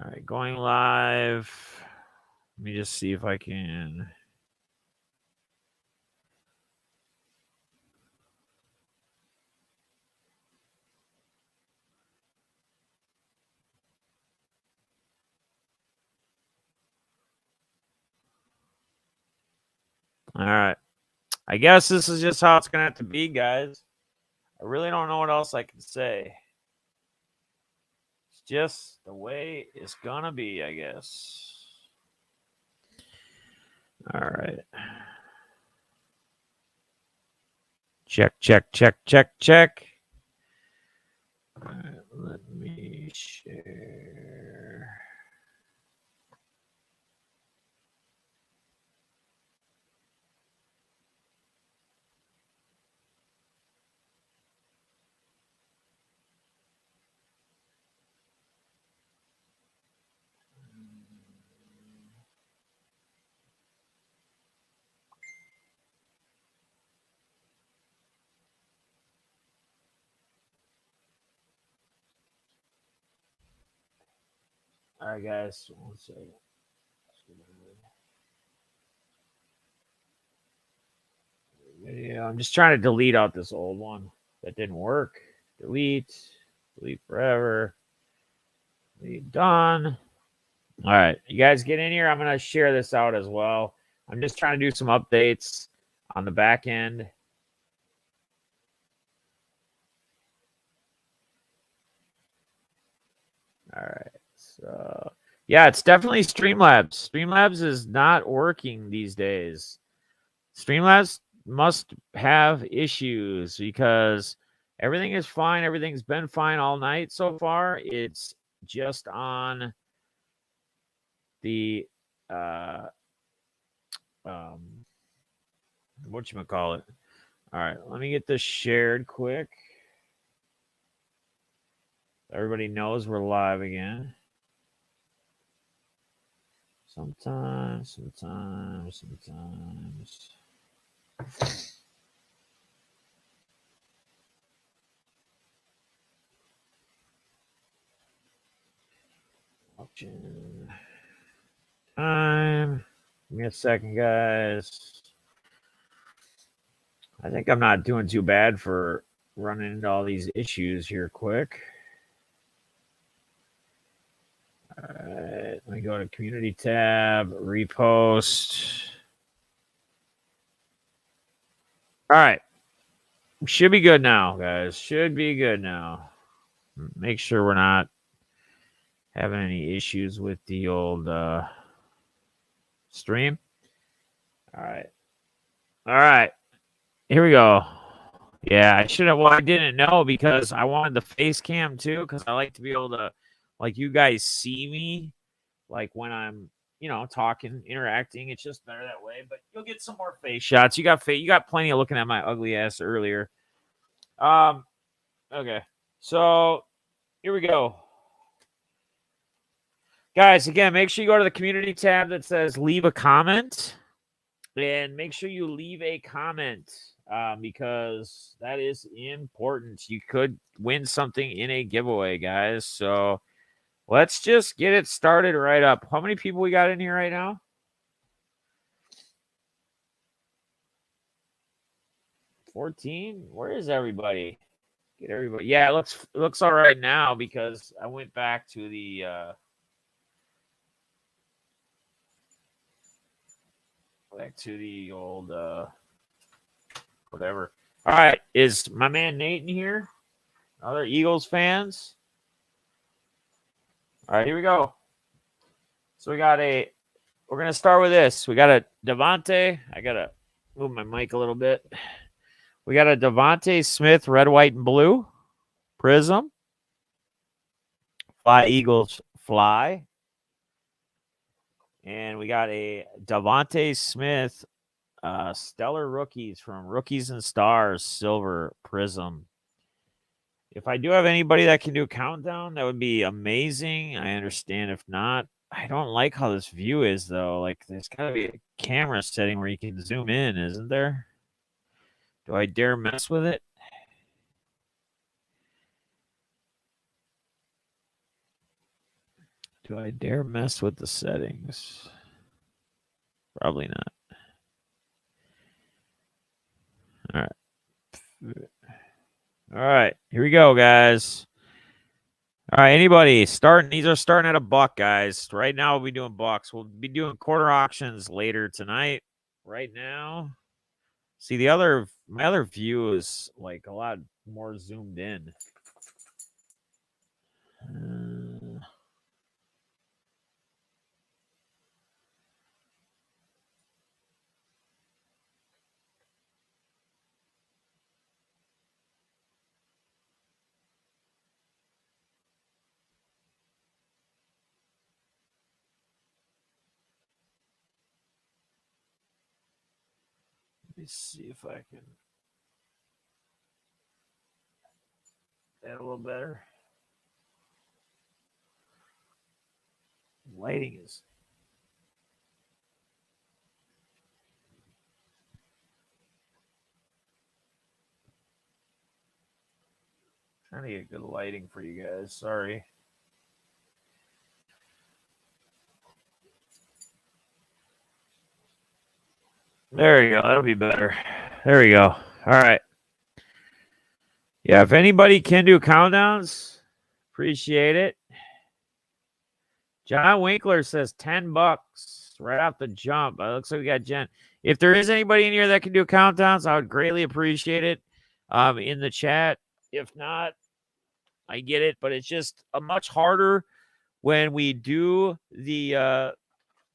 All right, going live. Let me just see if I can. All right. I guess this is just how it's going to have to be, guys. I really don't know what else I can say. It's just the way it's going to be, I guess. All right. Check, check, check, check, check. All right, let me share. All right, guys. One second. Yeah, I'm just trying to delete out this old one that didn't work. Delete forever. Delete, done. All right, you guys get in here. I'm going to share this out as well. I'm just trying to do some updates on the back end. All right. So, yeah, it's definitely Streamlabs. Streamlabs is not working these days. Streamlabs must have issues because everything is fine. Everything's been fine all night so far. It's just on the whatchamacallit. All right, let me get this shared quick. Everybody knows we're live again. Sometimes. Option. Time. Give me a second, guys. I think I'm not doing too bad for running into all these issues here quick. All right, let me go to community tab, repost. All right. Should be good now, guys. Should be good now. Make sure we're not having any issues with the old stream. All right. All right. Here we go. Yeah, I should have. Well, I didn't know because I wanted the face cam too because I like to be able to, like, you guys see me, like when I'm, talking, interacting. It's just better that way. But you'll get some more face shots. You got plenty of looking at my ugly ass earlier. Okay. So here we go. Guys, again, make sure you go to the community tab that says leave a comment. And make sure you leave a comment because that is important. You could win something in a giveaway, guys. So let's just get it started right up. How many people we got in here right now? 14? Where is everybody? Get everybody. Yeah, it looks all right now because I went back to the old whatever. All right, is my man Nate in here? Other Eagles fans? All right, here we go. So we're going to start with this. We got a Devontae. I got to move my mic a little bit. We got a Devontae Smith, red, white, and blue prism. Fly Eagles fly. And we got a Devontae Smith stellar rookies from Rookies and Stars silver prism. If I do have anybody that can do a countdown, that would be amazing. I understand if not. I don't like how this view is, though. Like, there's got to be a camera setting where you can zoom in, isn't there? Do I dare mess with it? Do I dare mess with the settings? Probably not. All right. All right. Here we go, guys. All right. Anybody starting? These are starting at $1, guys. Right now, we'll be doing bucks. We'll be doing quarter auctions later tonight. Right now, see my other view is like a lot more zoomed in. Let me see if I can add a little better. Lighting is trying to get good lighting for you guys. Sorry. There you go. That'll be better. There we go. All right. Yeah, if anybody can do countdowns, appreciate it. John Winkler says $10 right off the jump. It looks like we got Jen. If there is anybody in here that can do countdowns, I would greatly appreciate it in the chat. If not, I get it, but it's just a much harder when we do the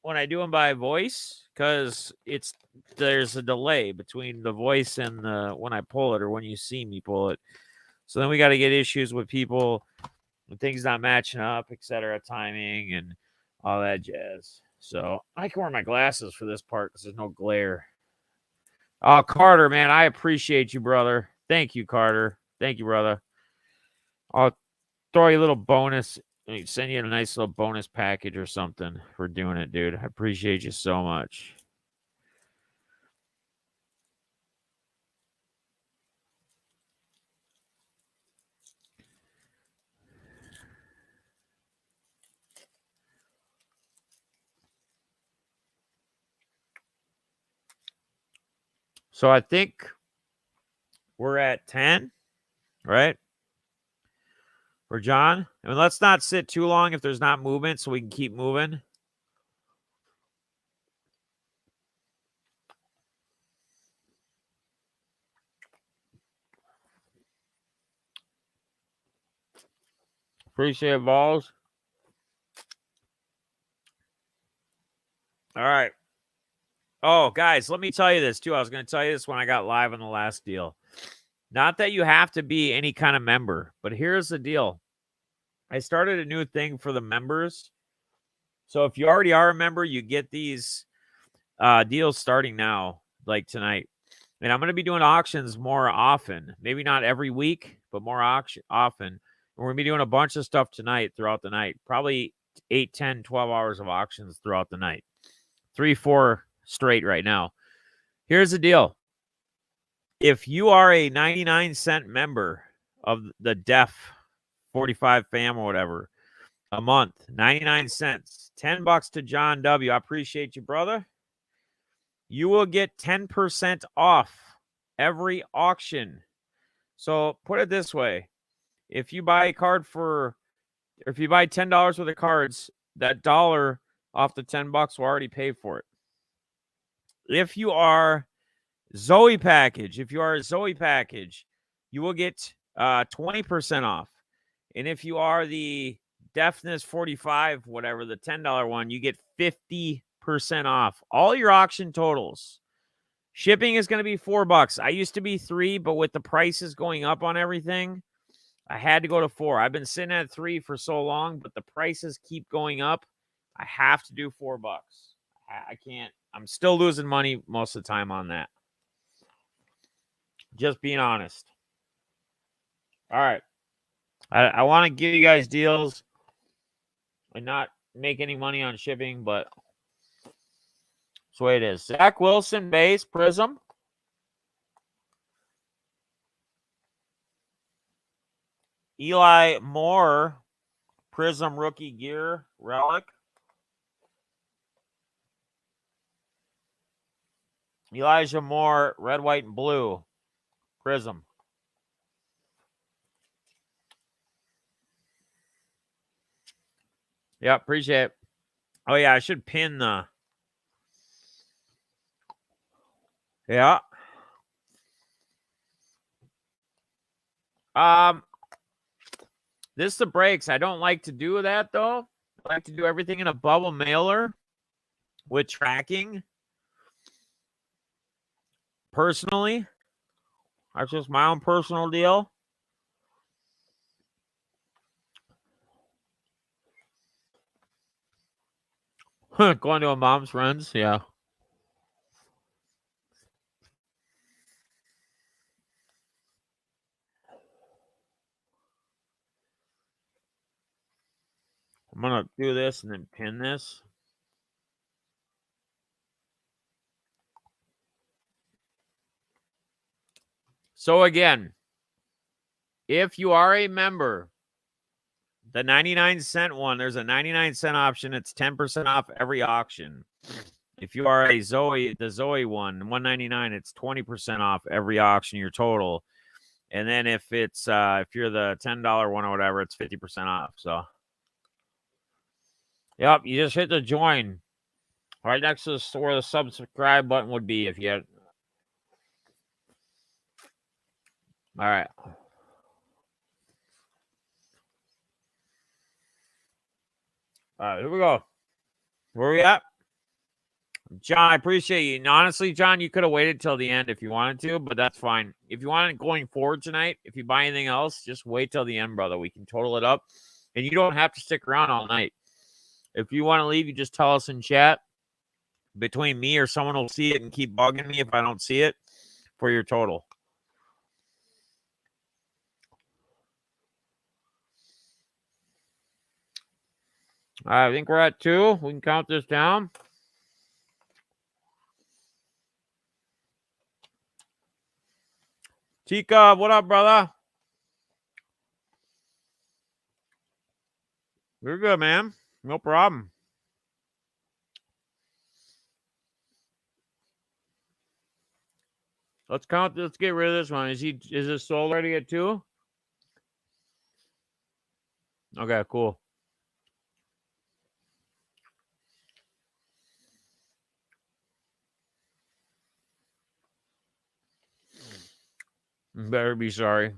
when I do them by voice, because there's a delay between the voice and when I pull it or when you see me pull it. So then we got to get issues with people when things not matching up, etc., timing and all that jazz. So I can wear my glasses for this part because there's no glare. Oh, Carter, man, I appreciate you, brother. Thank you, Carter. Thank you, brother. I'll throw you a little bonus. Send you a nice little bonus package or something for doing it, dude. I appreciate you so much. So I think we're at 10, right? For John. I mean, let's not sit too long if there's not movement so we can keep moving. Appreciate it, balls. All right. Oh, guys, let me tell you this, too. I was going to tell you this when I got live on the last deal. Not that you have to be any kind of member, but here's the deal. I started a new thing for the members. So if you already are a member, you get these deals starting now, like tonight. And I'm going to be doing auctions more often. Maybe not every week, but more often. And we're going to be doing a bunch of stuff tonight throughout the night. Probably 8, 10, 12 hours of auctions throughout the night. 3, 4 straight right now. Here's the deal. If you are a 99-cent member of the DEF 45 fam or whatever, a month, 99 cents, $10 to John W. I appreciate you, brother. You will get 10% off every auction. So put it this way. If you buy a card if you buy $10 worth of cards, that dollar off the $10 will already pay for it. If you are Zoe package, you will get 20% off. And if you are the Deafness 45, whatever, the $10 one, you get 50% off all your auction totals. Shipping is going to be $4. I used to be $3, but with the prices going up on everything, I had to go to $4. I've been sitting at $3 for so long, but the prices keep going up. I have to do $4. I can't. I'm still losing money most of the time on that. Just being honest. All right. I want to give you guys deals and not make any money on shipping, but that's the way it is. Zach Wilson, base, Prism. Eli Moore, Prism rookie gear relic. Elijah Moore, red, white, and blue. Prism. Yeah, appreciate it. Oh, yeah, I should pin the... Yeah. This is the breaks. I don't like to do that, though. I like to do everything in a bubble mailer with tracking. Personally, that's just my own personal deal. Going to a mom's friends, yeah. I'm going to do this and then pin this. So again, if you are a member, the 99-cent one, there's a 99-cent option. It's 10% off every auction. If you are a Zoe, the Zoe one, $199, it's 20% off every auction, your total. And then if it's if you're the $10 one or whatever, it's 50% off. So, yep, you just hit the join right next to where the subscribe button would be if you had. All right. All right, here we go. Where are we at? John, I appreciate you. And honestly, John, you could have waited till the end if you wanted to, but that's fine. If you want it going forward tonight, if you buy anything else, just wait till the end, brother. We can total it up. And you don't have to stick around all night. If you want to leave, you just tell us in chat. Between me or someone will see it and keep bugging me if I don't see it for your total. All right, I think we're at 2. We can count this down. Tika, what up, brother? You're good, man. No problem. Let's count. Let's get rid of this one. Is this sold already at 2? Okay, cool. Better be sorry.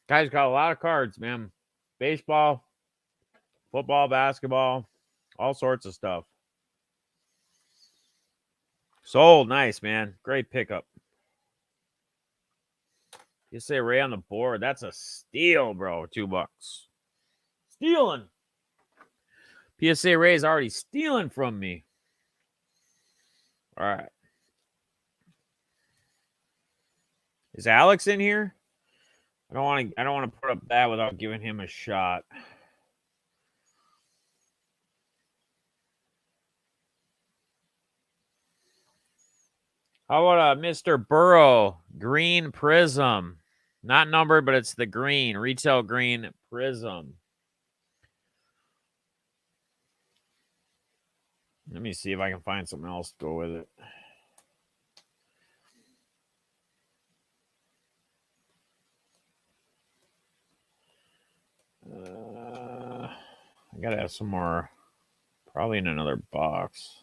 Guys got a lot of cards, man. Baseball, football, basketball, all sorts of stuff. Sold. Nice, man. Great pickup. You say Ray on the board. That's a steal, bro. $2. Stealing. PSA Ray's already stealing from me. All right. Is Alex in here? I don't want to put up that without giving him a shot. How about Mr. Burrow? Green Prism. Not numbered, but it's the green. Retail green Prism. Let me see if I can find something else to go with it. I gotta have some more. Probably in another box.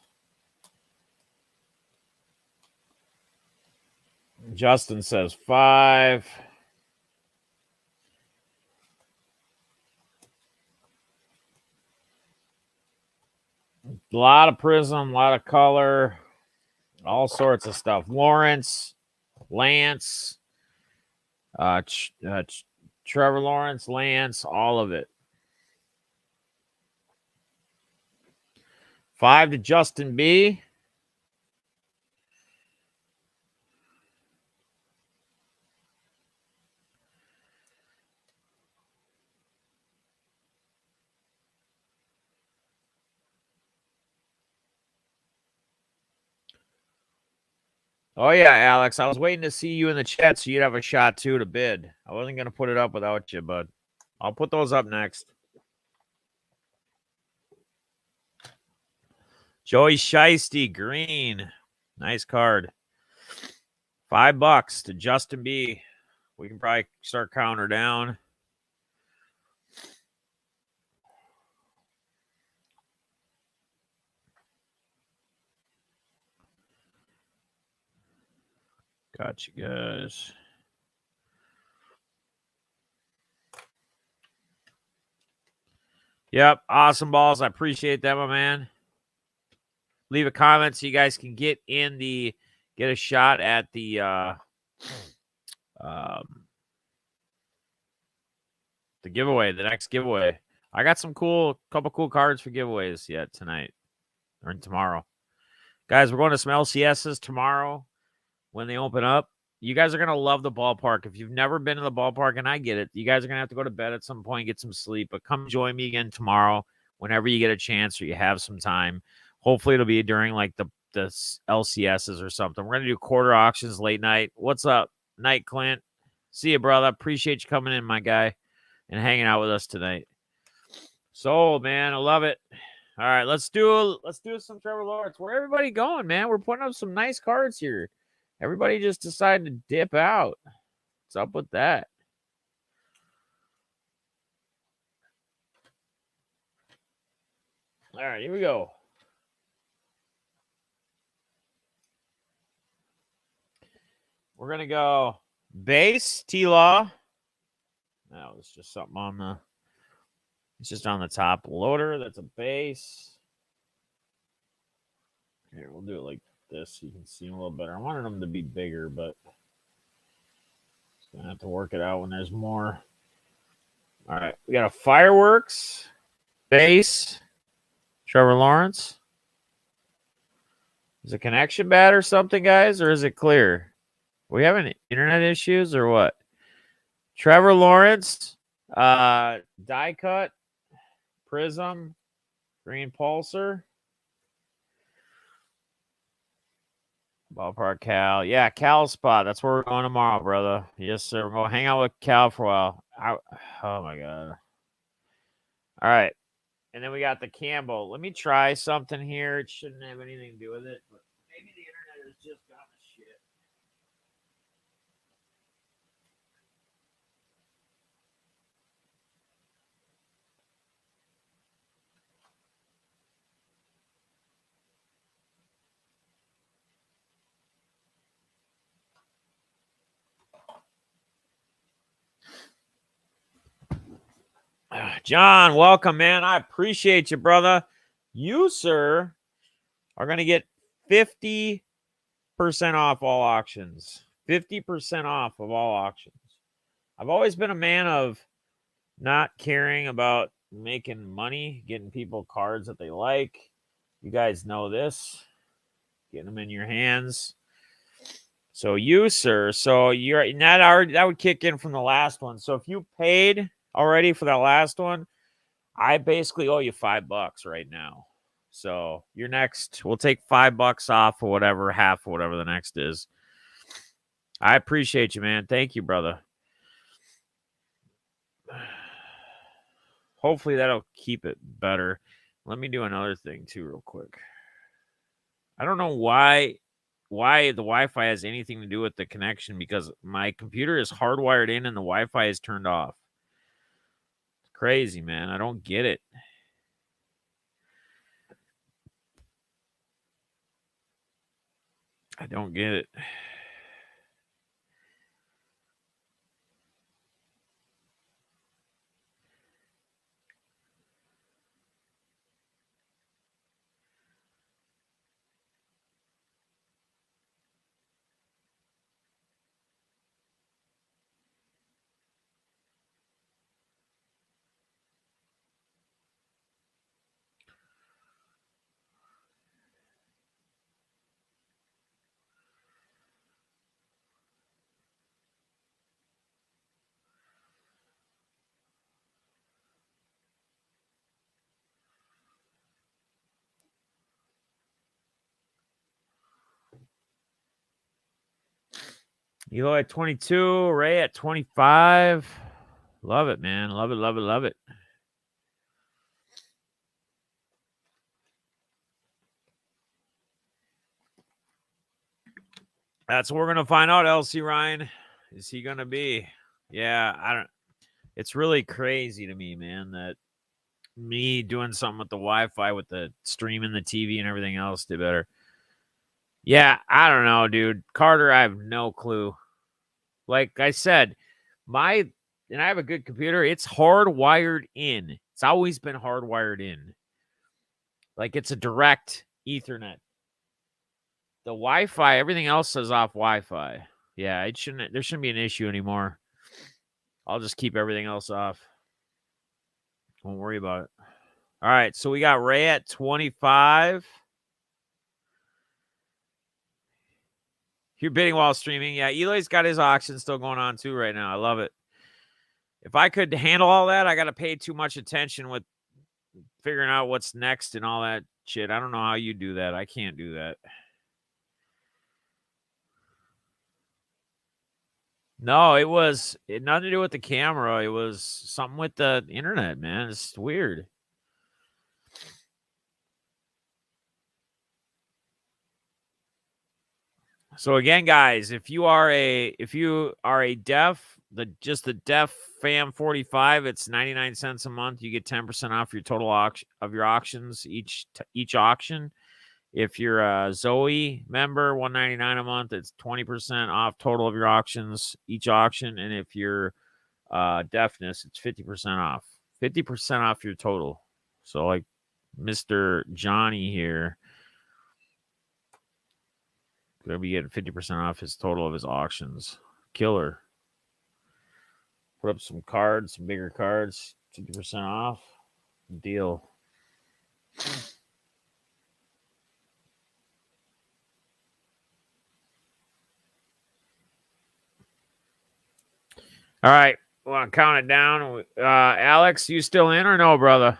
Justin says 5. A lot of prism, a lot of color, all sorts of stuff. Lawrence, Lance, Trevor Lawrence, Lance, all of it. 5 to Justin B. Oh, yeah, Alex. I was waiting to see you in the chat so you'd have a shot, too, to bid. I wasn't going to put it up without you, but I'll put those up next. Joey Shiesty, green. Nice card. $5 to Justin B. We can probably start counting her down. Got you guys. Yep, awesome balls. I appreciate that, my man. Leave a comment so you guys can get a shot at the giveaway, the next giveaway. I got some couple cool cards for giveaways yet tonight or tomorrow. Guys, we're going to some LCSs tomorrow when they open up. You guys are going to love the ballpark. If you've never been to the ballpark, and I get it, you guys are going to have to go to bed at some point, get some sleep, but come join me again tomorrow whenever you get a chance or you have some time. Hopefully it'll be during like the LCSs or something. We're going to do quarter auctions late night. What's up, Night Clint? See you, brother. Appreciate you coming in, my guy, and hanging out with us tonight. So, man, I love it. All right, let's do some Trevor Lawrence. Where everybody going, man? We're putting up some nice cards here. Everybody just decided to dip out. What's up with that? All right, here we go. We're going to go base, T-Law. That was just something on the... It's just on the top loader. That's a base. Here, we'll do it like this so you can see them a little better. I wanted them to be bigger, but it's going to have to work it out when there's more. All right, we got a fireworks, base, Trevor Lawrence. Is it connection bad or something, guys, or is it clear? We having internet issues or what? Trevor Lawrence, die cut, prism, green pulsar. Ballpark Cal. Yeah, Cal spot. That's where we're going tomorrow, brother. Yes, sir. We're going to hang out with Cal for a while. Oh, my God. All right. And then we got the Campbell. Let me try something here. It shouldn't have anything to do with it, but maybe the internet has just gotten to shit. John, welcome, man. I appreciate you, brother. You, sir, are going to get 50% off all auctions. 50% off of all auctions. I've always been a man of not caring about making money, getting people cards that they like. You guys know this. Getting them in your hands. So you, sir, you're that would kick in from the last one. So if you paid already for that last one, I basically owe you $5 right now. So your next, we'll take $5 off or whatever, half or whatever the next is. I appreciate you, man. Thank you, brother. Hopefully that'll keep it better. Let me do another thing too, real quick. I don't know why the Wi-Fi has anything to do with the connection because my computer is hardwired in and the Wi-Fi is turned off. It's crazy, man. I don't get it. I don't get it. Eloy at 22. Ray at 25. Love it, man. Love it, love it, love it. That's what we're going to find out, LC Ryan. Is he going to be? Yeah, I don't. It's really crazy to me, man, that me doing something with the Wi-Fi, with the streaming, the TV, and everything else did better. Yeah, I don't know, dude. Carter, I have no clue. Like I said, and I have a good computer. It's hardwired in. It's always been hardwired in. Like it's a direct Ethernet. The Wi-Fi, everything else is off Wi-Fi. Yeah, there shouldn't be an issue anymore. I'll just keep everything else off. Don't worry about it. All right, so we got Ray at 25. You're bidding while streaming. Yeah, Eli's got his auction still going on too right now. I love it. If I could handle all that, I got to pay too much attention with figuring out what's next and all that shit. I don't know how you do that. I can't do that. No, it had nothing to do with the camera. It was something with the internet, man. It's weird. So again, guys, if you are a deaf, just the deaf fam 45, it's 99 cents a month. You get 10% off your total of your auctions each auction. If you're a Zoe member, $199 a month, it's 20% off total of your auctions each auction. And if you're deafness, it's 50% off. 50% off your total. So like Mr. Johnny here, gonna be getting 50% off his total of his auctions. Killer. Put up some cards, some bigger cards, 50% off. Deal. All right. We want to count it down. Alex, you still in or no, brother?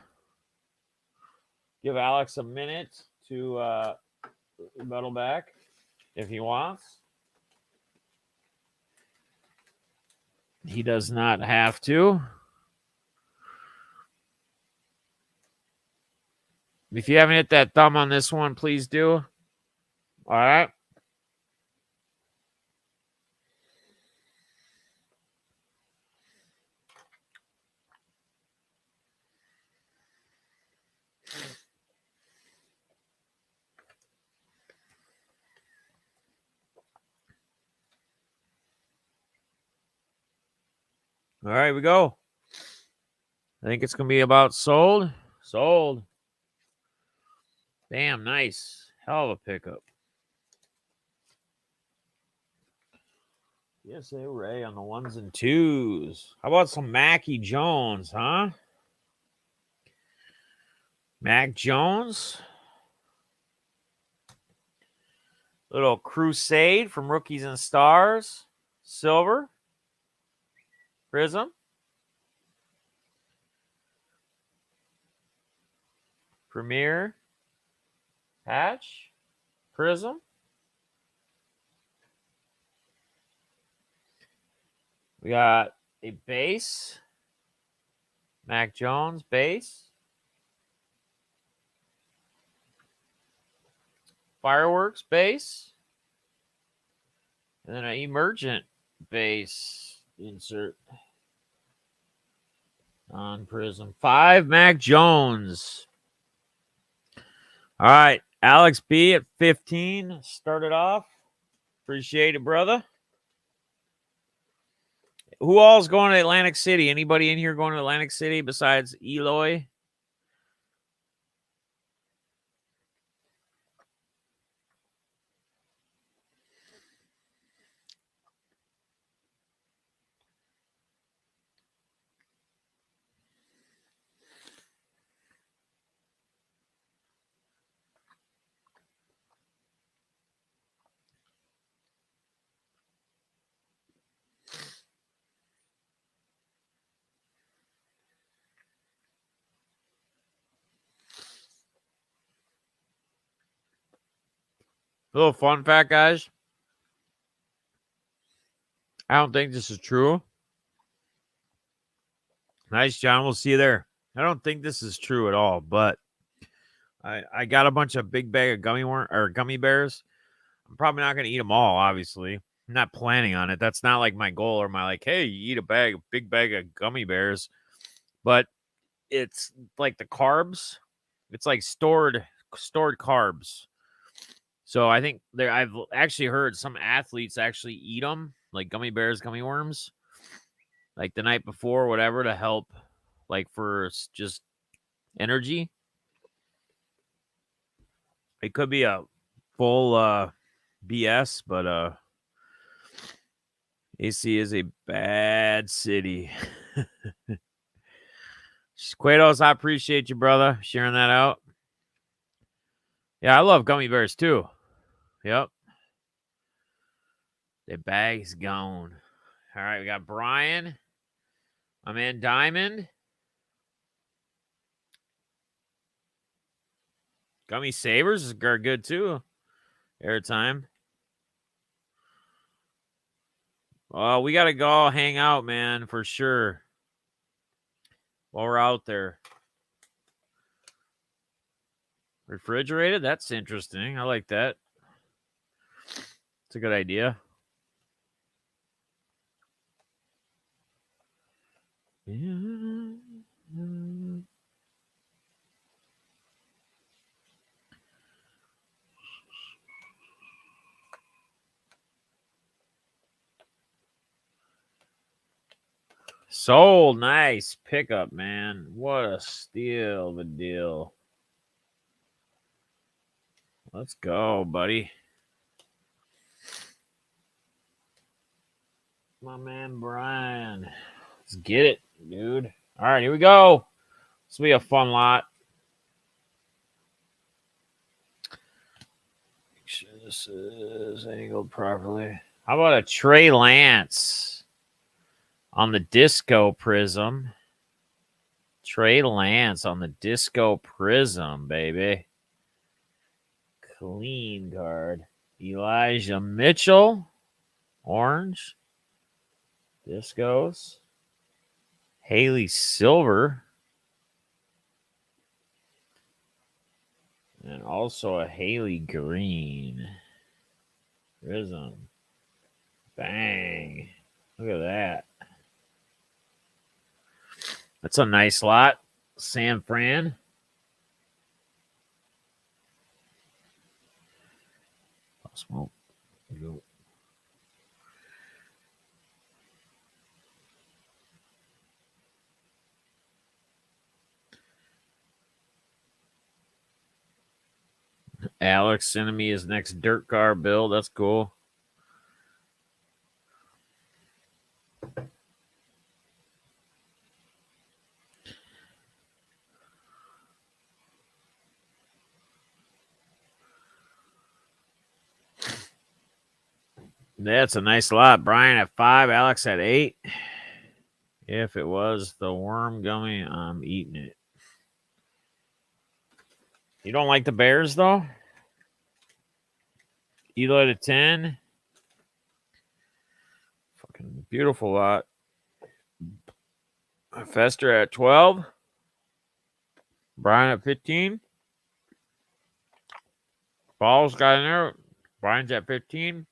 Give Alex a minute to rebuttal back if he wants. He does not have to. If you haven't hit that thumb on this one, please do. All right. All right, we go. I think it's going to be about sold. Sold. Damn, nice. Hell of a pickup. Yes, Ray on the ones and twos. How about some Mackie Jones, huh? Mac Jones. Little Crusade from Rookies and Stars. Silver. Prism. Premier. Patch. Prism. We got a base. Mac Jones base. Fireworks base. And then an emergent base insert on Prism. 5 Mac Jones. All right. Alex B at 15 started off. Appreciate it, brother. Who all is going to Atlantic City? Anybody in here going to Atlantic City besides Eloy? A little fun fact, guys. I don't think this is true. Nice, John. We'll see you there. I don't think this is true at all, but I got a bunch of big bag of gummy bears. I'm probably not going to eat them all, obviously. I'm not planning on it. That's not like my goal or my like, hey, you eat a big bag of gummy bears. But it's like the carbs. It's like stored carbs. So I think I've actually heard some athletes actually eat them, like gummy bears, gummy worms, like the night before or whatever to help, like for just energy. It could be a full BS, but AC is a bad city. Quados, I appreciate you, brother, sharing that out. Yeah, I love gummy bears too. Yep. The bag's gone. All right, we got Brian. My man Diamond. Gummy Sabers are good too. Airtime. Oh, we got to go hang out, man, for sure. While we're out there. Refrigerated? That's interesting. I like that. It's a good idea. Sold. Nice pickup, man. What a steal of a deal. Let's go, buddy. My man Brian. Let's get it, dude. All right, here we go. This will be a fun lot. Make sure this is angled properly. How about a Trey Lance on the Disco Prism? Trey Lance on the Disco Prism, baby. Clean card. Elijah Mitchell. Orange. Discos. Haley Silver. And also a Haley Green. Prism. Bang. Look at that. That's a nice lot. San Fran. Smoke. Alex sending me his next dirt car build. That's cool. That's a nice lot. Brian at 5, Alex at 8. If it was the worm gummy, I'm eating it. You don't like the Bears, though? Eloy to 10. Fucking beautiful lot. Fester at 12. Brian at 15. Balls got in there. Brian's at 15.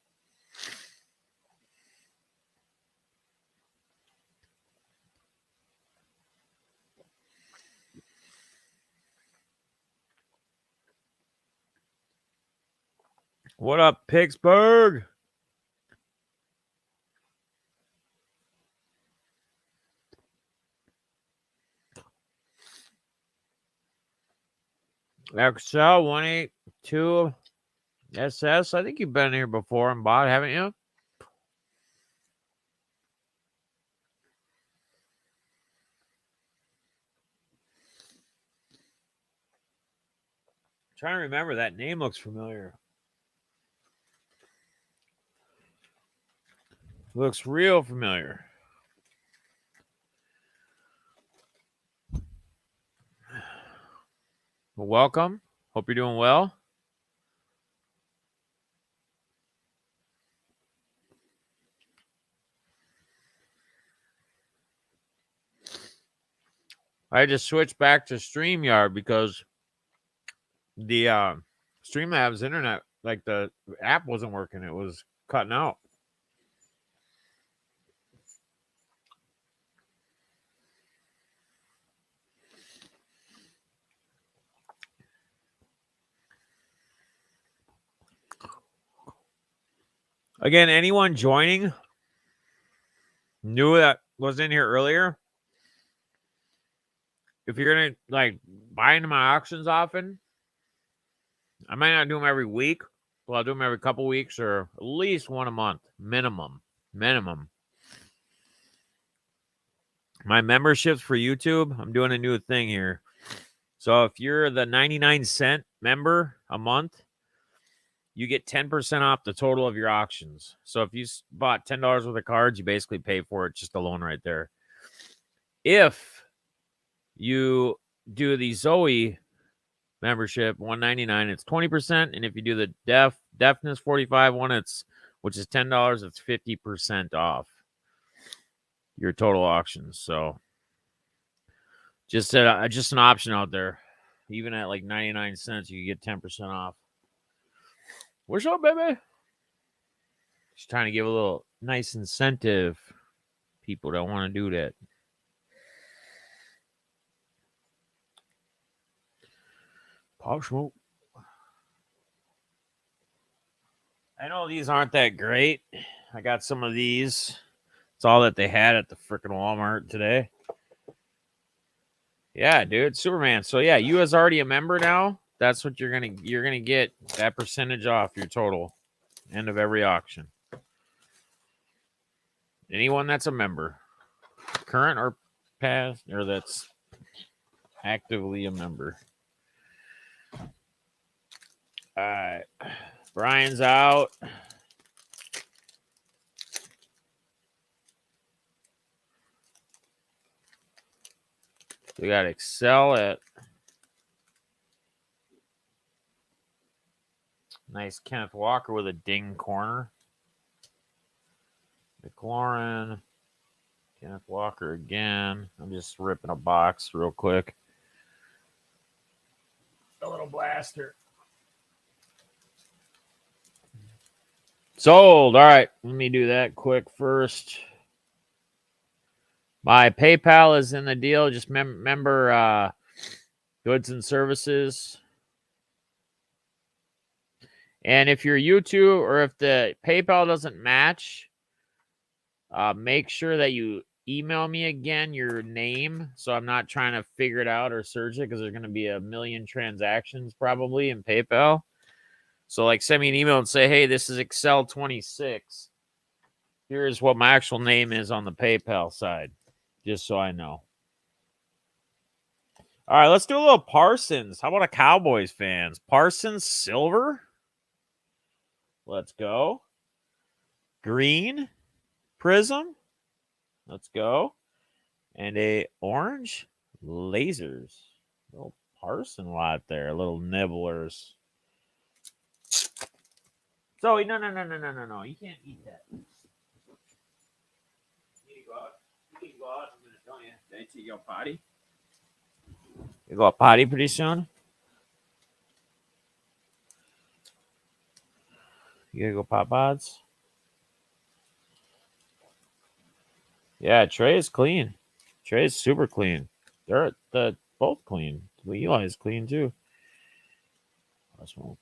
What up, Pittsburgh? Excel 182 SS. I think you've been here before and bought, haven't you? I'm trying to remember. That name looks familiar. Looks real familiar. Well, welcome. Hope you're doing well. I just switched back to StreamYard because the Streamlabs internet, like the app wasn't working. It was cutting out. Again, anyone joining new that was in here earlier, if you're gonna like buy into my auctions often, I might not do them every week. Well, I'll do them every couple weeks or at least one a month, minimum. My memberships for YouTube, I'm doing a new thing here. So if you're the 99-cent member a month, you get 10% off the total of your auctions. So if you bought $10 worth of cards, you basically pay for it just alone right there. If you do the Zoe membership, $199, it's 20%. And if you do the deafness 45 one, which is $10, it's 50% off your total auctions. So just an option out there. Even at like 99 cents, you get 10% off. What's up, baby? Just trying to give a little nice incentive. People don't want to do that. Pop Smoke. I know these aren't that great. I got some of these. It's all that they had at the freaking Walmart today. Yeah, dude, Superman. So yeah, you as already a member now. That's what you're gonna get that percentage off your total end of every auction. Anyone that's a member, current or past, or that's actively a member. All right, Brian's out. We got Excel at nice Kenneth Walker with a ding corner. McLaurin, Kenneth Walker again. I'm just ripping a box real quick. A little blaster. Sold. All right. Let me do that quick first. My PayPal is in the deal. Just remember goods and services. And if you're YouTube or if the PayPal doesn't match, make sure that you email me again your name so I'm not trying to figure it out or search it because there's going to be a million transactions probably in PayPal. So like send me an email and say, hey, this is Excel 26. Here's what my actual name is on the PayPal side, just so I know. All right, let's do a little Parsons. How about a Cowboys fans? Parsons silver. Let's go. Green prism. Let's go. And a orange lasers. Little Parson lot there. Little nibblers. Zoe, no. You can't eat that. You need to go out. You need to go out in a minute, don't you? Did you go potty? You go potty pretty soon? You gotta go pop pods? Yeah, Trey is clean. Trey is super clean. They're both clean. Eli is clean too. Oh.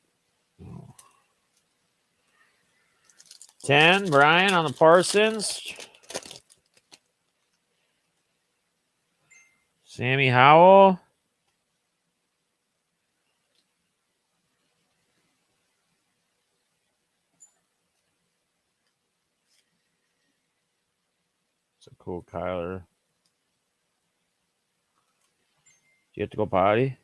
10, Brian on the Parsons. Sammy Howell. It's a cool Kyler. Do you have to go potty?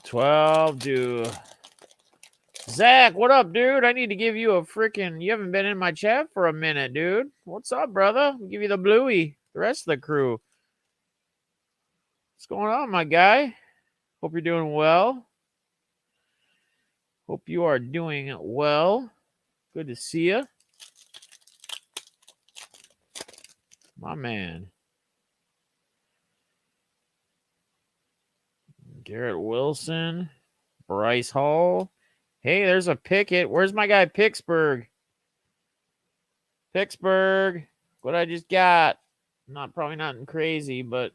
$12, dude. Zach, what up, dude? I need to give you a freaking... You haven't been in my chat for a minute, dude. What's up, brother? I'll give you the bluey. The rest of the crew. What's going on, my guy? Hope you're doing well. Hope you are doing well. Good to see you. My man. Garrett Wilson. Bryce Hall. Hey, there's a Pickett. Where's my guy Pittsburgh? Pittsburgh. What I just got. Probably nothing crazy, but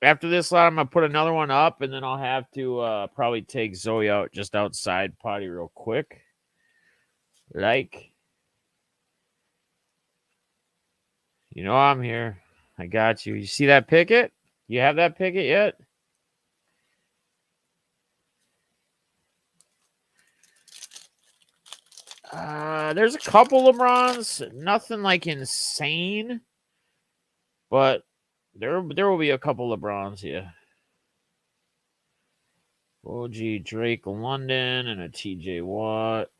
after this lot, I'm gonna put another one up, and then I'll have to probably take Zoe out just outside potty real quick. You know I'm here. I got you. You see that Pickett? You have that Pickett yet? There's a couple LeBrons, nothing like insane, but there will be a couple LeBrons, yeah. OG Drake London and a TJ Watt.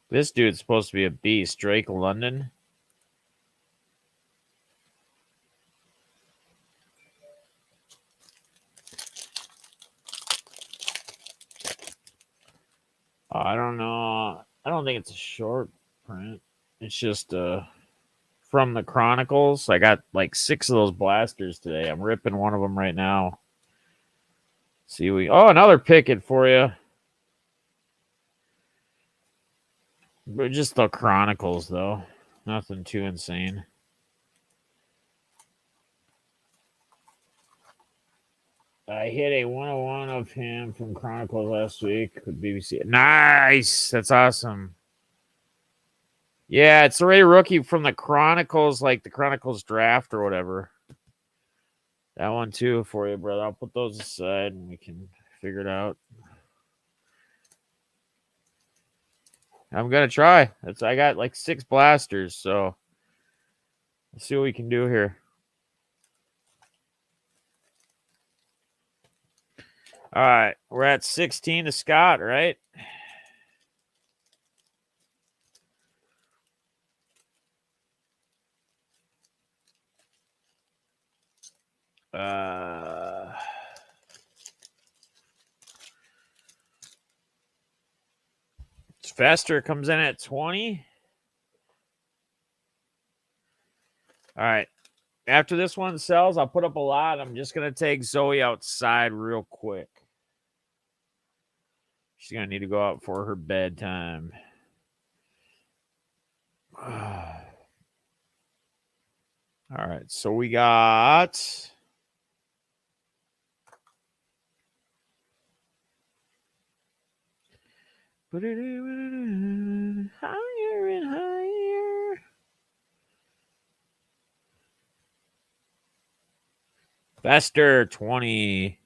This dude's supposed to be a beast, Drake London. I don't know. I don't think it's a short print. It's just from the Chronicles. I got like 6 of those blasters today. I'm ripping one of them right now. Another Pickett for you. But just the Chronicles though. Nothing too insane. I hit a 101 of him from Chronicles last week with BBC. Nice. That's awesome. Yeah, it's already rookie from the Chronicles, like the Chronicles draft or whatever. That one too for you, brother. I'll put those aside and we can figure it out. I'm gonna try. I got like 6 blasters, so let's see what we can do here. All right, we're at 16 to Scott, right? Fester comes in at 20. All right. After this one sells, I'll put up a lot. I'm just going to take Zoe outside real quick. She's going to need to go out for her bedtime. All right. So we got... higher and higher. Fester 20.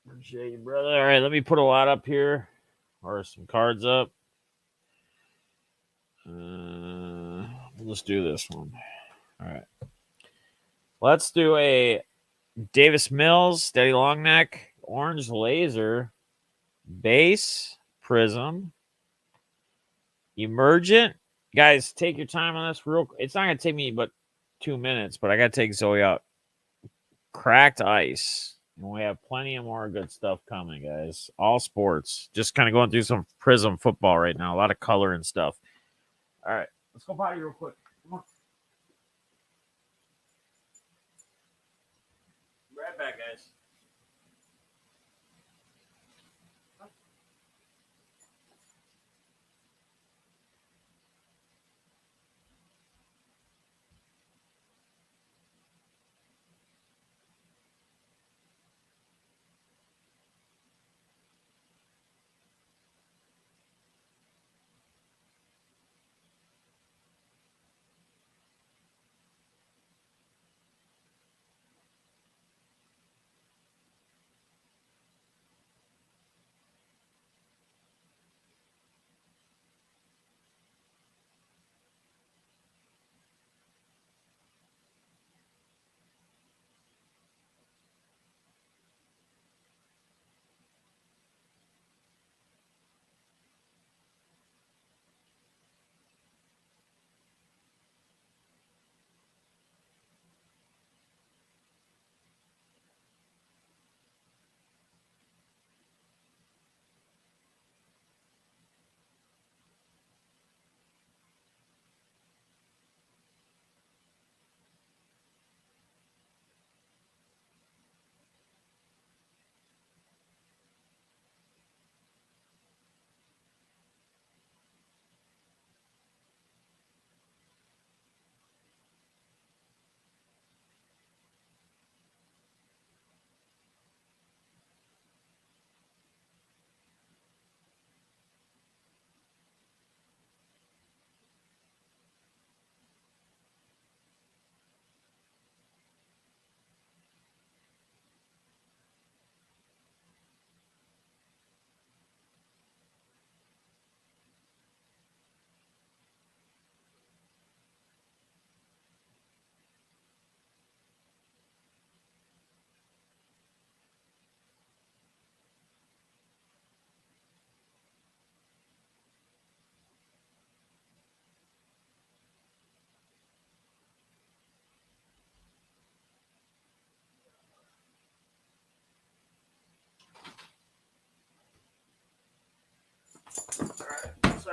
Appreciate you, brother. All right, let me put a lot up here or some cards up. Let's do this one. All right. Let's do a Davis Mills, Steady Long Neck, Orange Laser, Base, Prism, Emergent. Guys, take your time on this real quick. It's not going to take me but 2 minutes, but I got to take Zoe out. Cracked Ice. And we have plenty of more good stuff coming, guys. All sports. Just kind of going through some Prism football right now. A lot of color and stuff. All right. Let's go potty real quick. Come on. Be right back, guys.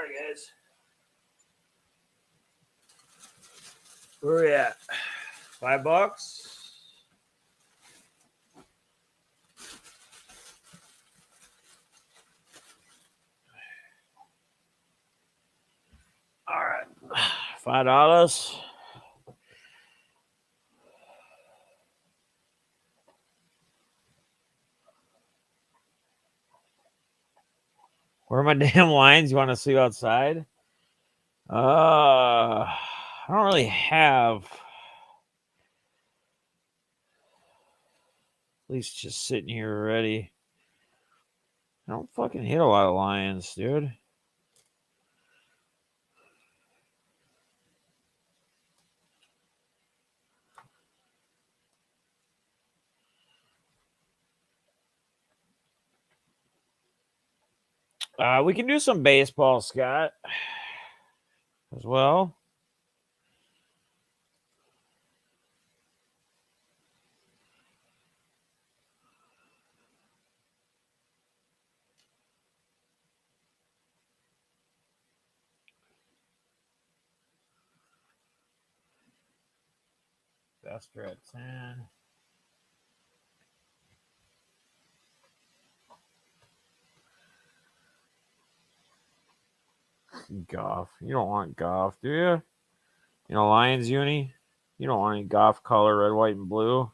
Sorry, guys. Where are we at? $5? All right. $5. Where are my damn lines? You want to see outside? I don't really have. At least just sitting here already. I don't fucking hit a lot of lions, dude. We can do some baseball, Scott, as well. Faster at 10. Goff. You don't want Goff, do you? You know, Lions uni. You don't want any Goff color, red, white, and blue.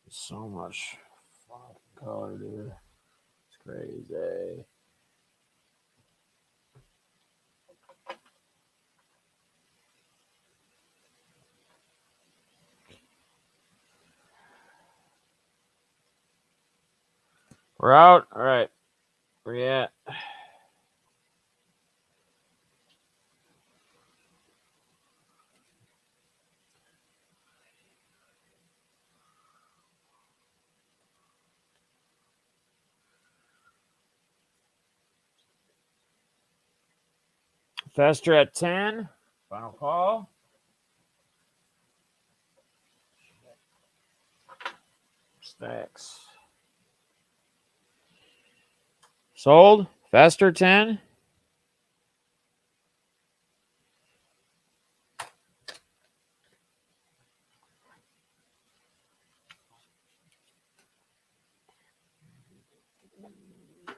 So much fucking color, dude. It's crazy. We're out. All right. Where you at? Faster at 10. Final call. Stacks. Sold. Faster 10.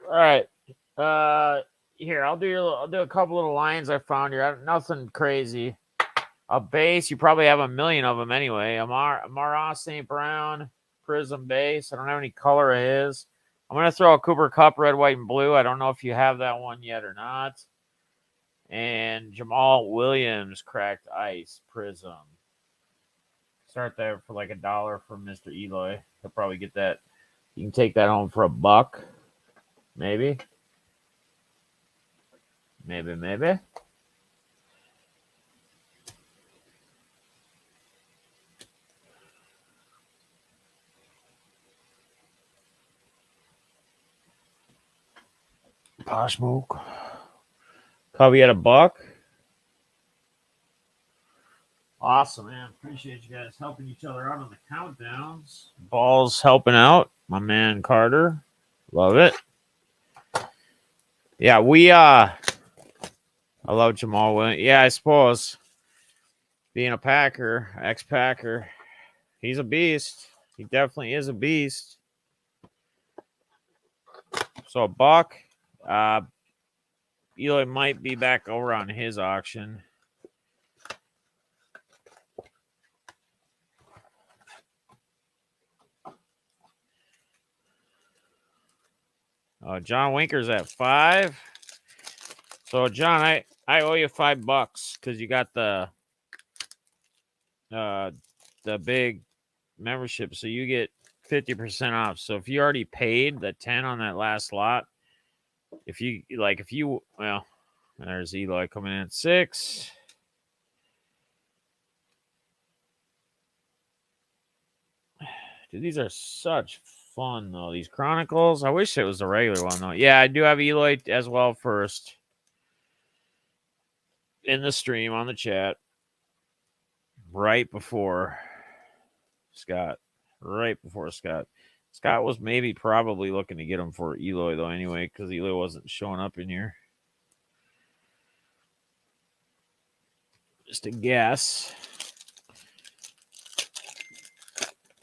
All right. Here I'll do a couple little lines I found here. Nothing crazy. A base. You probably have a million of them anyway. Amara St. Brown Prism base. I don't have any color of his. I'm gonna throw a Cooper Cup red, white, and blue. I don't know if you have that one yet or not. And Jamal Williams cracked ice Prism. Start there for like $1 from Mr. Eloy. He'll probably get that. You can take that home for $1. Maybe. Poshmoke. Cubby at $1. Awesome, man. Appreciate you guys helping each other out on the countdowns. Ball's helping out. My man Carter. Love it. Yeah, I love Jamal Williams. Yeah, I suppose. Being a Packer, ex-Packer, he's a beast. He definitely is a beast. So $1. Eloy might be back over on his auction. John Winker's at 5. So John, I owe you $5 because you got the big membership, so you get 50% off. So if you already paid the 10 on that last lot, well, there's Eloy coming in at 6. Dude, these are such fun though. These Chronicles. I wish it was the regular one though. Yeah, I do have Eloy as well first in the stream on the chat right before Scott. right before Scott. Scott was probably looking to get him for Eloy, though, anyway, because Eloy wasn't showing up in here. Just a guess.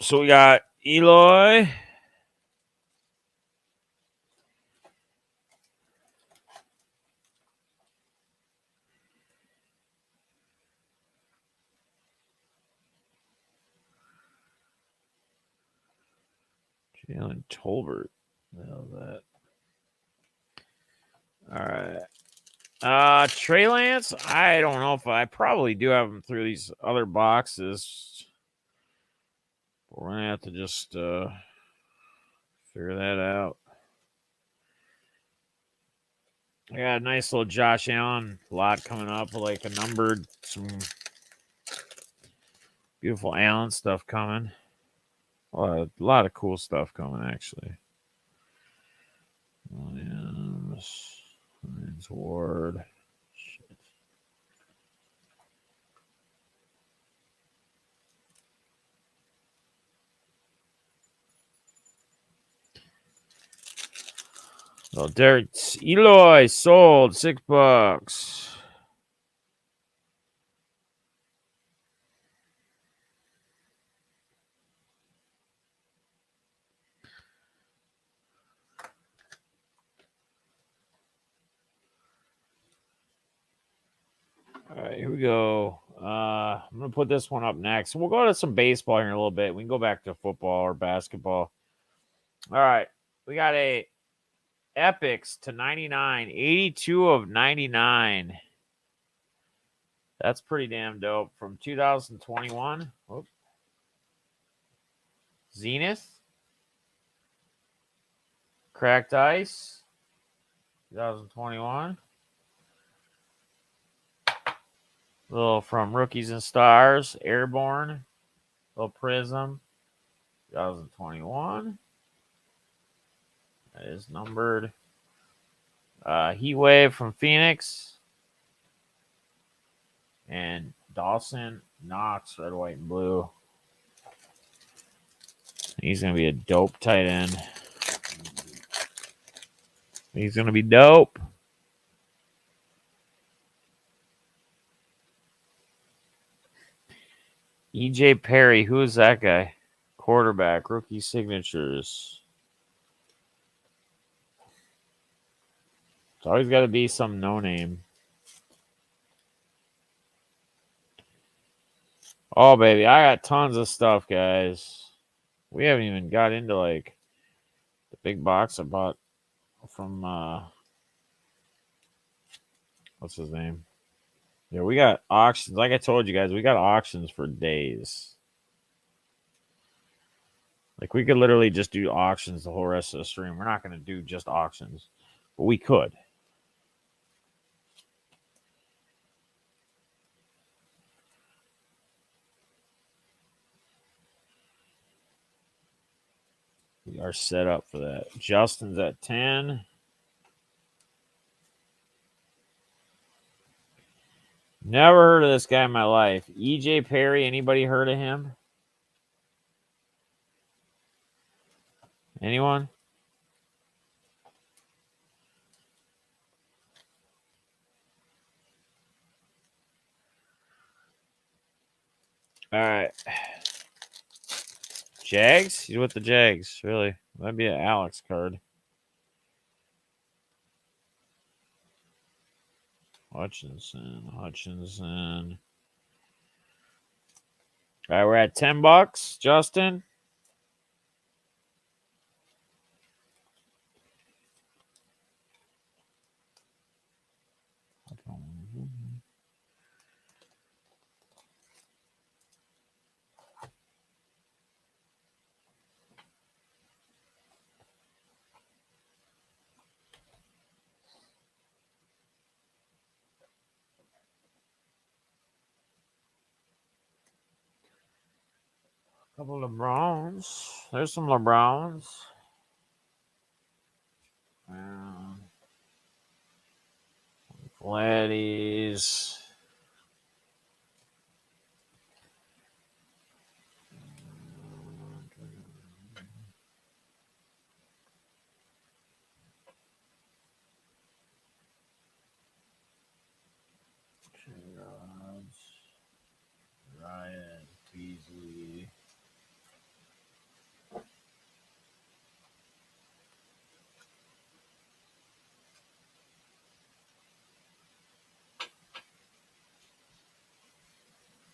So we got Eloy. Jalen Tolbert. What the hell is that? All right. Trey Lance, I don't know if I probably do have him through these other boxes. We're going to have to just figure that out. I got a nice little Josh Allen lot coming up, like a numbered, some beautiful Allen stuff coming. A lot of cool stuff coming, actually. Williams, Ward. Shit. Oh, Derek Eloy sold $6. All right, here we go. I'm gonna put this one up next. We'll go to some baseball here in a little bit. We can go back to football or basketball. All right, we got a Epics to 99, 82 of 99. That's pretty damn dope. From 2021. Whoop. Zenith. Cracked Ice. 2021. Little from Rookies and Stars. Airborne. Little Prism. 2021. That is numbered. Heat Wave from Phoenix. And Dawson Knox, red, white, and blue. He's going to be a dope tight end. He's going to be dope. EJ Perry, who is that guy? Quarterback, rookie signatures. It's always got to be some no-name. Oh, baby, I got tons of stuff, guys. We haven't even got into, like, the big box I bought from, what's his name? Yeah, we got auctions. Like I told you guys, we got auctions for days. Like, we could literally just do auctions the whole rest of the stream. We're not going to do just auctions, but we could. We are set up for that. Justin's at 10. Never heard of this guy in my life. EJ Perry, anybody heard of him? Anyone? All right. Jags? He's with the Jags, really. That'd be an Alex card. Hutchinson. All right, we're at $10. Justin? Couple of LeBrons. There's some LeBrons. Vladdies.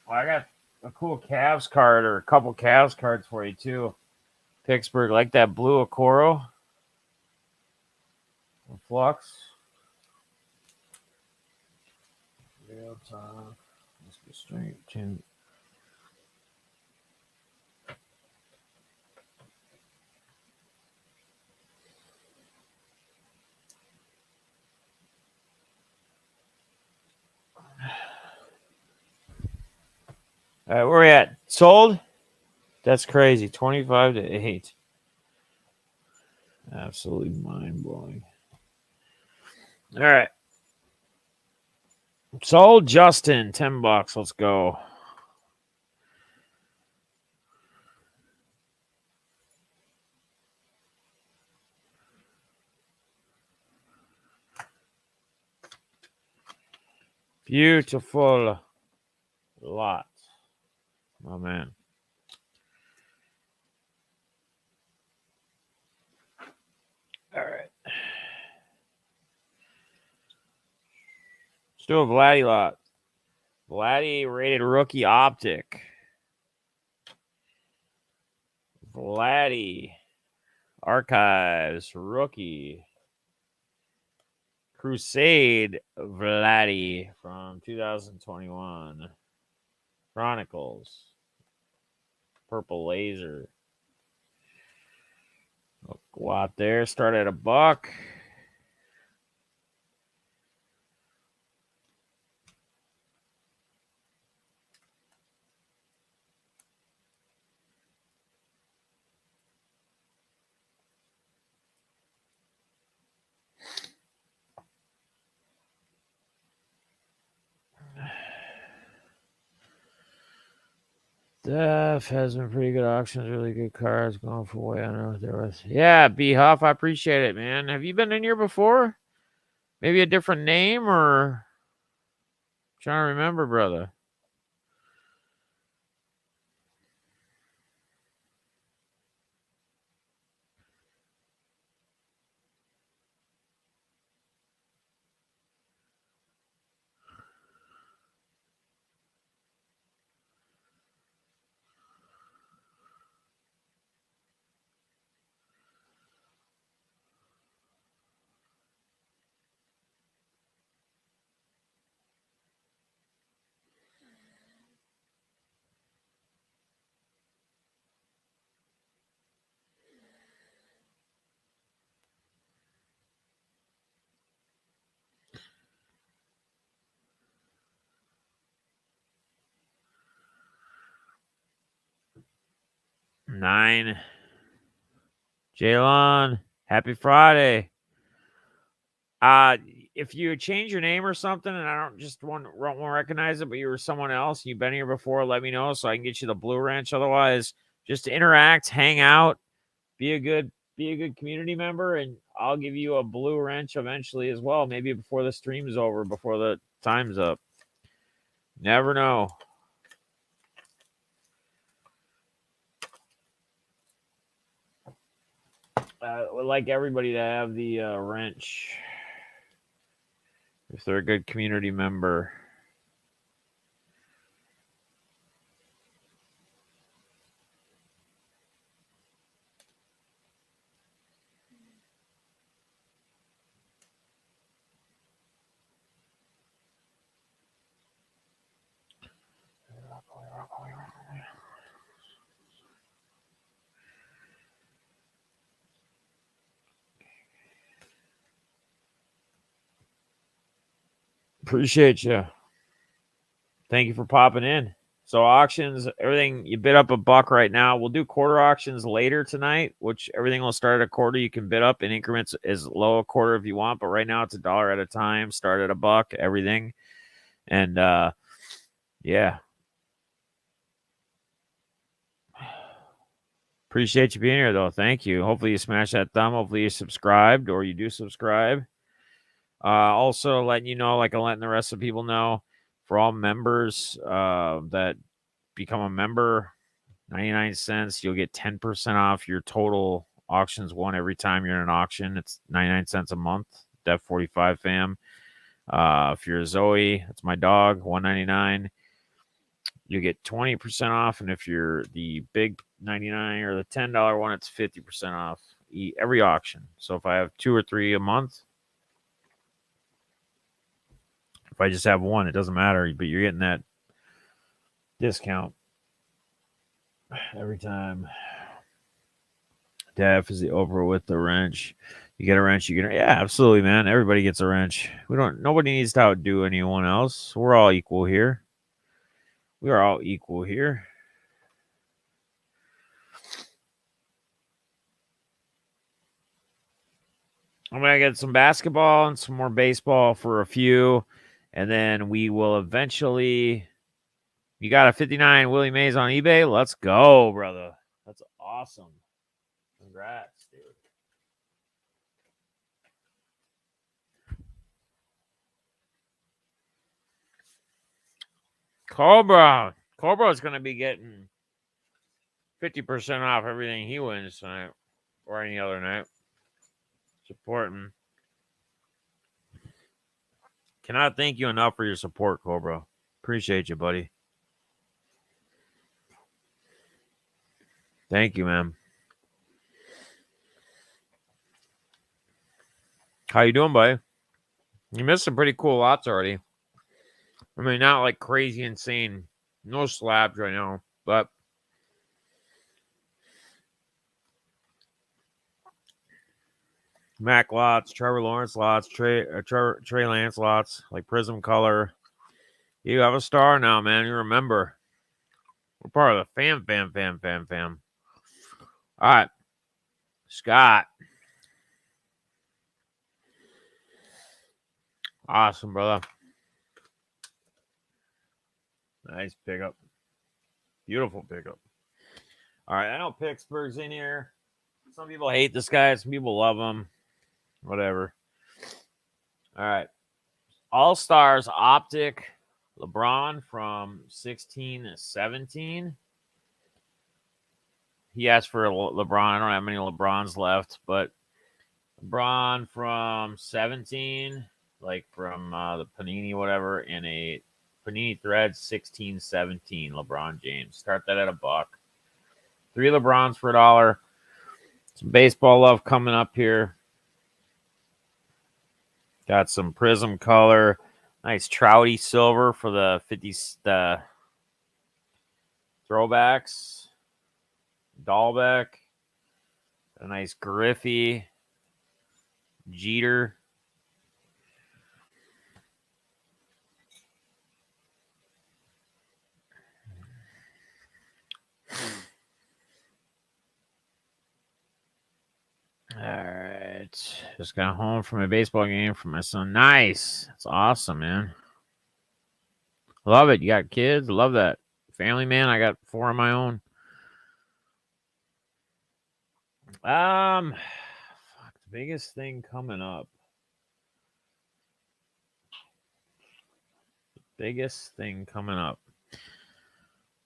Well, I got a cool Cavs card or a couple Cavs cards for you too. Pittsburgh, like that blue Okoro. Flux. Real time. Let's go straight to. All right, where we at? Sold? That's crazy. 25 to 8. Absolutely mind blowing. All right. Sold Justin, $10. Let's go. Beautiful lot. Oh, man. All right. Let's do a Vladdy lot. Vladdy rated rookie optic. Vladdy archives rookie. Crusade Vladdy from 2021. Chronicles. Purple laser. Go out there. Start at $1. Def has been pretty good auctions, really good cards going for way. I don't know what there was. Yeah, B Huff, I appreciate it, man. Have you been in here before? Maybe a different name or I'm trying to remember, brother. Nine. Jalon, happy Friday. If you change your name or something and I won't recognize it, but you were someone else, you've been here before, let me know so I can get you the blue wrench. Otherwise, just interact, hang out, be a good community member, and I'll give you a blue wrench eventually as well. Maybe before the stream is over, before the time's up. Never know. Would like everybody to have the wrench if they're a good community member. Appreciate you. Thank you for popping in. So auctions, everything you bid up $1 right now. We'll do quarter auctions later tonight, which everything will start at a quarter. You can bid up in increments as low a quarter if you want, but right now it's $1 at a time. Start at $1, everything. And yeah. Appreciate you being here though. Thank you. Hopefully you smash that thumb. Hopefully you subscribed or you do subscribe. Also letting you know, like I'm letting the rest of the people know, for all members that become a member, 99 cents, you'll get 10% off your total auctions won every time you're in an auction. It's 99 cents a month. Def 45 fam. If you're a Zoe, that's my dog, $1.99. you get 20% off. And if you're the big 99 or the $10 one, it's 50% off every auction. So if I have 2 or 3 a month, if I just have one, it doesn't matter, but you're getting that discount every time. Def is the Oprah with the wrench. You get a wrench, you get yeah, absolutely, man. Everybody gets a wrench. Nobody needs to outdo anyone else. We're all equal here. We are all equal here. I'm gonna get some basketball and some more baseball for a few, and then we will eventually. You got a 59 Willie Mays on eBay? Let's go, brother. That's awesome. Congrats, dude. Cobra is going to be getting 50% off everything he wins tonight or any other night. Supporting. Cannot thank you enough for your support, Cobra. Appreciate you, buddy. Thank you, man. How you doing, buddy? You missed some pretty cool lots already. I mean, not like crazy insane. No slabs right now, but Mac lots, Trevor Lawrence lots, Trey Lance lots, like Prism Color. You have a star now, man. You remember. We're part of the fam. All right. Scott. Awesome, brother. Nice pickup. Beautiful pickup. All right. I know Pittsburgh's in here. Some people hate this guy. Some people love him. Whatever. All right. All-Stars Optic. LeBron from 16 to 17. He asked for LeBron. I don't have many LeBrons left, but LeBron from 17, like from the Panini, whatever, in a Panini Thread 16-17, LeBron James. Start that at $1. 3 LeBrons for $1. Some baseball love coming up here. Got some Prism Color. Nice Trouty Silver for the 50s throwbacks. Dahlbeck. A nice Griffey. Jeter. All right. Just got home from a baseball game for my son. Nice. That's awesome, man. Love it. You got kids? Love that. Family man. I got 4 of my own. The biggest thing coming up.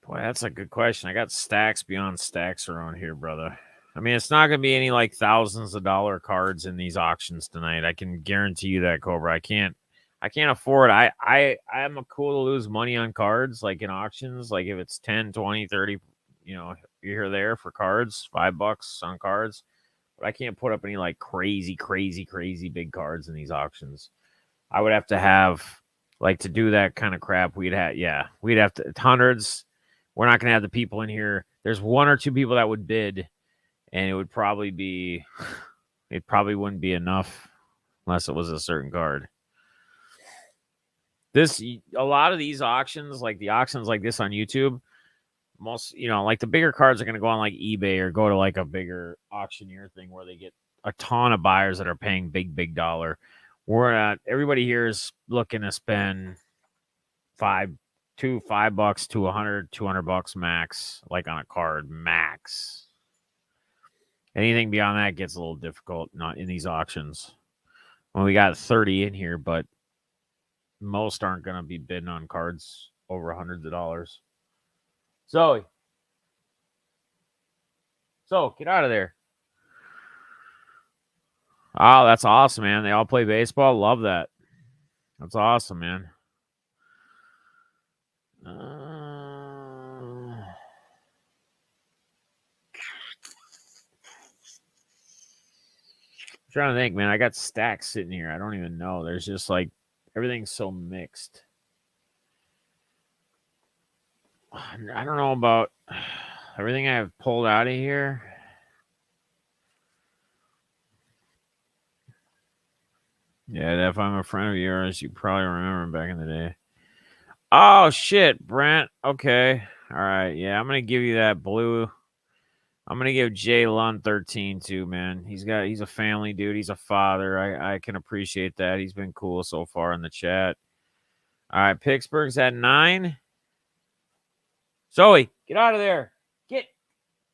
Boy, that's a good question. I got stacks beyond stacks around here, brother. I mean, it's not going to be any like thousands of dollar cards in these auctions tonight. I can guarantee you that, Cobra. I can't afford. I am cool to lose money on cards, like in auctions. Like if it's 10, 20, 30, here or there for cards, $5 on cards. But I can't put up any like crazy big cards in these auctions. I would have to have like to do that kind of crap. We'd have to hundreds. We're not going to have the people in here. There's 1 or 2 people that would bid, and it probably wouldn't be enough unless it was a certain card. A lot of these auctions, like the auctions like this on YouTube, most, like the bigger cards are going to go on like eBay or go to like a bigger auctioneer thing where they get a ton of buyers that are paying big dollar. Everybody here is looking to spend $5 to $100, $200 max, like on a card max. Anything beyond that gets a little difficult, not in these auctions. Well, we got 30 in here, but most aren't going to be bidding on cards over hundreds of dollars. So get out of there. Oh, that's awesome, man. They all play baseball. Love that. That's awesome, man. trying to think, man. I got stacks sitting here. I don't even know. There's just like everything's so mixed. I don't know about everything I have pulled out of here. Yeah, if I'm a friend of yours, you probably remember back in the day. Oh shit, Brent. Okay. All right. Yeah, I'm gonna give you that blue. I'm gonna give Jay Lund 13 too, man. He's a family dude. He's a father. I can appreciate that. He's been cool so far in the chat. All right, Pittsburgh's at 9. Zoe, get out of there. Get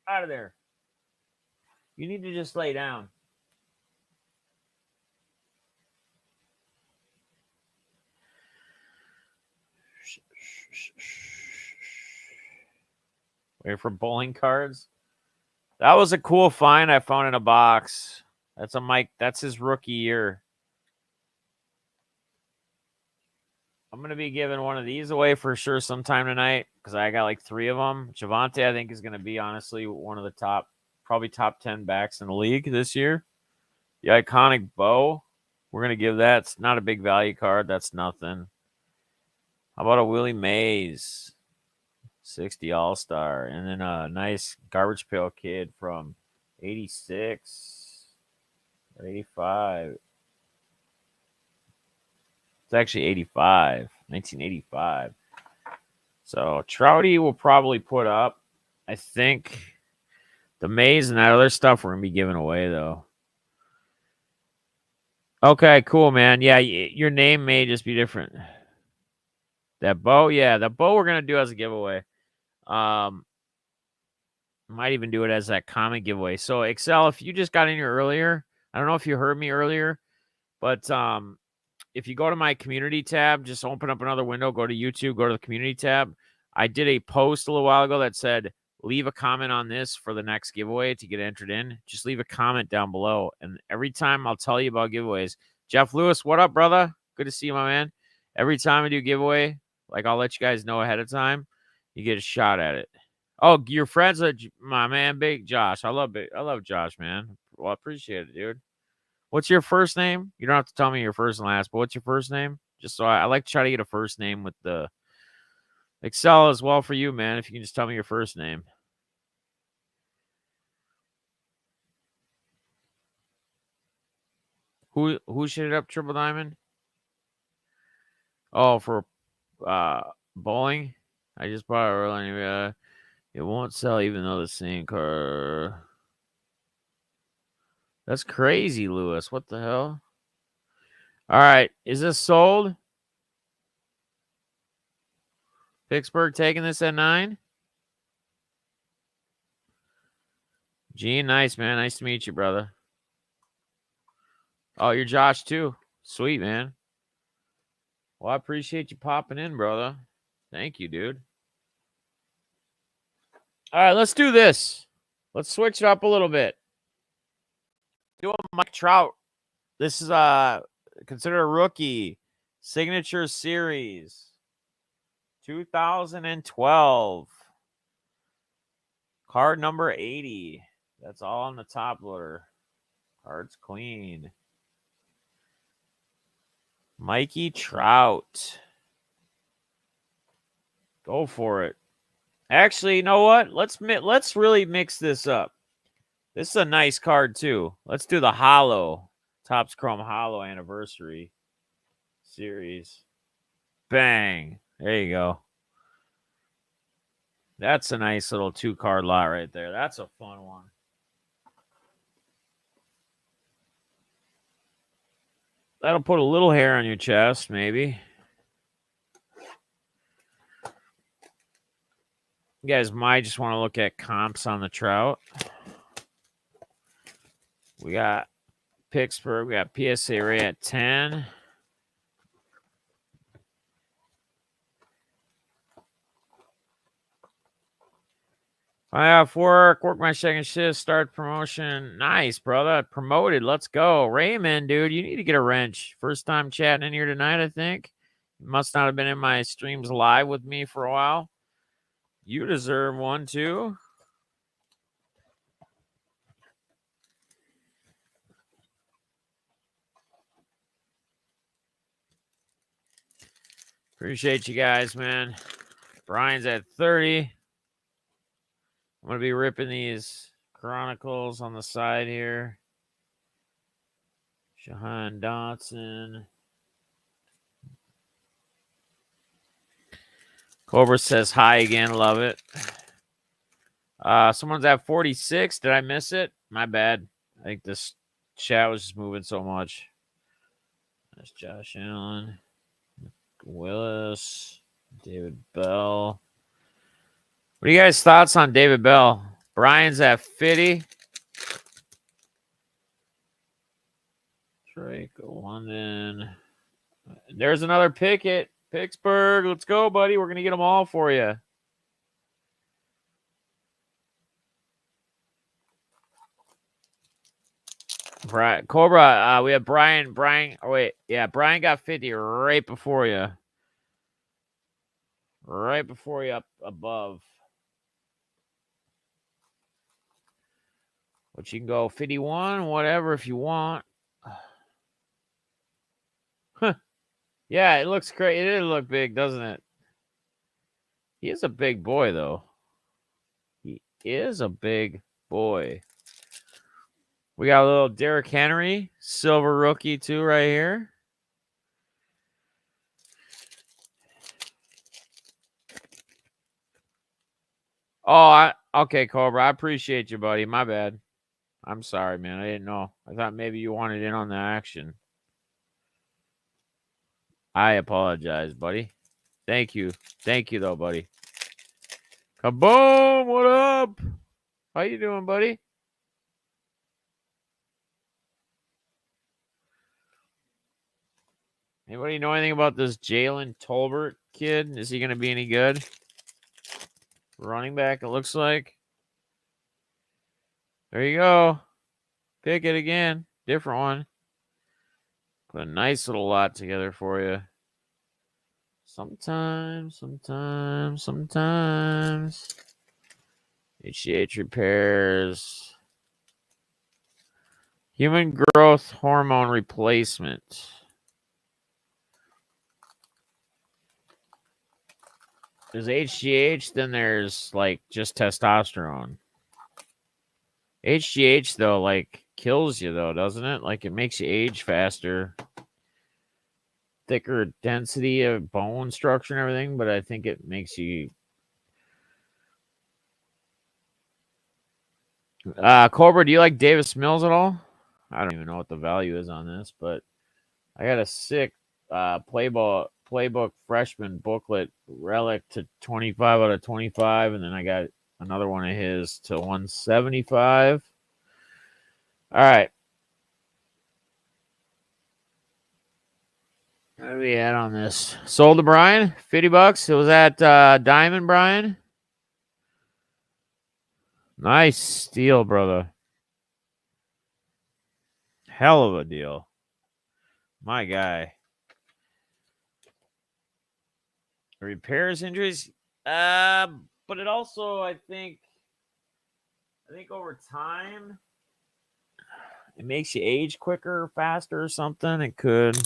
out of there. You need to just lay down. Wait for bowling cards. That was a cool find I found in a box. That's a Mike. That's his rookie year. I'm going to be giving one of these away for sure sometime tonight because I got like 3 of them. Javante, I think, is going to be honestly one of the top, probably top 10 backs in the league this year. The iconic bow, we're going to give that. It's not a big value card. That's nothing. How about a Willie Mays? 60 All-Star. And then a nice Garbage Pail Kid from 86 or 85. It's actually 85, 1985. So Trouty will probably put up. I think the Mays and that other stuff we're going to be giving away, though. Okay, cool, man. Yeah, your name may just be different. That bow, yeah, the bow we're going to do as a giveaway. Might even do it as that comic giveaway. So, Excel, if you just got in here earlier, I don't know if you heard me earlier, but if you go to my community tab, just open up another window, go to YouTube, go to the community tab. I did a post a little while ago that said, leave a comment on this for the next giveaway to get entered in. Just leave a comment down below. And every time I'll tell you about giveaways. Jeff Lewis, what up, brother? Good to see you, my man. Every time I do giveaway, like I'll let you guys know ahead of time, you get a shot at it. Oh, your friends are my man, Big Josh. I love Josh, man. Well, I appreciate it, dude. What's your first name? You don't have to tell me your first and last, but what's your first name? Just so I like to try to get a first name with the Excel as well for you, man. If you can just tell me your first name. Who should it up Triple Diamond? Oh, for bowling. I just bought it earlier. It won't sell even though the same card. That's crazy, Lewis. What the hell? All right. Is this sold? Pittsburgh taking this at 9? Gene, nice, man. Nice to meet you, brother. Oh, you're Josh, too. Sweet, man. Well, I appreciate you popping in, brother. Thank you, dude. All right, let's do this. Let's switch it up a little bit. Do a Mike Trout. This is considered a rookie signature series 2012. Card number 80. That's all on the top loader. Card's clean. Mikey Trout. Go for it. Actually, you know what? Let's really mix this up. This is a nice card too. Let's do the Hollow. Topps Chrome Hollow Anniversary Series. Bang. There you go. That's a nice little 2-card lot right there. That's a fun one. That'll put a little hair on your chest, maybe. You guys might just want to look at comps on the Trout. We got Pittsburgh. We got PSA Ray at 10. I have work my second shift, start promotion. Nice, brother. Promoted. Let's go. Raymond, dude, you need to get a wrench. First time chatting in here tonight, I think. You must not have been in my streams live with me for a while. You deserve one, too. Appreciate you guys, man. Brian's at 30. I'm going to be ripping these Chronicles on the side here. Shahan Dotson. Cobra says hi again. Love it. Someone's at 46. Did I miss it? My bad. I think this chat was just moving so much. That's Josh Allen. Willis. David Bell. What are you guys' thoughts on David Bell? Brian's at 50. Drake, London. There's another Pickett. Pittsburgh. Let's go, buddy. We're going to get them all for you. Brian, Cobra, we have Brian. Oh, wait. Yeah, Brian got 50 right before you. Right before you up above. But you can go 51, whatever, if you want. Yeah, it looks great. It did look big, doesn't it? He is a big boy, though. He is a big boy. We got a little Derrick Henry, silver rookie, too, right here. Oh, okay, Cobra. I appreciate you, buddy. My bad. I'm sorry, man. I didn't know. I thought maybe you wanted in on the action. I apologize, buddy. Thank you. Thank you, though, buddy. Kaboom! What up? How you doing, buddy? Anybody know anything about this Jalen Tolbert kid? Is he going to be any good? Running back, it looks like. There you go. Pick it again. Different one. Put a nice little lot together for you. Sometimes. HGH repairs. Human growth hormone replacement. There's HGH, then there's like just testosterone. HGH though, like kills you though, doesn't it? Like it makes you age faster. Thicker density of bone structure and everything, but I think it makes you Cobra, do you like Davis Mills at all? I don't even know what the value is on this, but I got a sick playbook freshman booklet relic to 25 out of 25, and then I got another one of his to 175. All right. What are we at on this? Sold to Brian, $50. It was at Diamond, Brian. Nice steal, brother. Hell of a deal. My guy. Repairs injuries. But it also, I think over time, it makes you age quicker, faster, or something. It could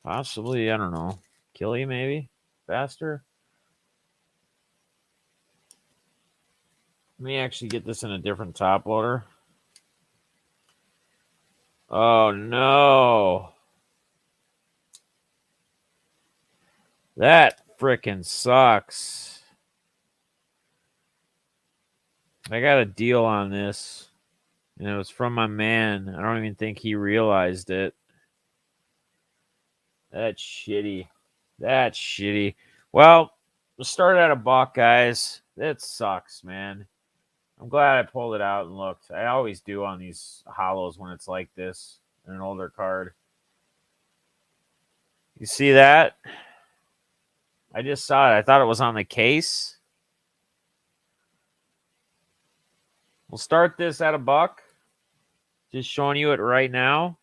possibly, I don't know, kill you maybe faster. Let me actually get this in a different top loader. Oh, no. That frickin' sucks. I got a deal on this, and it was from my man. I don't even think he realized it. That's shitty. That's shitty. Well, we'll start at $1, guys. That sucks, man. I'm glad I pulled it out and looked. I always do on these hollows when it's like this in an older card. You see that? I just saw it. I thought it was on the case. We'll start this at $1. Just showing you it right now.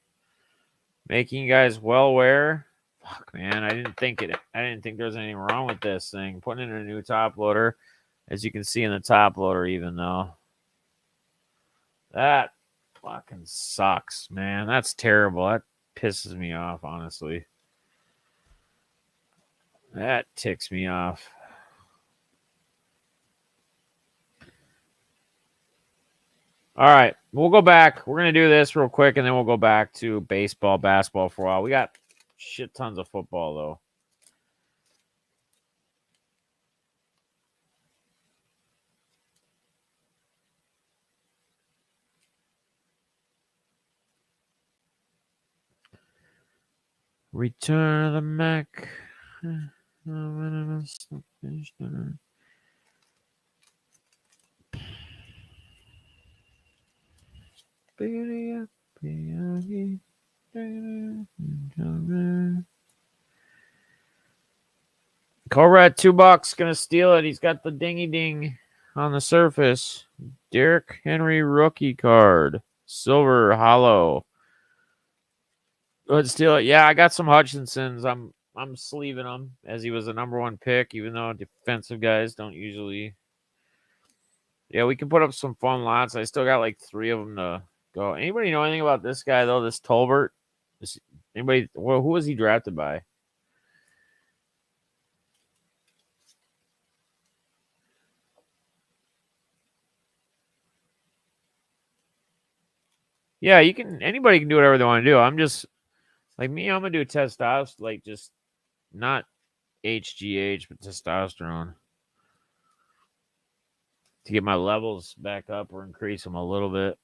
Making you guys well aware. Fuck, man. I didn't think there was anything wrong with this thing. Putting it in a new top loader. As you can see in the top loader, even though. That fucking sucks, man. That's terrible. That pisses me off, honestly. That ticks me off. All right, we'll go back. We're going to do this real quick, and then we'll go back to baseball, basketball for a while. We got shit tons of football, though. Return of the Mac. Cobra at $2. Gonna steal it. He's got the dingy ding on the surface. Derrick Henry rookie card. Silver hollow. Go ahead and steal it. Yeah, I got some Hutchinsons. I'm sleeving him as he was the number 1 pick, even though defensive guys don't usually. Yeah, we can put up some fun lots. I still got like 3 of them to go. Anybody know anything about this guy though? This Tolbert? Anybody? Well, who was he drafted by? Yeah, you can. Anybody can do whatever they want to do. I'm just like me. I'm gonna do testosterone, like just not HGH, but testosterone to get my levels back up or increase them a little bit.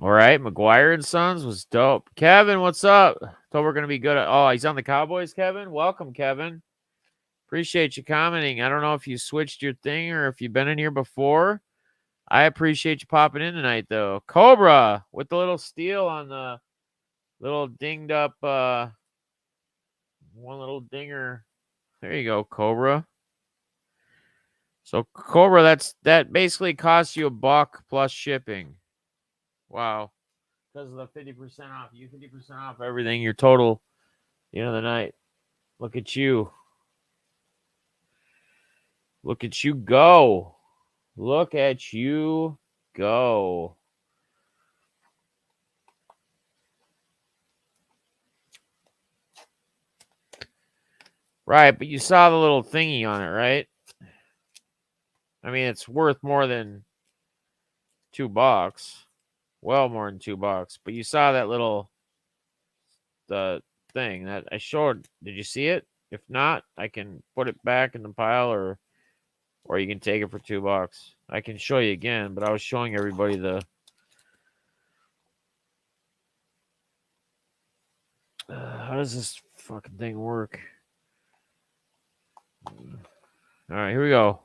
All right, McGuire and Sons was dope. Kevin, what's up? Thought we're gonna be good. He's on the Cowboys. Kevin, welcome, Kevin. Appreciate you commenting. I don't know if you switched your thing or if you've been in here before. I appreciate you popping in tonight, though. Cobra with the little steal on the little dinged up, one little dinger. There you go, Cobra. So Cobra, that basically costs you $1 plus shipping. Wow. Because of the 50% off. You 50% off everything. Your total, the end of the night. Look at you. Look at you go. Look at you go. Right, but you saw the little thingy on it, right? I mean, it's worth more than $2. Well, more than $2. But you saw that little the thing that I showed. Did you see it? If not, I can put it back in the pile, or you can take it for $2. I can show you again, but I was showing everybody the. How does this fucking thing work? All right, here we go.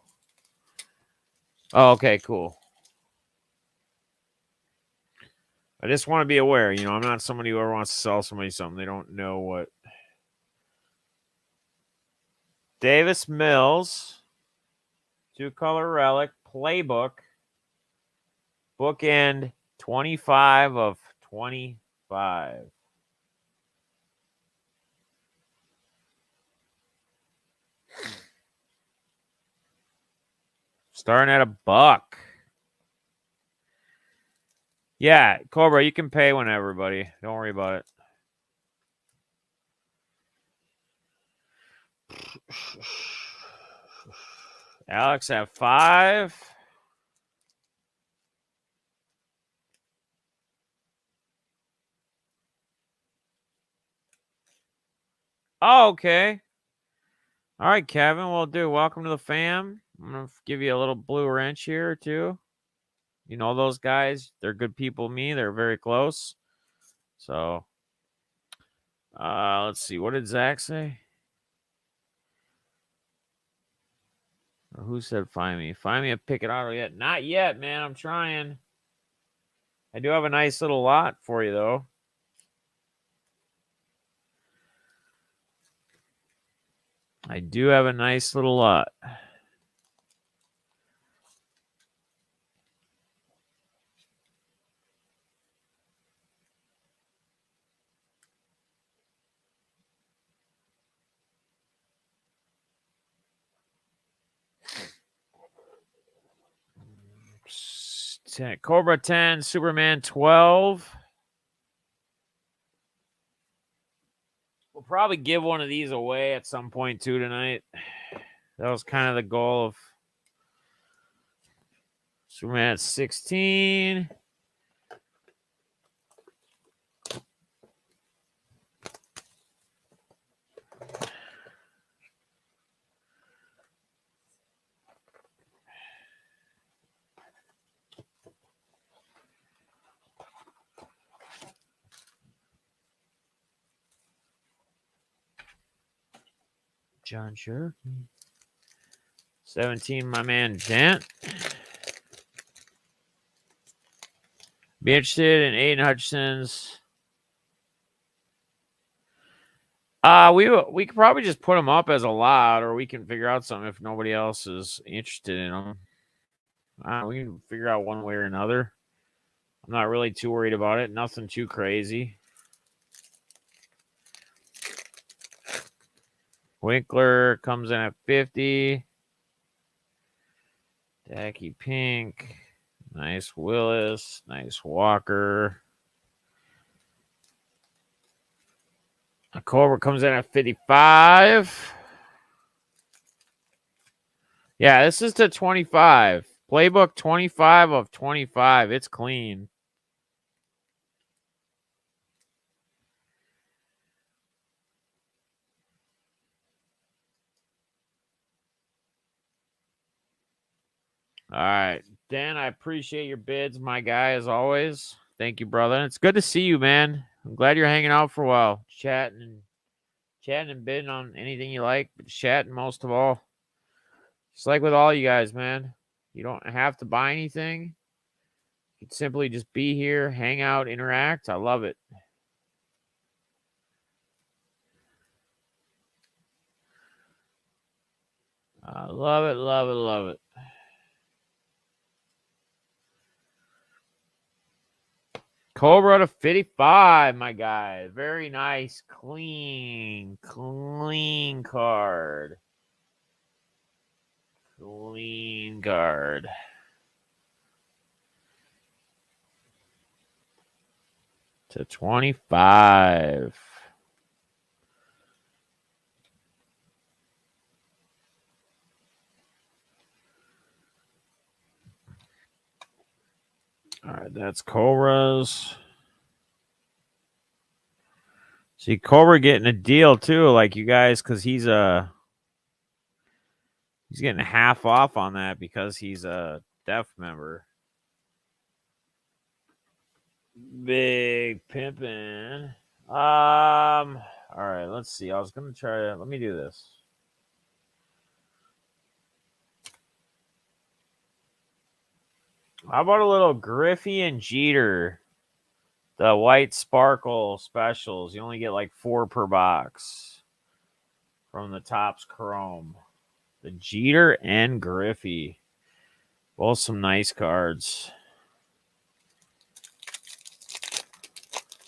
Oh, okay, cool. I just want to be aware, I'm not somebody who ever wants to sell somebody something they don't know what. Davis Mills, 2-color relic, playbook, bookend 25 of 25. Starting at $1. Yeah, Cobra, you can pay whenever, buddy. Don't worry about it. Alex at 5. Oh, okay. All right, Kevin. Well, dude, welcome to the fam. I'm going to give you a little blue wrench here, too. You know those guys. They're good people. They're very close. So, let's see. What did Zach say? Or who said find me? Find me a Picket Auto yet? Not yet, man. I'm trying. I do have a nice little lot for you, though. I do have a nice little lot. Cobra 10, Superman 12. probably give one of these away at some point too tonight. That was kind of the goal of Superman at 16. John Cherokee. 17, my man Dent. Be interested in Aiden Hutchinson's. We could probably just put him up as a lot, or we can figure out something if nobody else is interested in him. We can figure out one way or another. I'm not really too worried about it. Nothing too crazy. Winkler comes in at 50. Dacky Pink. Nice Willis. Nice Walker. A Cobra comes in at 55. Yeah, this is to 25. Playbook 25 of 25. It's clean. All right. Dan, I appreciate your bids, my guy, as always. Thank you, brother. It's good to see you, man. I'm glad you're hanging out for a while, chatting and bidding on anything you like, but chatting most of all. Just like with all you guys, man. You don't have to buy anything. You can simply just be here, hang out, interact. I love it. I love it, love it, love it. Cobra to 55, my guy. Very nice, clean card. Clean card. To 25. All right, that's Cobra's. See, Cobra getting a deal too, like you guys, because he's getting half off on that because he's a deaf member. Big pimpin'. All right, let's see. I was gonna try to let me do this. How about a little Griffey and Jeter? The white sparkle specials. You only get like 4 per box from the Topps Chrome. The Jeter and Griffey. Both some nice cards.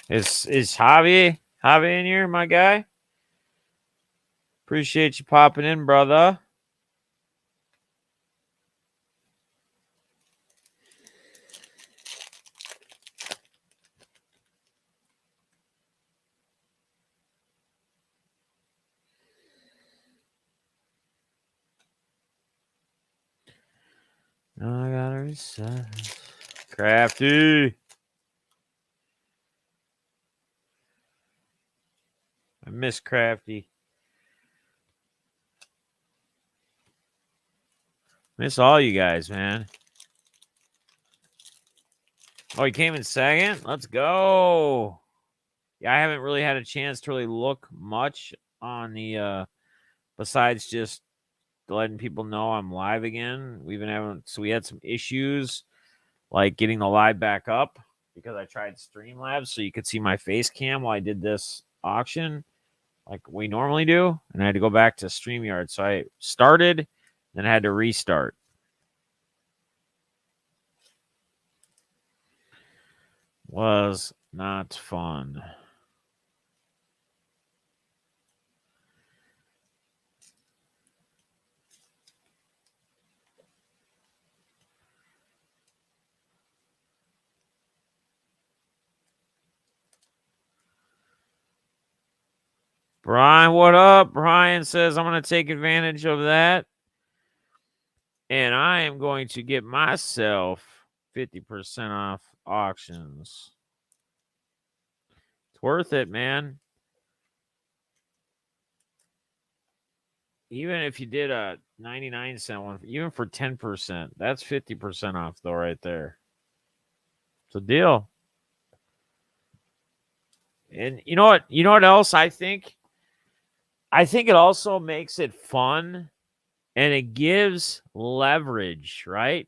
Is Javi in here, my guy? Appreciate you popping in, brother. I got her reset. Crafty. I miss Crafty. Miss all you guys, man. Oh, he came in second? Let's go. Yeah, I haven't really had a chance to really look much on the besides just letting people know I'm live again. We had some issues like getting the live back up because I tried Streamlabs so you could see my face cam while I did this auction like we normally do, and I had to go back to StreamYard. So I started, then I had to restart. Was not fun. Brian, what up? Brian says, I'm going to take advantage of that. And I am going to get myself 50% off auctions. It's worth it, man. Even if you did a 99-cent one, even for 10%, that's 50% off, though, right there. It's a deal. And you know what? You know what else I think? I think it also makes it fun and it gives leverage, right?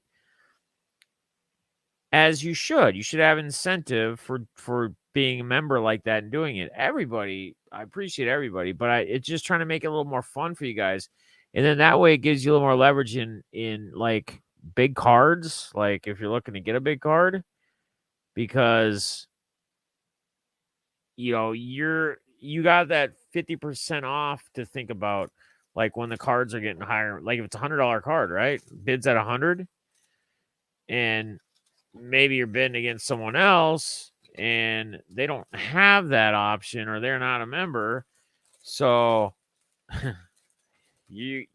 As you should. You should have incentive for being a member like that and doing it. Everybody, I appreciate everybody, but it's just trying to make it a little more fun for you guys. And then that way it gives you a little more leverage in like big cards, like if you're looking to get a big card, because you know, you got that 50% off to think about, like when the cards are getting higher, like if it's $100 card, right? Bids at 100 and maybe you're bidding against someone else and they don't have that option or they're not a member. So you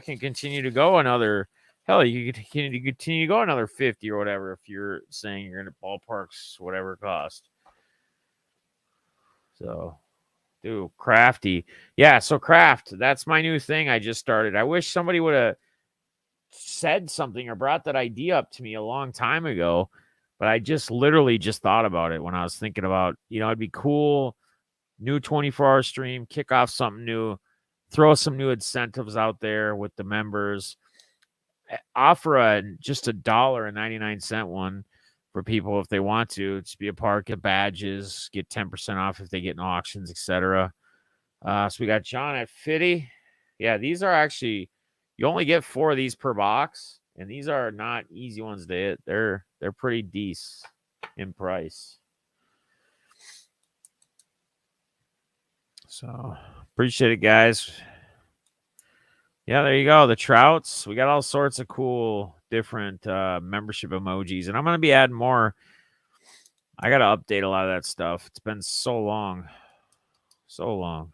can continue to go another, hell, you can continue to go another 50 or whatever if you're saying you're in the ballparks, whatever it cost. So, dude, crafty. Yeah, so craft, that's my new thing I just started. I wish somebody would have said something or brought that idea up to me a long time ago, but I just literally just thought about it when I was thinking about, you know, it'd be cool, new 24-hour stream, kick off something new, throw some new incentives out there with the members, offer just $1.99 one for people if they want to be a part, get badges, get 10% off if they get in auctions, etc. So we got John at 50. Yeah, these are actually, you only get 4 of these per box, and these are not easy ones to hit. They're pretty decent in price. So appreciate it, guys. Yeah, there you go. The Trouts. We got all sorts of cool different membership emojis, and I'm going to be adding more. I got to update a lot of that stuff. It's been so long. So long.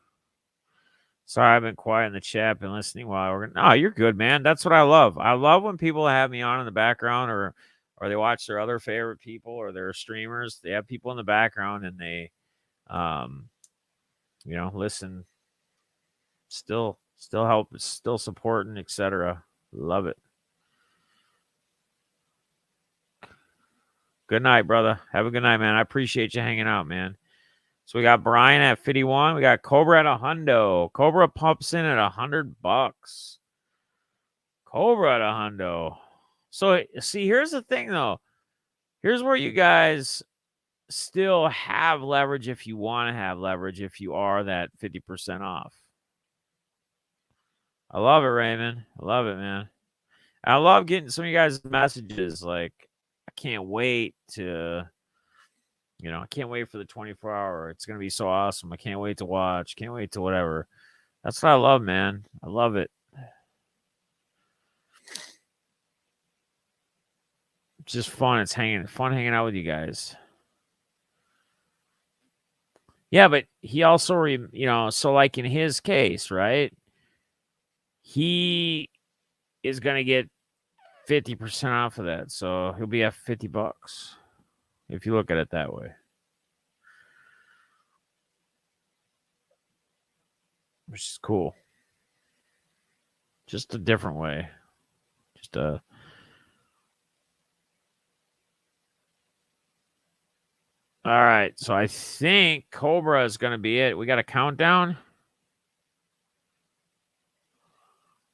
Sorry, I've been quiet in the chat, been listening while we're. No, you're good, man. That's what I love. I love when people have me on in the background, or they watch their other favorite people or their streamers. They have people in the background and they, you know, listen. Still help, still supporting, etc. Love it. Good night, brother. Have a good night, man. I appreciate you hanging out, man. So we got Brian at 51. We got Cobra at $100. Cobra pumps in at $100. Cobra at $100. So see, here's the thing though. Here's where you guys still have leverage if you want to have leverage if you are that 50% off. I love it, Raymond. I love it, man. I love getting some of you guys' messages. Like, I can't wait to, you know, I can't wait for the 24-hour. It's going to be so awesome. I can't wait to watch. Can't wait to whatever. That's what I love, man. I love it. It's just fun. It's fun hanging out with you guys. Yeah, but he also, you know, so like in his case, right? He is going to get 50% off of that. So he'll be at $50 if you look at it that way. Which is cool. Just a different way. Just a. All right. So I think Cobra is going to be it. We got a countdown.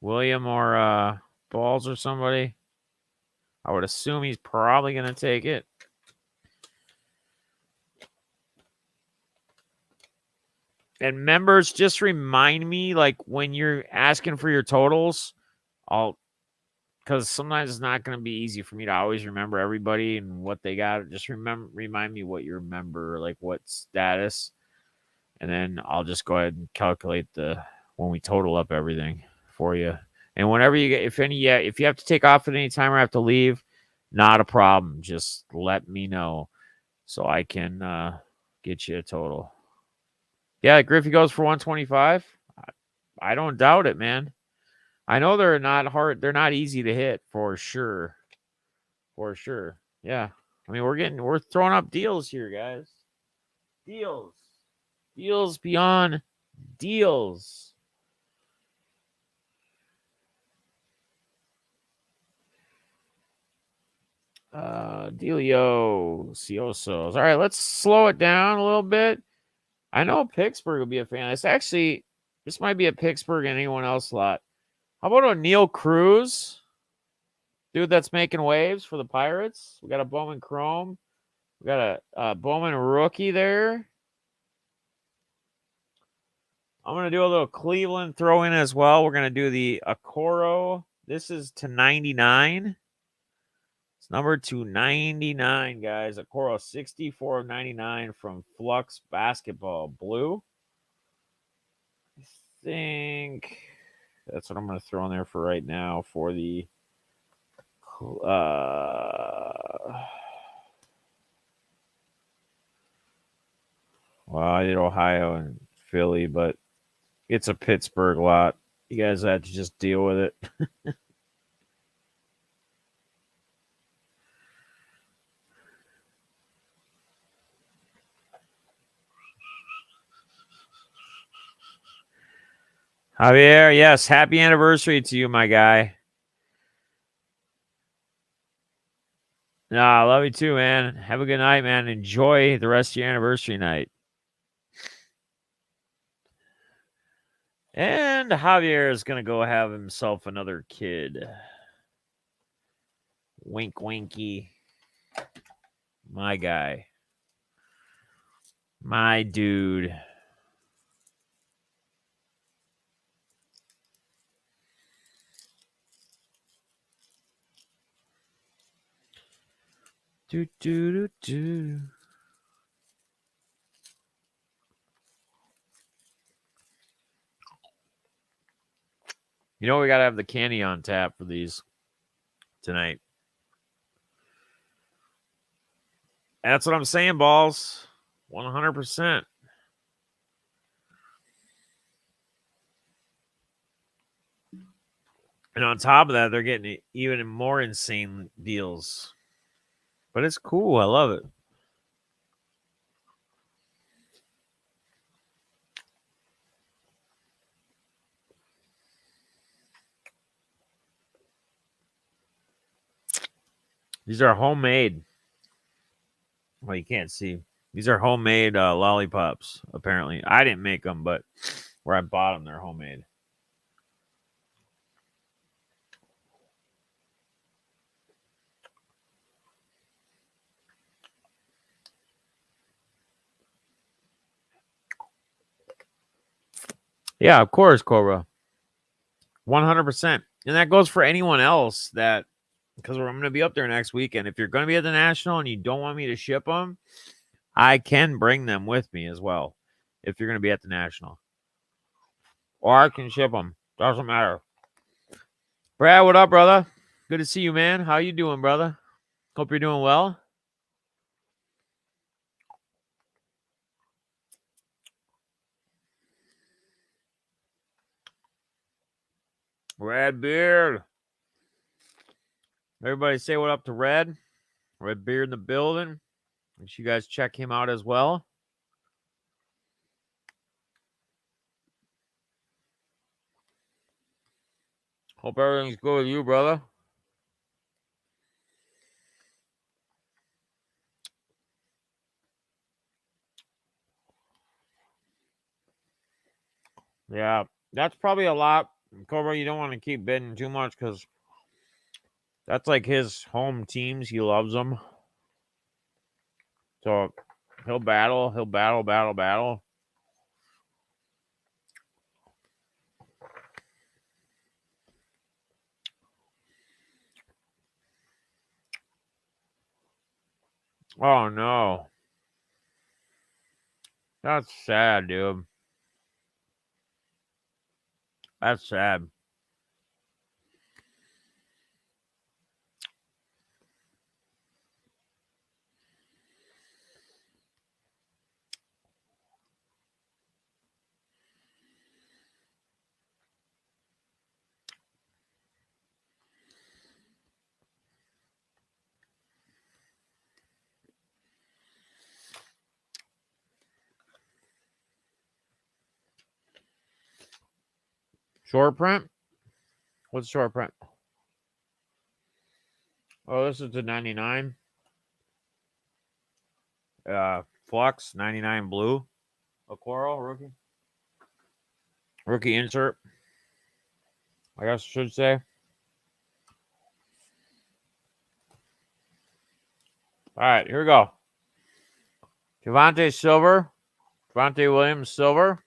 William or Balls or somebody. I would assume he's probably going to take it. And members, just remind me, like, when you're asking for your totals, because sometimes it's not going to be easy for me to always remember everybody and what they got. Just remind me what you remember, like what status, and then I'll just go ahead and calculate when we total up everything for you. And whenever you get, if you have to take off at any time or have to leave, not a problem. Just let me know so I can get you a total. Yeah, Griffey goes for 125. I don't doubt it, man. I know they're not hard. They're not easy to hit for sure. For sure. Yeah. I mean, we're throwing up deals here, guys. Deals. Deals beyond deals. Delio Ciosos. All right, let's slow it down a little bit. I know Pittsburgh will be a fan. This might be a Pittsburgh and anyone else lot. How about a Neil Cruz? Dude that's making waves for the Pirates. We got a Bowman Chrome. We got a Bowman rookie there. I'm going to do a little Cleveland throw in as well. We're going to do the Okoro. This is to 99. It's number 299, guys. Okoro 64 of 99 from Flux Basketball Blue. I think that's what I'm going to throw in there for right now for the well, I did Ohio and Philly, but it's a Pittsburgh lot. You guys have to just deal with it. Javier, yes, happy anniversary to you, my guy. Nah, I love you too, man. Have a good night, man. Enjoy the rest of your anniversary night. And Javier is going to go have himself another kid. Wink, winky. My guy. My dude. Do, do, do, do. You know, we got to have the candy on tap for these tonight. That's what I'm saying, balls. 100%. And on top of that, they're getting even more insane deals. But it's cool. I love it. These are homemade. Well, you can't see. These are homemade lollipops, apparently. I didn't make them, but where I bought them, they're homemade. Yeah, of course, Cobra. 100%. And that goes for anyone else that, because I'm going to be up there next weekend. If you're going to be at the National and you don't want me to ship them, I can bring them with me as well if you're going to be at the National. Or I can ship them. Doesn't matter. Brad, what up, brother? Good to see you, man. How you doing, brother? Hope you're doing well. Red Beard. Everybody say what up to Red. Red Beard in the building. Make sure you guys check him out as well. Hope everything's good with you, brother. Yeah, that's probably a lot. Cobra, you don't want to keep bidding too much because that's like his home teams. He loves them. So he'll battle. He'll battle. Oh, no. That's sad, dude. That's sad. Short print? What's short print? Oh, this is the 99. Flux 99 blue. A coral rookie. Rookie insert. I guess I should say. All right, here we go. Javonte Silver. Javonte Williams Silver.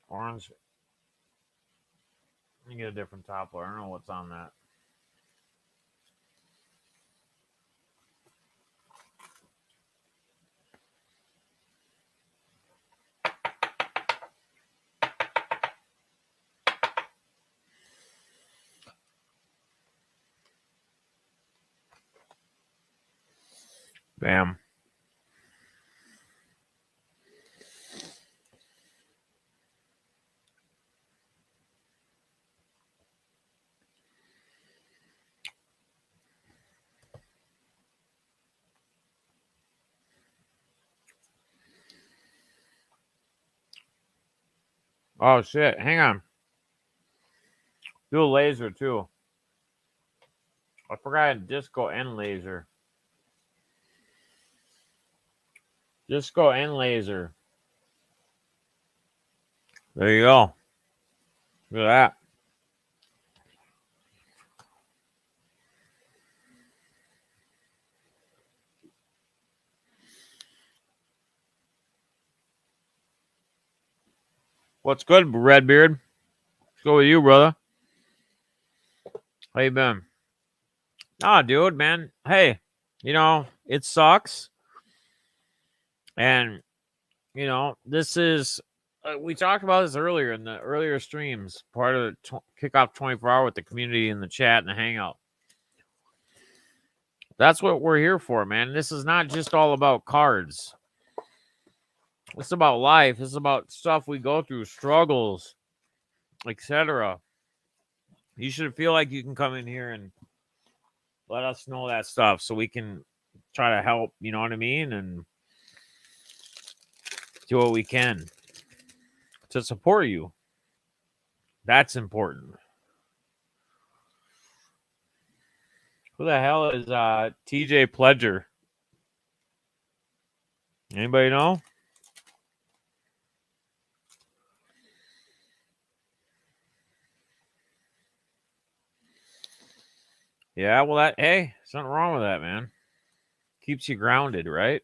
Orange. Let me get a different toppler. I don't know what's on that. Bam. Oh, shit. Hang on. Do a laser, too. I forgot I had disco and laser. Disco and laser. There you go. Look at that. What's good, Redbeard? Let's go with you, brother. How you been? Ah, dude, man. Hey, it sucks. And, this is, we talked about this earlier in the earlier streams, part of the kickoff 24 hour with the community in the chat and the hangout. That's what we're here for, man. This is not just all about cards. It's about life. It's about stuff we go through, struggles, etc. You should feel like you can come in here and let us know that stuff so we can try to help, you know what I mean? And do what we can to support you. That's important. Who the hell is TJ Pledger? Anybody know? Yeah, well, hey, there's nothing wrong with that, man. Keeps you grounded, right?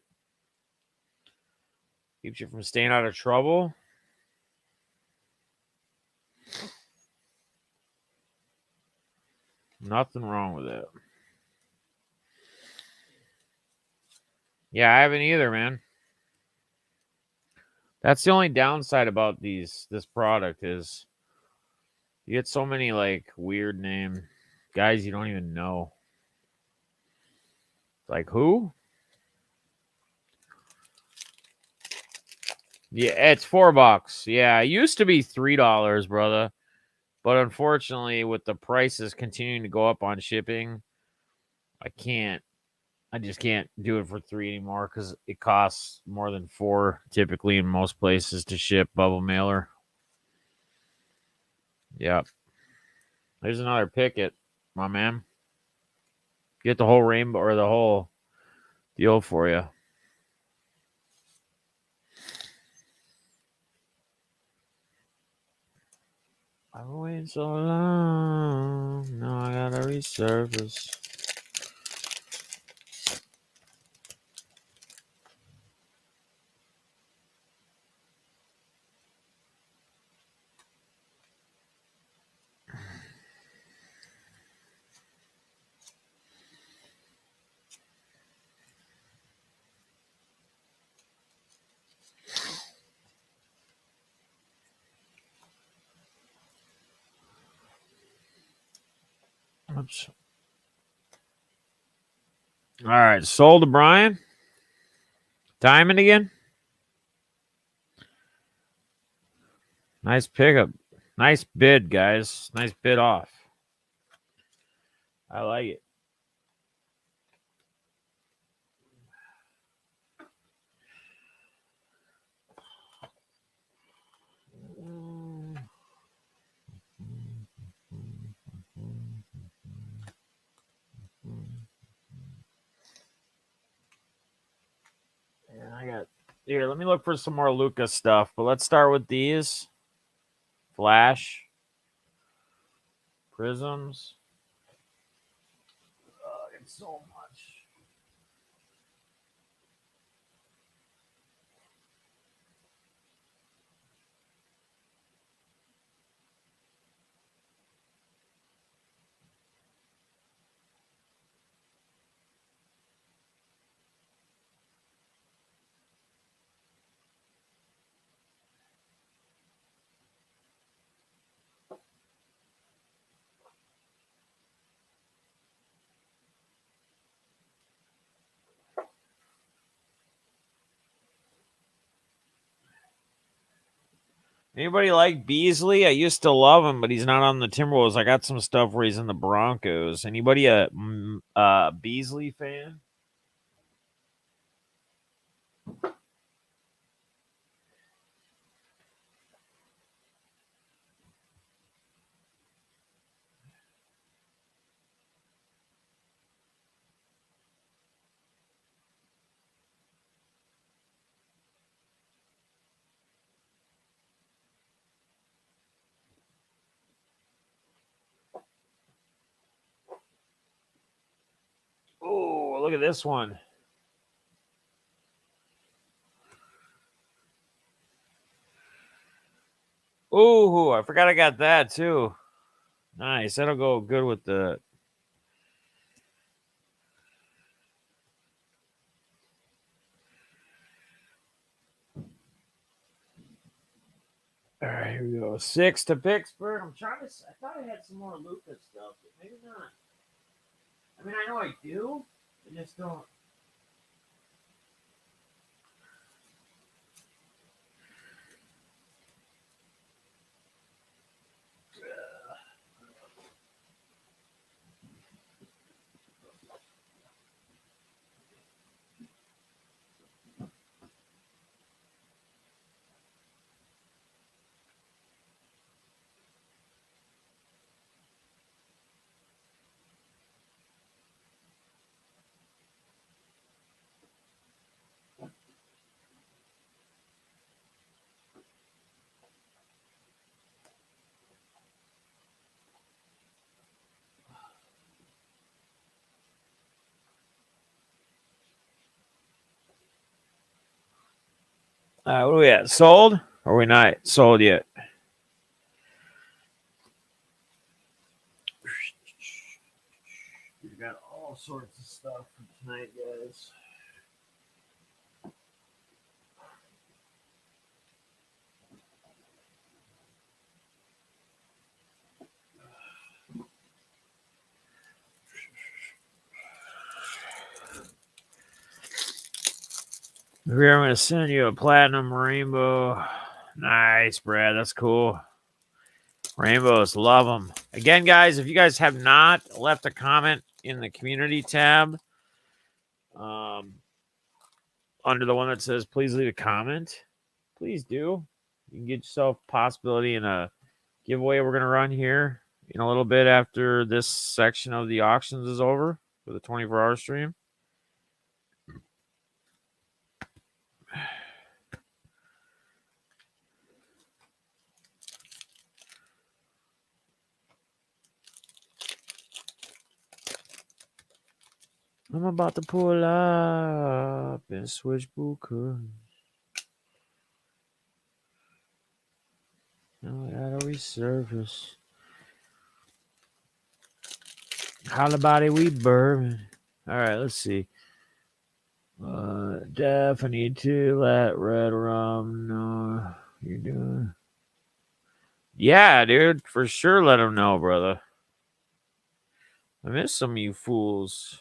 Keeps you from staying out of trouble. Nothing wrong with it. Yeah, I haven't either, man. That's the only downside about this product is you get so many like weird name guys you don't even know. Like who? Yeah, it's $4. Yeah, it used to be $3, brother. But unfortunately, with the prices continuing to go up on shipping, I just can't do it for $3 anymore because it costs more than $4 typically in most places to ship bubble mailer. Yep. There's another picket, my man. Get the whole rainbow or the whole deal for you. I've waited so long. Now I gotta resurface. Oops. All right, sold to Brian. Diamond again. Nice pickup. Nice bid, guys. Nice bid off. I like it. Here, let me look for some more Luca stuff, but let's start with these. Flash. Prisms. Oh, it's so much. Anybody like Beasley? I used to love him, but he's not on the Timberwolves. I got some stuff where he's in the Broncos. Anybody a Beasley fan? Oh, look at this one. Oh, I forgot I got that too. Nice. That'll go good with the. All right, here we go. 6 to Pittsburgh. I'm trying to. I thought I had some more Lucas stuff, but maybe not. I mean, I know I do. I just don't. What are we at? Sold? Or are we not sold yet? We got all sorts of stuff for tonight, guys. Here, I'm going to send you a platinum rainbow. Nice, Brad. That's cool. Rainbows, love them. Again, guys, if you guys have not left a comment in the community tab, under the one that says please leave a comment, please do. You can get yourself a possibility in a giveaway we're going to run here in a little bit after this section of the auctions is over for the 24-hour stream. I'm about to pull up and switch Booker. Now that'll resurface. Holla body, we bourbon. All right, let's see. Definitely need to let Red Rum know you're doing. Yeah, dude, for sure. Let him know, brother. I miss some of you fools.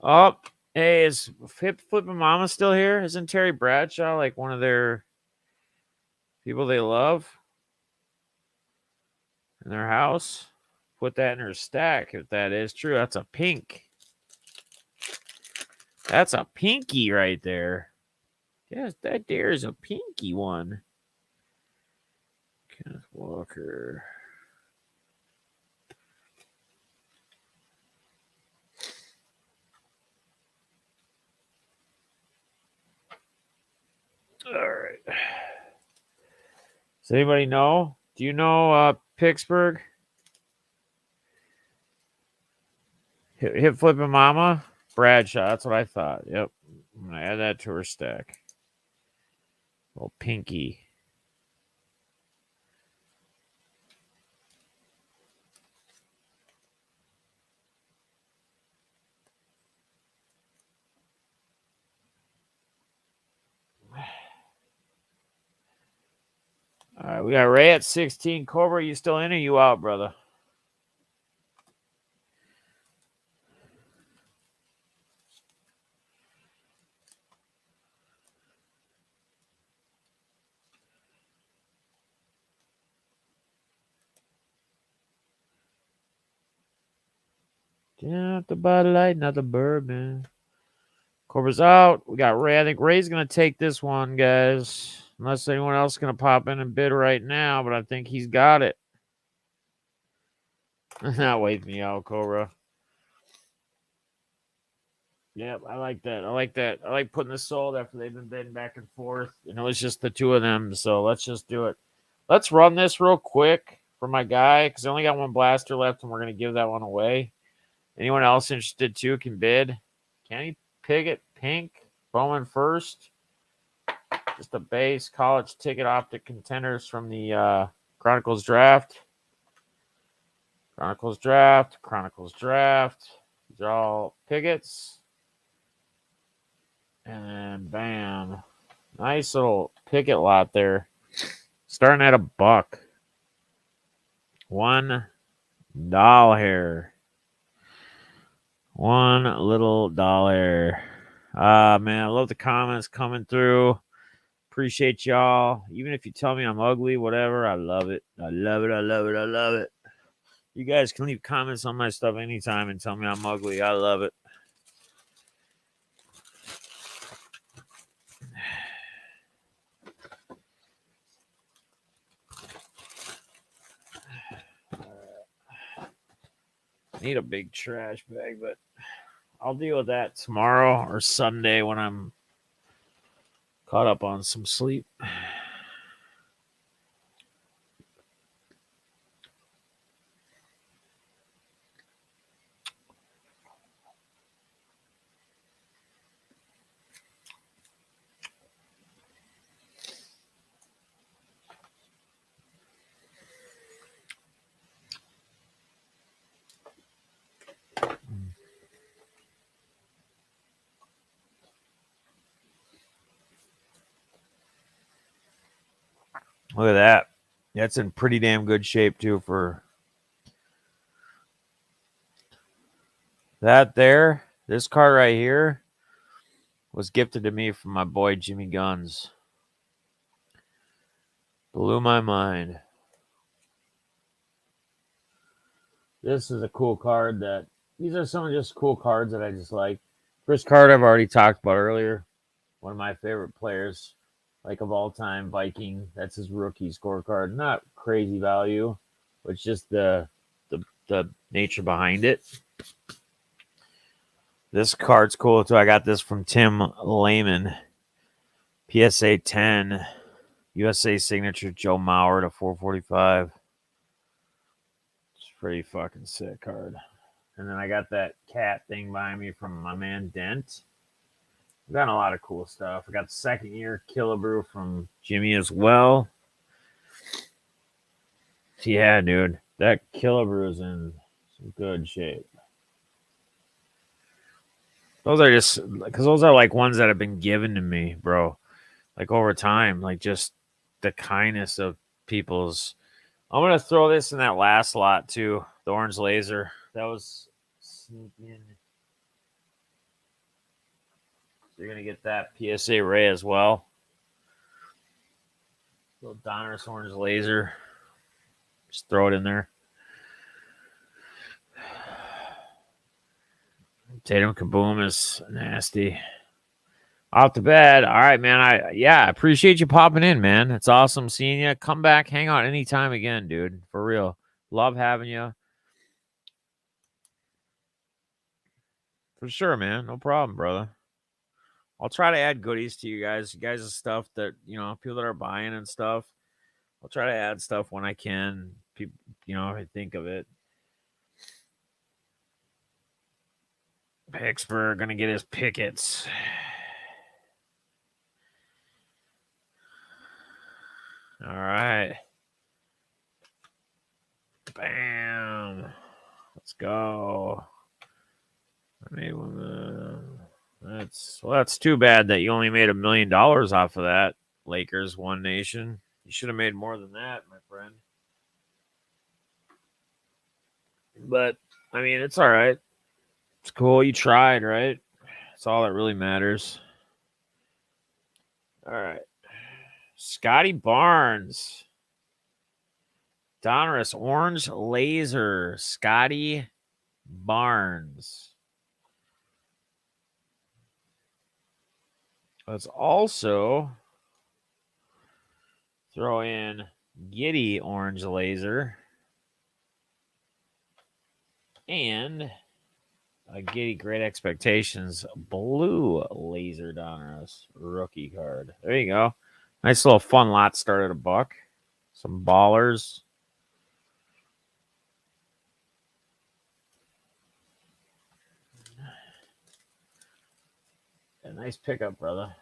Oh, hey, is Hip Flippin' Mama still here? Isn't Terry Bradshaw like one of their people they love in their house? Put that in her stack if that is true. That's a pink. That's a pinky right there. Yes, that there is a pinky one. Kenneth Walker. Does anybody know? Do you know Pittsburgh? Hit flipping mama? Bradshaw. That's what I thought. Yep. I'm going to add that to her stack. Little pinky. All right, we got Ray at 16. Cobra, you still in or you out, brother? Not the Bud Light, not the bourbon. Cobra's out. We got Ray. I think Ray's going to take this one, guys. Unless anyone else is going to pop in and bid right now, but I think he's got it. Not wait me out, Cobra. Yep, I like that. I like that. I like putting this sold after they've been bidding back and forth. And it was just the two of them, so let's just do it. Let's run this real quick for my guy, because I only got one blaster left, and we're going to give that one away. Anyone else interested, too, can bid. Kenny Piggott, pink. Bowman first. Just a base college ticket optic contenders from the Chronicles draft. Chronicles draft. These are all Piggotts. And bam. Nice little Piggott lot there. Starting at $1. $1 $1. Man, I love the comments coming through. Appreciate y'all. Even if you tell me I'm ugly, whatever, I love it. I love it. You guys can leave comments on my stuff anytime and tell me I'm ugly. I love it. Need a big trash bag, but I'll deal with that tomorrow or Sunday when I'm caught up on some sleep. Look at that. That's in pretty damn good shape, too, for that there. This card right here was gifted to me from my boy Jimmy Guns. Blew my mind. This is a cool card that these are some of just cool cards that I just like. First card I've already talked about earlier. One of my favorite players, like of all time, Viking. That's his rookie scorecard. Not crazy value, but just the nature behind it. This card's cool too. I got this from Tim Lehman. PSA 10. USA signature Joe Mauer to 445. It's pretty fucking sick card. And then I got that cat thing behind me from my man Dent. I've got a lot of cool stuff. I got the second year Killebrew from Jimmy as well. Yeah, dude. That Killebrew is in some good shape. Those are just because those are like ones that have been given to me, bro. Like over time, like just the kindness of people's. I'm gonna throw this in that last lot too. The orange laser that was sneaking. So you're gonna get that PSA Ray as well. Little Donruss orange laser. Just throw it in there. Tatum Kaboom is nasty. Off the bed. All right, man. I appreciate you popping in, man. It's awesome seeing you. Come back, hang out anytime again, dude. For real. Love having you. For sure, man. No problem, brother. I'll try to add goodies to you guys. You guys' stuff that, people that are buying and stuff. I'll try to add stuff when I can. People, if I think of it. Pittsburgh gonna get his pickets. All right. Bam. Let's go. I made one. That's too bad that you only made $1 million off of that. Lakers, One Nation. You should have made more than that, my friend. But I mean, it's all right. It's cool. You tried, right? That's all that really matters. All right. Scotty Barnes. Donruss Orange Laser. Scotty Barnes. Let's also throw in Giddy Orange Laser. And a Giddy Great Expectations Blue Laser Donruss rookie card. There you go. Nice little fun lot start at $1. Some ballers. A nice pickup, brother.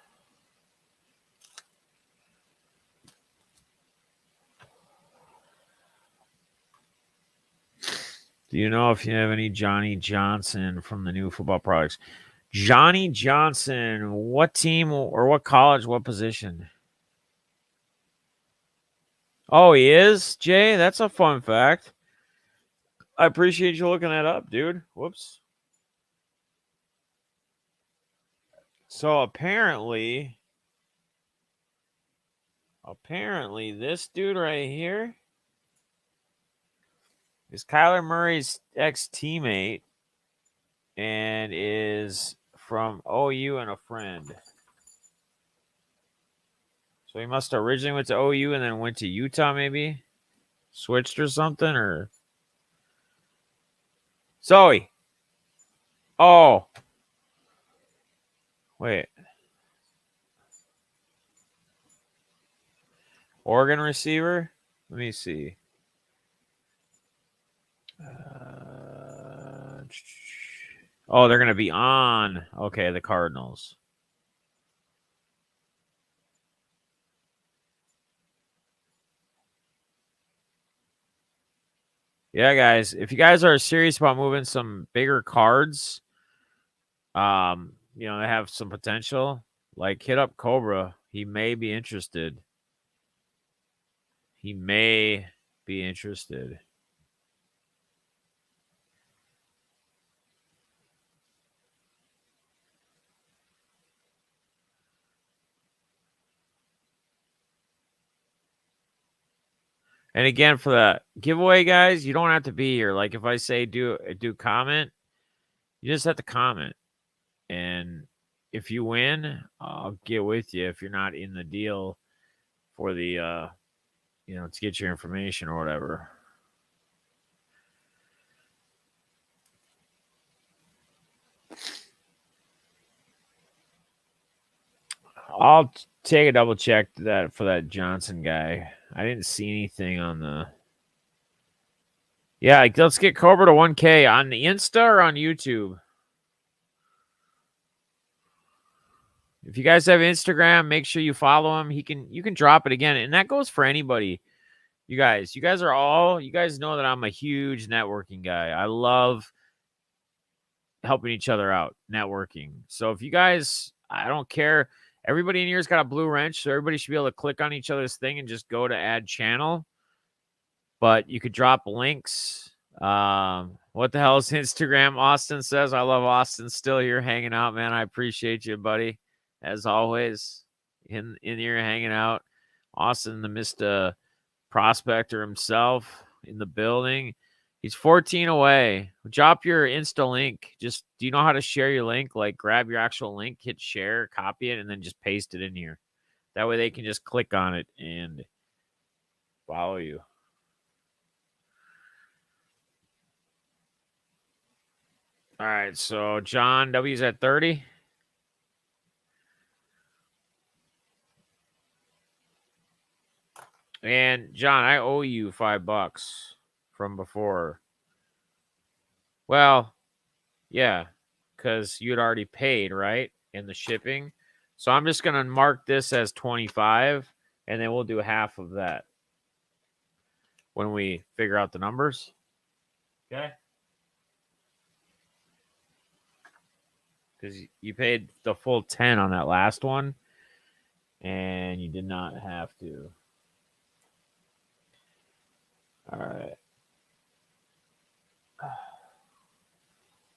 Do you know if you have any Johnny Johnson from the new football products? Johnny Johnson, what team or what college, what position? Oh, he is? Jay, that's a fun fact. I appreciate you looking that up, dude. Whoops. So apparently this dude right here is Kyler Murray's ex-teammate and is from OU and a friend. So he must have originally went to OU and then went to Utah, maybe? Switched or something? Or Zoe. Oh. Wait. Oregon receiver? Let me see. Oh, they're going to be on. Okay, the Cardinals. Yeah, guys, if you guys are serious about moving some bigger cards, they have some potential, like hit up Cobra. He may be interested. And again, for the giveaway, guys, you don't have to be here. Like if I say do comment, you just have to comment. And if you win, I'll get with you if you're not in the deal for the to get your information or whatever. I'll take a double check that for that Johnson guy. I didn't see anything on the. Yeah, let's get Cobra to 1K on the Insta or on YouTube. If you guys have Instagram, make sure you follow him. You can drop it again, and that goes for anybody. You guys know that I'm a huge networking guy. I love helping each other out, networking. So if you guys, I don't care. Everybody in here's got a blue wrench, so everybody should be able to click on each other's thing and just go to add channel. But you could drop links. What the hell is Instagram? Austin says, I love Austin still here hanging out, man. I appreciate you, buddy. As always, in here hanging out. Austin, the Mr. Prospector himself in the building. He's 14 away. Drop your Insta link. Just, do you know how to share your link? Like, grab your actual link, hit share, copy it, and then just paste it in here. That way they can just click on it and follow you. All right, so John W's at 30. And John, I owe you $5 from before. Well, yeah, because you'd already paid, right? In the shipping. So I'm just gonna mark this as 25, and then we'll do half of that when we figure out the numbers. Okay. Because you paid the full 10 on that last one, and you did not have to. All right.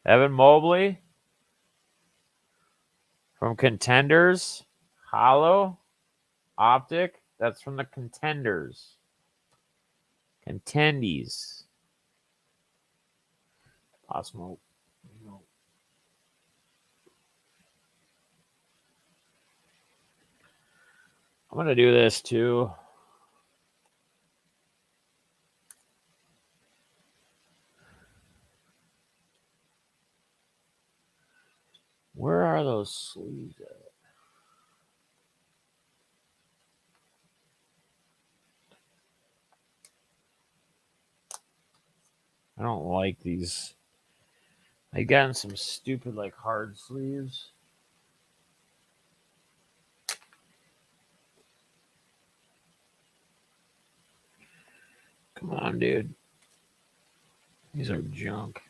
Evan Mobley from Contenders. Hollow. Optic. That's from the Contenders. Contendies. Osmo. I'm going to do this too. Where are those sleeves at? I don't like these. I gotten some stupid like hard sleeves. Come on, dude. These are junk.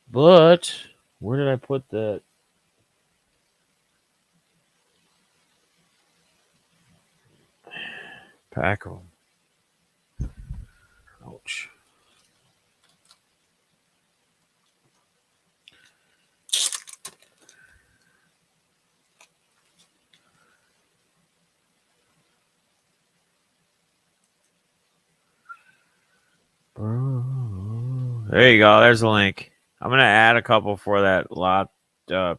But where did I put that? Pack them. Ouch. There you go. There's a link. I'm gonna add a couple for that lot,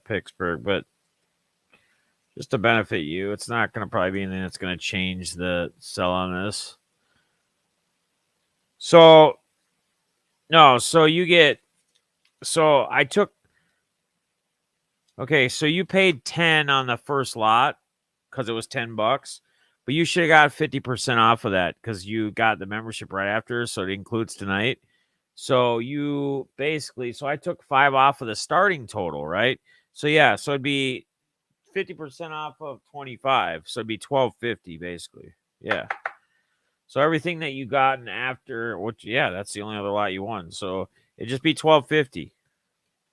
Pittsburgh, but just to benefit you, it's not gonna probably be anything that's gonna change the sell on this. So no, so you get. So I took. Okay, so you paid 10 on the first lot because it was $10, but you should have got 50% off of that because you got the membership right after, so it includes tonight. So you basically, so I took 5 off of the starting total, right? So yeah, so it'd be 50% off of 25, so it'd be 1250 basically. Yeah. So everything that you gotten after, which yeah, that's the only other lot you won. So it'd just be 1250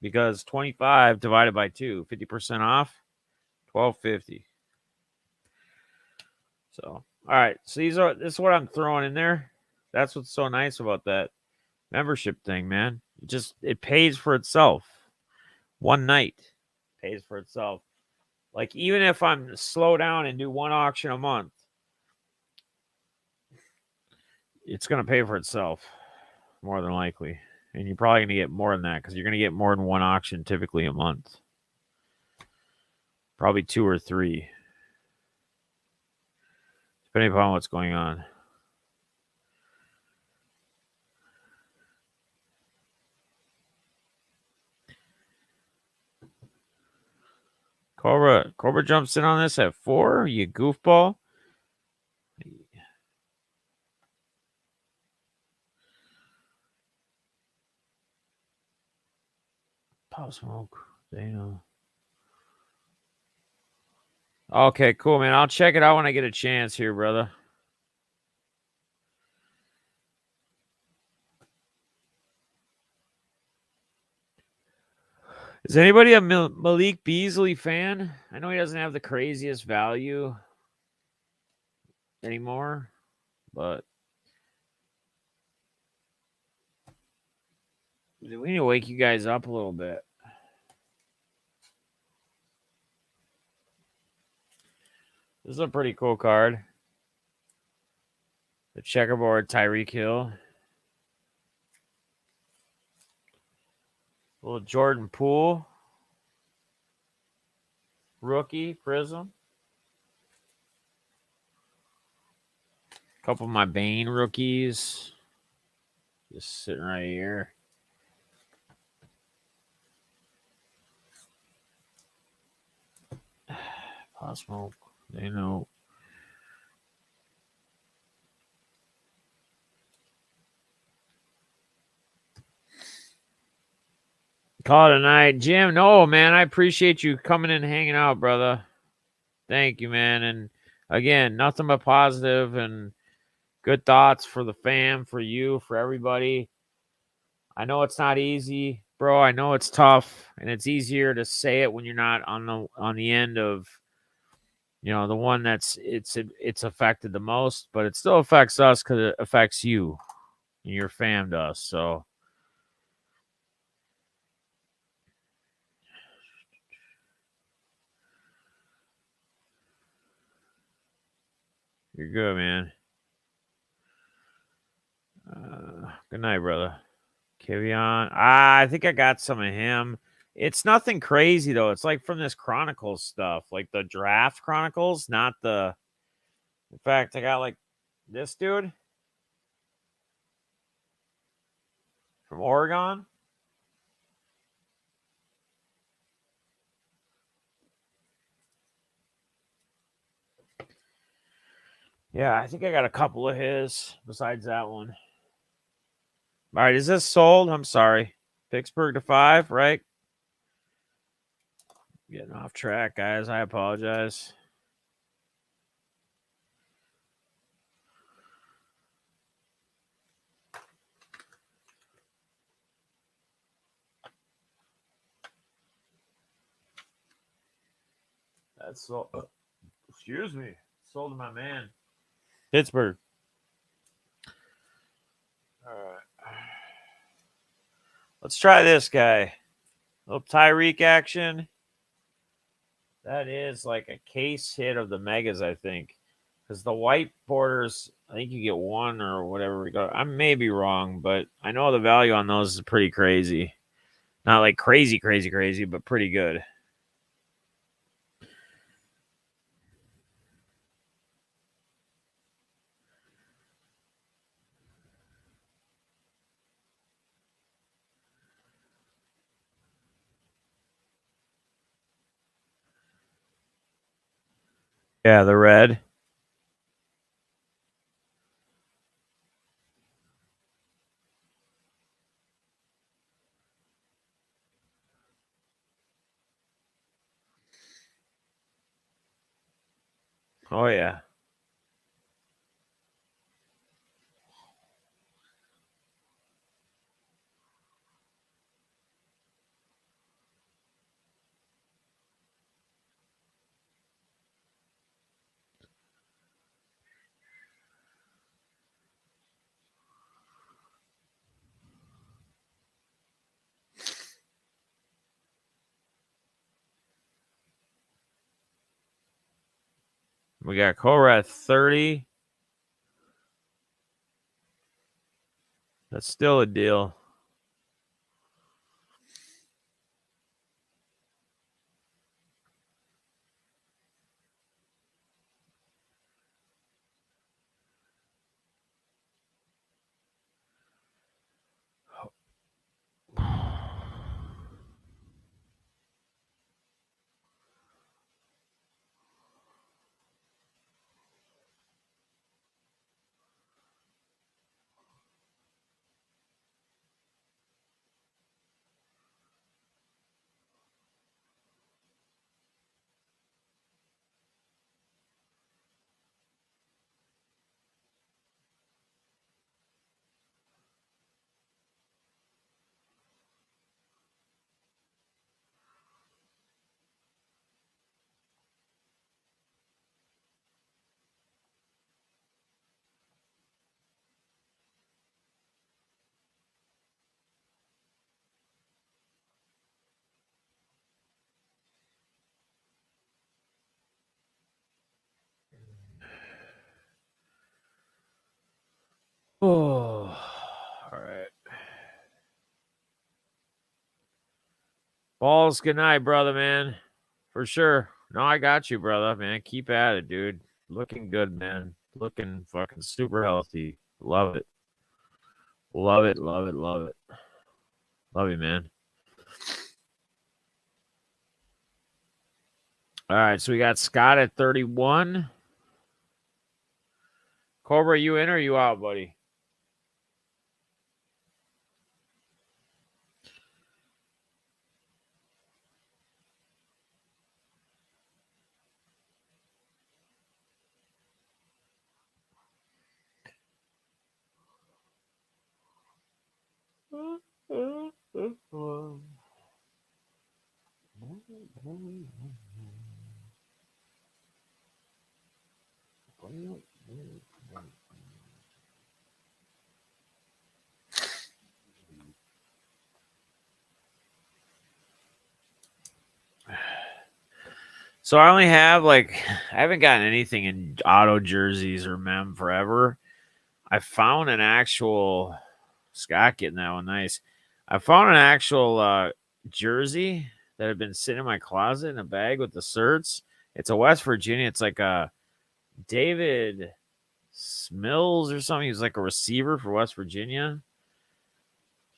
because 25 divided by 2, 50% off, 1250. So, all right. So this is what I'm throwing in there. That's what's so nice about that membership thing, man. It pays for itself. One night pays for itself. Like even if I'm slow down and do one auction a month, it's gonna pay for itself more than likely. And you're probably gonna get more than that because you're gonna get more than one auction typically a month. Probably 2 or 3. Depending upon what's going on. Cobra jumps in on this at 4. You goofball. Pop Smoke. They know. Okay, cool, man. I'll check it out when I get a chance here, brother. Is anybody a Malik Beasley fan? I know he doesn't have the craziest value anymore, but we need to wake you guys up a little bit. This is a pretty cool card. The checkerboard Tyreek Hill. Little Jordan Poole. Rookie Prism. A couple of my Bane rookies. Just sitting right here. Pop Smoke. They know. Call it a night. Jim, no, man, I appreciate you coming in and hanging out, brother. Thank you, man. And again, nothing but positive and good thoughts for the fam, for you, for everybody. I know it's not easy, bro. I know it's tough, and it's easier to say it when you're not on the end of, the one that's it's affected the most, but it still affects us because it affects you and your fam does. So you're good, man. Good night, brother. Kivion. I think I got some of him. It's nothing crazy though. It's like from this Chronicles stuff, like the draft Chronicles, not the. In fact, I got like this dude from Oregon. Yeah, I think I got a couple of his besides that one. All right, is this sold? I'm sorry. Pittsburgh to 5, right? Getting off track, guys. I apologize. That's sold. Excuse me. Sold to my man. Pittsburgh. All right. Let's try this guy. Little Tyreek action. That is like a case hit of the megas, I think. Because the white borders, I think you get one or whatever we got. I may be wrong, but I know the value on those is pretty crazy. Not like crazy, crazy, crazy, but pretty good. Yeah, the red. Oh, yeah. We got Cobra at 30. That's still a deal. Oh, all right. Balls, good night, brother, man. For sure. No, I got you, brother, man. Keep at it, dude. Looking good, man. Looking fucking super healthy. Love it. Love it, love it, love it. Love you, man. All right, so we got Scott at 31. Cobra, you in or you out, buddy? So I only have I haven't gotten anything in auto jerseys or mem forever. I found an actual Scott getting that one nice. I found an actual jersey that had been sitting in my closet in a bag with the certs. It's a West Virginia. It's like a David Smills or something. He's like a receiver for West Virginia.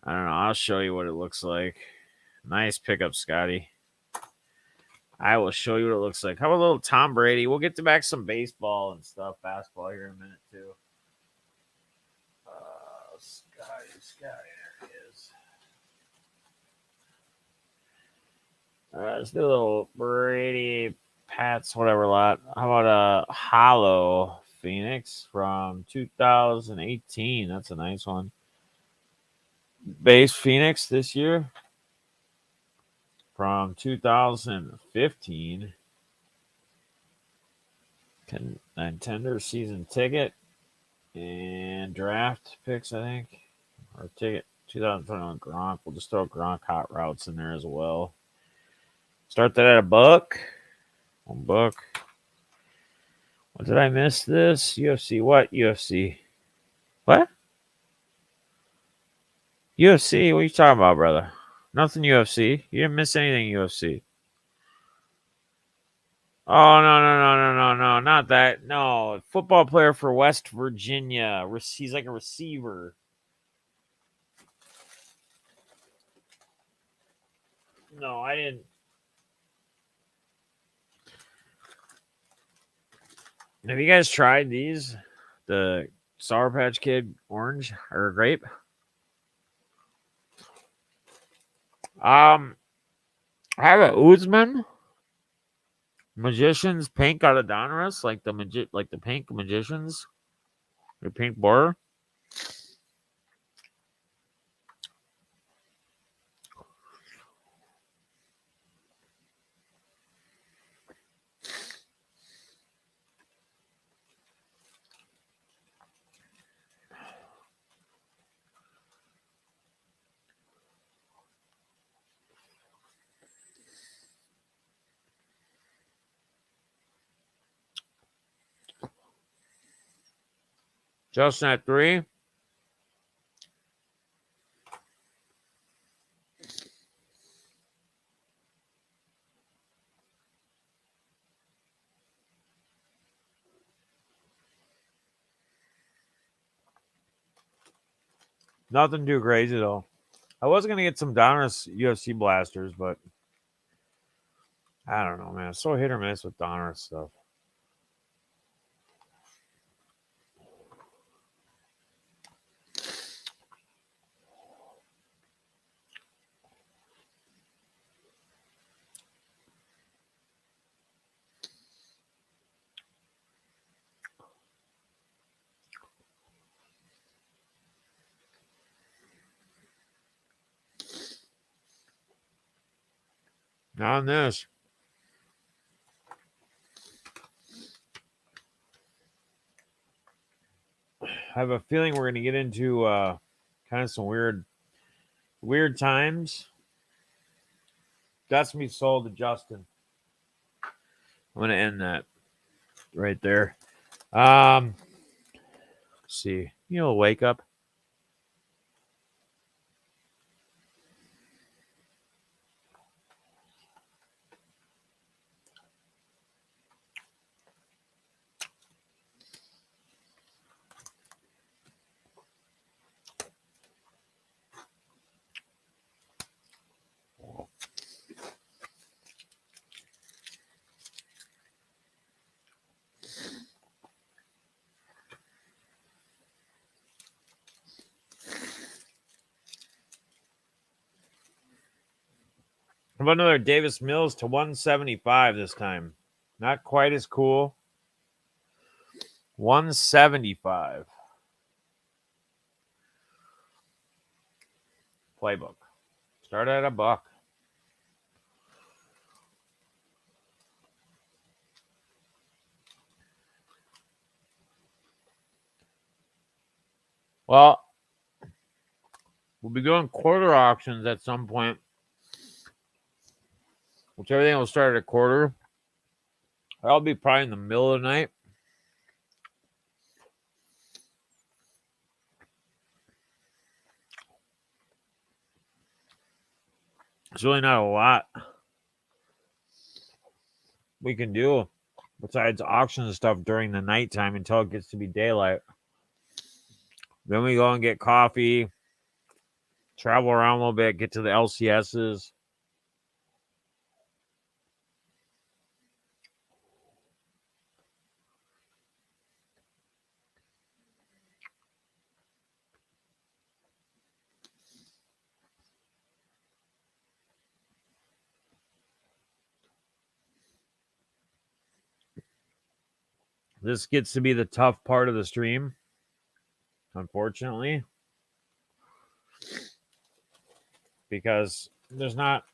I don't know. I'll show you what it looks like. Nice pickup, Scotty. I will show you what it looks like. How about a little Tom Brady? We'll get to back some baseball and stuff, basketball here in a minute too. Scotty, there he is. Let's do a little Brady, Pats, whatever lot. How about a Hollow Phoenix from 2018? That's a nice one. Base Phoenix this year from 2015. Contender season ticket and draft picks, I think. Or ticket 2021 Gronk. We'll just throw Gronk hot routes in there as well. Start that at $1. $1. What did I miss this? UFC. What? UFC. What? UFC? What are you talking about, brother? Nothing UFC. You didn't miss anything UFC. Oh, no. Not that. No. Football player for West Virginia. He's like a receiver. No, I didn't. Have you guys tried these? The Sour Patch Kid orange or grape? I have a Uzman Magicians pink out of Donruss, like the pink magicians, the pink bar. Justin at 3. Nothing too crazy though. I was gonna get some Donruss UFC blasters, but I don't know, man. It's so hit or miss with Donruss stuff. Not on this. I have a feeling we're gonna get into kind of some weird times. That's me sold to Justin. I'm gonna end that right there. Let's see. Wake up. How about another Davis Mills to 175 this time? Not quite as cool. 175. playbook. Start at $1. Well, we'll be doing quarter auctions at some point, which everything will start at a quarter. That'll be probably in the middle of the night. There's really not a lot we can do besides auction stuff during the nighttime until it gets to be daylight. Then we go and get coffee, travel around a little bit, get to the LCSs. This gets to be the tough part of the stream, unfortunately, because there's not,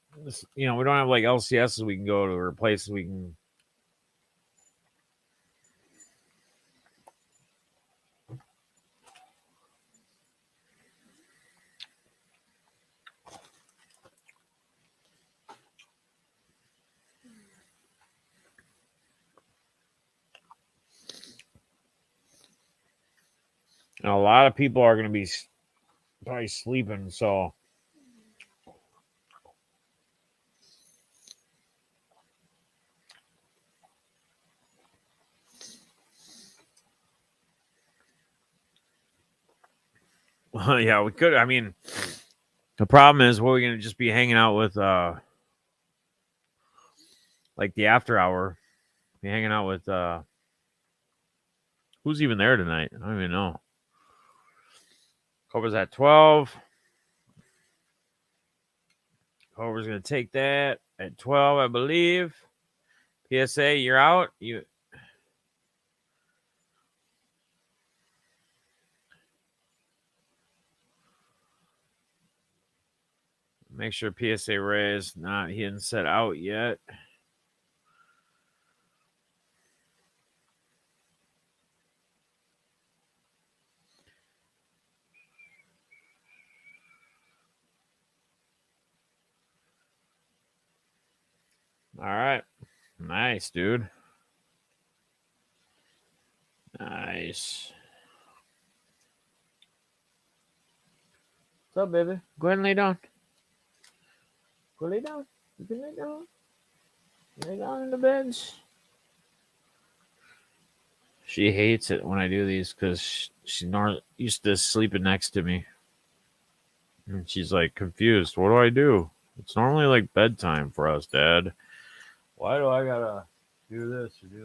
we don't have like LCSs we can go to or places we can. And a lot of people are going to be probably sleeping, so yeah, we could. I mean, the problem is we're going to just be hanging out with like the after hour. Be hanging out with who's even there tonight? I don't even know. Cobra's at 12. Cobra's going to take that at 12, I believe. PSA, you're out. You make sure PSA Ray is not, he hasn't set out yet. All right. Nice, dude. Nice. What's up, baby? Go ahead and lay down. Go lay down. You can lay down. Lay down in the beds. She hates it when I do these because she's not used to sleeping next to me. And she's like confused. What do I do? It's normally like bedtime for us, Dad. Why do I gotta do this or do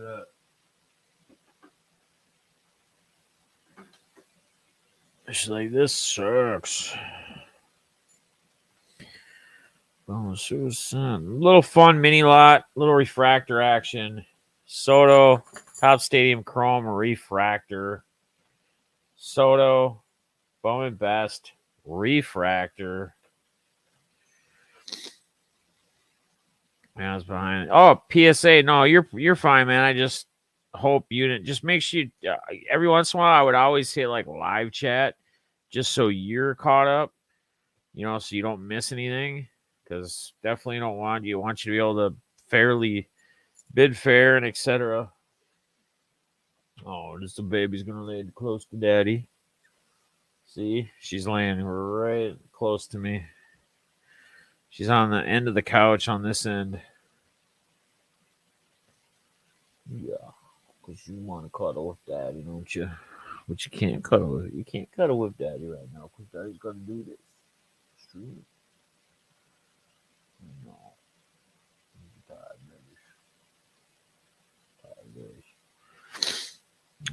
that? She's like, this sucks. Oh, Susan. Little fun mini lot, little refractor action. Soto, Top Stadium Chrome refractor. Soto, Bowman Best refractor. Man, I was behind. Oh, PSA. No, you're fine, man. I just hope you didn't. Just make sure every once in a while I would always say like live chat, just so you're caught up. So you don't miss anything. Because definitely don't want you. Want you to be able to fairly bid fair and etc. Oh, just the baby's gonna lay close to daddy. See, she's laying right close to me. She's on the end of the couch on this end. Yeah, because you want to cuddle with daddy, don't you? But you can't cuddle. You can't cuddle with daddy right now because daddy's gonna do this. Stream. No.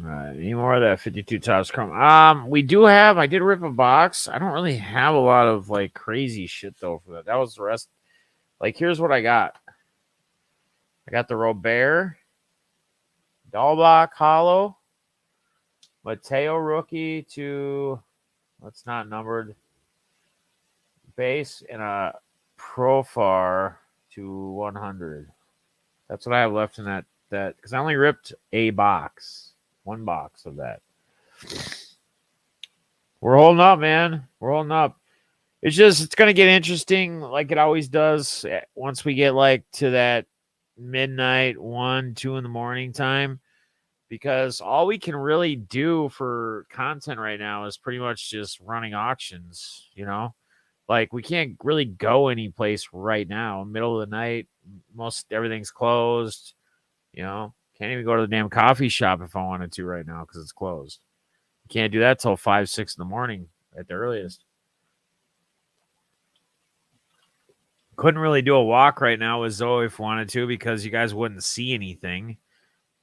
All right, any more of that 52 Topps Chrome? I did rip a box. I don't really have a lot of like crazy shit though for that. That was the rest. Like, here's what I got. I got the Robert, Dahlbach Hollow, Mateo rookie to, what's not numbered, base and a profar to 100. That's what I have left in that because I only ripped one box of that. We're holding up, man. We're holding up. It's going to get interesting like it always does once we get like to that midnight, 1, 2 in the morning time, because all we can really do for content right now is pretty much just running auctions, Like we can't really go any place right now. Middle of the night, most everything's closed, Can't even go to the damn coffee shop if I wanted to right now because it's closed. You can't do that till 5, 6 in the morning at the earliest. Couldn't really do a walk right now with Zoe if wanted to because you guys wouldn't see anything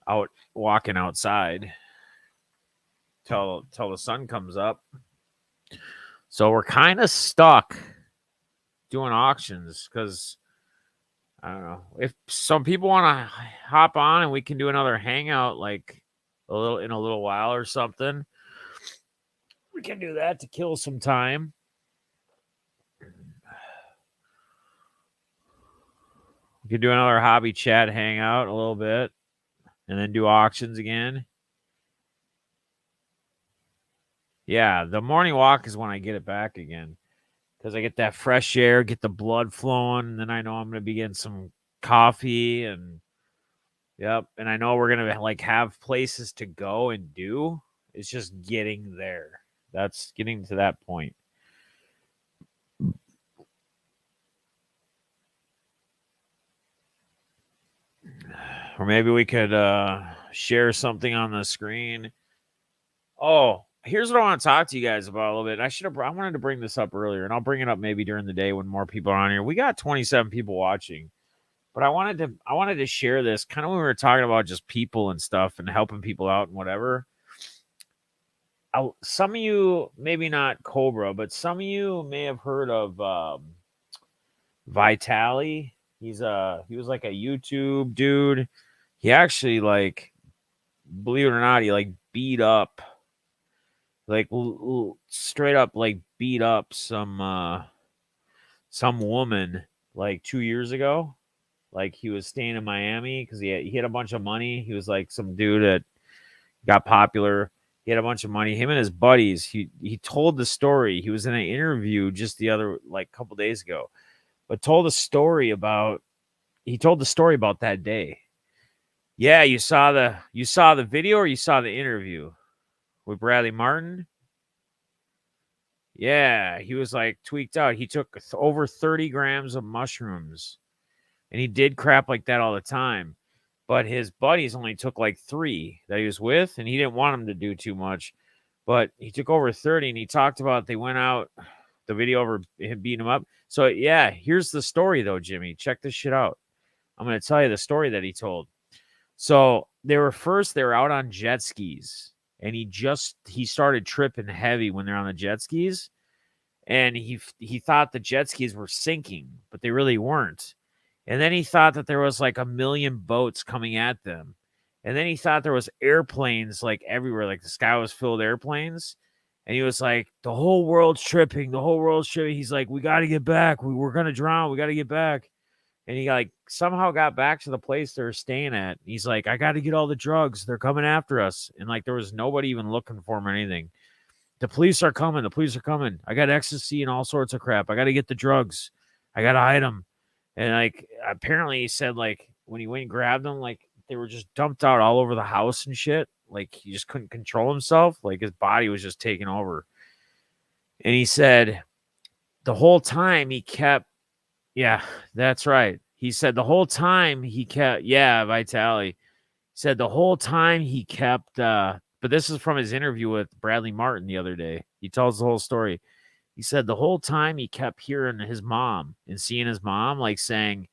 out walking outside till the sun comes up. So we're kind of stuck doing auctions because I don't know if some people want to hop on and we can do another hangout like in a little while or something. We can do that to kill some time. We could do another hobby chat hangout a little bit and then do auctions again. Yeah, the morning walk is when I get it back again because I get that fresh air, get the blood flowing, and then I know I'm going to be getting some coffee and yep, and I know we're going to like have places to go and do. It's just getting there. That's getting to that point. Or maybe we could share something on the screen. Oh, here's what I want to talk to you guys about a little bit. I wanted to bring this up earlier, and I'll bring it up maybe during the day when more people are on here. We got 27 people watching, but I wanted to share this kind of when we were talking about just people and stuff and helping people out and whatever. Some of you, maybe not Cobra, but some of you may have heard of Vitali. He was like a YouTube dude. He actually like, believe it or not, he like beat up, like straight up like beat up some woman like 2 years ago. Like he was staying in Miami because he had a bunch of money. He was like some dude that got popular. He had a bunch of money. Him and his buddies. He told the story. He was in an interview just couple days ago, but told the story about that day. Yeah, you saw the video or you saw the interview with Bradley Martin? Yeah, he was like tweaked out. He took over 30 grams of mushrooms, and he did crap like that all the time. But his buddies only took like 3 that he was with, and he didn't want them to do too much. But he took over 30, and he talked about they went out, the video over him beating him up. So, yeah, here's the story, though, Jimmy. Check this shit out. I'm going to tell you the story that he told. So they were out on jet skis, and he started tripping heavy when they're on the jet skis, and he thought the jet skis were sinking, but they really weren't. And then he thought that there was like a million boats coming at them, and then he thought there was airplanes like everywhere, like the sky was filled with airplanes, and he was like, the whole world's tripping. He's like, we got to get back. We're gonna drown. We got to get back. And he like somehow got back to the place they were staying at. He's like, I got to get all the drugs. They're coming after us. And like there was nobody even looking for him or anything. The police are coming. I got ecstasy and all sorts of crap. I got to get the drugs. I got to hide them. And like apparently he said like when he went and grabbed them, like they were just dumped out all over the house and shit. Like he just couldn't control himself. Like his body was just taking over. And he said the whole time he kept, yeah, that's right. He said the whole time he kept, Vitali said the whole time he kept, but this is from his interview with Bradley Martin the other day. He tells the whole story. He said the whole time he kept hearing his mom and seeing his mom like saying,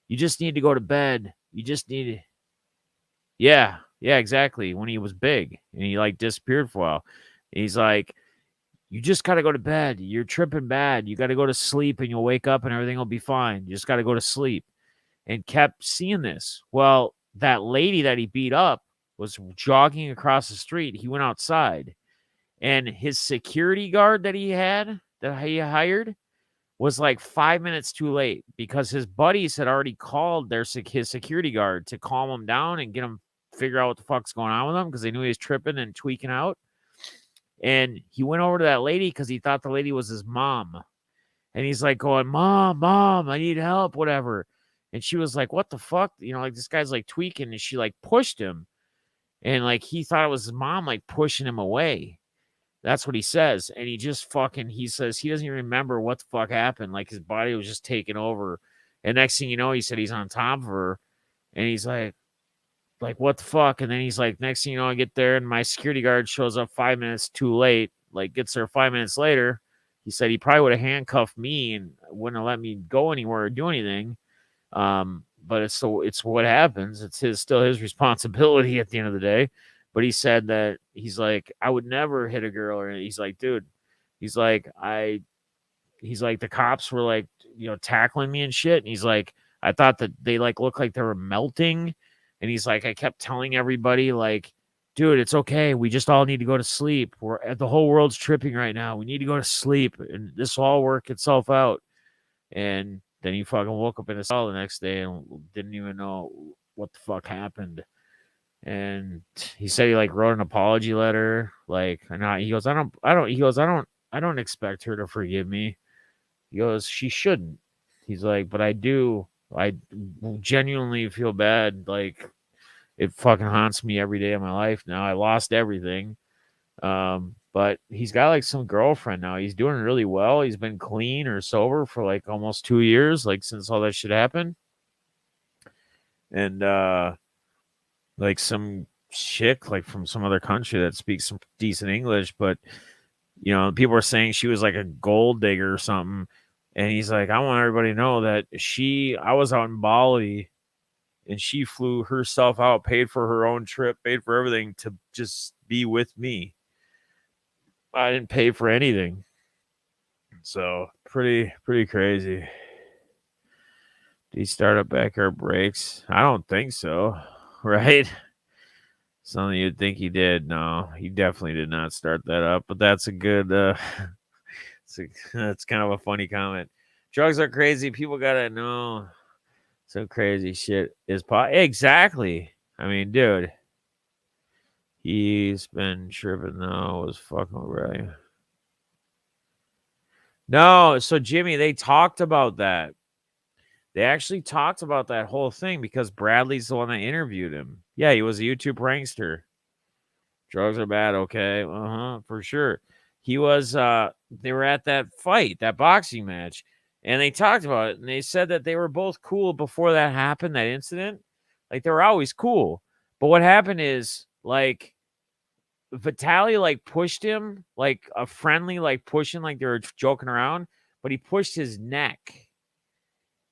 you just need to go to bed. You just need to. Yeah, exactly. When he was big and he like disappeared for a while. He's like, you just got to go to bed. You're tripping bad. You got to go to sleep and you'll wake up and everything will be fine. You just got to go to sleep. And kept seeing this. Well, that lady that he beat up was jogging across the street. He went outside and his security guard that he hired was like 5 minutes too late because his buddies had already called his security guard to calm him down and get him figure out what the fuck's going on with him because they knew he was tripping and tweaking out. And he went over to that lady because he thought the lady was his mom. And he's like going, Mom, I need help, whatever. And she was like, what the fuck? Like this guy's like tweaking, and she like pushed him. And like he thought it was his mom like pushing him away. That's what he says. And he just he says he doesn't even remember what the fuck happened. Like his body was just taking over. And next thing you know, he said he's on top of her. And he's like, what the fuck? And then he's like, next thing you know, I get there and my security guard shows up 5 minutes too late, like gets there 5 minutes later. He said he probably would have handcuffed me and wouldn't have let me go anywhere or do anything. But it's what happens. It's still his responsibility at the end of the day. But he said that he's like, I would never hit a girl. Or he's like, dude, he's like, the cops were like, tackling me and shit. And he's like, I thought that they like looked like they were melting. And he's like, I kept telling everybody like, dude, it's okay. We just all need to go to sleep. The whole world's tripping right now. We need to go to sleep and this will all work itself out. And then he fucking woke up in his cell the next day and didn't even know what the fuck happened. And he said he like wrote an apology letter. Like, he goes, I don't expect her to forgive me. He goes, she shouldn't. He's like, but I do. I genuinely feel bad. Like, it fucking haunts me every day of my life now. I lost everything. But he's got like some girlfriend now. He's doing really well. He's been clean or sober for like almost 2 years, like since all that shit happened. And like some chick like from some other country that speaks some decent English, but people are saying she was like a gold digger or something. And he's like, I want everybody to know that I was out in Bali and she flew herself out, paid for her own trip, paid for everything to just be with me. I didn't pay for anything. So pretty crazy. Did he start up backyard brakes? I don't think so. Right? Something you'd think he did. No, he definitely did not start that up. But that's a good that's kind of a funny comment. Drugs are crazy. People gotta know some crazy shit is exactly. I mean, dude, he's been tripping though. Was fucking right. No, so Jimmy, they talked about that. They actually talked about that whole thing because Bradley's the one that interviewed him. Yeah, he was a YouTube prankster. Drugs are bad, okay? For sure. He was they were at that fight, that boxing match, and they talked about it, and they said that they were both cool before that happened, that incident. Like, they were always cool. But what happened is, like, Vitaly, like, pushed him, like, a friendly, like, pushing, like they were joking around, but he pushed his neck.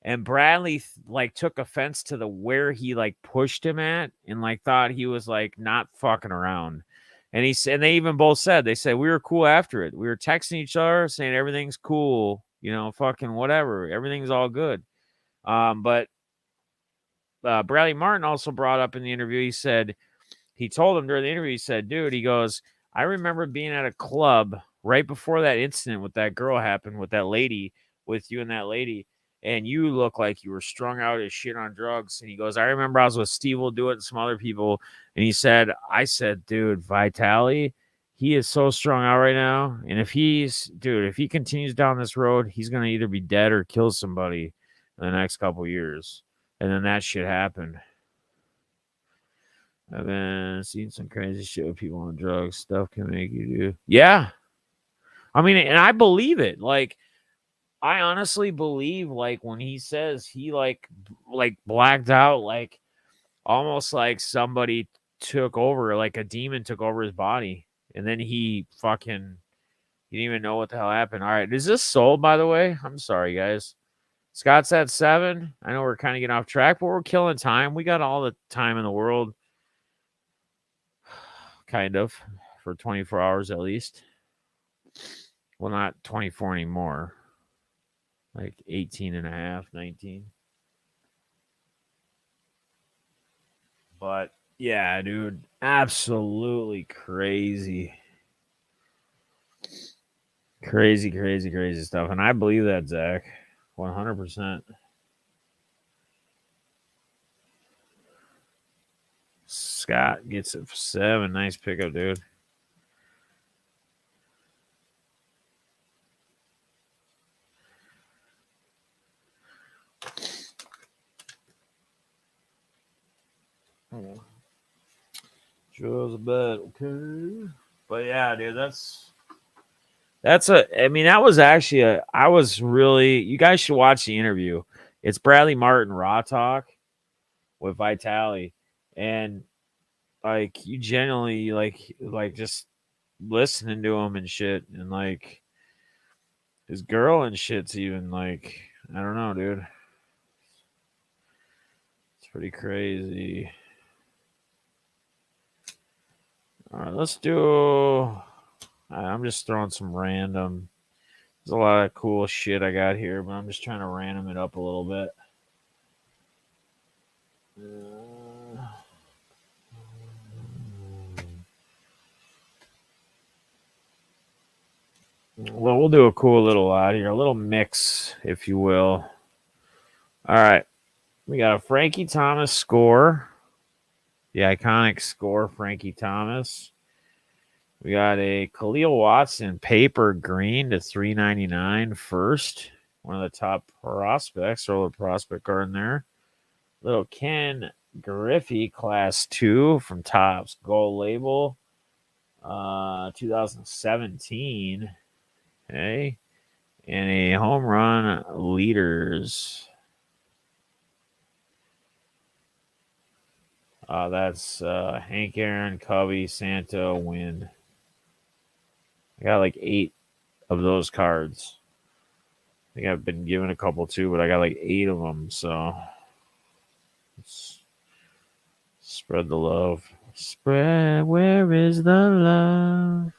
And Bradley, like, took offense to where he, like, pushed him at and, like, thought he was, like, not fucking around. And they even both said, they said, we were cool after it. We were texting each other saying everything's cool, fucking whatever. Everything's all good. But Bradley Martin also brought up in the interview, he told him during the interview, he said, dude, he goes, I remember being at a club right before that incident with that girl happened, with that lady, with you and that lady, and you look like you were strung out as shit on drugs. And he goes, I remember I was with Steve Will Do It and some other people. And I said, dude, Vitaly, he is so strung out right now. And if he continues down this road, he's going to either be dead or kill somebody in the next couple years. And then that shit happened. I've been seeing some crazy shit with people on drugs. Stuff can make you do. Yeah. I mean, and I believe it. Like, I honestly believe, like, when he says he, like blacked out, like, almost like somebody took over, like a demon took over his body. And then he didn't even know what the hell happened. All right. Is this sold, by the way? I'm sorry, guys. Scott's at 7. I know we're kind of getting off track, but we're killing time. We got all the time in the world. Kind of, for 24 hours at least. Well, not 24 anymore. Like 18 and a half, 19. But yeah, dude, absolutely crazy. Crazy, crazy, crazy stuff. And I believe that, Zach. 100%. Scott gets it for 7. Nice pickup, dude. Joe's a bet, okay. But yeah, dude, that was actually you guys should watch the interview. It's Bradley Martin Raw Talk with Vitali. And like you genuinely like just listening to him and shit, and like his girl and shit's even like, I don't know, dude. It's pretty crazy. All right, let's do. I'm just throwing some random. There's a lot of cool shit I got here, but I'm just trying to random it up a little bit. Well, we'll do a cool little lot here, a little mix, if you will. All right. We got a Frankie Thomas score. The iconic score, Frankie Thomas. We got a Khalil Watson paper green to $3.99 first. One of the top prospects, roller prospect card in there. Little Ken Griffey class 2 from Topps Gold Label. 2017. Okay. And a home run leaders. That's Hank Aaron, Covey, Santa, Wynn. I got like 8 of those cards. I think I've been given a couple too, but I got like 8 of them. So let's spread the love. Spread, where is the love?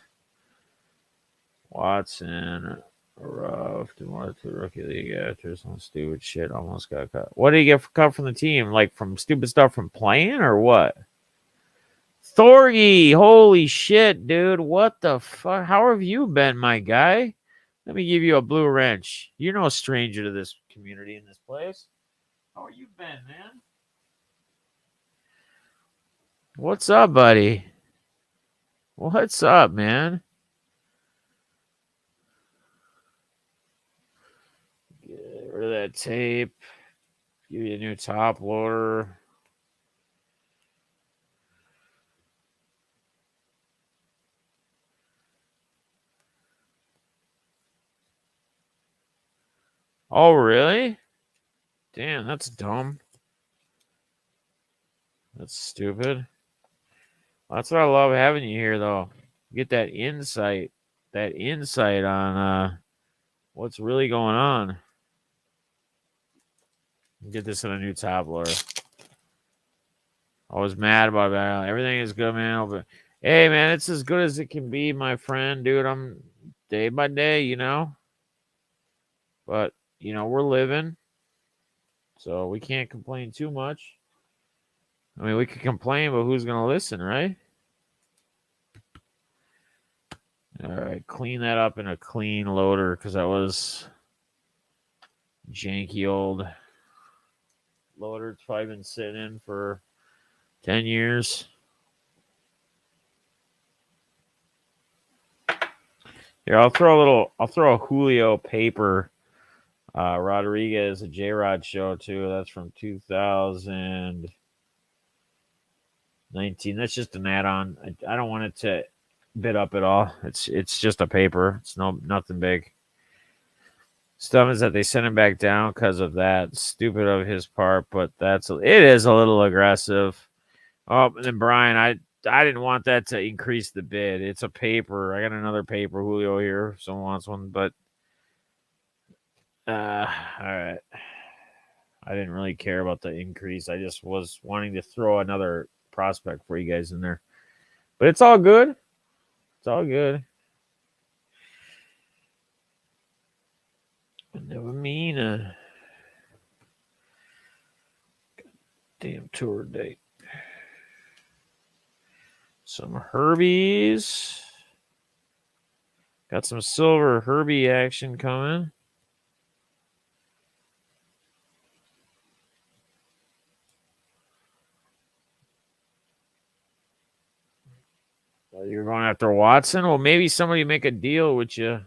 Watson, rough, to rookie league after some stupid shit. Almost got cut. What did he get cut from the team? Like from stupid stuff from playing or what? Thorgy, holy shit, dude. What the fuck? How have you been, my guy? Let me give you a blue wrench. You're no stranger to this community in this place. How are you been, man? What's up, buddy? What's up, man? Get rid of that tape. Give you a new top loader. Oh, really? Damn, that's dumb. That's stupid. That's what I love having you here, though. Get that insight on what's really going on. Get this in a new top loader. I was mad about that. Everything is good, man. But hey, man, it's as good as it can be, my friend, dude. I'm day by day, you know. But we're living, so we can't complain too much. I mean, we could complain, but who's gonna listen, right? All right, clean that up in a clean loader because that was janky old loader. It's probably been sitting in for 10 years. Here, I'll throw a Julio paper. Rodriguez, a J-Rod show too. That's from 2019. That's just an add-on. I don't want it to bid up at all. It's just a paper. It's nothing big. Stuff is that they sent him back down because of that. Stupid of his part, but it is a little aggressive. Oh, and then Brian, I didn't want that to increase the bid. It's a paper. I got another paper Julio here if someone wants one, but all right. I didn't really care about the increase. I just was wanting to throw another prospect for you guys in there. But it's all good. It's all good. I never mean a damn tour date. Some Herbies. Got some silver Herbie action coming. You're going after Watson? Well, maybe somebody make a deal with you.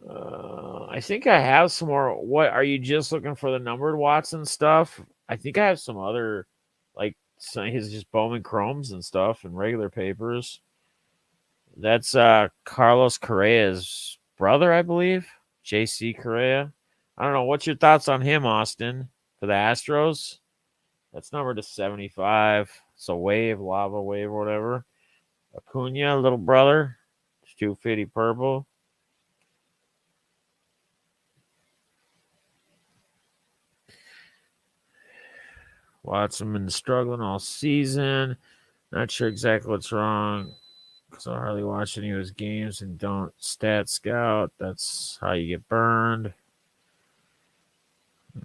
I think I have some more. What are you just looking for the numbered Watson stuff? I think I have some other, like his just Bowman Chromes and stuff and regular papers. That's Carlos Correa's brother, I believe. JC Correa. I don't know. What's your thoughts on him, Austin, for the Astros? That's numbered to 75. So wave, lava wave, or whatever. Acuna, little brother. It's 250 purple. Watson been struggling all season. Not sure exactly what's wrong because I hardly watch any of his games and don't stat scout. That's how you get burned.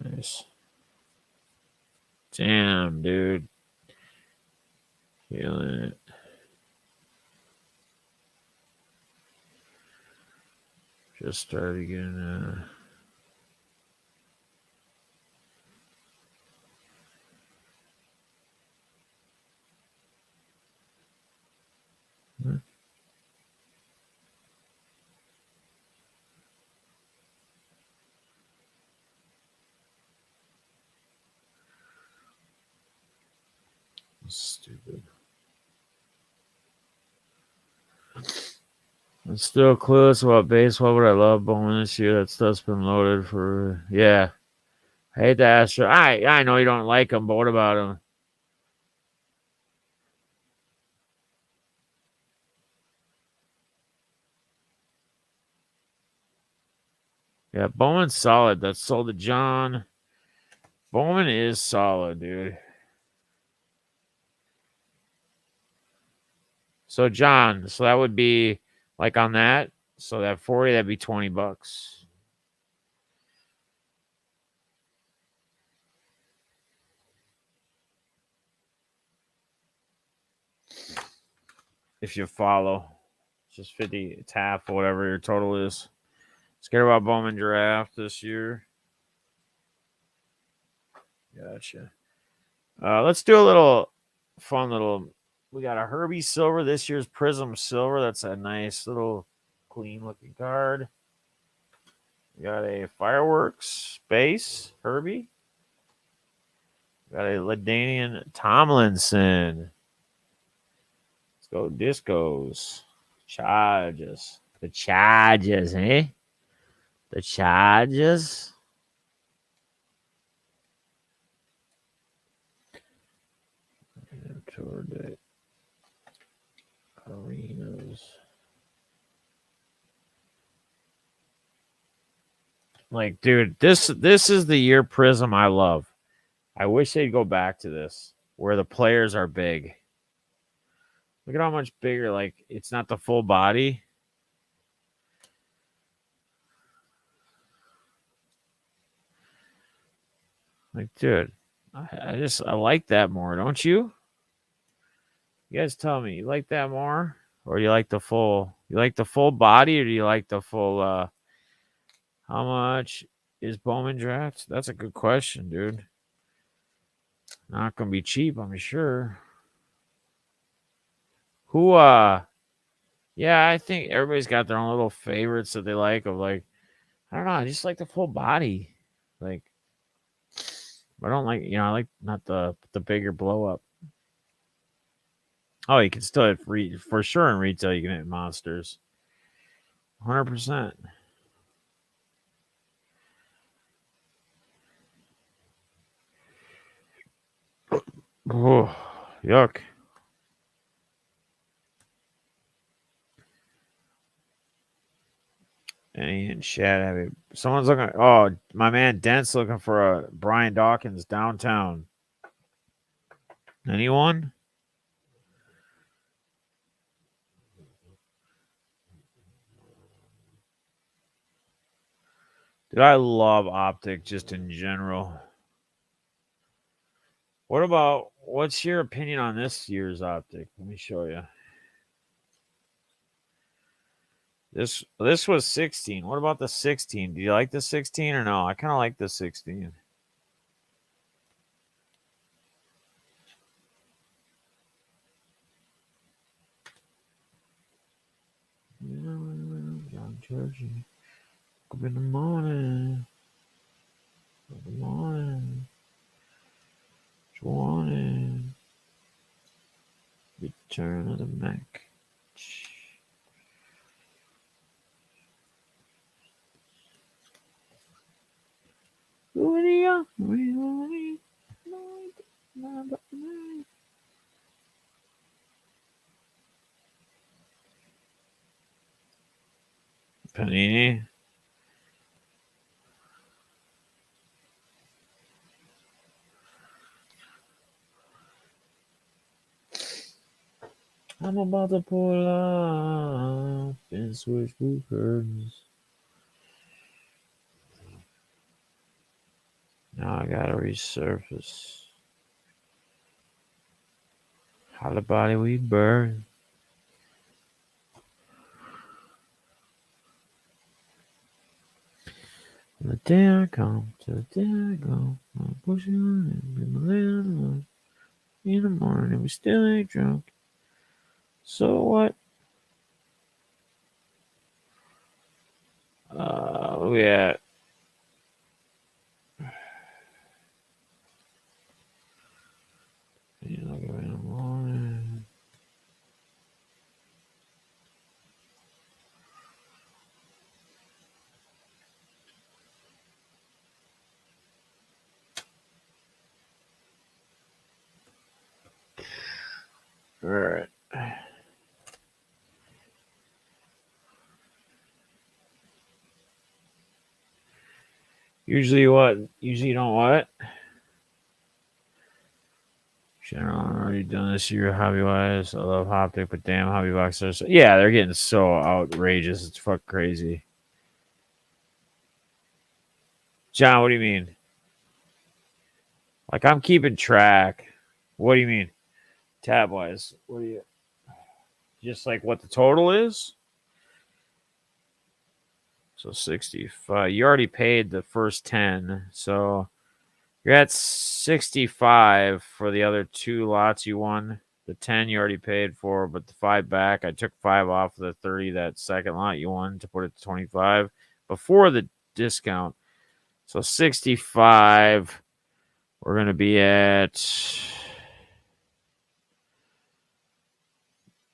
Nice. Damn, dude. Feeling it. Just started getting stupid. I'm still clueless about baseball, but I love Bowman this year. That stuff's been loaded for yeah. I hate the Astros. I know you don't like him, but what about him? Yeah, Bowman's solid. That's sold to John. Bowman is solid, dude. So John, so that would be like on that. So that 40, that'd be $20. If you follow. It's just 50, it's half or whatever your total is. Scared about Bowman draft this year. Gotcha. Let's do a little fun little. We got a Herbie Silver, this year's Prism Silver. That's a nice little clean looking card. We got a Fireworks Base Herbie. We got a LaDainian Tomlinson. Let's go Discos. Charges. The Charges, eh? The Charges. Tour date. Arenas. Like, dude, this is the year Prism I love. I wish they'd go back to this where the players are big. Look at how much bigger. Like, it's not the full body. Like, dude, I like that more, don't you? You guys tell me, you like that more? Or you like the full body, or do you like the full how much is Bowman draft? That's a good question, dude. Not gonna be cheap, I'm sure. Who yeah, I think everybody's got their own little favorites that they like of like, I don't know, I just like the full body. Like I don't like, I like not the bigger blow up. Oh, you can still hit for sure in retail. You can hit monsters, 100%. Oh, yuck! Any in chat? Have it? Someone's looking. Oh, my man Dent's looking for a Brian Dawkins downtown. Anyone? Dude, I love Optic just in general. What's your opinion on this year's Optic? Let me show you. This was 16. What about the 16? Do you like the 16 or no? I kind of like the 16. Young Georgie. Up in the morning. Good morning. Morning. Return of the Mac. Panini. I'm about to pull up and switch blue curtains. Now I gotta resurface. How the body we burn. From the day I come to the day I go, I'm pushing on and be my landlord. In the morning, we still ain't drunk. So what? Where we at? You know, go in the morning. All right. Usually what? Usually you don't what? General, I'm already done this year hobby wise. I love Hoptic, but damn, hobby boxers. Yeah, they're getting so outrageous. It's fuck crazy. John, what do you mean? Like I'm keeping track. What do you mean? Tab wise. What do you just like what the total is? So 65. You already paid the first 10. So you're at 65 for the other two lots you won. The 10 you already paid for, but the 5 back. I took 5 off of the 30 that second lot you won to put it to 25 before the discount. So 65. We're going to be at,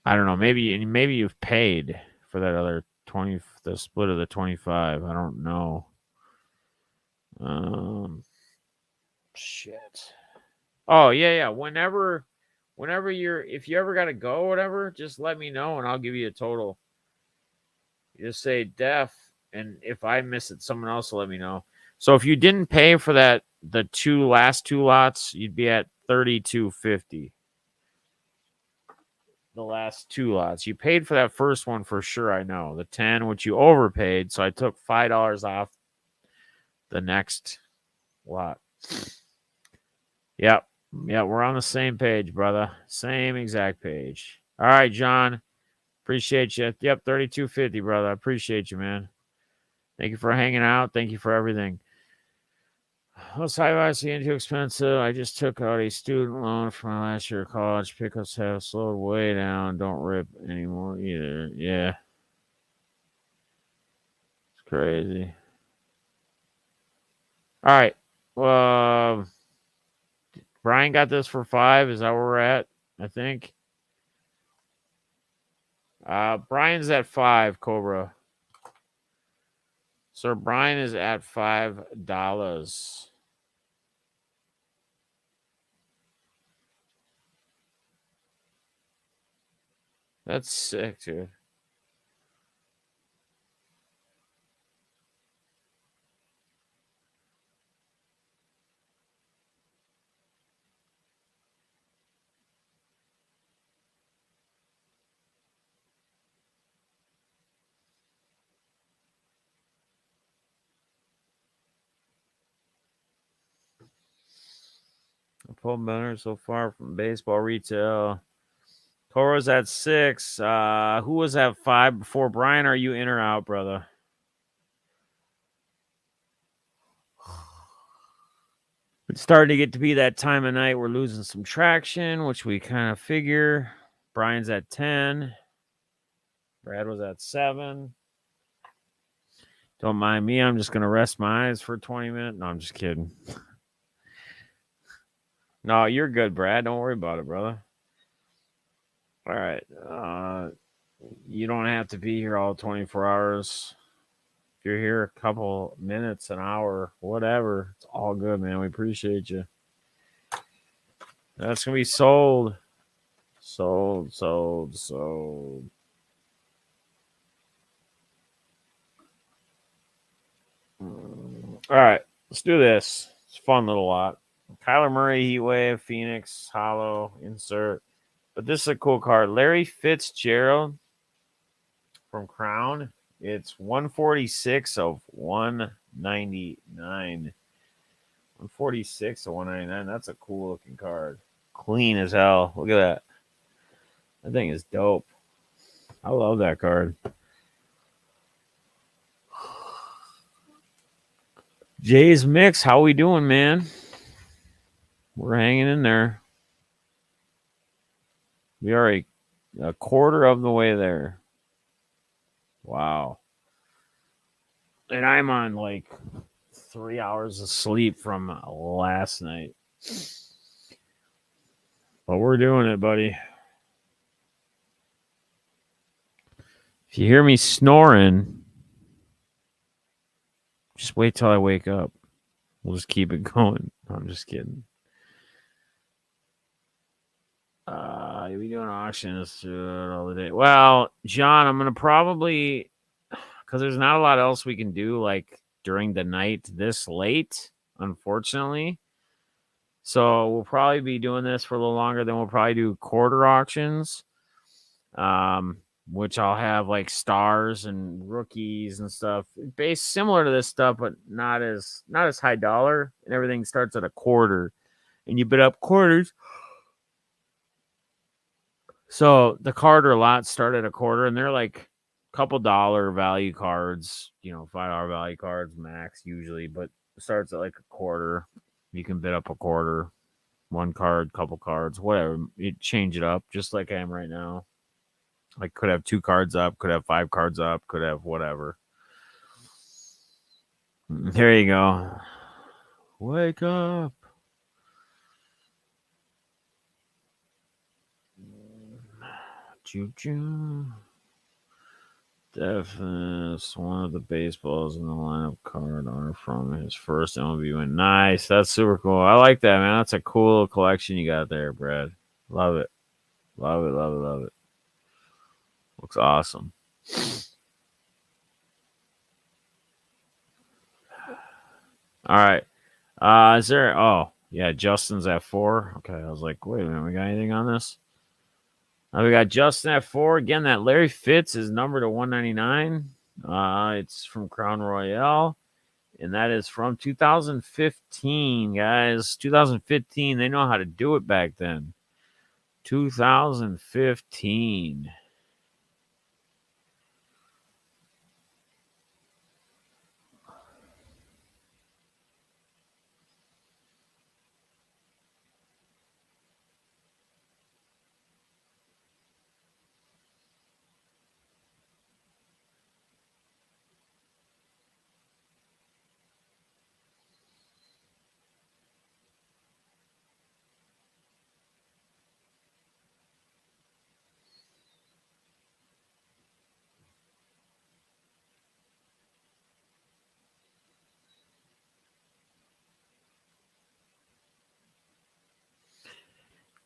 I don't know, maybe you've paid for that other 20, the split of the 25. I don't know. Shit. Oh, yeah. Whenever you're, if you ever got to go or whatever, just let me know and I'll give you a total. You just say def, and if I miss it, someone else will let me know. So if you didn't pay for that, the last two lots, you'd be at 32.50. The last two lots. You paid for that first one for sure, I know. The 10, which you overpaid, so I took $5 off the next lot. Yep. Yeah, we're on the same page, brother. Same exact page. All right, John. Appreciate you. Yep, 32.50, brother. I appreciate you, man. Thank you for hanging out. Thank you for everything. Those high seem too expensive. I just took out a student loan for my last year of college. Pickups have slowed way down. Don't rip anymore either. Yeah. It's crazy. All right. Well, Brian got this for 5. Is that where we're at? I think. Brian's at 5, Cobra. Sir Brian is at $5. That's sick, dude. A full better so far from baseball retail. Coro's at 6. Who was at 5 before? Brian, are you in or out, brother? It's starting to get to be that time of night. We're losing some traction, which we kind of figure. Brian's at 10. Brad was at 7. Don't mind me. I'm just going to rest my eyes for 20 minutes. No, I'm just kidding. No, you're good, Brad. Don't worry about it, brother. All right. You don't have to be here all 24 hours. If you're here a couple minutes, an hour, whatever, it's all good, man. We appreciate you. That's going to be sold. Sold. All right, let's do this. It's a fun little lot. Kyler Murray, Heat Wave, Phoenix, Hollow, insert. But this is a cool card. Larry Fitzgerald from Crown. It's 146 of 199. 146 of 199. That's a cool looking card. Clean as hell. Look at that. That thing is dope. I love that card. Jay's Mix, how we doing, man? We're hanging in there. We are a quarter of the way there. Wow. And I'm on like 3 hours of sleep from last night. But we're doing it, buddy. If you hear me snoring, just wait till I wake up. We'll just keep it going. I'm just kidding. You'll be doing auctions all the day. Well, John, I'm going to probably, because there's not a lot else we can do like during the night this late, unfortunately. So we'll probably be doing this for a little longer. Then we'll probably do quarter auctions, which I'll have like stars and rookies and stuff, based similar to this stuff, but not as high dollar. And everything starts at a quarter, and you bid up quarters. So the Carter lots start at a quarter, and they're like a couple dollar value cards, $5 value cards max usually, but it starts at like a quarter. You can bid up a quarter, one card, couple cards, whatever. You change it up just like I am right now. Like could have 2 cards up, could have 5 cards up, could have whatever. There you go. Wake up. Choo-choo. Definitely one of the baseballs in the lineup card are from his first MLB win. Nice. That's super cool. I like that, man. That's a cool collection you got there, Brad. Love it. Love it, love it, love it. Looks awesome. All right. Is there? Oh, yeah. Justin's at 4. Okay. I was like, wait a minute. We got anything on this? We got Justin at 4. Again, that Larry Fitz is numbered to 199. It's from Crown Royale. And that is from 2015, guys. 2015. They know how to do it back then. 2015.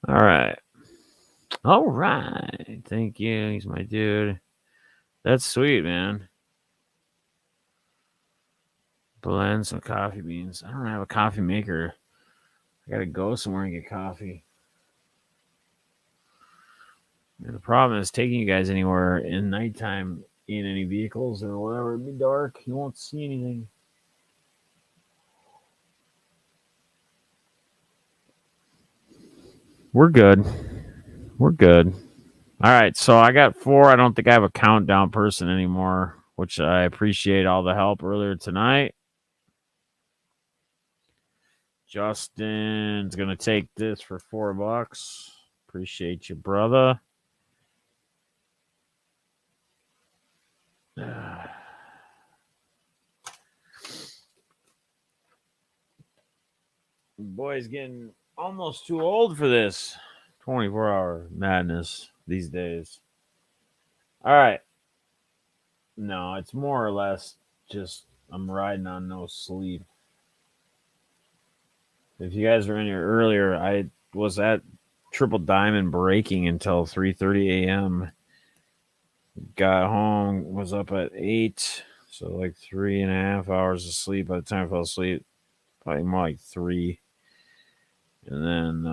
All right. All right. Thank you. He's my dude. That's sweet, man. Blend some coffee beans. I don't have a coffee maker. I gotta go somewhere and get coffee. And the problem is taking you guys anywhere in nighttime in any vehicles or whatever. It'd be dark. You won't see anything. We're good. We're good. All right, so I got 4. I don't think I have a countdown person anymore, which I appreciate all the help earlier tonight. Justin's going to take this for $4. Appreciate you, brother. Boy's getting almost too old for this 24-hour madness these days. All right. No, it's more or less just I'm riding on no sleep. If you guys were in here earlier, I was at Triple Diamond breaking until 3:30 a.m. Got home, was up at 8, so like 3.5 hours of sleep. By the time I fell asleep, probably more like 3. And then,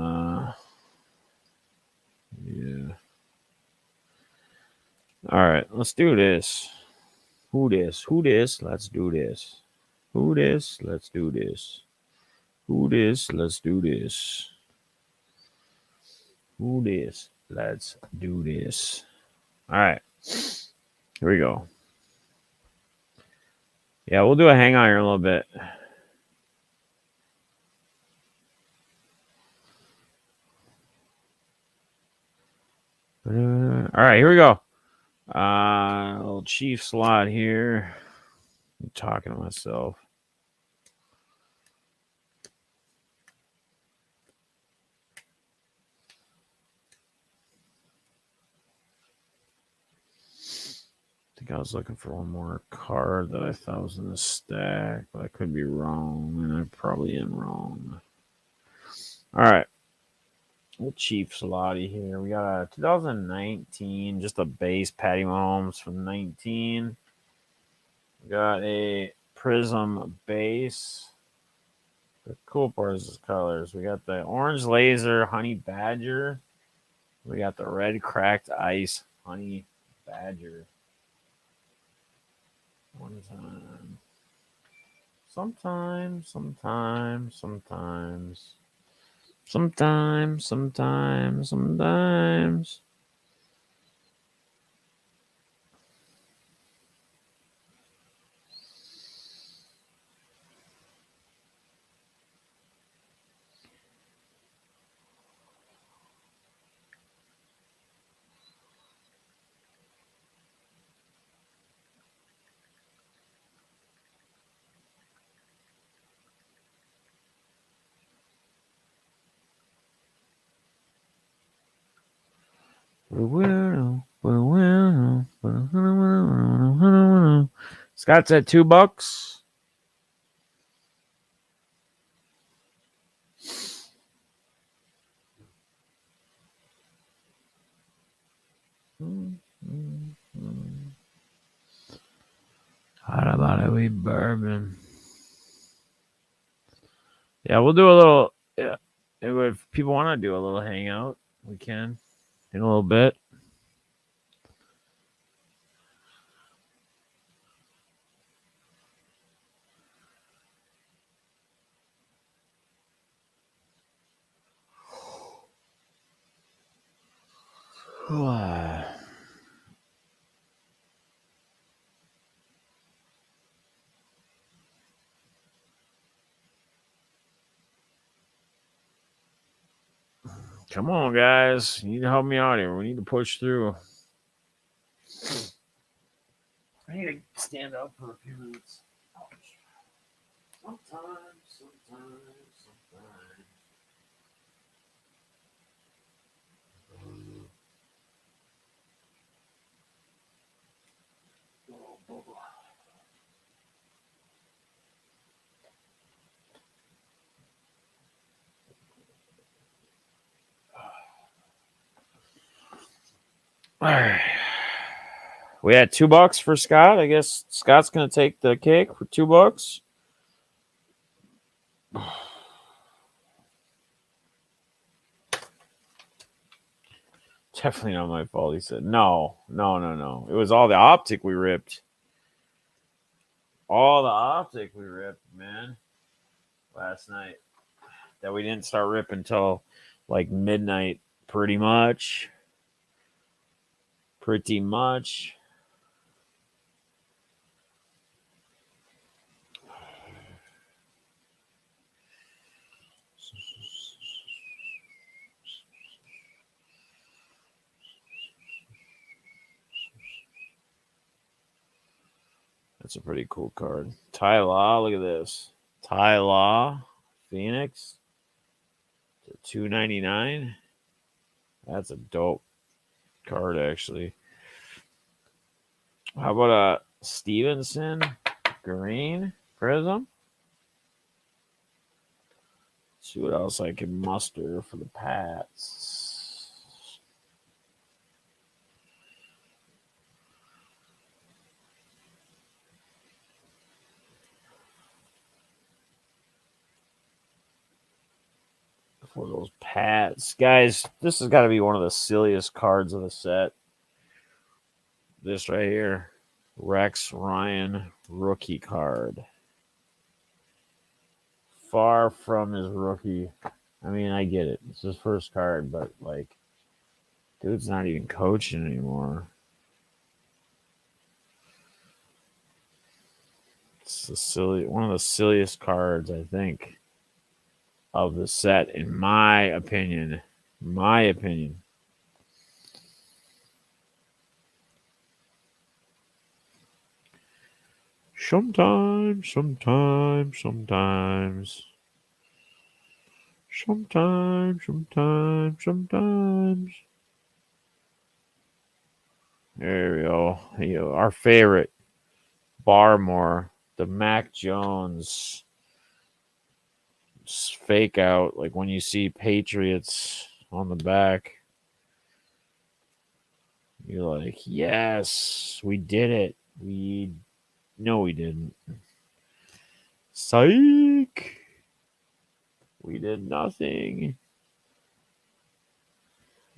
yeah. All right, let's do this. Who this? Who this? Let's do this. Who this? Let's do this. Who this? Let's do this. Who this? Let's do this. All right. Here we go. Yeah, we'll do a hang on here in a little bit. All right, here we go. Little chief slot here. I'm talking to myself. I think I was looking for one more card that I thought was in the stack, but I could be wrong, and I probably am wrong. All right. Little chief slotty here. We got a 2019, just a base Patty Mahomes from 19. We got a Prism base. The cool part is the colors. We got the orange laser Honey Badger. We got the red cracked ice Honey Badger. One time. Sometimes. Scott's at $2. How about a wee bourbon? Yeah, we'll do a little. Yeah, if people want to do a little hangout, we can in a little bit. Come on, guys. You need to help me out here. We need to push through. I need to stand up for a few minutes. Sometimes. All right. We had $2 for Scott. I guess Scott's gonna take the cake for $2. Definitely not my fault. He said, no. It was all the optic we ripped. All the optic we ripped, man. Last night. That we didn't start ripping until like midnight, pretty much. Pretty much. That's a pretty cool card. Ty Law, look at this. Ty Law, Phoenix, $2.99. That's a dope card, actually. How about a Stevenson Green Prism? Let's see what else I can muster for the Pats. For those Pats. Guys, this has got to be one of the silliest cards of the set. This right here. Rex Ryan rookie card. Far from his rookie. I mean, I get it. It's his first card, but like, dude's not even coaching anymore. It's one of the silliest cards, I think, of the set, in my opinion. My opinion. Sometimes. There we go. Our favorite, Barmore, the Mac Jones fake out, like when you see Patriots on the back. You're like, yes, we did it. No, we didn't. Psych. We did nothing.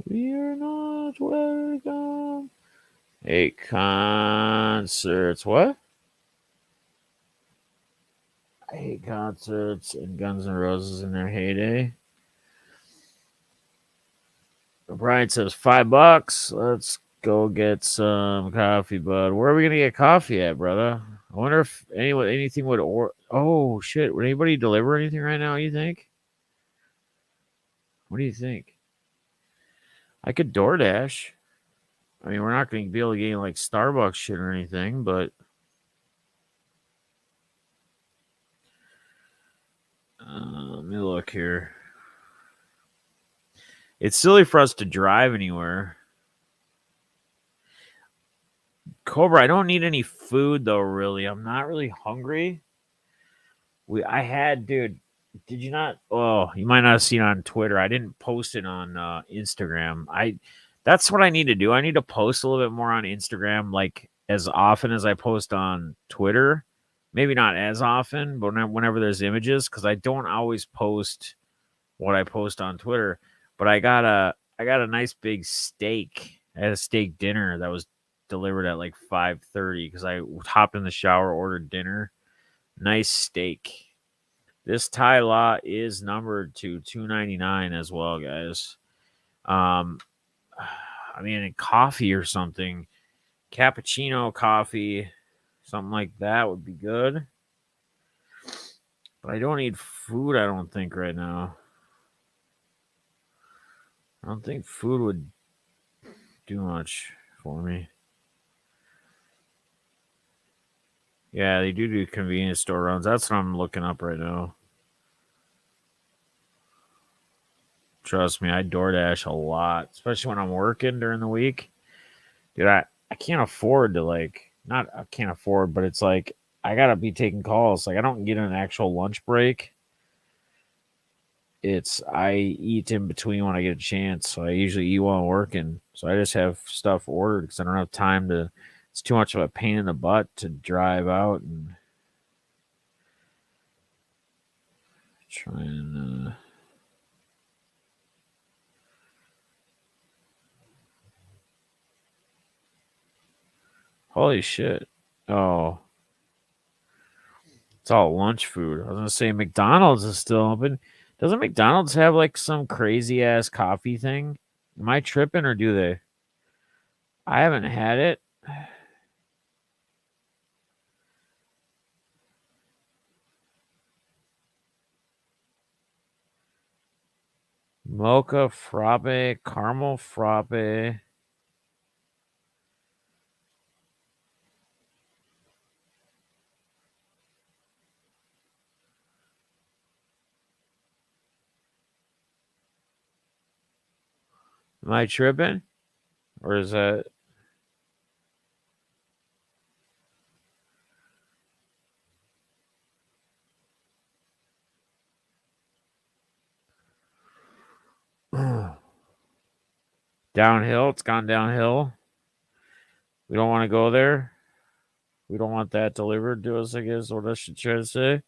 We are not welcome. Hey, concerts. What? I hate concerts and Guns N' Roses in their heyday. Brian says $5. Let's go get some coffee, bud. Where are we gonna get coffee at, brother? I wonder if anything would oh shit, would anybody deliver anything right now, you think? What do you think? I could DoorDash. I mean, we're not going to be able to get like Starbucks shit or anything, but let me look here. It's silly for us to drive anywhere. Cobra, I don't need any food though, really. I'm not really hungry. Dude, did you not? Oh, you might not have seen it on Twitter. I didn't post it on Instagram. That's what I need to do. I need to post a little bit more on Instagram, like as often as I post on Twitter. Maybe not as often, but whenever there's images, because I don't always post what I post on Twitter. But I got a nice big steak. I had a steak dinner that was delivered at like 5:30 because I hopped in the shower, ordered dinner. Nice steak. This Ty Law is numbered to $2.99 as well, guys. I mean, coffee or something, cappuccino coffee, something like that would be good. But I don't need food, I don't think, right now. I don't think food would do much for me. Yeah, they do convenience store runs. That's what I'm looking up right now. Trust me, I DoorDash a lot, especially when I'm working during the week. Dude, I can't afford to I can't afford, but it's like I gotta be taking calls. Like I don't get an actual lunch break. I eat in between when I get a chance. So I usually eat while I'm working. So I just have stuff ordered because I don't have time to. It's too much of a pain in the butt to drive out and try and. Holy shit! Oh, it's all lunch food. I was gonna say McDonald's is still open. Doesn't McDonald's have like some crazy ass coffee thing? Am I tripping or do they? I haven't had it. Mocha frappe, caramel frappe. Am I tripping? Or is that downhill? It's gone downhill. We don't want to go there. We don't want that delivered to us, I guess, what I should try to say.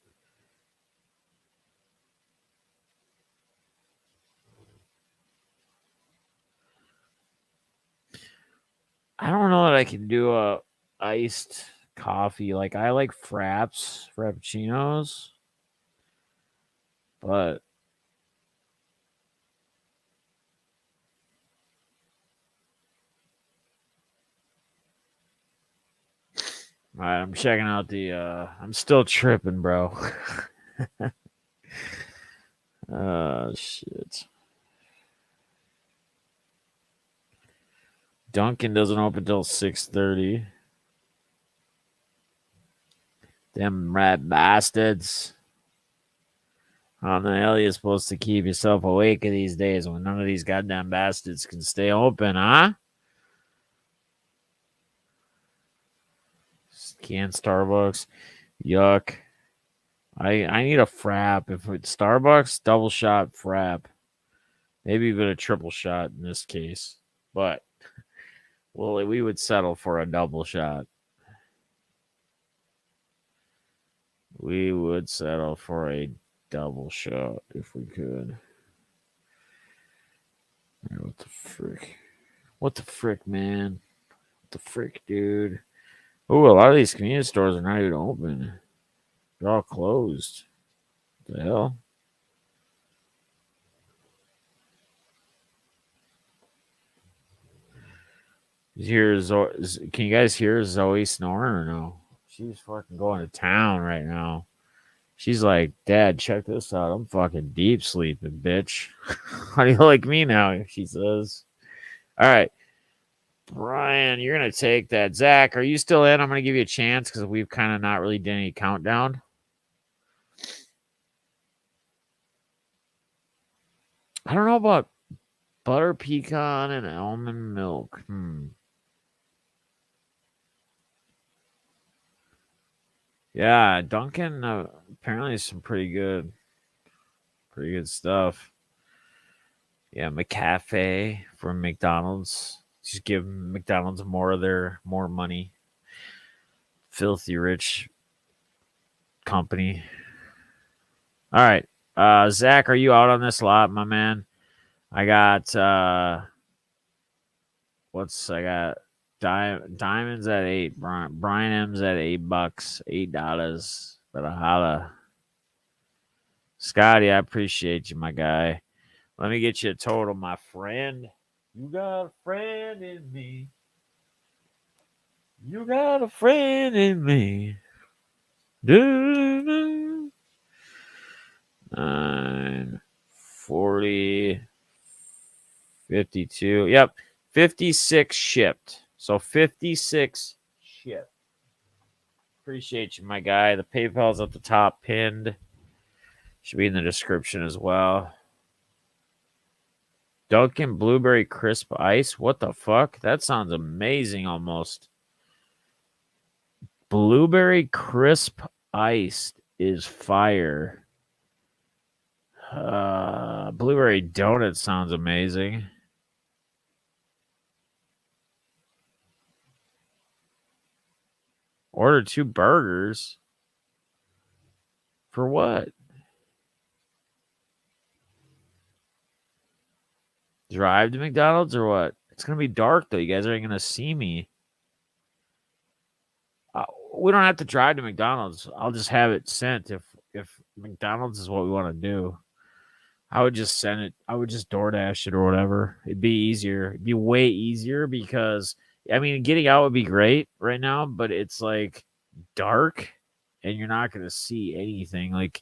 I don't know that I can do a iced coffee. Like I like frappuccinos, but all right, I'm checking out the I'm still tripping, bro. Shit. Dunkin' doesn't open till 6:30. Them rat bastards. How the hell are you supposed to keep yourself awake these days when none of these goddamn bastards can stay open, huh? Canned Starbucks. Yuck. I need a frap. If it's Starbucks, double shot frap. Maybe even a triple shot in this case. But well, we would settle for a double shot. We would settle for a double shot if we could. What the frick? What the frick, man? What the frick, dude? Oh, a lot of these convenience stores are not even open. They're all closed. What the hell? Can you guys hear Zoe snoring or no? She's fucking going to town right now. She's like, Dad, check this out. I'm fucking deep sleeping, bitch. How do you like me now? She says. All right. Brian, you're going to take that. Zach, are you still in? I'm going to give you a chance because we've kind of not really done any countdown. I don't know about butter pecan and almond milk. Yeah, Dunkin' apparently is some pretty good stuff. Yeah, McCafe from McDonald's. Just give McDonald's more money. Filthy rich company. All right. Zach, are you out on this lot, my man? I got I got diamonds at $8. Brian M's at $8, $8. But a holla. Scotty, I appreciate you, my guy. Let me get you a total, my friend. You got a friend in me. You got a friend in me. 9, 40, 52. Yep. 56 shipped. So 56 shipped. Appreciate you, my guy. The PayPal's at the top pinned. Should be in the description as well. Dunkin' Blueberry Crisp Ice. What the fuck? That sounds amazing almost. Blueberry Crisp Ice is fire. Blueberry Donut sounds amazing. Order 2 burgers. For what? Drive to McDonald's or what? It's going to be dark, though. You guys aren't going to see me. We don't have to drive to McDonald's. I'll just have it sent if McDonald's is what we want to do. I would just send it. I would just DoorDash it or whatever. It'd be easier. It'd be way easier because I mean, getting out would be great right now, but it's like dark and you're not going to see anything. Like,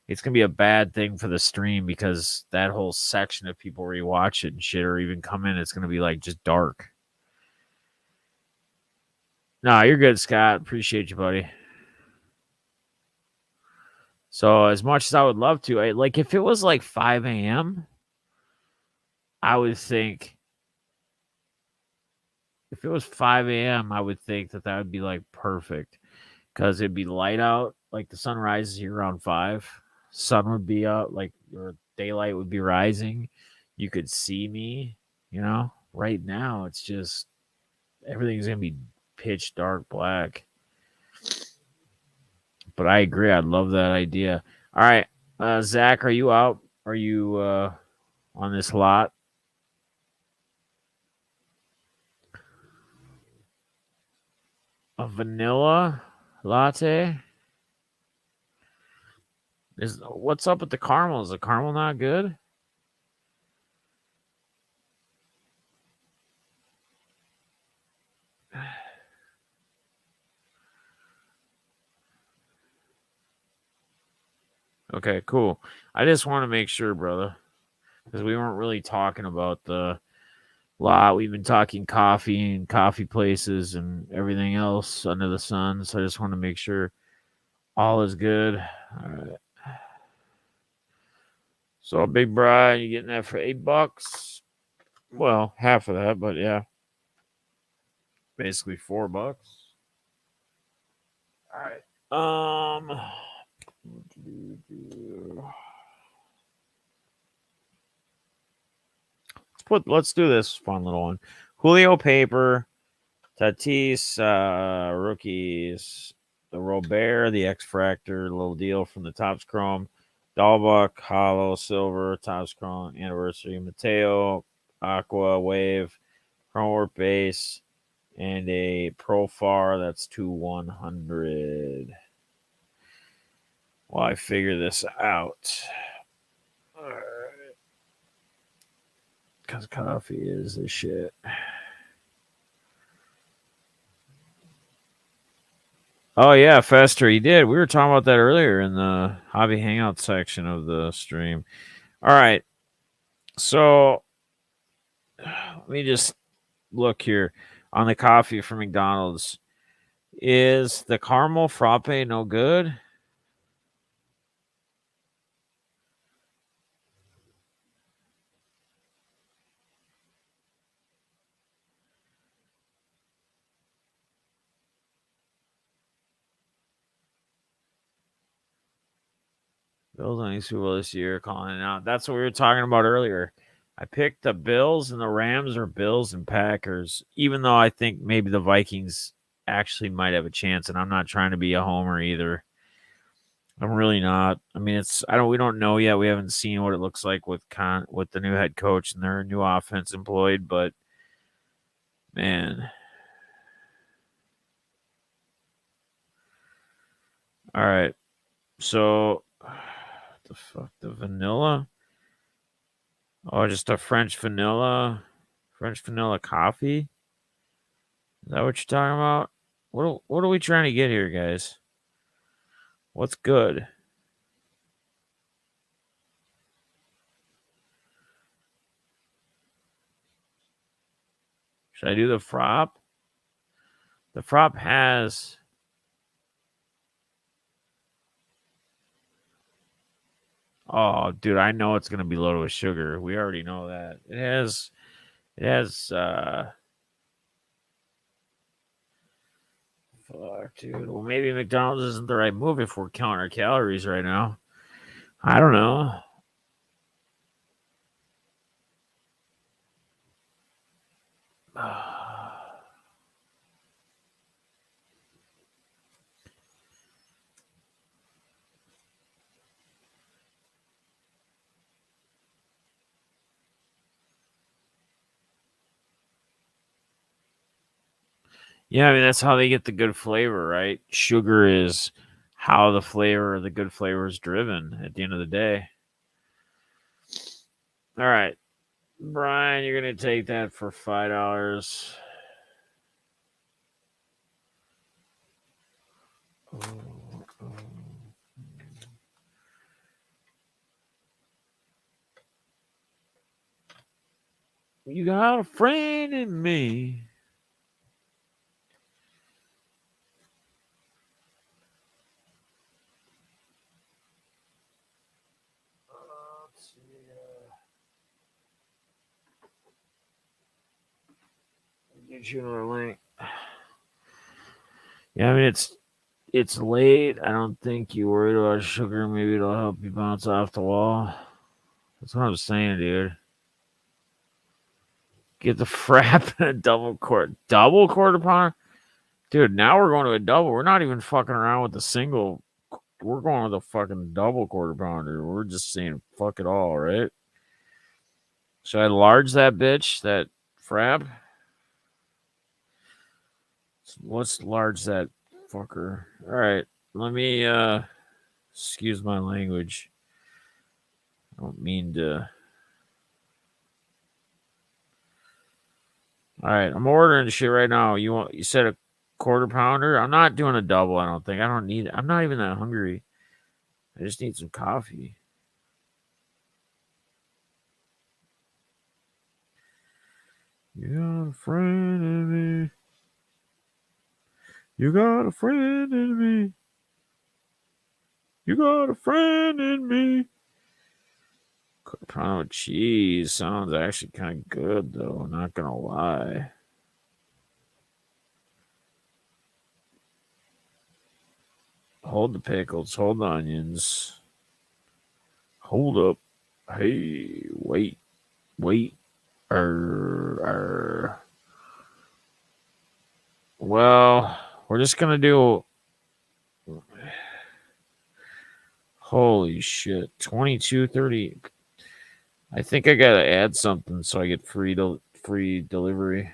it's going to be a bad thing for the stream because that whole section of people rewatch it and shit or even come in, it's going to be like just dark. No, you're good, Scott. Appreciate you, buddy. So, as much as I would love to, like if it was like 5 a.m., I would think if it was 5 a.m., I would think that would be like perfect because it'd be light out. Like the sun rises here around 5. Sun would be out, like, or daylight would be rising. You could see me, Right now, it's just everything's going to be pitch dark black. But I agree. I love that idea. All right. Zach, are you out? Are you on this lot? A vanilla latte? What's up with the caramel? Is the caramel not good? Okay, cool. I just want to make sure, brother, because we weren't really talking about the lot. We've been talking coffee and coffee places and everything else under the sun. So I just want to make sure all is good. All right. So, Big Brian, you getting that for $8? Well, half of that, but yeah, basically $4. All right. Let's do this fun little one. Julio Paper, Tatis, rookies, the Robert, the X Fractor, little deal from the Topps Chrome, Dahlbuck, Hollow, Silver, Topps Chrome, Anniversary, Mateo, Aqua, Wave, Chrome Warp Base, and a Profar that's 2/100. While I figure this out. All right. Because coffee is the shit. Oh, yeah, Fester, he did. We were talking about that earlier in the hobby hangout section of the stream. All right. So let me just look here on the coffee from McDonald's. Is the caramel frappe no good? Bills on Super Bowl this year, calling it out. That's what we were talking about earlier. I picked the Bills and the Rams or Bills and Packers, even though I think maybe the Vikings actually might have a chance, and I'm not trying to be a homer either. I'm really not. I mean, we don't know yet. We haven't seen what it looks like with the new head coach and their new offense employed, but man. All right. So the fuck, the vanilla? Oh, just a French vanilla coffee? Is that what you're talking about? What are we trying to get here, guys? What's good? Should I do the frop? The frop has Oh, dude, I know it's gonna be loaded with sugar. We already know that. It has fuck, dude. Well, maybe McDonald's isn't the right move if we're counting our calories right now. I don't know. Yeah, I mean that's how they get the good flavor, right? Sugar is how the good flavor is driven at the end of the day. All right. Brian, you're gonna take that for $5. You got a friend in me. Let's see. Get you another link. Yeah, I mean it's late. I don't think you worried about sugar. Maybe it'll help you bounce off the wall. That's what I'm saying, dude. Get the frap and a double quarter pounder. Dude, now we're going to a double. We're not even fucking around with the single. We're going with a fucking double quarter pounder. We're just saying fuck it all, right? Should I large that bitch, that frap? Let's large that fucker. All right. Let me excuse my language. I don't mean to. All right, I'm ordering shit right now. You said a quarter pounder? I'm not doing a double, I don't think. I don't need it. I'm not even that hungry. I just need some coffee. You got a friend in me. You got a friend in me. You got a friend in me. Quarter pounder with cheese sounds actually kind of good, though. Not gonna lie. Hold the pickles. Hold the onions. Hold up. Hey, wait. Well, we're just gonna do. Holy shit, 22.30. I think I gotta add something so I get free delivery.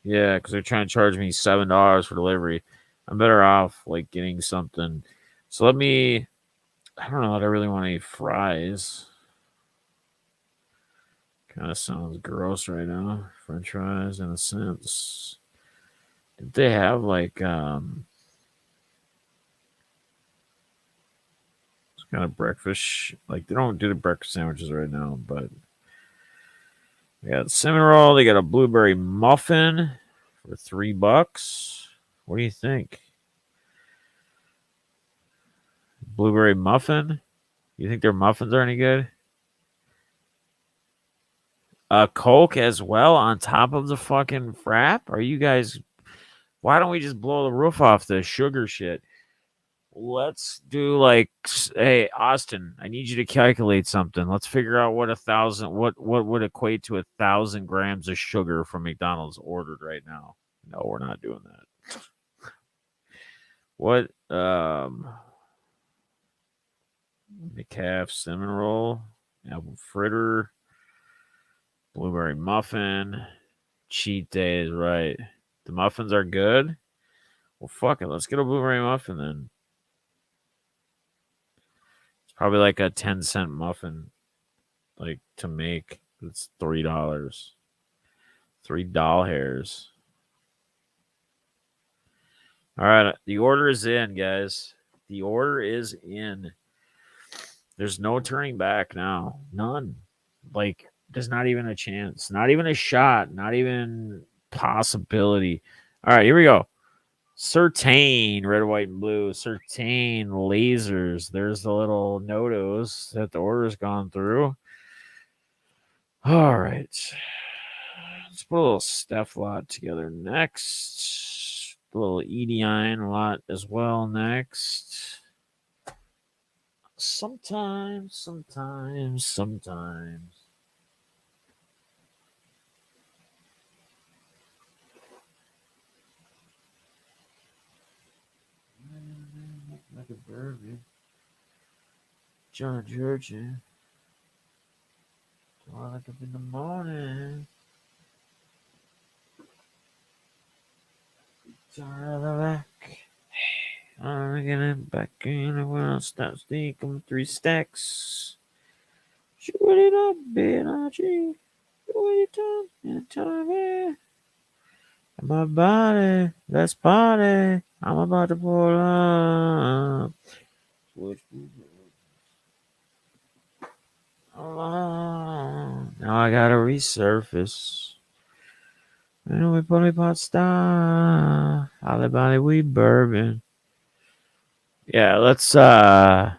Yeah, because they're trying to charge me $7 for delivery. I'm better off like getting something. So let me. I don't know. I really want to eat fries. Kind of sounds gross right now. French fries, in a sense. Did they have like kind of breakfast? Like they don't do the breakfast sandwiches right now, but they got cinnamon roll. They got a blueberry muffin for $3. What do you think? Blueberry muffin? You think their muffins are any good? A Coke as well on top of the fucking frap? Are you guys? Why don't we just blow the roof off the sugar shit? Let's do like, hey Austin, I need you to calculate something. Let's figure out what would equate to 1,000 grams of sugar from McDonald's ordered right now. No, we're not doing that. What McCaff cinnamon roll, apple fritter, blueberry muffin, cheat day is right. The muffins are good. Well, fuck it. Let's get a blueberry muffin then. It's probably like a 10-cent muffin, like to make. It's $3. $3 hairs. All right, the order is in, guys. The order is in. There's no turning back now. None. Like, there's not even a chance. Not even a shot. Not even possibility. All right, here we go. Certain red, white, and blue. Certain lasers. There's the little notos that the order's gone through. All right. Let's put a little Steph lot together next. A little Edine lot as well next. Sometimes. Like a bourbon. John Georgia. Do I like up in the morning? Back. I'm getting back in the world. Stop sneaking 3 stacks. Shoot it up, energy. Do it time and time. My body, let's party. I'm about to pull up. Now I gotta resurface. And we put pot star. Alibaba we bourbon. Yeah, let's yeah,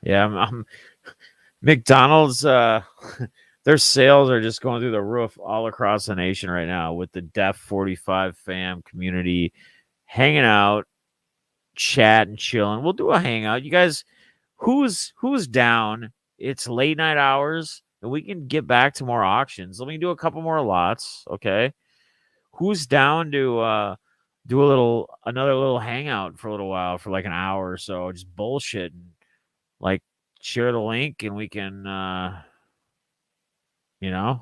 I'm McDonald's their sales are just going through the roof all across the nation right now with the Def 45 fam community hanging out, chat and chilling. We'll do a hangout. You guys, who's down? It's late night hours, and we can get back to more auctions. Let me do a couple more lots, okay? Who's down to do another little hangout for a little while for like an hour or so, just bullshit and like share the link and we can you know,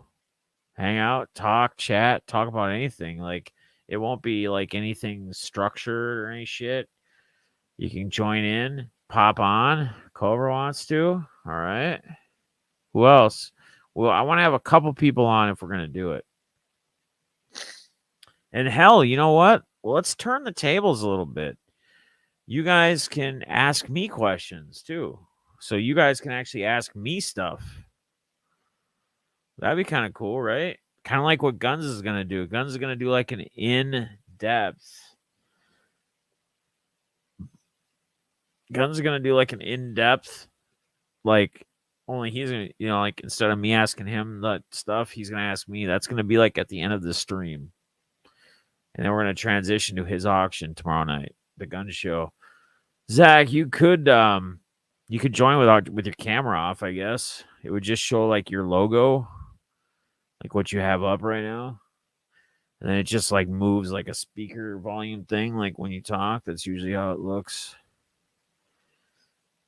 hang out, talk, chat, talk about anything. Like it won't be like anything structured or any shit. You can join in, pop on. Cobra wants to. All right. Who else? Well, I want to have a couple people on if we're going to do it. And hell, you know what? Well, let's turn the tables a little bit. You guys can ask me questions too. So you guys can actually ask me stuff. That'd be kind of cool, right? Kind of like what Guns is going to do. Guns is going to do like an in-depth. Guns is going to do like an in-depth, like only he's going to, like instead of me asking him that stuff, he's going to ask me. That's going to be like at the end of the stream. And then we're going to transition to his auction tomorrow night, the gun show. Zach, you could join with your camera off, I guess. It would just show like your logo, like what you have up right now. And then it just like moves like a speaker volume thing, like when you talk. That's usually how it looks.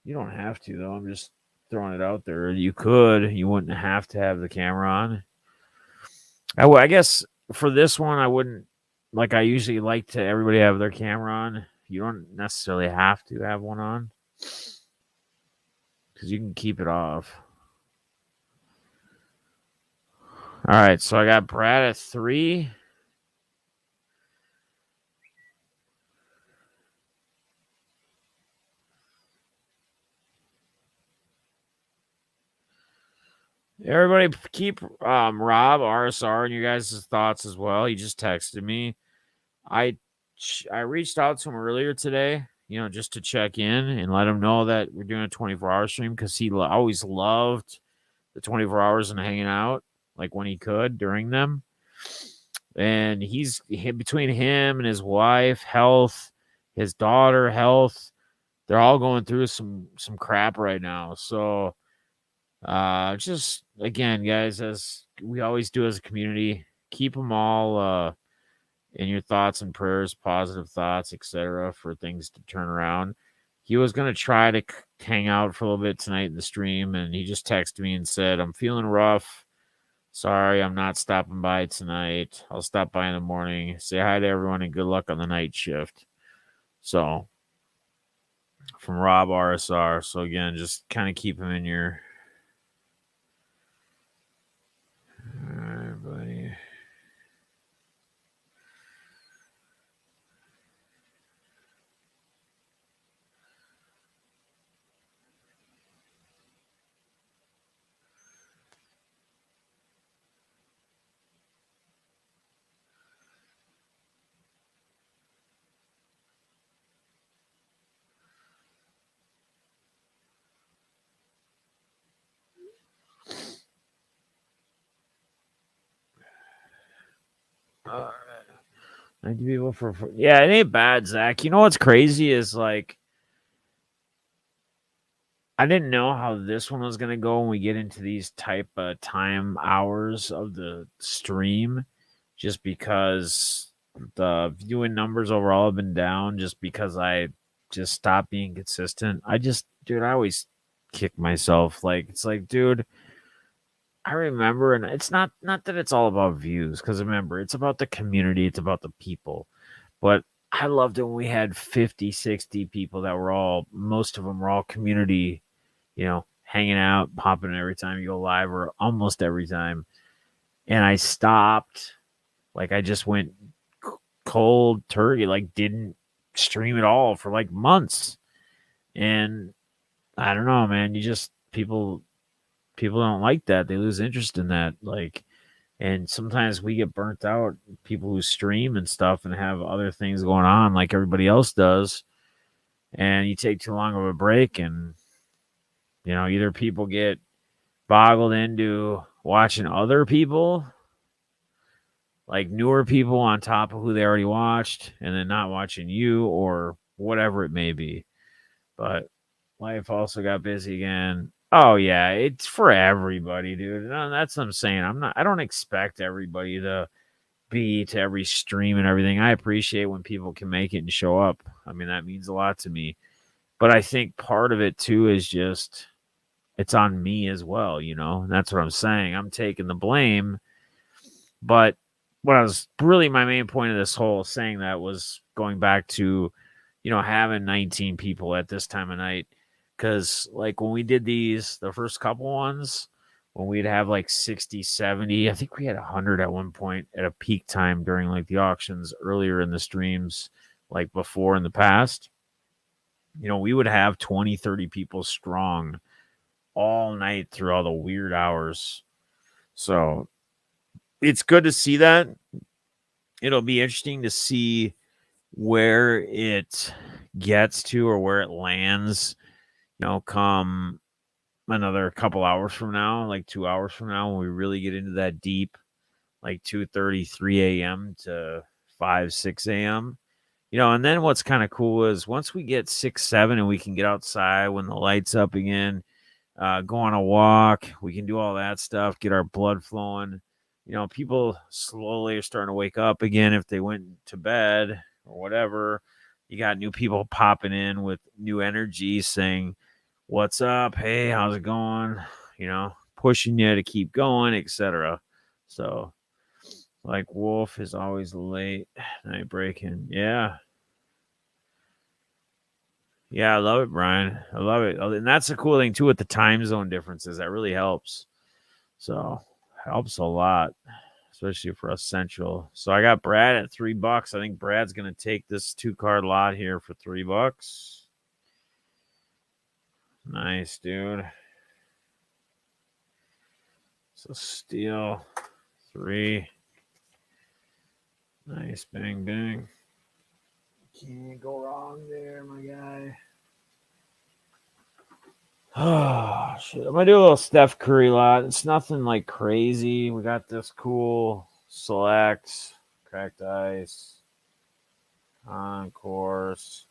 You don't have to, though. I'm just throwing it out there. You could. You wouldn't have to have the camera on. I guess for this one, I wouldn't. Like I usually like to everybody have their camera on. You don't necessarily have to have one on because you can keep it off. All right, so I got Brad at 3. Everybody keep Rob RSR and you guys' thoughts as well. He just texted me. I reached out to him earlier today, just to check in and let him know that we're doing a 24-hour stream because he always loved the 24 hours and hanging out, like when he could during them. And he's between him and his wife, health, his daughter, health. They're all going through some crap right now. So just again, guys, as we always do as a community, keep them all in your thoughts and prayers, positive thoughts, etc., for things to turn around. He was going to try to hang out for a little bit tonight in the stream, and he just texted me and said, I'm feeling rough. Sorry, I'm not stopping by tonight. I'll stop by in the morning. Say hi to everyone and good luck on the night shift. So, from Rob RSR. So, again, just kind of keep him in your... All right, buddy. All right. 90 people for yeah, it ain't bad, Zach. You know what's crazy is like I didn't know how this one was gonna go when we get into these type of time hours of the stream, just because the viewing numbers overall have been down just because I just stopped being consistent. I always kick myself. Like it's like, dude, I remember, and it's not that it's all about views, because remember, it's about the community, it's about the people. But I loved it when we had 50, 60 people that were most of them were all community, hanging out, popping every time you go live or almost every time. And I stopped, like I just went cold turkey, like didn't stream at all for like months. And I don't know, man. You just people don't like that. They lose interest in that. Like, and sometimes we get burnt out. People who stream and stuff and have other things going on, like everybody else does, and you take too long of a break, and either people get boggled into watching other people, like newer people on top of who they already watched, and then not watching you or whatever it may be. But life also got busy again. Oh yeah, it's for everybody, dude. No, that's what I'm saying. I don't expect everybody to be to every stream and everything. I appreciate when people can make it and show up. I mean, that means a lot to me. But I think part of it too is just it's on me as well, And that's what I'm saying. I'm taking the blame. But what I was really my main point of this whole saying that was going back to, having 19 people at this time of night. Because, like, when we did the first couple ones, when we'd have like 60, 70, I think we had 100 at one point at a peak time during like the auctions earlier in the streams, like before in the past. We would have 20, 30 people strong all night through all the weird hours. So it's good to see that. It'll be interesting to see where it gets to or where it lands, come another couple hours from now, like 2 hours from now, when we really get into that deep, like 2:30, 3 a.m. to 5, 6 a.m. And then what's kind of cool is once we get 6, 7 and we can get outside when the light's up again, go on a walk, we can do all that stuff, get our blood flowing. People slowly are starting to wake up again if they went to bed or whatever. You got new people popping in with new energy saying, "What's up? Hey, how's it going?" Pushing you to keep going, etc. So, like Wolf is always late night breaking. Yeah. Yeah, I love it, Brian. I love it. And that's the cool thing too with the time zone differences. That really helps. So, helps a lot, especially for us Central. So I got Brad at $3. I think Brad's gonna take this 2-card lot here for $3. Nice, dude. So steal 3. Nice, bang, bang. Can't go wrong there, my guy. Oh, shit. I'm going to do a little Steph Curry lot. It's nothing like crazy. We got this cool select, cracked ice, on course.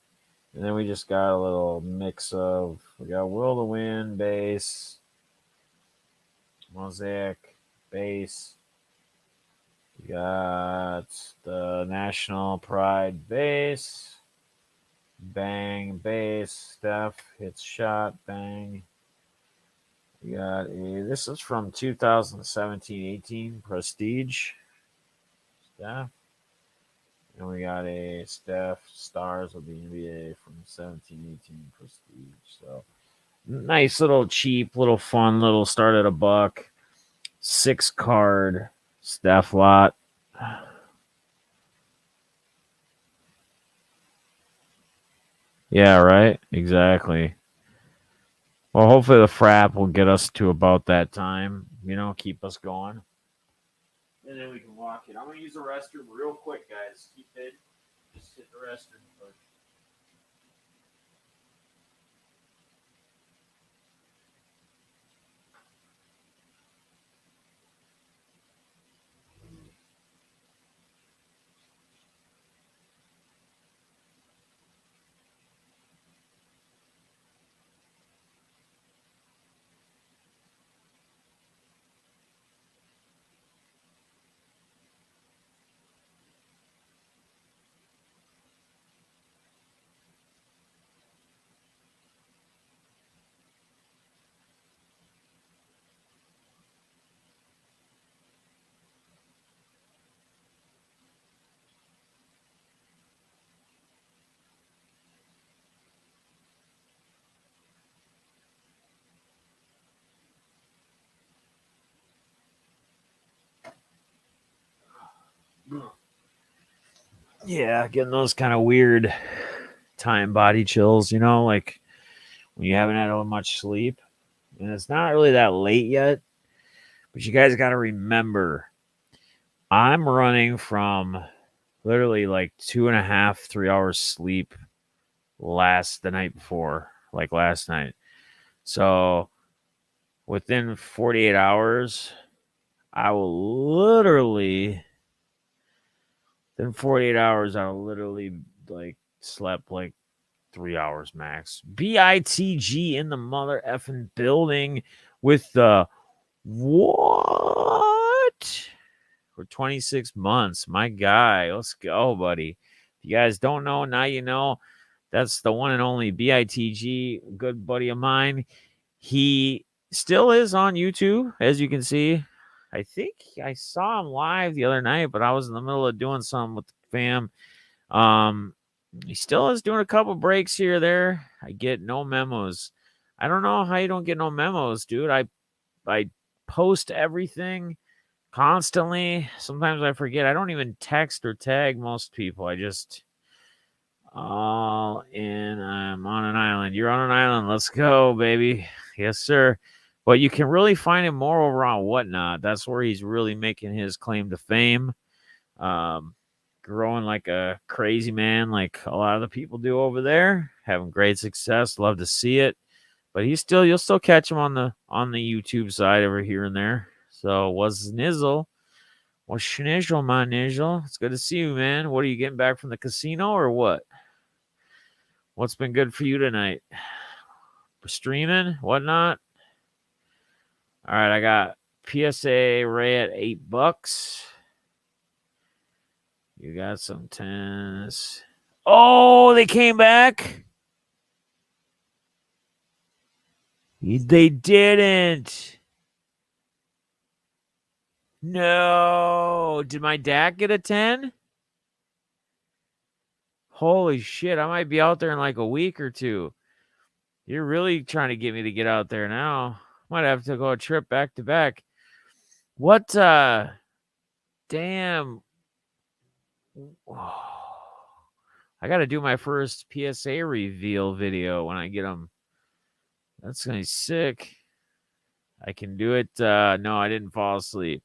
And then we just got a little mix of, we got Will to Win, base, Mosaic, base. We got the National Pride base. Bang, base. Steph hits shot. Bang. We got this is from 2017-18 Prestige. Steph. And we got a Steph Stars of the NBA from 17-18 Prestige. So nice little cheap, little fun, little start at $1. 6-card Steph lot. Yeah, right. Exactly. Well, hopefully the frap will get us to about that time. Keep us going, and then we can walk it. I'm gonna use the restroom real quick, guys. Keep it. Just hit the restroom first. Yeah, getting those kind of weird nighttime body chills, you know, like when you haven't had much sleep. And it's not really that late yet, but you guys got to remember, I'm running from literally like 2.5, 3 hours sleep the night before, like last night. So within 48 hours, I will literally, in 48 hours, I'll literally like slept like 3 hours max. BITG in the mother effing building with the what? For 26 months. My guy. Let's go, buddy. If you guys don't know, now you know. That's the one and only BITG, good buddy of mine. He still is on YouTube, as you can see. I think I saw him live the other night, but I was in the middle of doing something with the fam. He still is doing a couple breaks here or there. I get no memos. I don't know how you don't get no memos, dude. I post everything constantly. Sometimes I forget. I don't even text or tag most people. I just all in. I'm on an island. You're on an island. Let's go, baby. Yes, sir. But you can really find him more over on Whatnot. That's where he's really making his claim to fame. Growing like a crazy man, like a lot of the people do over there. Having great success. Love to see it. But you'll still catch him on the YouTube side over here and there. So what's Nizzle? What's Schnizzle, my Nizzle? It's good to see you, man. What are you getting back from the casino or what? What's been good for you tonight? Streaming, whatnot. All right, I got PSA Ray at $8. You got some tens. Oh, they came back. They didn't. No. Did my dad get a 10? Holy shit. I might be out there in like a week or two. You're really trying to get me to get out there now. Might have to go a trip back to back. What? Damn. I got to do my first PSA reveal video when I get them. That's going to be sick. I can do it. No, I didn't fall asleep.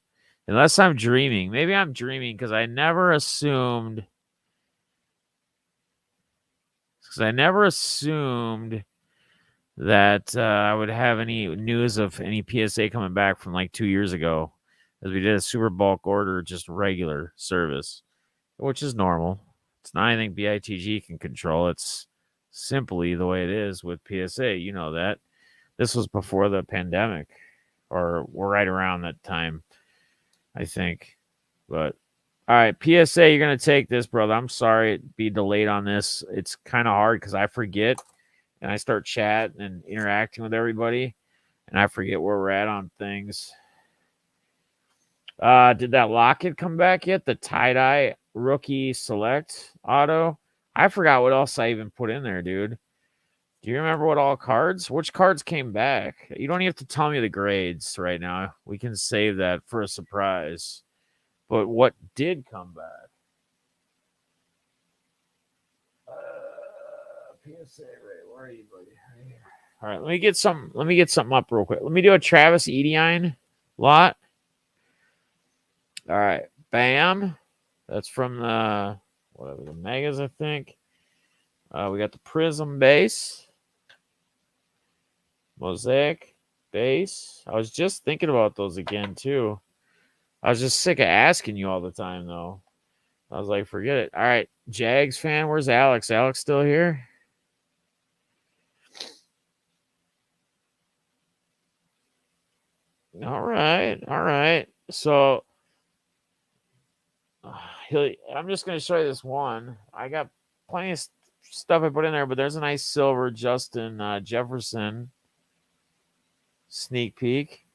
Unless I'm dreaming. Maybe I'm dreaming because I never assumed. That I would have any news of any PSA coming back from like 2 years ago. As we did a super bulk order, just regular service, which is normal. It's not anything BITG can control. It's simply the way it is with PSA. You know that. This was before the pandemic, or we're right around that time, I think. But all right, PSA, you're going to take this, brother. I'm sorry it'd be delayed on this. It's kind of hard because I forget and I start chatting and interacting with everybody and I forget where we're at on things. Did that locket come back yet? The tie-dye rookie select auto? I forgot what else I even put in there, dude. Do you remember what all cards? Which cards came back? You don't even have to tell me the grades right now. We can save that for a surprise. But what did come back? PSA, right? Where are you, buddy? Right here. All right, let me get something up real quick. Let me do a Travis Etienne lot. All right, bam. That's from the Megas, I think. We got the Prism base. Mosaic base. I was just thinking about those again, too. I was just sick of asking you all the time, though. I was like, forget it. All right, Jags fan, where's Alex? Alex still here? All right. So, I'm just going to show you this one. I got plenty of stuff I put in there, but there's a nice silver Justin Jefferson sneak peek.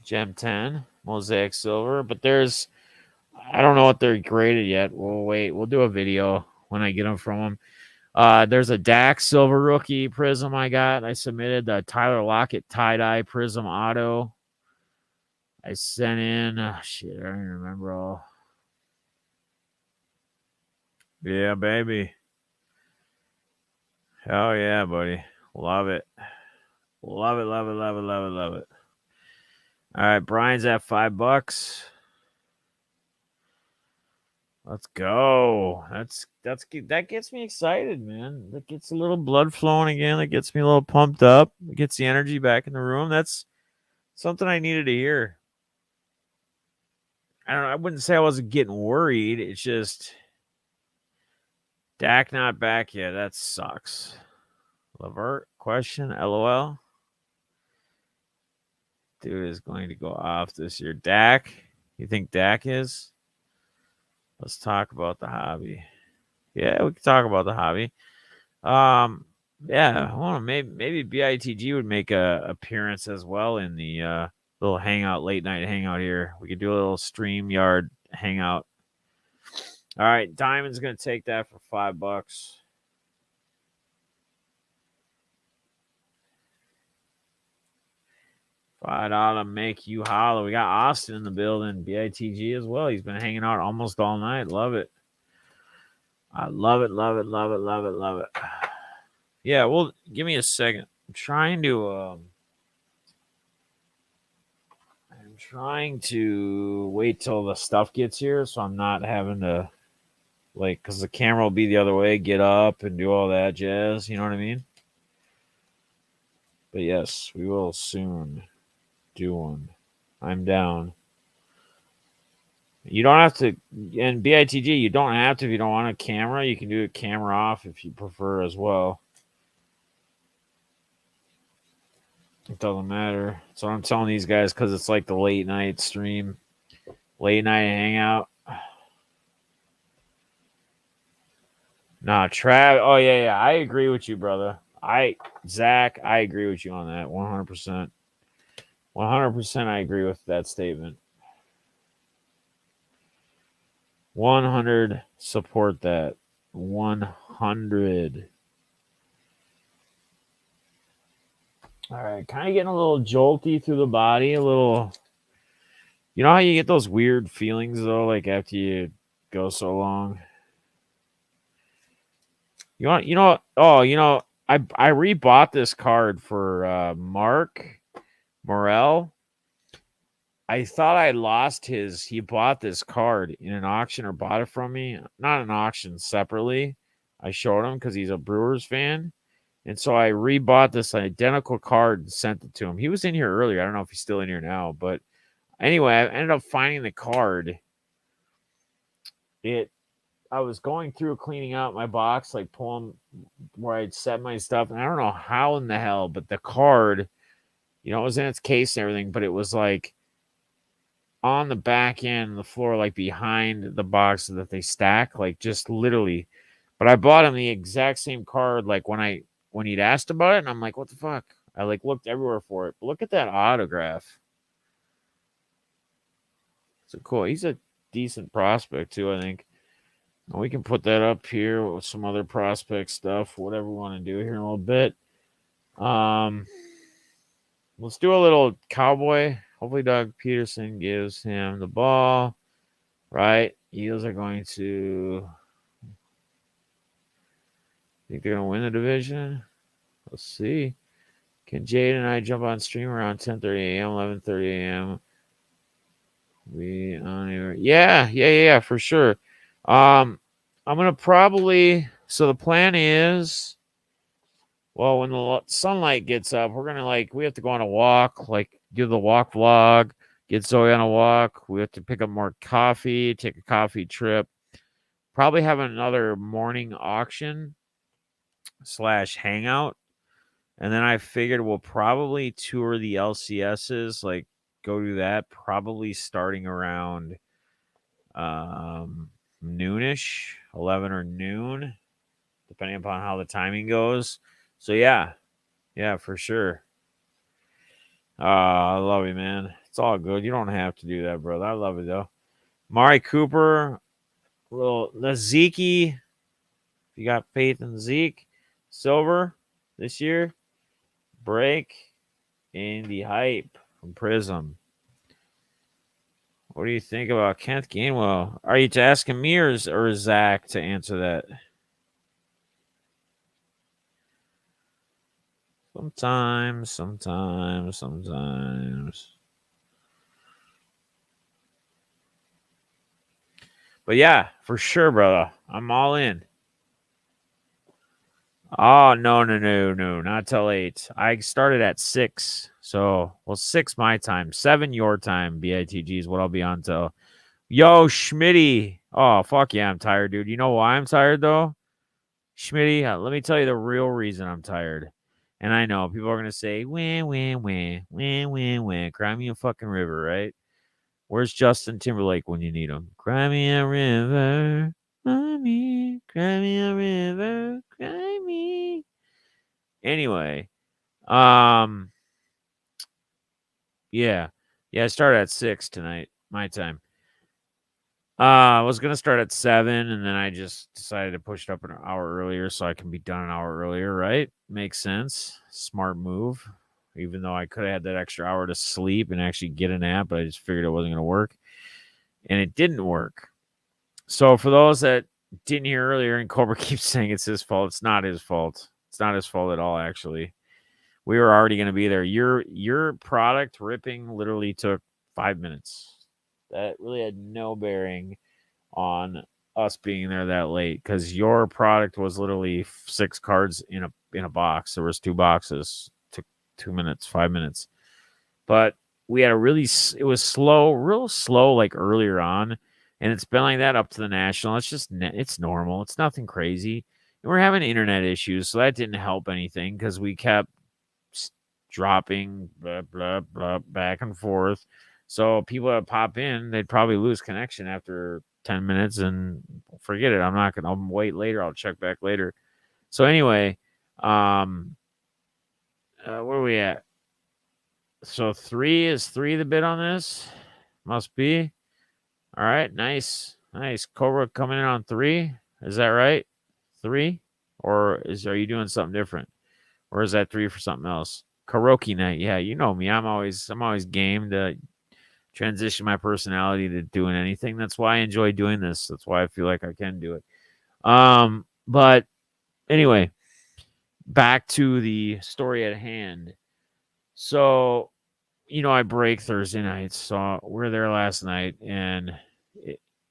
Gem 10, Mosaic Silver. But I don't know what they're graded yet. We'll wait. We'll do a video when I get them from them. There's a Dax Silver Rookie Prism I got. I submitted the Tyler Lockett tie-dye Prism Auto. I sent in, I don't even remember all. Yeah, baby. Hell yeah, buddy. Love it. Love it, love it, love it, love it, love it. All right, Brian's at $5. Let's go. That gets me excited, man. That gets a little blood flowing again. That gets me a little pumped up. It gets the energy back in the room. That's something I needed to hear. I don't know. I wouldn't say I wasn't getting worried. It's just Dak not back yet. That sucks. Levert question. LOL. Dude is going to go off this year. Dak. You think Dak is? Let's talk about the hobby. Yeah, we can talk about the hobby. Yeah, I don't know, maybe BITG would make a appearance as well in the little hangout, late night hangout here. We could do a little StreamYard hangout. All right, Diamond's gonna take that for $5. $5 make you holler. We got Austin in the building, BITG as well. He's been hanging out almost all night. Love it. I love it, love it, love it, love it, love it. Yeah, well, give me a second. I'm trying to wait till the stuff gets here so I'm not having to, like, because the camera will be the other way, get up and do all that jazz. You know what I mean? But yes, we will soon do one. I'm down. You don't have to, and BITG, you don't have to if you don't want a camera. You can do a camera off if you prefer as well. It doesn't matter. So I'm telling these guys because it's like the late night stream, late night hangout. Nah, Trav. Oh yeah. I agree with you, brother. Zach, I agree with you on that. 100%. 100%. I agree with that statement. 100 support that. 100. All right, kind of getting a little jolty through the body, a little. You know how you get those weird feelings though, like after you go so long. I rebought this card for Mark Morel. I thought I lost his. He bought this card in an auction or bought it from me. Not an auction, separately. I showed him because he's a Brewers fan. And so I rebought this identical card and sent it to him. He was in here earlier. I don't know if he's still in here now. But anyway, I ended up finding the card. I was going through cleaning out my box, like pulling where I'd set my stuff. And I don't know how in the hell, but the card, it was in its case and everything, but it was like on the back end of the floor, like behind the box that they stack, like just literally. But I bought him the exact same card, like when he'd asked about it, and I'm like, what the fuck? I like looked everywhere for it. But look at that autograph. So cool. He's a decent prospect too, I think. And we can put that up here with some other prospect stuff, whatever we want to do here in a little bit. Let's do a little Cowboy. Hopefully Doug Peterson gives him the ball. Right? Eagles are going to. Think they're going to win the division? Let's see. Can Jade and I jump on stream around 10:30 a.m., 11:30 a.m.? We on here. Yeah, for sure. I'm going to probably. So the plan is. Well, when the sunlight gets up, we're going to we have to go on a walk, do the walk vlog, get Zoe on a walk. We have to pick up more coffee, take a coffee trip, probably have another morning auction / hangout. And then I figured we'll probably tour the LCSs, go do that, probably starting around noonish, 11 or noon, depending upon how the timing goes. So yeah, for sure. I love you, man. It's all good. You don't have to do that, brother. I love it though. Mari Cooper, little Zeke. If you got faith in Zeke, silver this year. Break in the hype from Prism. What do you think about Kenneth Gainwell? Are you asking me or Zach to answer that? Sometimes. But yeah, for sure, brother. I'm all in. Oh, no, not till 8. I started at 6. So, 6 my time, 7 your time, BITG is what I'll be on till. Yo, Schmitty. Oh, fuck yeah, I'm tired, dude. You know why I'm tired, though? Schmitty, let me tell you the real reason I'm tired. And I know people are going to say, wah, cry me a fucking river, right? Where's Justin Timberlake when you need him? Cry me a river, mommy, cry me a river, cry me. Anyway, yeah. Yeah, I started at 6 tonight, my time. I was gonna start at 7, and then I just decided to push it up an hour earlier so I can be done an hour earlier, right? Makes sense. Smart move. Even though I could have had that extra hour to sleep and actually get a nap, but I just figured it wasn't gonna work. And it didn't work. So for those that didn't hear earlier, and Cobra keeps saying it's his fault, it's not his fault. It's not his fault at all, actually. We were already gonna be there. Your product ripping literally took 5 minutes. That really had no bearing on us being there that late because your product was literally 6 cards in a box. There was 2 boxes. Took 2 minutes, 5 minutes. But we had it was slow, real slow, like earlier on, and it's been like that up to the national. It's normal. It's nothing crazy. And we're having internet issues, so that didn't help anything because we kept dropping blah blah blah back and forth. So people that pop in, they'd probably lose connection after 10 minutes and forget it. I'll wait later. I'll check back later. So anyway, where are we at? So 3 is 3 the bid on this? Must be. All right, nice. Cobra coming in on 3. Is that right? 3? Or are you doing something different? Or is that 3 for something else? Karaoke night. Yeah, you know me. I'm always game to transition my personality to doing anything. That's why I enjoy doing this. That's why I feel like I can do it. But anyway, back to the story at hand. So, I break Thursday nights. So we're there last night, and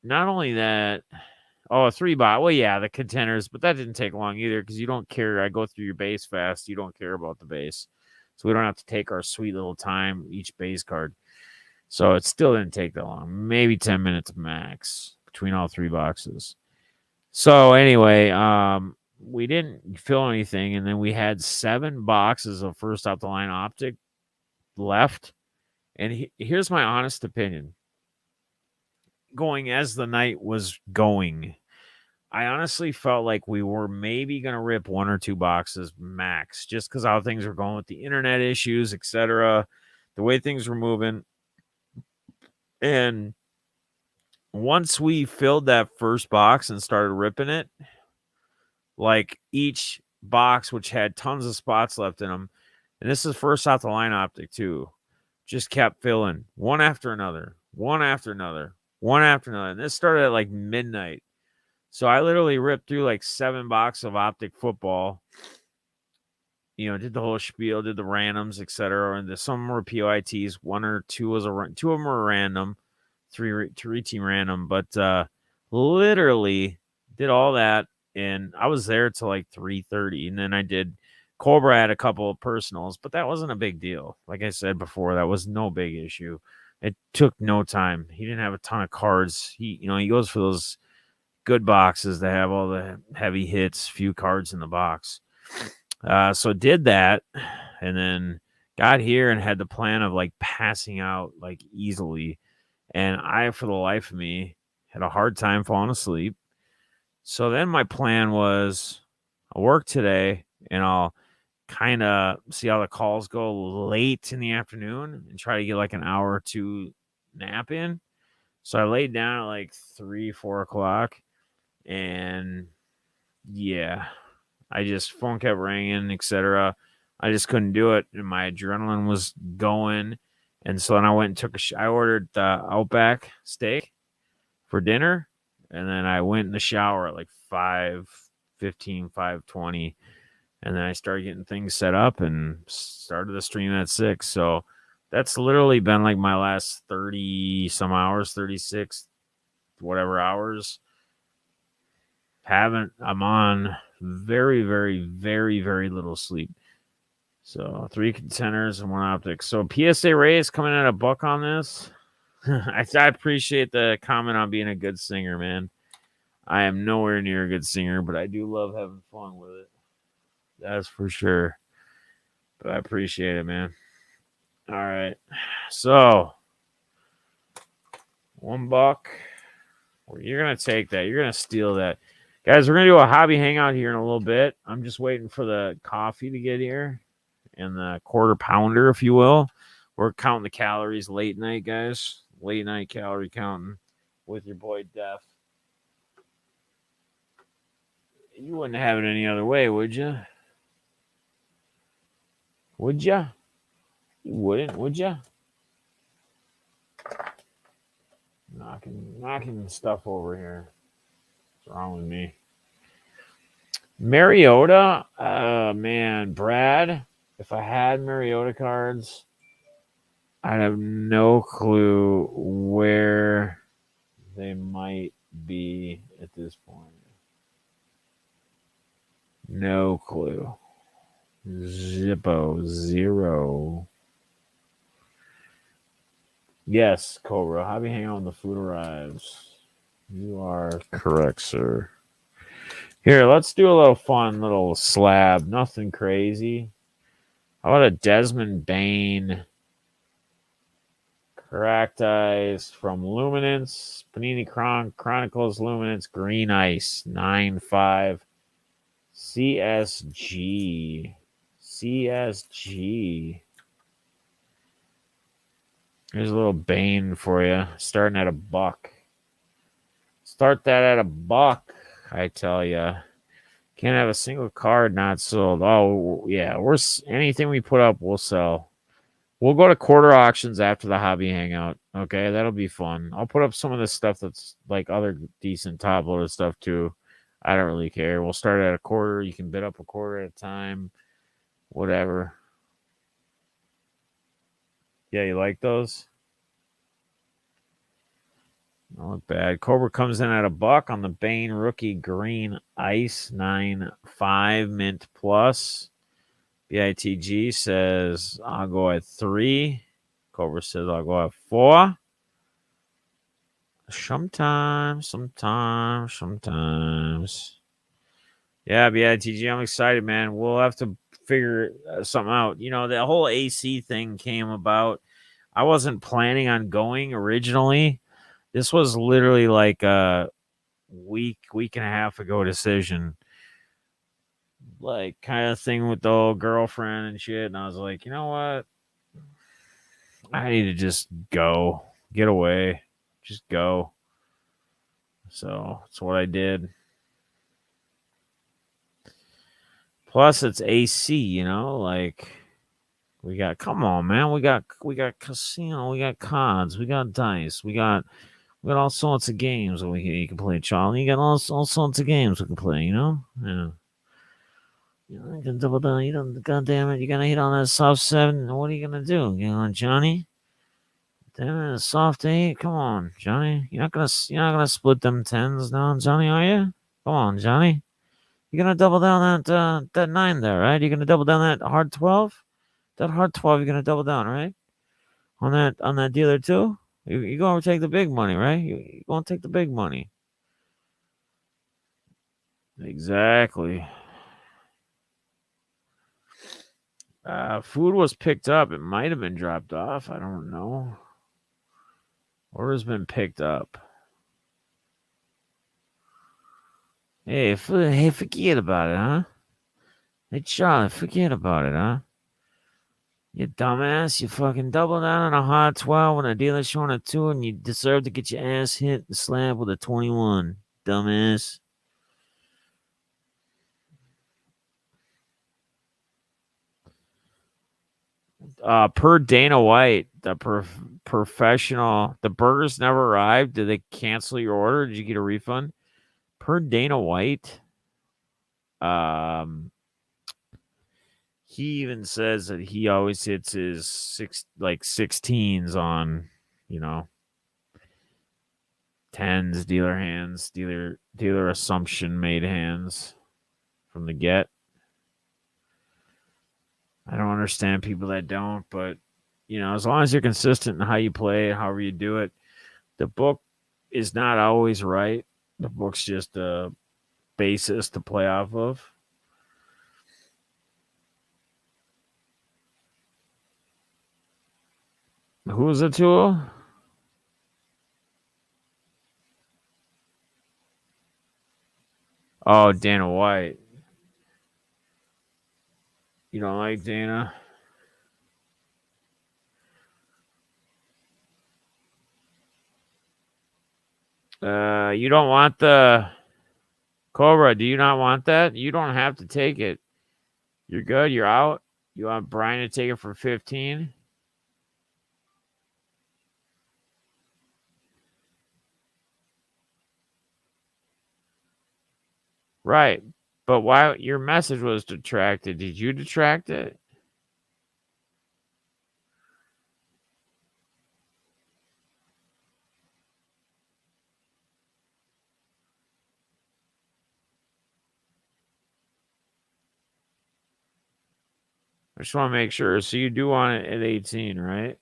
not only that, 3 bot. Well, yeah, the contenders, but that didn't take long either because you don't care. I go through your base fast. You don't care about the base. So we don't have to take our sweet little time each base card. So it still didn't take that long. Maybe 10 minutes max between all 3 boxes. So anyway, we didn't fill anything, and then we had 7 boxes of first out the line optic left. And here's my honest opinion. Going as the night was going, I honestly felt like we were maybe going to rip 1 or 2 boxes max just because how things were going with the internet issues, etc., the way things were moving. And once we filled that first box and started ripping it, like each box, which had tons of spots left in them, and this is first out the line optic too, just kept filling one after another. And this started at like midnight. So I literally ripped through like 7 boxes of optic football. Did the whole spiel, did the randoms, etc. And some were POITs. 1 or 2 was 2 of them were random, 3 team random. But literally did all that, and I was there till like 3:30, and then I did. Cobra had a couple of personals, but that wasn't a big deal. Like I said before, that was no big issue. It took no time. He didn't have a ton of cards. He goes for those good boxes that have all the heavy hits, few cards in the box. So did that, and then got here and had the plan of like passing out like easily. And I, for the life of me, had a hard time falling asleep. So then my plan was I'll work today and I'll kind of see how the calls go late in the afternoon and try to get like an hour or 2 nap in. So I laid down at like 3-4 o'clock, and yeah, phone kept ringing, etc. I just couldn't do it, and my adrenaline was going, And so then I went and I ordered the Outback steak for dinner. And then I went in the shower at like 5:15, 5:20. And then I started getting things set up and started the stream at 6. So that's literally been like my last 30 some hours, 36, whatever hours. I'm on very, very, very, very little sleep. So 3 contenders and 1 optic. So PSA Ray is coming at $1 on this. I appreciate the comment on being a good singer, man. I am nowhere near a good singer, but I do love having fun with it. That's for sure. But I appreciate it, man. All right. So $1. You're going to take that. You're going to steal that. Guys, we're going to do a hobby hangout here in a little bit. I'm just waiting for the coffee to get here and the quarter pounder, if you will. We're counting the calories late night, guys. Late night calorie counting with your boy Def. You wouldn't have it any other way, would you? Would you? You wouldn't, would you? Knocking stuff over here. What's wrong with me? Mariota, man, Brad. If I had Mariota cards, I'd have no clue where they might be at this point. No clue. Zippo, 0. Yes, Cobra. Hobby hang on when the food arrives. You are correct, sir. Here, let's do a little fun little slab. Nothing crazy. How about a Desmond Bain? Correct Eyes from Luminance. Panini Chronicles Luminance. Green Ice. 9.5. CSG. CSG. Here's a little Bane for you. Starting at $1. Start that at $1, I tell you. Can't have a single card not sold. Oh, yeah. Anything we put up, we'll sell. We'll go to quarter auctions after the hobby hangout. Okay, that'll be fun. I'll put up some of this stuff that's like other decent top loaded stuff too. I don't really care. We'll start at a quarter. You can bid up a quarter at a time. Whatever. Yeah, you like those? Don't look bad. Cobra comes in at $1 on the Bane Rookie Green Ice 9.5 Mint Plus. BITG says I'll go at 3. Cobra says I'll go at 4. Sometimes. Yeah, BITG, I'm excited, man. We'll have to figure something out. You know, the whole AC thing came about. I wasn't planning on going originally. This was literally like a week and a half ago decision. Like kind of thing with the old girlfriend and shit. And I was like, you know what? I need to just go. Get away. Just go. So that's what I did. Plus it's AC, you know, like come on, man. We got casino, we got cards, we got dice, we got all sorts of games that you can play, Charlie. You got all sorts of games we can play, you know? Yeah. You know, you can double down. You don't, goddamn it, you're gonna hit on that soft 7. What are you gonna do? You know, Johnny? Damn it, soft 8. Come on, Johnny. You're not gonna split them 10s now, Johnny, are you? Come on, Johnny. You're gonna double down that 9 there, right? You're gonna double down that hard 12? That hard 12, you're gonna double down, right? On that dealer too? You're gonna take the big money, right? You're gonna take the big money. Exactly. Food was picked up. It might have been dropped off. I don't know. Order's been picked up. Hey, forget about it, huh? Hey, Charlie, forget about it, huh? You dumbass. You fucking double down on a hard 12 when a dealer's showing a 2 and you deserve to get your ass hit and slapped with a 21. Dumbass. Per Dana White, the professional, the burgers never arrived. Did they cancel your order? Did you get a refund? Per Dana White, he even says that he always hits his 16s on, 10s, dealer hands, dealer assumption made hands from the get. I don't understand people that don't, but as long as you're consistent in how you play, however you do it, the book is not always right. The book's just a basis to play off of. Who was the tool? Oh, Dana White. You don't like Dana? You don't want the Cobra. Do you not want that? You don't have to take it. You're good. You're out. You want Brian to take it for 15? Right. But why your message was detracted? Did you detract it? I just want to make sure. So you do want it at 18, right?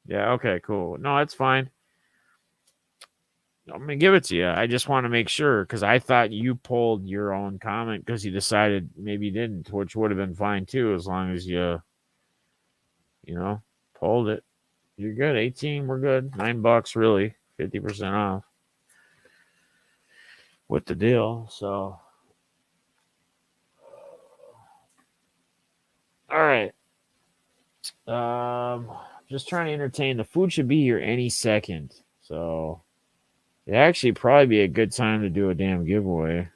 Yeah, okay, cool. No, it's fine. I'm gonna give it to you. I just want to make sure because I thought you pulled your own comment because you decided maybe you didn't, which would have been fine too, as long as you pulled it. You're good. 18, we're good. $9 really, 50% off with the deal. So, all right. Just trying to entertain. The food should be here any second. So, it actually probably be a good time to do a damn giveaway.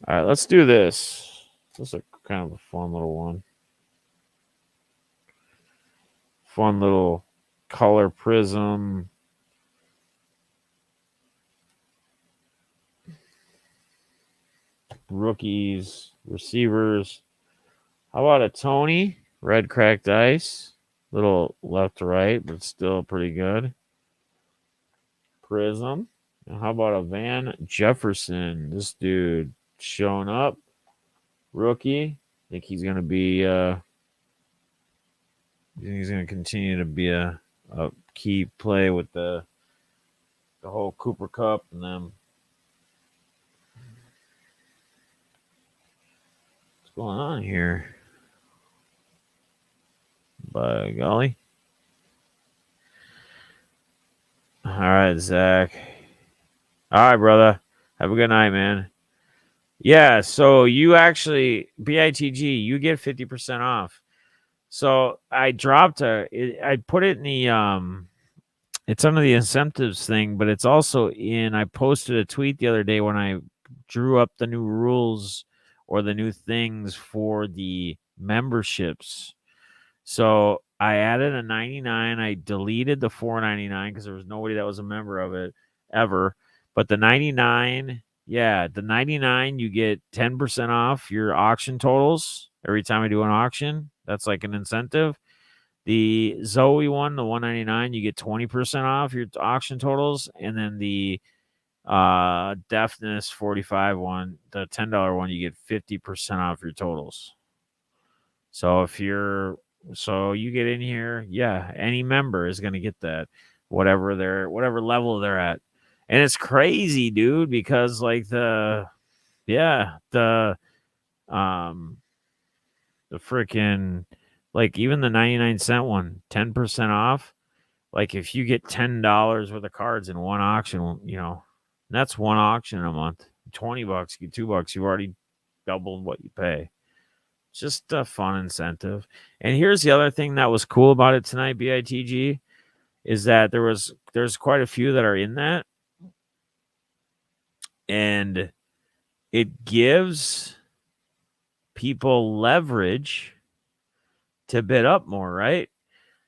All right, let's do this. This is a kind of a fun little one. Fun little color prism. Rookies, receivers. How about a Tony? Red cracked ice. Little left to right, but still pretty good. Prism. And how about a Van Jefferson? This dude showing up. Rookie. I think he's gonna be he's gonna continue to be a key play with the whole Cooper Cup and them. What's going on here? By golly. All right, Zach. All right, brother. Have a good night, man. Yeah, so you actually BITG, you get 50% off. So I dropped I put it in the it's under the incentives thing, but it's also I posted a tweet the other day when I drew up the new rules or the new things for the memberships. So I added a 99. I deleted the 499 because there was nobody that was a member of it ever. But the 99, yeah, the 99, you get 10% off your auction totals every time I do an auction. That's like an incentive. The Zoe one, the 199, you get 20% off your auction totals. And then the Deafness 45 one, the $10 one, you get 50% off your totals. So you get in here, yeah, any member is going to get that, whatever level they're at. And it's crazy, dude, because like the freaking, like even the 99-cent one, 10% off. Like if you get $10 worth of cards in one auction, that's one auction a month. $20, you get $2. You've already doubled what you pay. Just a fun incentive. And here's the other thing that was cool about it tonight, BITG, is that there's quite a few that are in that, and it gives people leverage to bid up more, right?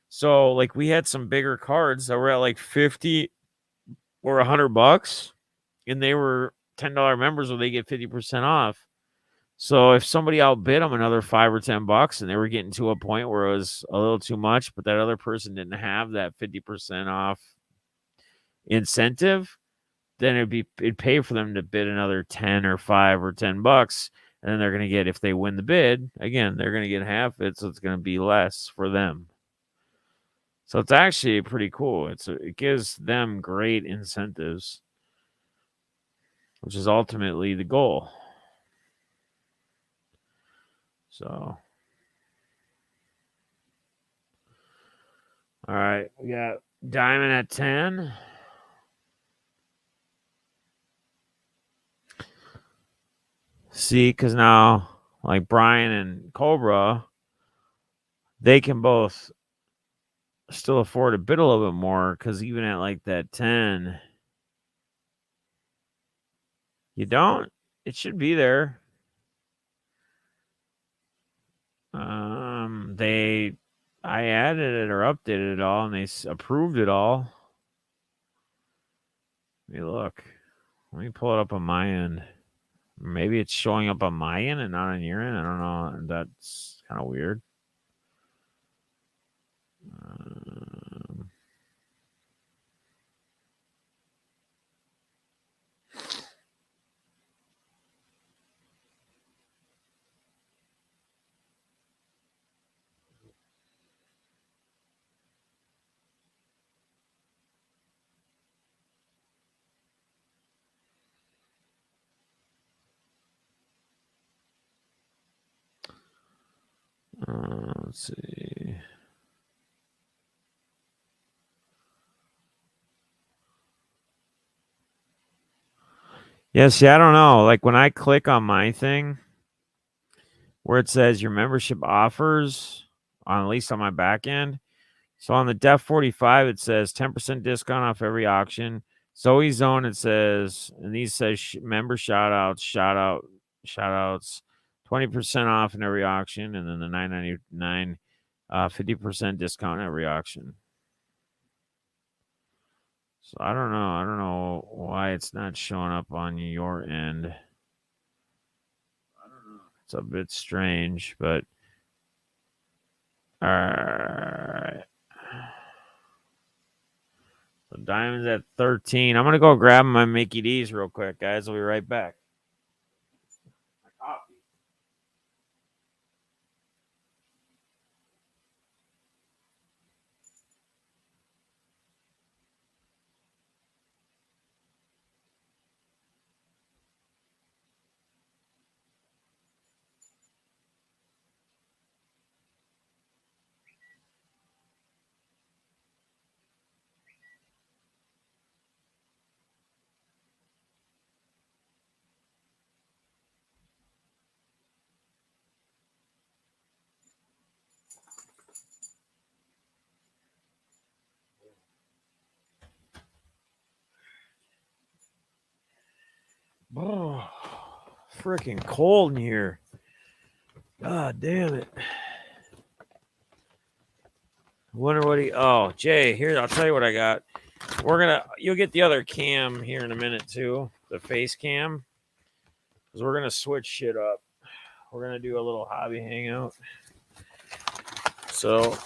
So like we had some bigger cards that were at like 50 or $100, and they were $10 members where they get 50% off. So if somebody outbid them another $5 or $10 and they were getting to a point where it was a little too much, but that other person didn't have that 50% off incentive, then it'd pay for them to bid another 10 or 5 or $10. And then they're going to get, if they win the bid, again, they're going to get half it. So it's going to be less for them. So it's actually pretty cool. It gives them great incentives, which is ultimately the goal. So, all right, we got Diamond at 10. See, because now, like Brian and Cobra, they can both still afford to bid a little bit more, because even at like that 10, you don't. It should be there. I added it or updated it all, and they approved it all. Let me look. Let me pull it up on my end. Maybe it's showing up on my end and not on your end. I don't know. That's kind of weird. Let's see. Yeah, see, I don't know. Like when I click on my thing where it says your membership offers, on at least on my back end. So on the Def 45, it says 10% discount off every auction. Zoe Zone, it says, and these says member shout outs, 20% off in every auction, and then the $9.99, 50% discount in every auction. So I don't know. I don't know why it's not showing up on your end. I don't know. It's a bit strange, but all right. So Diamond's at 13. I'm gonna go grab my Mickey D's real quick, guys. I'll be right back. Oh, freaking cold in here. God damn it. I wonder what oh, Jay, here, I'll tell you what I got. You'll get the other cam here in a minute too, the face cam, because we're gonna switch shit up. We're gonna do a little hobby hangout. So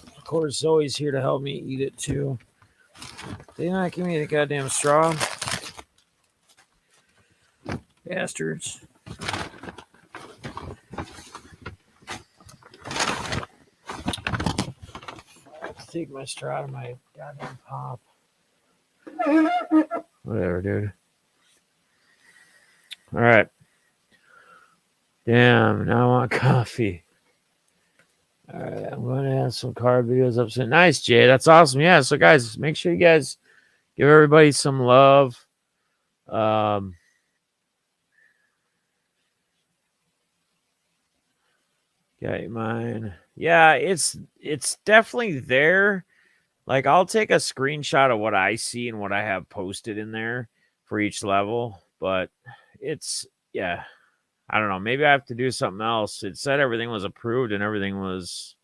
of course Zoe's here to help me eat it too. They not give me the goddamn straw. Bastards. Take my straw out of my goddamn pop. Whatever, dude. All right. Damn, now I want coffee. All right, I'm going to have some card videos up soon. Nice, Jay. That's awesome. Yeah, so guys, make sure you guys give everybody some love. Okay, mine. Yeah, it's definitely there. Like, I'll take a screenshot of what I see and what I have posted in there for each level, but it's, yeah, I don't know. Maybe I have to do something else. It said everything was approved and everything was,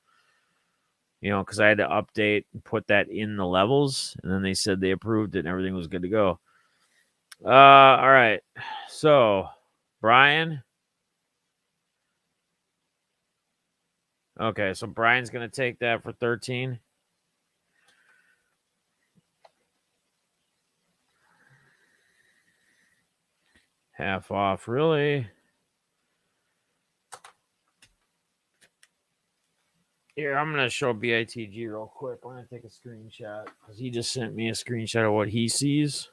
because I had to update and put that in the levels, and then they said they approved it and everything was good to go. All right. So, Brian. Okay, so Brian's going to take that for 13. Half off, really? Here, I'm going to show BITG real quick. I'm going to take a screenshot because he just sent me a screenshot of what he sees.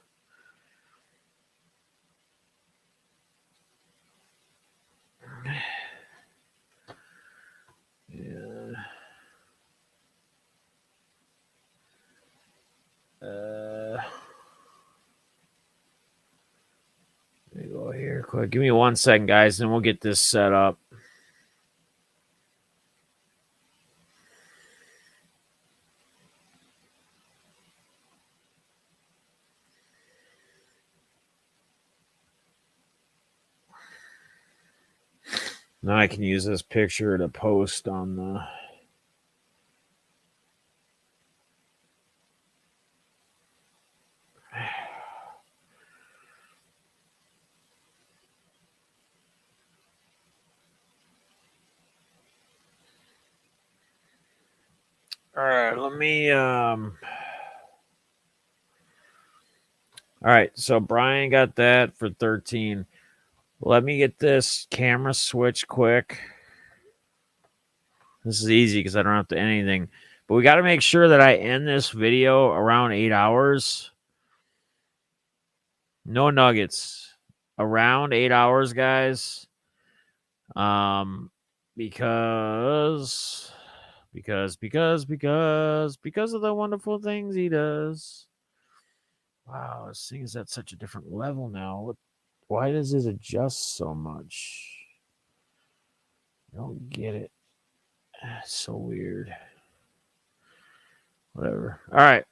Yeah. Let me go here quick. Give me 1 second, guys, and we'll get this set up. Now I can use this picture to post on the... All right, let me... All right, so Brian got that for 13. Let me get this camera switch quick. This is easy because I don't have to anything. But we got to make sure that I end this video around 8 hours. No nuggets. Around 8 hours, guys. Because of the wonderful things he does. Wow, this thing is at such a different level now. Why does this adjust so much? I don't get it. It's so weird. Whatever. All right.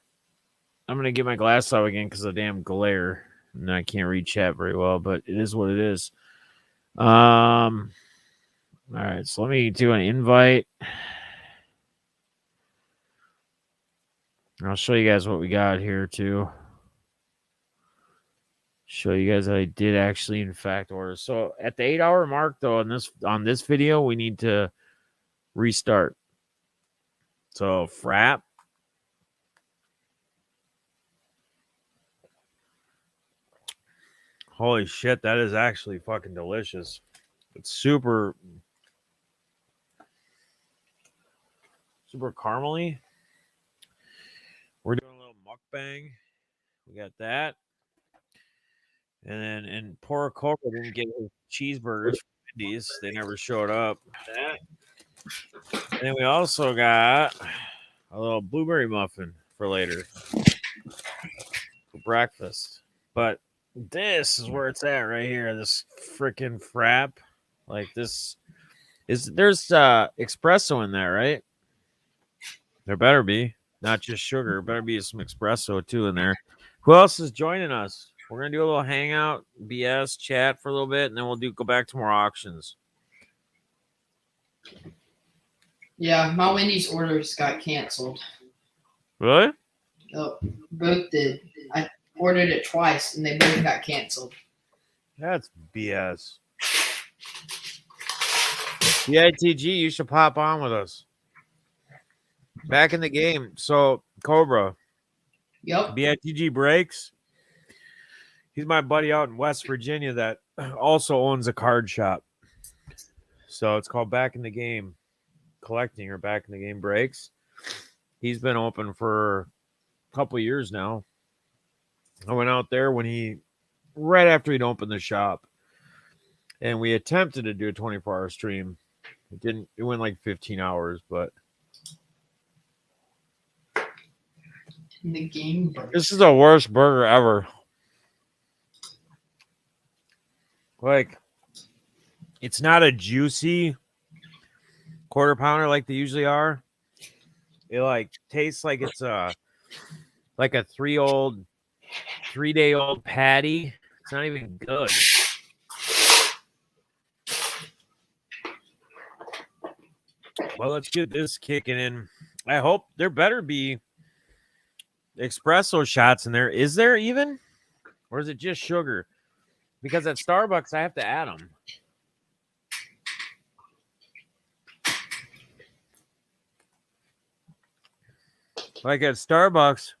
I'm going to get my glass off again because of the damn glare. And I can't read chat very well, but it is what it is. All right. So let me do an invite. I'll show you guys what we got here, too. Show you guys that I did actually, in fact, order. So at the 8-hour mark, though, on this video, we need to restart. So frap. Holy shit, that is actually fucking delicious. It's super caramely. We're doing a little mukbang. We got that. And poor Cobra didn't get his cheeseburgers from Wendy's. They never showed up. And then we also got a little blueberry muffin for later. For breakfast. But this is where it's at right here. This freaking frap. Like this there's espresso in there, right? There better be. Not just sugar. Better be some espresso too in there. Who else is joining us? We're gonna do a little hangout, BS, chat for a little bit, and then we'll go back to more auctions. Yeah, my Wendy's orders got canceled. Really? Oh, both did. I ordered it twice, and they both got canceled. That's BS. BITG, you should pop on with us. Back in the game. So, Cobra. Yep. BITG Breaks. He's my buddy out in West Virginia that also owns a card shop. So it's called Back in the Game Collecting or Back in the Game Breaks. He's been open for a couple of years now. I went out there right after he'd opened the shop. And we attempted to do a 24-hour stream. It went like 15 hours, but The game burger. This is the worst burger ever. Like, it's not a juicy quarter pounder like they usually are, it like tastes like it's like a 3-day-old patty. It's not even good. Well, let's get this kicking in. I hope there better be espresso shots in there. Is there even? Or is it just sugar? Because at Starbucks, I have to add them. Like at Starbucks,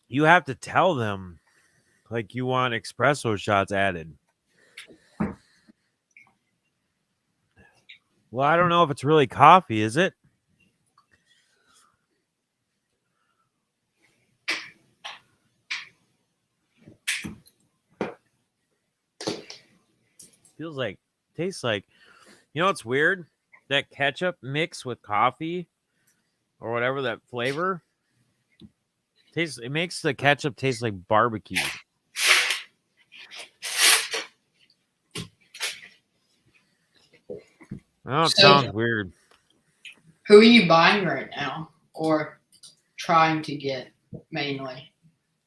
you have to tell them, like, you want espresso shots added. Well, I don't know if it's really coffee, is it? Feels like, tastes like, you know what's weird? That ketchup mix with coffee or whatever that flavor tastes, it makes the ketchup taste like barbecue. Oh, it sounds weird. Who are you buying right now, or trying to get mainly?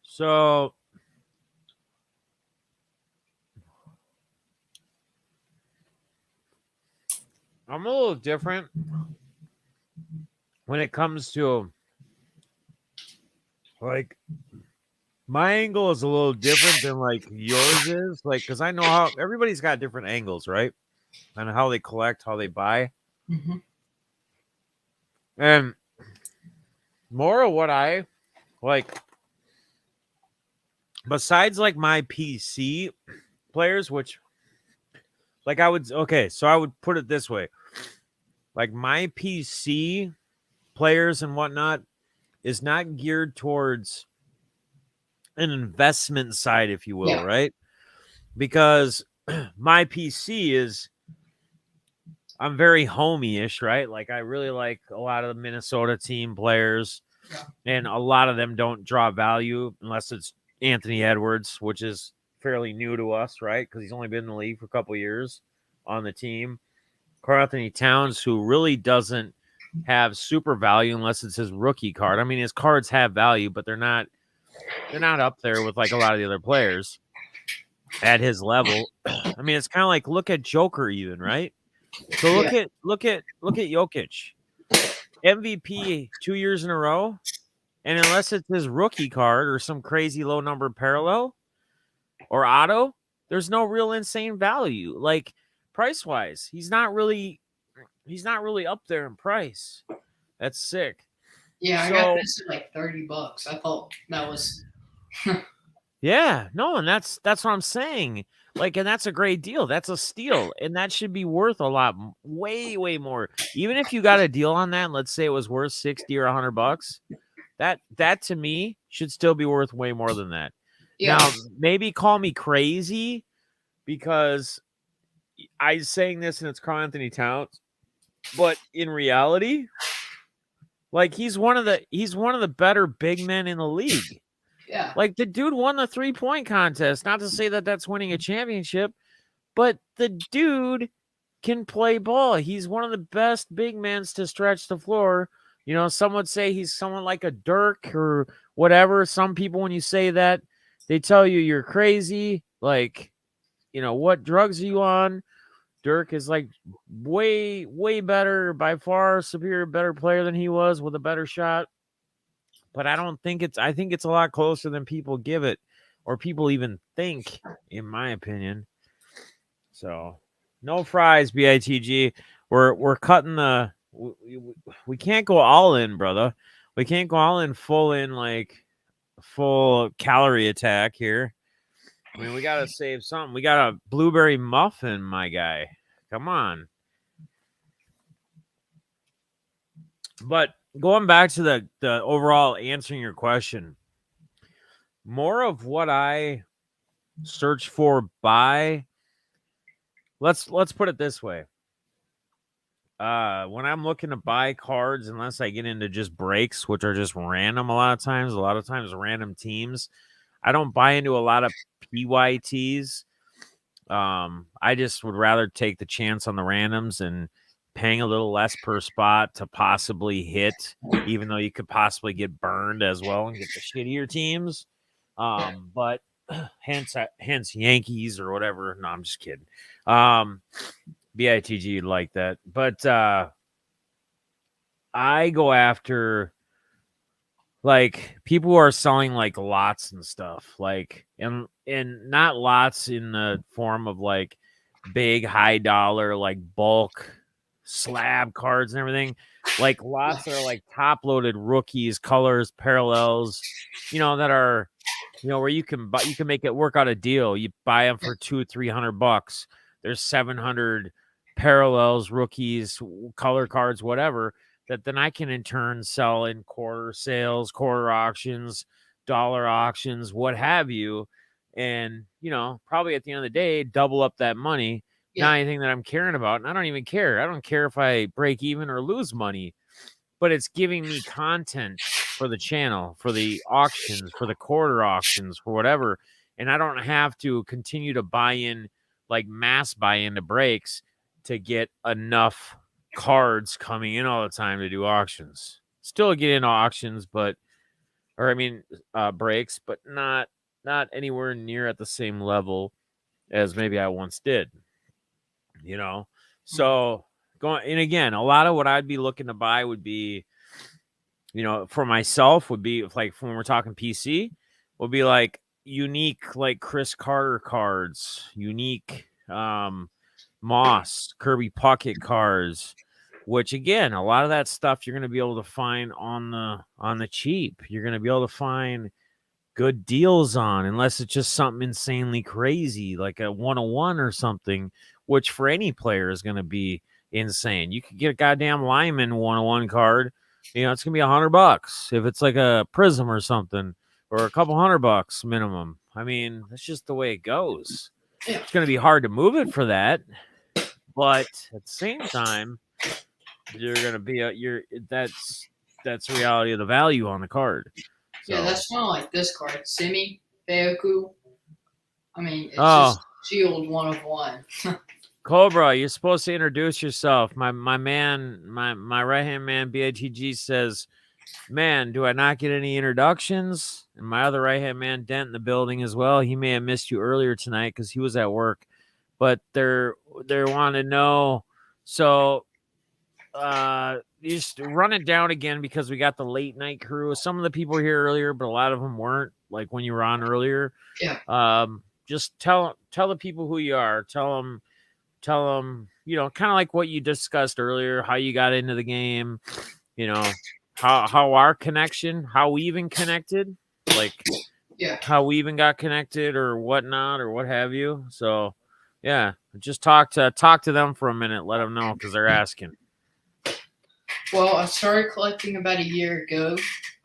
So I'm a little different when it comes to, like, my angle is a little different than like yours is, like, because I know how everybody's got different angles, right? And how they collect, how they buy. Mm-hmm. And more of what I like, besides like my PC players, which like I would, okay, so I would put it this way, like my PC players and whatnot is not geared towards an investment side, if you will, Yeah. right? Because my PC is, I'm very homey-ish, right? Like I really like a lot of the Minnesota team players, and a lot of them don't draw value unless it's Anthony Edwards, which is fairly new to us, right? Because he's only been in the league for a couple years on the team. Karl Anthony Towns, who really doesn't have super value unless it's his rookie card. I mean, his cards have value, but they're not up there with like a lot of the other players at his level. I mean, it's kind of like, look at Joker even, right? So look at Jokic, MVP 2 years in a row, and unless it's his rookie card or some crazy low number parallel or auto, there's no real insane value. Like price wise, he's not really up there in price. That's sick. Yeah, I So, got this at like $30. I thought that was. yeah, no, and that's what I'm saying. Like, and that's a great deal. That's a steal, and that should be worth a lot, way more. Even if you got a deal on that, let's say it was worth $60 or $100, that to me should still be worth way more than that. Yeah. Now, maybe call me crazy because I'm saying this and it's Karl Anthony Towns, but in reality, like he's one of the better big men in the league. Yeah. Like the dude won the 3-point contest. Not to say that that's winning a championship, but the dude can play ball. He's one of the best big men to stretch the floor. You know, some would say he's someone like a Dirk or whatever. Some people, when you say that, they tell you you're crazy. Like, you know, what drugs are you on? Dirk is like way better, by far superior, better player than he was with a better shot. But I don't think I think it's a lot closer than people give it or people even think, in my opinion. So no fries, BITG. We're cutting the, we can't go all in, brother. We can't go all in full calorie attack here. I mean, we got to save something. We got a blueberry muffin, my guy. Come on. But going back to the overall answering your question, more of what I search for buy. Let's put it this way. When I'm looking to buy cards, unless I get into just breaks, which are just random a lot of times random teams, I don't buy into a lot of PYTs. I just would rather take the chance on the randoms and paying a little less per spot to possibly hit, even though you could possibly get burned as well and get the shittier teams. But hence Yankees or whatever. No, I'm just kidding. BITG like that. But I go after like people who are selling like lots and stuff, like and not lots in the form of like big high dollar like bulk slab cards and everything, like lots that are like top loaded rookies, colors, parallels, that are where you can make it work out a deal. You buy them for $200-300. There's 700 parallels, rookies, color cards, whatever, that then I can in turn sell in quarter sales, quarter auctions, dollar auctions, what have you. And, probably at the end of the day, double up that money. Not anything that I'm caring about. And I don't even care. I don't care if I break even or lose money, but it's giving me content for the channel, for the auctions, for the quarter auctions, for whatever. And I don't have to continue to buy in, like mass buy into breaks to get enough cards coming in all the time to do auctions. Still get in auctions, breaks, but not anywhere near at the same level as maybe I once did. So going, and again, a lot of what I'd be looking to buy would be, for myself would be like when we're talking PC, would be like unique, like Chris Carter cards, unique Moss, Kirby Puckett cards, which again, a lot of that stuff you're going to be able to find on the cheap. You're going to be able to find good deals on, unless it's just something insanely crazy, like a 101 or something, which for any player is going to be insane. You could get a goddamn lineman 101 card. It's going to be $100 if it's like a prism or something, or a couple $100 minimum. I mean, that's just the way it goes. It's going to be hard to move it for that, but at the same time, you're going to be that's the reality of the value on the card. So. Yeah, that's not like this card, Semi Beoku. I mean, it's just sealed 1 of 1. Cobra, you're supposed to introduce yourself. My man, my right hand man, BITG says, "Man, do I not get any introductions?" And my other right hand man, Dent, in the building as well. He may have missed you earlier tonight because he was at work, but they're wanting to know. So, you just run it down again because we got the late night crew. Some of the people were here earlier, but a lot of them weren't. Like when you were on earlier. Yeah. Just tell the people who you are. Tell them, kind of like what you discussed earlier, how you got into the game, how our connection, how we even connected, like how we even got connected or whatnot or what have you. So, yeah, just talk to them for a minute. Let them know because they're asking. Well, I started collecting about a year ago.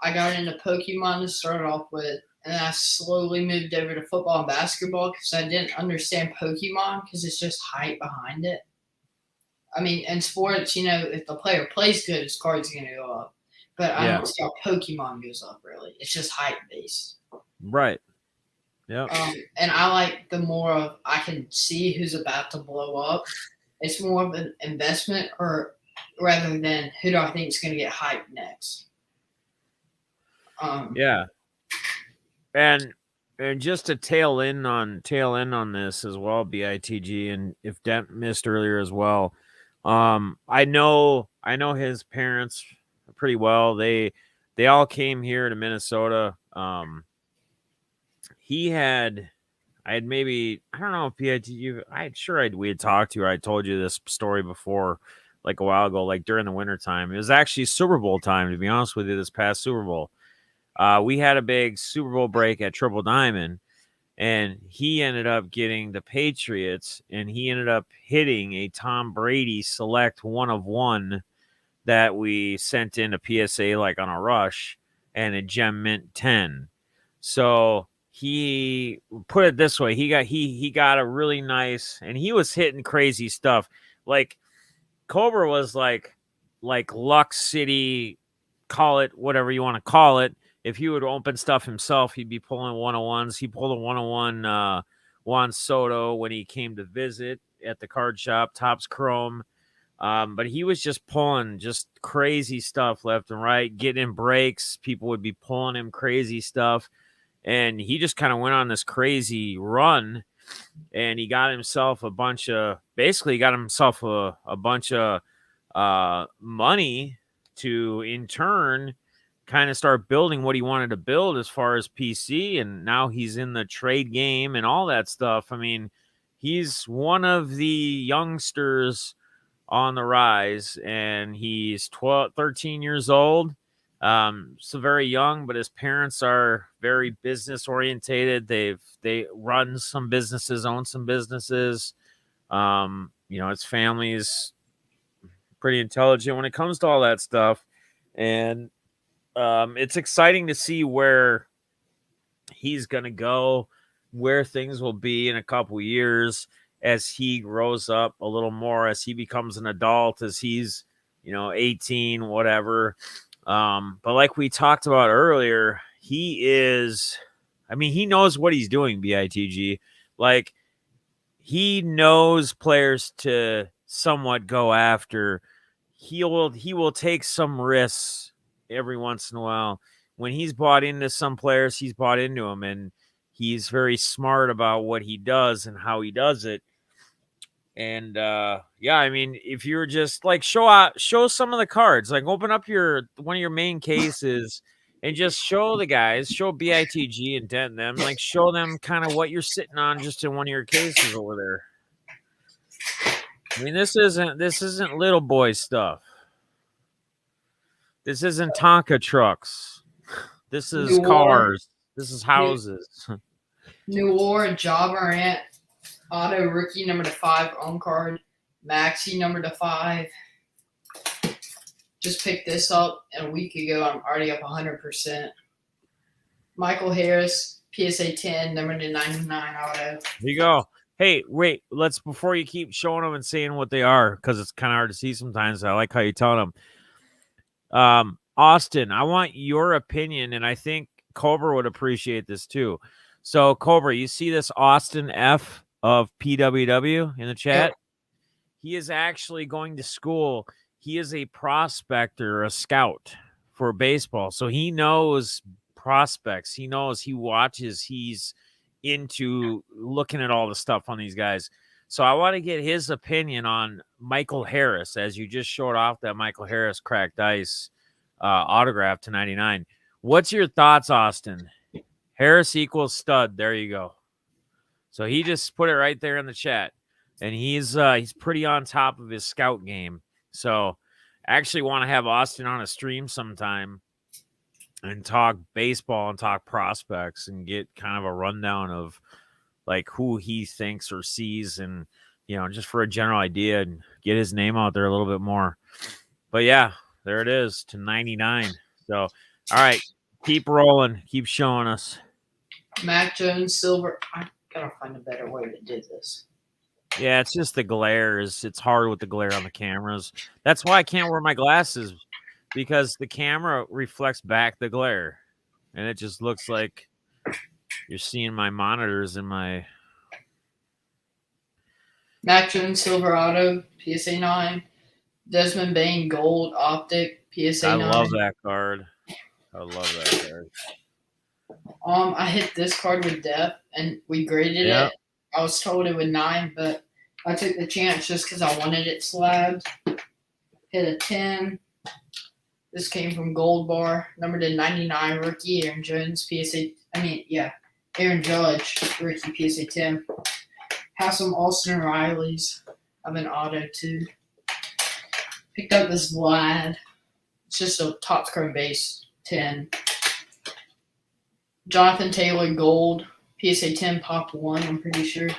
I got into Pokemon to start off with, and I slowly moved over to football and basketball because I didn't understand Pokemon because it's just hype behind it. I mean, in sports, if the player plays good, his card's going to go up. But I don't see how Pokemon goes up, really. It's just hype based. Right. Yeah. And I like the more of I can see who's about to blow up. It's more of an investment rather than who do I think is going to get hyped next. Yeah. And just to tail in on this as well, BITG, and if Dent missed earlier as well, I know his parents pretty well. They all came here to Minnesota. I had maybe, I don't know if BITG, we had talked to you. I told you this story before, like a while ago, like during the winter time. It was actually Super Bowl time, to be honest with you. This past Super Bowl. We had a big Super Bowl break at Triple Diamond, and he ended up getting the Patriots, and he ended up hitting a Tom Brady select 1 of 1 that we sent in a PSA like on a rush, and a Gem Mint 10. So he put it this way: he got a really nice, and he was hitting crazy stuff. Like Cobra was like Luck City, call it whatever you want to call it. If he would open stuff himself, he'd be pulling 101s. He pulled a 101 Juan Soto when he came to visit at the card shop, Topps Chrome. But he was just pulling just crazy stuff left and right, getting in breaks. People would be pulling him crazy stuff. And he just kind of went on this crazy run, and he got himself a bunch of money to, in turn, kind of start building what he wanted to build as far as PC. And now he's in the trade game and all that stuff. I mean, he's one of the youngsters on the rise, and he's 13 years old. So very young, but his parents are very business orientated. They run some businesses, own some businesses. His family's pretty intelligent when it comes to all that stuff. And it's exciting to see where he's going to go, where things will be in a couple years as he grows up a little more, as he becomes an adult, as he's 18, whatever. But like we talked about earlier, he knows what he's doing, BITG. Like, he knows players to somewhat go after. He will take some risks every once in a while. When he's bought into some players, he's bought into them, and he's very smart about what he does and how he does it. And if you were just like show some of the cards, like open up one of your main cases and just show the guys, show BITG and dent them, like show them kind of what you're sitting on just in one of your cases over there. I mean, this isn't little boy stuff. This isn't Tonka trucks. This is cars. This is houses. New War, Ja Morant, auto rookie number 5 on card. Maxi number 5. Just picked this up a week ago. I'm already up 100%. Michael Harris, PSA 10, number 99 auto. There you go. Hey, wait, before you keep showing them and saying what they are, because it's kind of hard to see sometimes. I like how you tell them. Austin, I want your opinion, and I think Cobra would appreciate this too. So, Cobra, you see this Austin F of PWW in the chat? Yep. He is actually going to school. He is a prospector, a scout for baseball. So he knows prospects. He knows, he watches, he's into looking at all the stuff on these guys. So I want to get his opinion on Michael Harris, as you just showed off that Michael Harris cracked ice autograph to 99. What's your thoughts, Austin? Harris equals stud. There you go. So he just put it right there in the chat, and he's pretty on top of his scout game. So I actually want to have Austin on a stream sometime and talk baseball and talk prospects and get kind of a rundown of like who he thinks or sees, and just for a general idea, and get his name out there a little bit more. But yeah, there it is to 99. So all right, keep rolling, keep showing us. Mac Jones silver. I gotta find a better way to do this. Yeah, it's just the glare. It's hard with the glare on the cameras. That's why I can't wear my glasses, because the camera reflects back the glare, and it just looks like you're seeing my monitors in my. Mac Jones silver auto, PSA 9. Desmond Bain gold optic, PSA 9. I love that card. I love that card. I hit this card with depth, and we graded it. I was told it would 9, but I took the chance just because I wanted it slabbed. Hit a 10. This came from Gold Bar, number to 99 rookie, Aaron Jones, Aaron Judge, rookie, PSA 10. Have some Austin Riley's. I'm an auto too. Picked up this Vlad. It's just a top chrome base 10. Jonathan Taylor gold, PSA 10 pop 1, I'm pretty sure.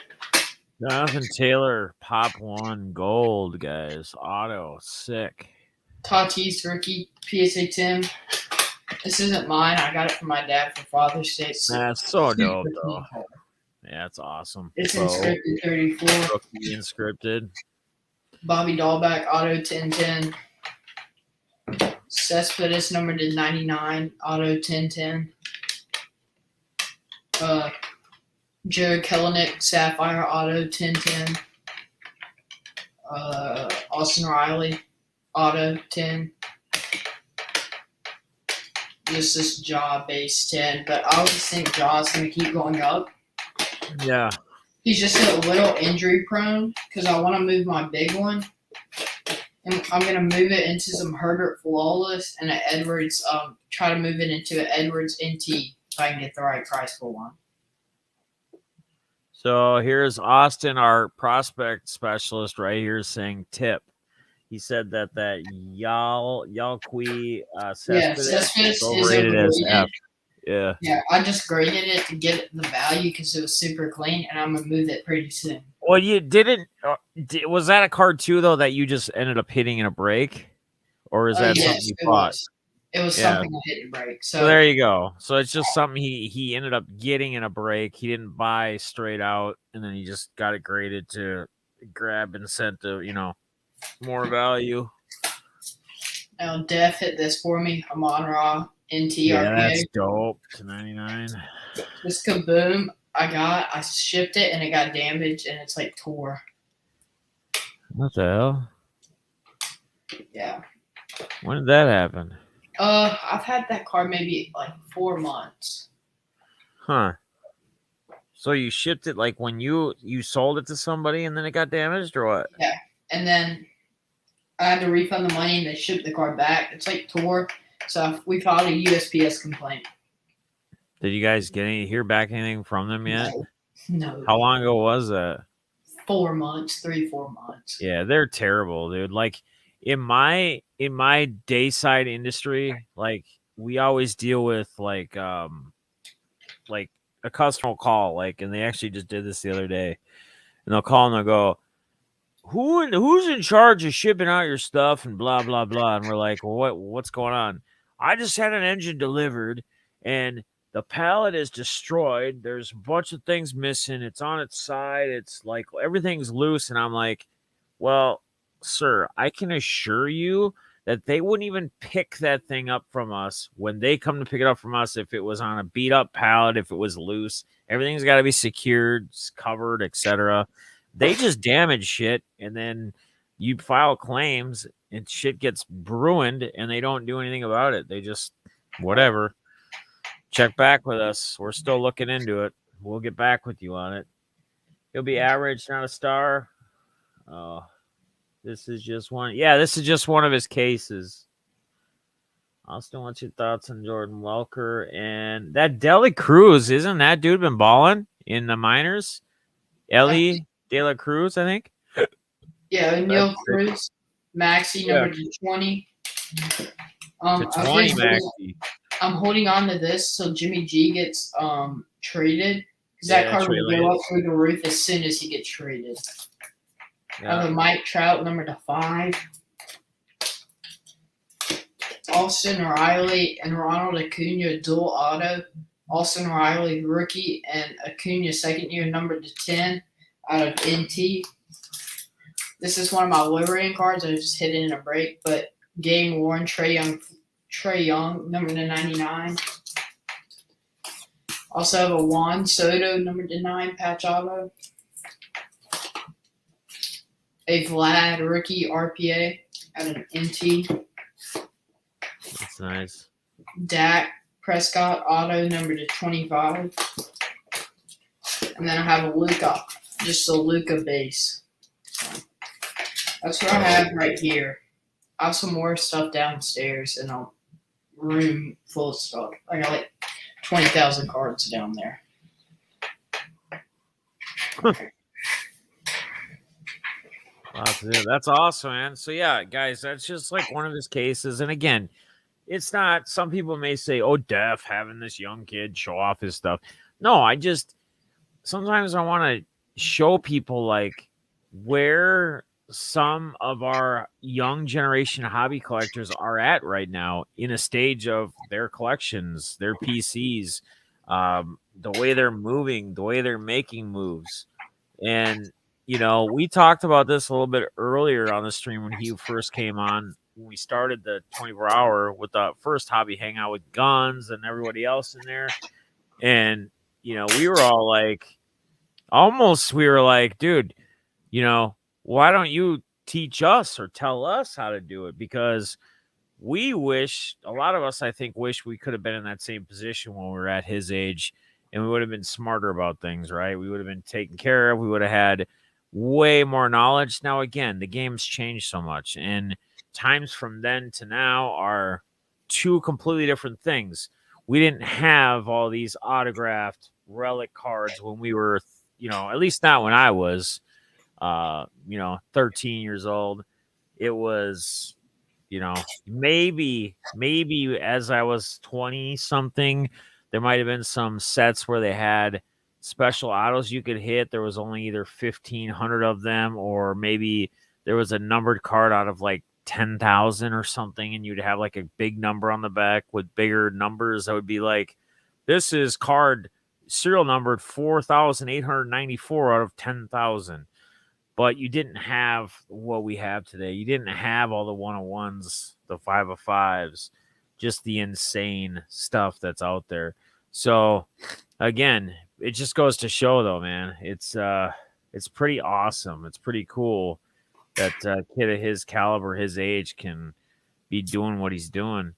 Jonathan Taylor pop 1 gold, guys. Auto, sick. Tatis rookie, PSA 10. This isn't mine. I got it from my dad for Father's Day. That's so dope, though. Yeah, it's awesome. It's inscripted 34. Rookie inscripted. Bobby Dahlback auto 1010. Cespedes number to 99 auto 1010. Jared Kelenic Sapphire auto 1010. Austin Riley, auto 10. Just this jaw base 10, but I always think Jaw's going to keep going up. Yeah. He's just a little injury prone because I want to move my big one. And I'm going to move it into some Herbert Flawless and an Edwards, try to move it into an Edwards NT if I can get the right price for one. So here's Austin, our prospect specialist, right here saying tip. He said that Yalqui Cespedes Cespedes is is overrated as overrated. F. Yeah. Yeah, I just graded it to get the value because it was super clean, and I'm going to move it pretty soon. Well, you didn't. Was that a card too, though, that you just ended up hitting in a break, or is that something you bought? It was something I hit in a break. So there you go. So it's just something he ended up getting in a break. He didn't buy straight out, and then he just got it graded to grab incentive, more value. Now, Def hit this for me. Amon-Ra NT Yeah, RPA. that's dope. To 99. This Kaboom I shipped it and it got damaged and it's like tore. What the hell? Yeah. When did that happen? I've had that card maybe like 4 months. Huh. So you shipped it like when you sold it to somebody and then it got damaged, or what? Yeah. And then I had to refund the money and they shipped the card back. It's like tore. So we filed a USPS complaint. Did you guys hear back anything from them yet? No. How long ago was that? 4 months, 3-4 months. Yeah, they're terrible, dude. Like in my dayside industry, like we always deal with like a customer will call, and they actually just did this the other day, and they'll call and they'll go, who's in charge of shipping out your stuff and blah blah blah, and we're like, well, what's going on? I just had an engine delivered and the pallet is destroyed. There's a bunch of things missing. It's on its side. It's like everything's loose. And I'm like, well, sir, I can assure you that they wouldn't even pick that thing up from us when they come to pick it up from us if it was on a beat up pallet, if it was loose. Everything's got to be secured, covered, etc. They just damage shit, and then you file claims and shit gets ruined and they don't do anything about it. They just whatever. Check back with us. We're still looking into it. We'll get back with you on it. He'll be average, not a star. Oh, this is just one. Yeah, this is just one of his cases. Austin, what's your thoughts on Jordan Welker and that Dela Cruz? Isn't that dude been balling in the minors? Ellie De La Cruz, I think. Yeah, Neil Cruz, Maxi number 20. To 20 Maxi. I'm holding on to this so Jimmy G gets traded because that card will go up through the roof as soon as he gets traded. I have a Mike Trout number 5. Austin Riley and Ronald Acuna dual auto. Austin Riley rookie and Acuna second year number 10 out of NT. This is one of my low-rating cards. I just hit it in a break, but Game Warren Trey Young number 99. Also have a Juan Soto number 9 patch auto. A Vlad rookie RPA out of NT. That's nice. Dak Prescott auto number 25. And then I have a Luka, just a Luka base. So that's what I have right here. I have some more stuff downstairs and a room full of stuff. I got like 20,000 cards down there. That's awesome, man. So yeah, guys, that's just like one of his cases. And again, it's not. Some people may say, "Oh, Def having this young kid show off his stuff." No, sometimes I want to show people like where some of our young generation hobby collectors are at right now in a stage of their collections, their PCs, the way they're moving, the way they're making moves. And, we talked about this a little bit earlier on the stream when he first came on, when we started the 24-hour with the first hobby hangout with Guns and everybody else in there. And, we were all like, dude, why don't you teach us or tell us how to do it, because we wish, a lot of us, I think, wish we could have been in that same position when we were at his age, and we would have been smarter about things, right? We would have been taken care of. We would have had way more knowledge. Now, again, the game's changed so much, and times from then to now are two completely different things. We didn't have all these autographed relic cards when we were, at least not when I was, 13 years old. It was, maybe as I was 20 something, there might have been some sets where they had special autos you could hit. There was only either 1,500 of them, or maybe there was a numbered card out of like 10,000 or something, and you'd have like a big number on the back with bigger numbers that would be like, this is card serial numbered 4,894 out of 10,000. But you didn't have what we have today. You didn't have all the 101s, the 505s, just the insane stuff that's out there. So again, it just goes to show, though, man, it's pretty awesome. It's pretty cool that kid of his caliber, his age, can be doing what he's doing.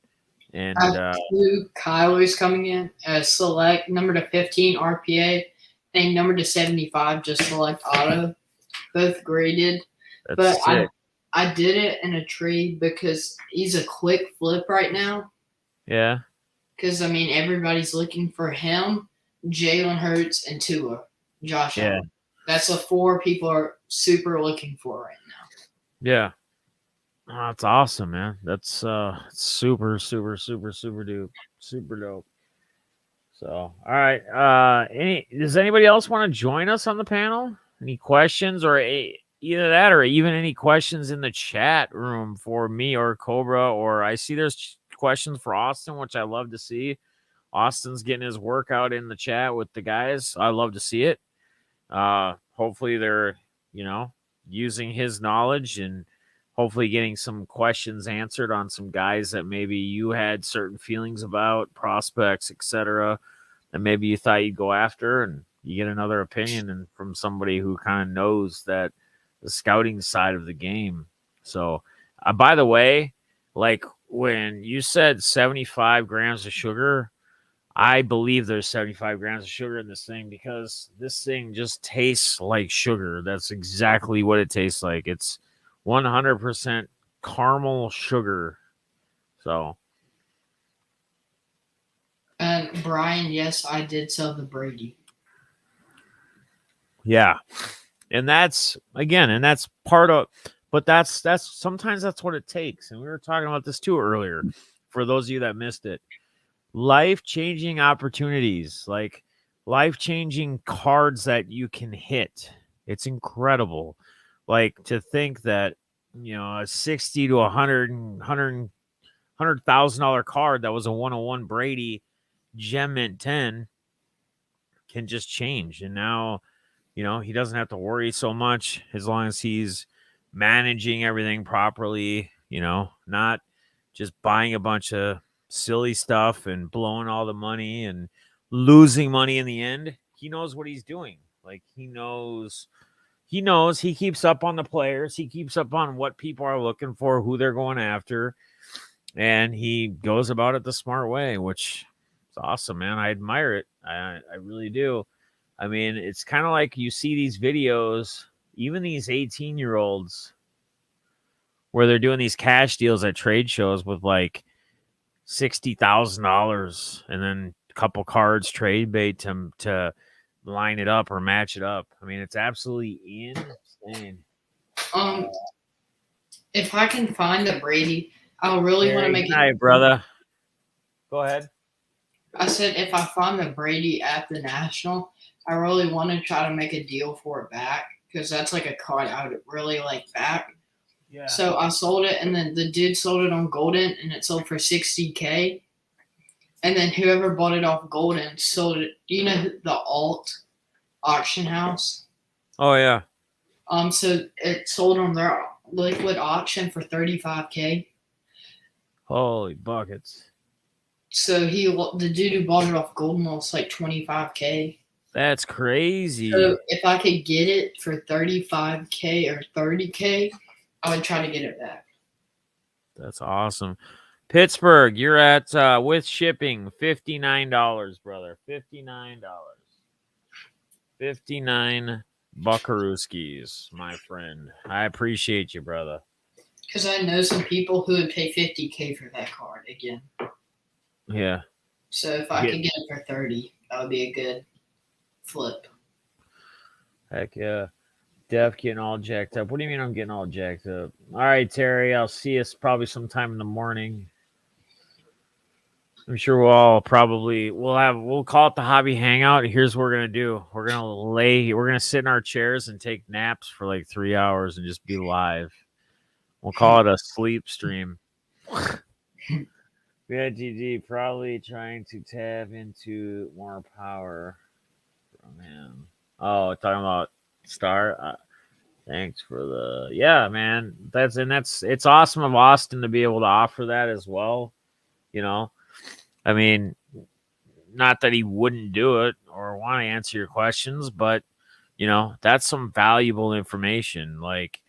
And I have two Kylers coming in. Select number to 15 RPA and number to 75 just select auto. Both graded. that's But sick. I did it in a tree because he's a quick flip right now. Yeah. Because, I mean, everybody's looking for him, Jalen Hurts, and Tua, Josh Yeah. Allen. That's the four people are super looking for right now. Yeah. Oh, that's awesome, man. That's super, super, super, super dope. Super dope. So, all right. Does anybody else want to join us on the panel? Any questions, or either that, or even any questions in the chat room for me or Cobra? Or I see there's questions for Austin, which I love to see. Austin's getting his workout in the chat with the guys. I love to see it. Hopefully they're, using his knowledge and hopefully getting some questions answered on some guys that maybe you had certain feelings about, prospects, etc., that maybe you thought you'd go after, and you get another opinion and from somebody who kind of knows that the scouting side of the game. So, by the way, like when you said 75 grams of sugar, I believe there's 75 grams of sugar in this thing, because this thing just tastes like sugar. That's exactly what it tastes like. It's 100% caramel sugar. So, And Brian, yes, I did sell the Brady. yeah. And that's part of, but that's sometimes that's what it takes. And we were talking about this too earlier, for those of you that missed it. Life-changing opportunities, like life-changing cards that you can hit. It's incredible. Like, to think that, a 60 to 100,000 card that was a 101 Brady Gem Mint 10 can just change. And now, he doesn't have to worry so much, as long as he's managing everything properly, not just buying a bunch of silly stuff and blowing all the money and losing money in the end. He knows what he's doing. Like, he knows, he keeps up on the players. He keeps up on what people are looking for, who they're going after. And he goes about it the smart way, which is awesome, man. I admire it. I really do. I mean, it's kind of like you see these videos, even these 18-year-olds, where they're doing these cash deals at trade shows with like $60,000 and then a couple cards trade bait to line it up or match it up. I mean, it's absolutely insane. If I can find the Brady, I'll really want to make it. Hi, brother. Go ahead. I said if I find the Brady at the National, I really want to try to make a deal for it back, because that's like a card I would really like back. Yeah. So I sold it, and then the dude sold it on Golden, and it sold for $60K. And then whoever bought it off Golden sold it. You know the Alt auction house? Oh yeah. So it sold on their liquid auction for $35K. Holy buckets. So the dude who bought it off Golden lost like $25K. That's crazy. So if I could get it for $35K or $30K, I would try to get it back. That's awesome. Pittsburgh, you're at with shipping $59, brother. $59. 59 buckarooskies, my friend. I appreciate you, brother. Because I know some people who would pay $50K for that card again. Yeah. So if I could get it for 30, that would be a good flip. Heck yeah. Def getting all jacked up. What do you mean I'm getting all jacked up? All right, Terry. I'll see us probably sometime in the morning. I'm sure we'll call it the hobby hangout. Here's what we're gonna do. We're gonna sit in our chairs and take naps for like 3 hours and just be live. We'll call it a sleep stream. BIGG probably trying to tap into more power from him. Oh, talking about Star. Thanks for the man. It's awesome of Austin to be able to offer that as well. You know, I mean, not that he wouldn't do it or want to answer your questions, but that's some valuable information. Like,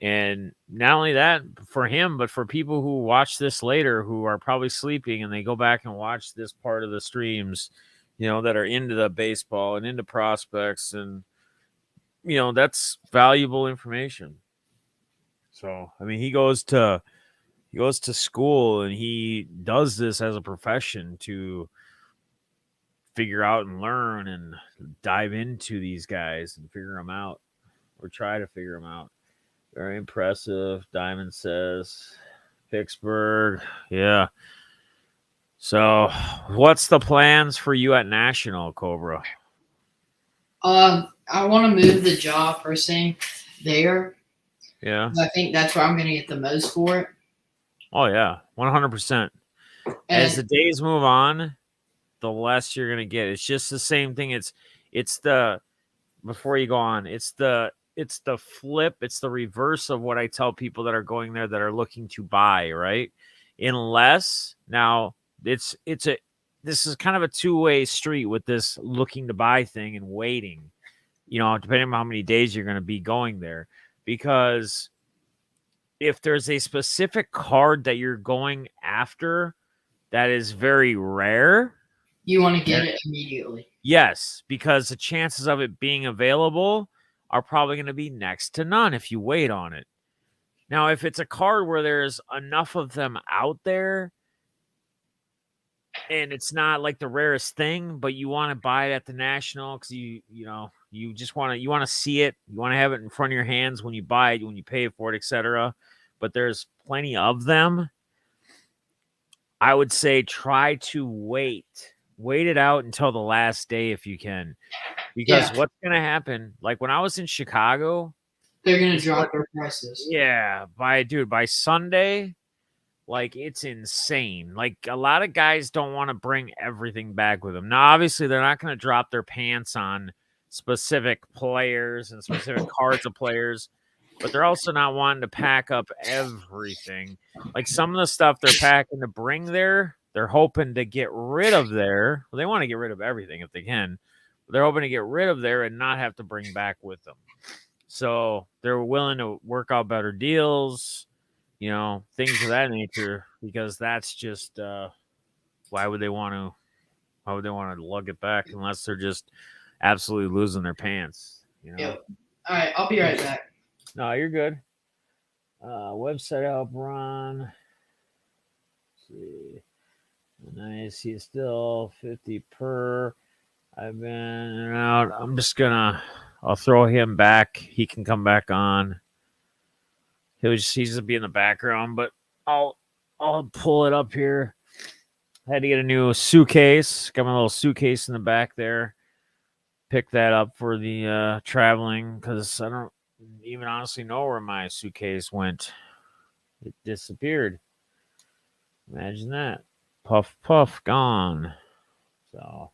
and not only that for him, but for people who watch this later, who are probably sleeping and they go back and watch this part of the streams, that are into the baseball and into prospects, and that's valuable information. So, I mean, he goes to school and he does this as a profession to figure out and learn and dive into these guys and figure them out, or try to figure them out. Very impressive. Diamond says Pittsburgh. Yeah. So, what's the plans for you at National, Cobra? I want to move the job first thing there. Yeah. I think that's where I'm going to get the most for it. Oh yeah, 100%. As the days move on, the less you're gonna get. It's just the same thing. It's the before you go on. It's the flip. It's the reverse of what I tell people that are going there that are looking to buy. Right? Unless now this is kind of a two-way street with this looking to buy thing and waiting. Depending on how many days you're going to be going there, because if there's a specific card that you're going after that is very rare, you want to get it immediately. Yes, because the chances of it being available are probably going to be next to none if you wait on it. Now, if it's a card where there's enough of them out there and it's not like the rarest thing, but you want to buy it at the National because you just want to see it, you want to have it in front of your hands when you buy it, when you pay for it, etc. But there's plenty of them. I would say try to wait it out until the last day if you can, because what's going to happen, like when I was in Chicago, they're going to drop their prices. Yeah, by Sunday, like it's insane. Like a lot of guys don't want to bring everything back with them. Now, obviously, they're not going to drop their pants on specific players and specific cards of players, but they're also not wanting to pack up everything. Like some of the stuff they're packing to bring there, they're hoping to get rid of there. Well, they want to get rid of everything if they can. But they're hoping to get rid of there and not have to bring back with them. So they're willing to work out better deals, things of that nature, because that's just why would they want to lug it back unless they're just absolutely losing their pants, Yep. All right, I'll be right back. No, you're good. Website help run. Let's see. Nice. He's still 50 per. I've been in and out. I'll throw him back. He can come back on. He's just be in the background, but I'll pull it up here. I had to get a new suitcase. Got my little suitcase in the back there. Pick that up for the traveling, because I don't even honestly know where my suitcase went. It disappeared. Imagine that. Puff, puff, gone. So,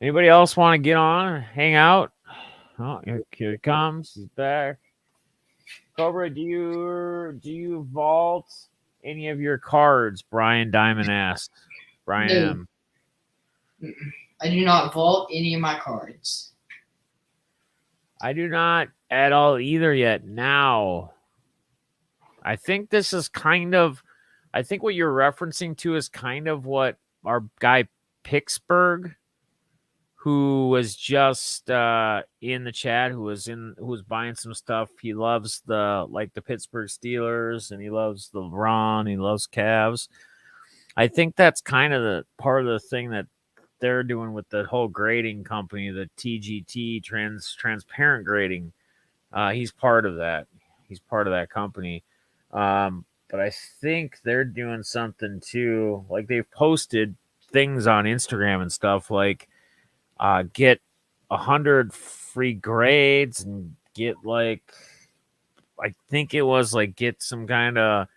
anybody else want to get on, hang out? Oh, here it comes. He's back. Cobra, do you vault any of your cards? Brian Diamond asked. Brian M. I do not vault any of my cards. I do not at all either yet. Now, I think this is kind of, I think what you're referencing to is kind of what our guy Pittsburgh, who was just in the chat, who was buying some stuff. He loves the Pittsburgh Steelers, and he loves the LeBron. He loves Cavs. I think that's kind of the part of the thing that they're doing with the whole grading company, the TGT transparent grading. He's part of that. He's part of that company. But I think they're doing something too. Like they've posted things on Instagram and stuff like get 100 free grades and get I think it was like get some kind of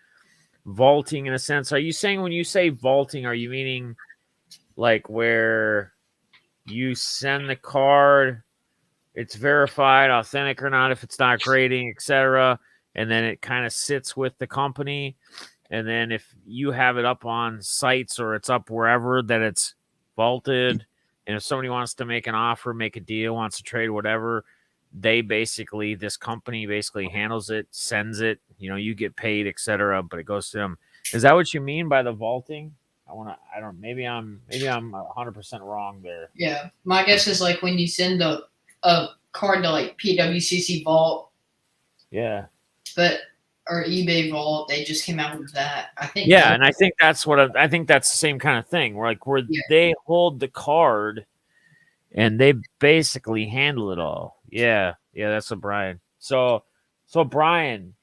vaulting in a sense. Are you saying when you say vaulting, are you meaning like where you send the card, it's verified, authentic or not, if it's not grading, etc., and then it kind of sits with the company, and then if you have it up on sites or it's up wherever, that it's vaulted, and if somebody wants to make an offer, make a deal, wants to trade, whatever, this company basically handles it, sends it, you get paid, etc., but it goes to them. Is that what you mean by the vaulting? Maybe I'm 100% wrong there. Yeah, my guess is like when you send a card to like PWCC Vault, Yeah. or eBay Vault, they just came out with that. I think. Yeah, and I think that's I think that's the same kind of thing. Where they hold the card and they basically handle it all. Yeah, that's what Brian. So Brian,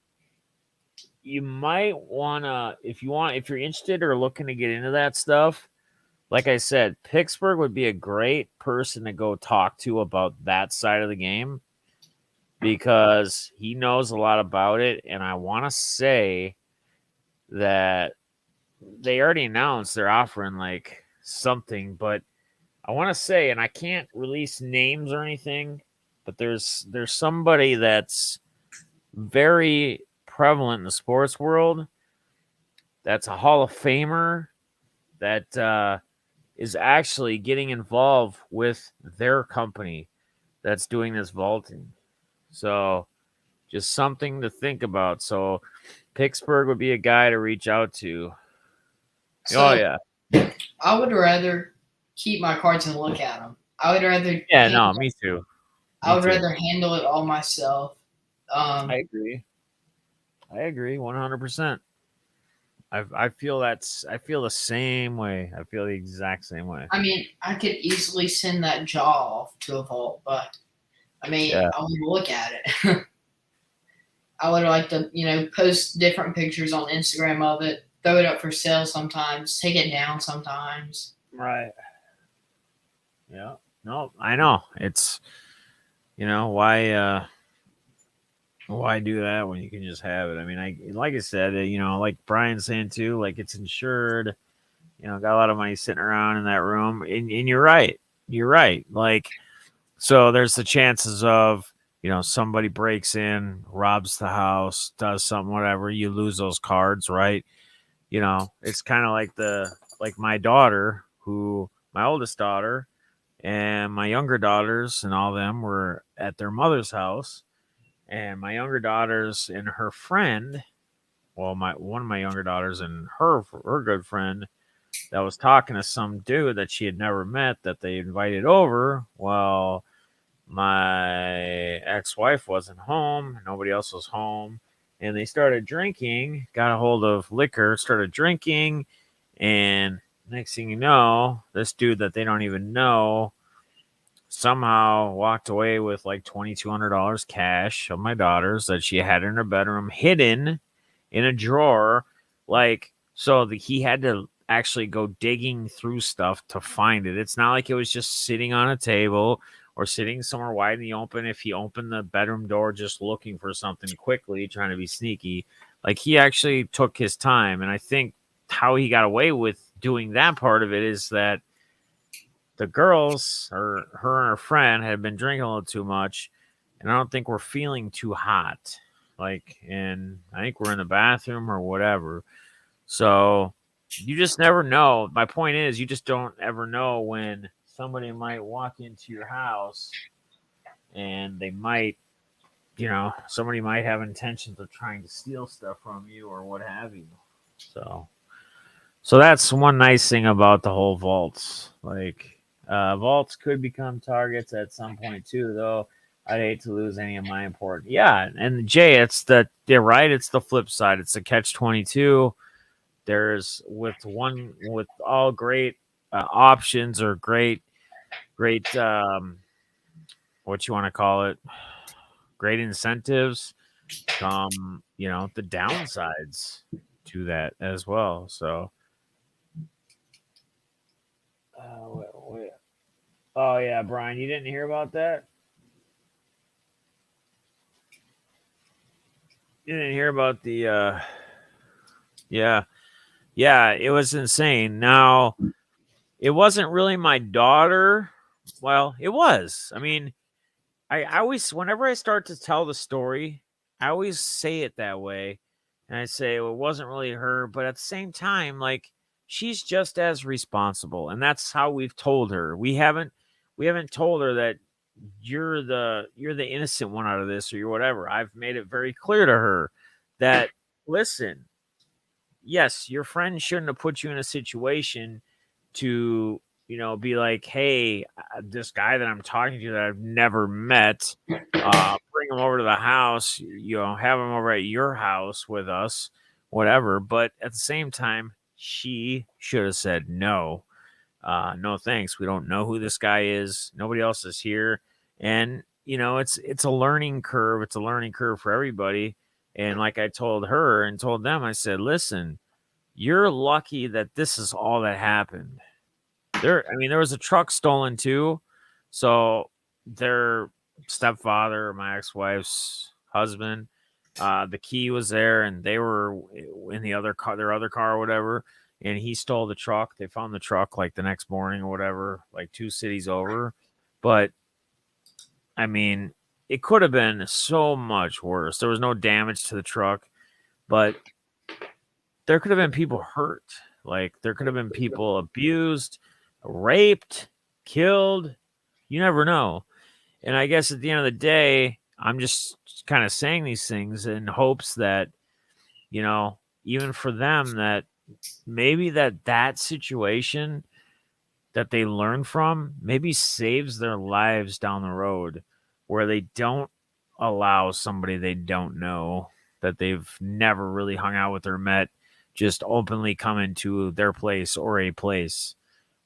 you might wanna, if you're interested or looking to get into that stuff, like I said, Pittsburgh would be a great person to go talk to about that side of the game because he knows a lot about it. And I want to say that they already announced they're offering like something, but I want to say, and I can't release names or anything, but there's somebody that's very prevalent in the sports world. That's a Hall of Famer that is actually getting involved with their company that's doing this vaulting. So just something to think about. So Pittsburgh would be a guy to reach out to. So Oh yeah. I would rather keep my cards and look at them. I would rather. Yeah, no, me too. I would rather handle it all myself. I agree. 100%. I feel the same way. I feel the exact same way. I mean, I could easily send that jaw off to a vault, but I mean, I would look at it. I would like to, post different pictures on Instagram of it, throw it up for sale sometimes, take it down sometimes. Right. Yeah. No, I know. It's, why do that when you can just have it? I mean, like I said, like Brian's saying too, like it's insured, got a lot of money sitting around in that room. And you're right. You're right. Like, so there's the chances of, somebody breaks in, robs the house, does something, whatever, you lose those cards, right? It's kind of like my daughter, my oldest daughter and my younger daughters and all them were at their mother's house. And my younger daughters and her friend, one of my younger daughters and her good friend that was talking to some dude that she had never met that they invited over. Well, my ex-wife wasn't home. Nobody else was home. And they started drinking, got a hold of liquor, started drinking. And next thing you know, this dude that they don't even know somehow walked away with like $2,200 cash of my daughter's that she had in her bedroom, hidden in a drawer. He had to actually go digging through stuff to find it. It's not like it was just sitting on a table or sitting somewhere wide in the open. If he opened the bedroom door just looking for something quickly, trying to be sneaky, like he actually took his time. And I think how he got away with doing that part of it is that the girls, or her and her friend, had been drinking a little too much, and I don't think we're feeling too hot. And I think we're in the bathroom or whatever. So you just never know. My point is, you just don't ever know when somebody might walk into your house and they might somebody might have intentions of trying to steal stuff from you or what have you. So, so that's one nice thing about the whole vaults. Like, vaults could become targets at some point too, though. I'd hate to lose any of my important. Yeah, and Jay, they're right. It's the flip side. It's a catch-22. There's with all great options or great what you want to call it, great incentives. The downsides to that as well. So, wait. Oh yeah, Brian, you didn't hear about that? You didn't hear about the yeah. Yeah, it was insane. Now, it wasn't really my daughter. Well, it was. I mean, I always whenever I start to tell the story, I always say it that way. And I say, well, it wasn't really her, but at the same time, like she's just as responsible. And that's how we've told her. We haven't told her that you're the innocent one out of this or you're whatever. I've made it very clear to her that listen, yes, your friend shouldn't have put you in a situation to, be like, hey, this guy that I'm talking to that I've never met, bring him over to the house, have him over at your house with us, whatever. But at the same time, she should have said no. No thanks. We don't know who this guy is. Nobody else is here. And, it's a learning curve. It's a learning curve for everybody. And like I told her and told them, I said, listen, you're lucky that this is all that happened. There was a truck stolen too. So their stepfather, my ex-wife's husband, the key was there and they were in the other car, their other car or whatever. And he stole the truck. They found the truck like the next morning or whatever, like 2 cities over. But I mean, it could have been so much worse. There was no damage to the truck, but there could have been people hurt. Like there could have been people abused, raped, killed. You never know. And I guess at the end of the day, I'm just kind of saying these things in hopes that, even for them, that maybe that situation that they learn from maybe saves their lives down the road where they don't allow somebody they don't know that they've never really hung out with or met just openly come into their place or a place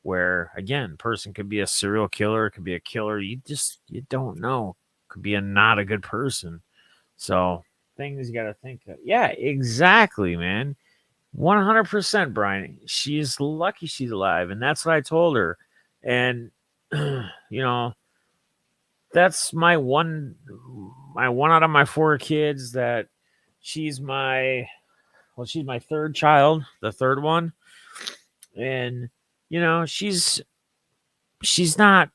where again person could be a serial killer, could be a killer, you don't know, could be a not a good person. So things you got to think of. Yeah, exactly, man. 100%, Brian. She's lucky she's alive, and that's what I told her. And you know, that's my one out of my four kids that she's my third child, the third one. And she's not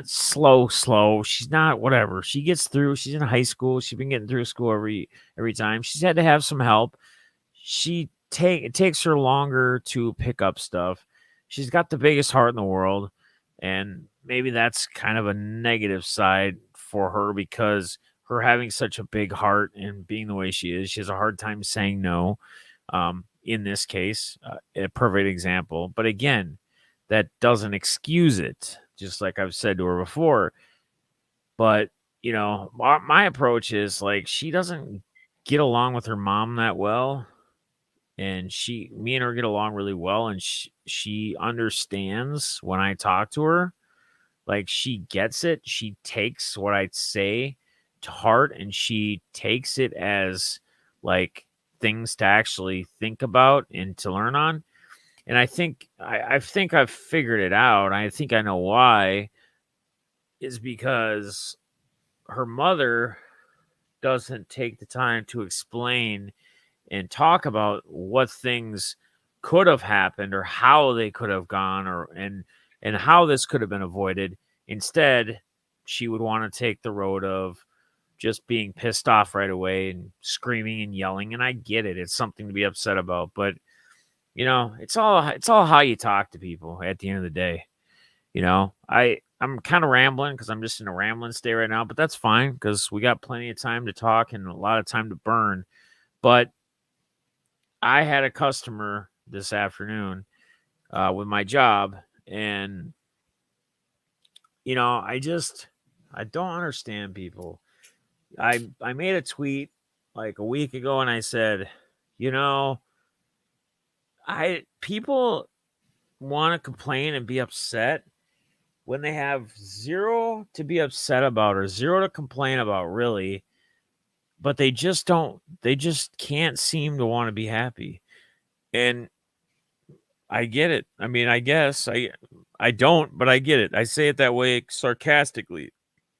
slow. She's not whatever. She gets through. She's in high school. She's been getting through school every time. She's had to have some help. It takes her longer to pick up stuff. She's got the biggest heart in the world, and maybe that's kind of a negative side for her because her having such a big heart and being the way she has a hard time saying no. In this case, a perfect example. But again, that doesn't excuse it. Just like I've said to her before. But my approach is like she doesn't get along with her mom that well, and me and her get along really well, and she understands when I talk to her. Like she gets it. She takes what I say to heart, and she takes it as like things to actually think about and to learn on. And I think I've figured it out. I think I know why. Is because her mother doesn't take the time to explain and talk about what things could have happened or how they could have gone and how this could have been avoided. Instead, she would want to take the road of just being pissed off right away and screaming and yelling. And I get it. It's something to be upset about, but it's all how you talk to people at the end of the day. I'm kind of rambling because I'm just in a rambling state right now, but that's fine because we got plenty of time to talk and a lot of time to burn. But I had a customer this afternoon with my job, and I don't understand people. I made a tweet like a week ago, and I said, you know, I people want to complain and be upset when they have zero to be upset about or zero to complain about, really, but they just can't seem to want to be happy. And I get it. I mean, I guess I don't, but I get it. I say it that way sarcastically.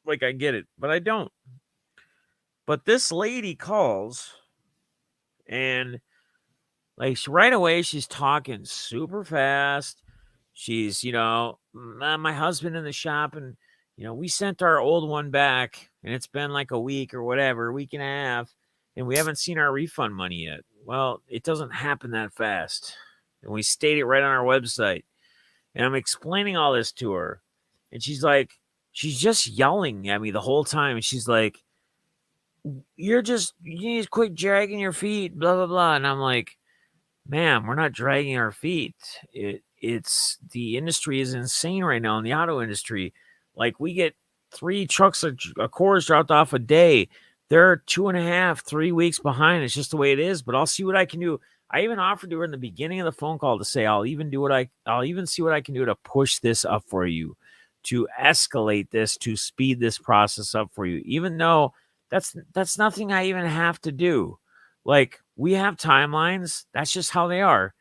Like I get it, but I don't. But this lady calls and right away she's talking super fast. She's, my husband in the shop, and we sent our old one back, and it's been like a week or whatever, a week and a half, and we haven't seen our refund money yet. Well, it doesn't happen that fast. And we state it right on our website. And I'm explaining all this to her. And she's just yelling at me the whole time. And she's like, you need to quit dragging your feet, blah, blah, blah. And I'm like, ma'am, we're not dragging our feet. It's the industry is insane right now in the auto industry. Like, we get 3 trucks of cores dropped off a day. They're 2.5, 3 weeks behind. It's just the way it is. But I'll see what I can do. I even offered to her in the beginning of the phone call to say I'll even see what I can do to push this up for you, to escalate this, to speed this process up for you, even though that's nothing I even have to do. Like, we have timelines. That's just how they are.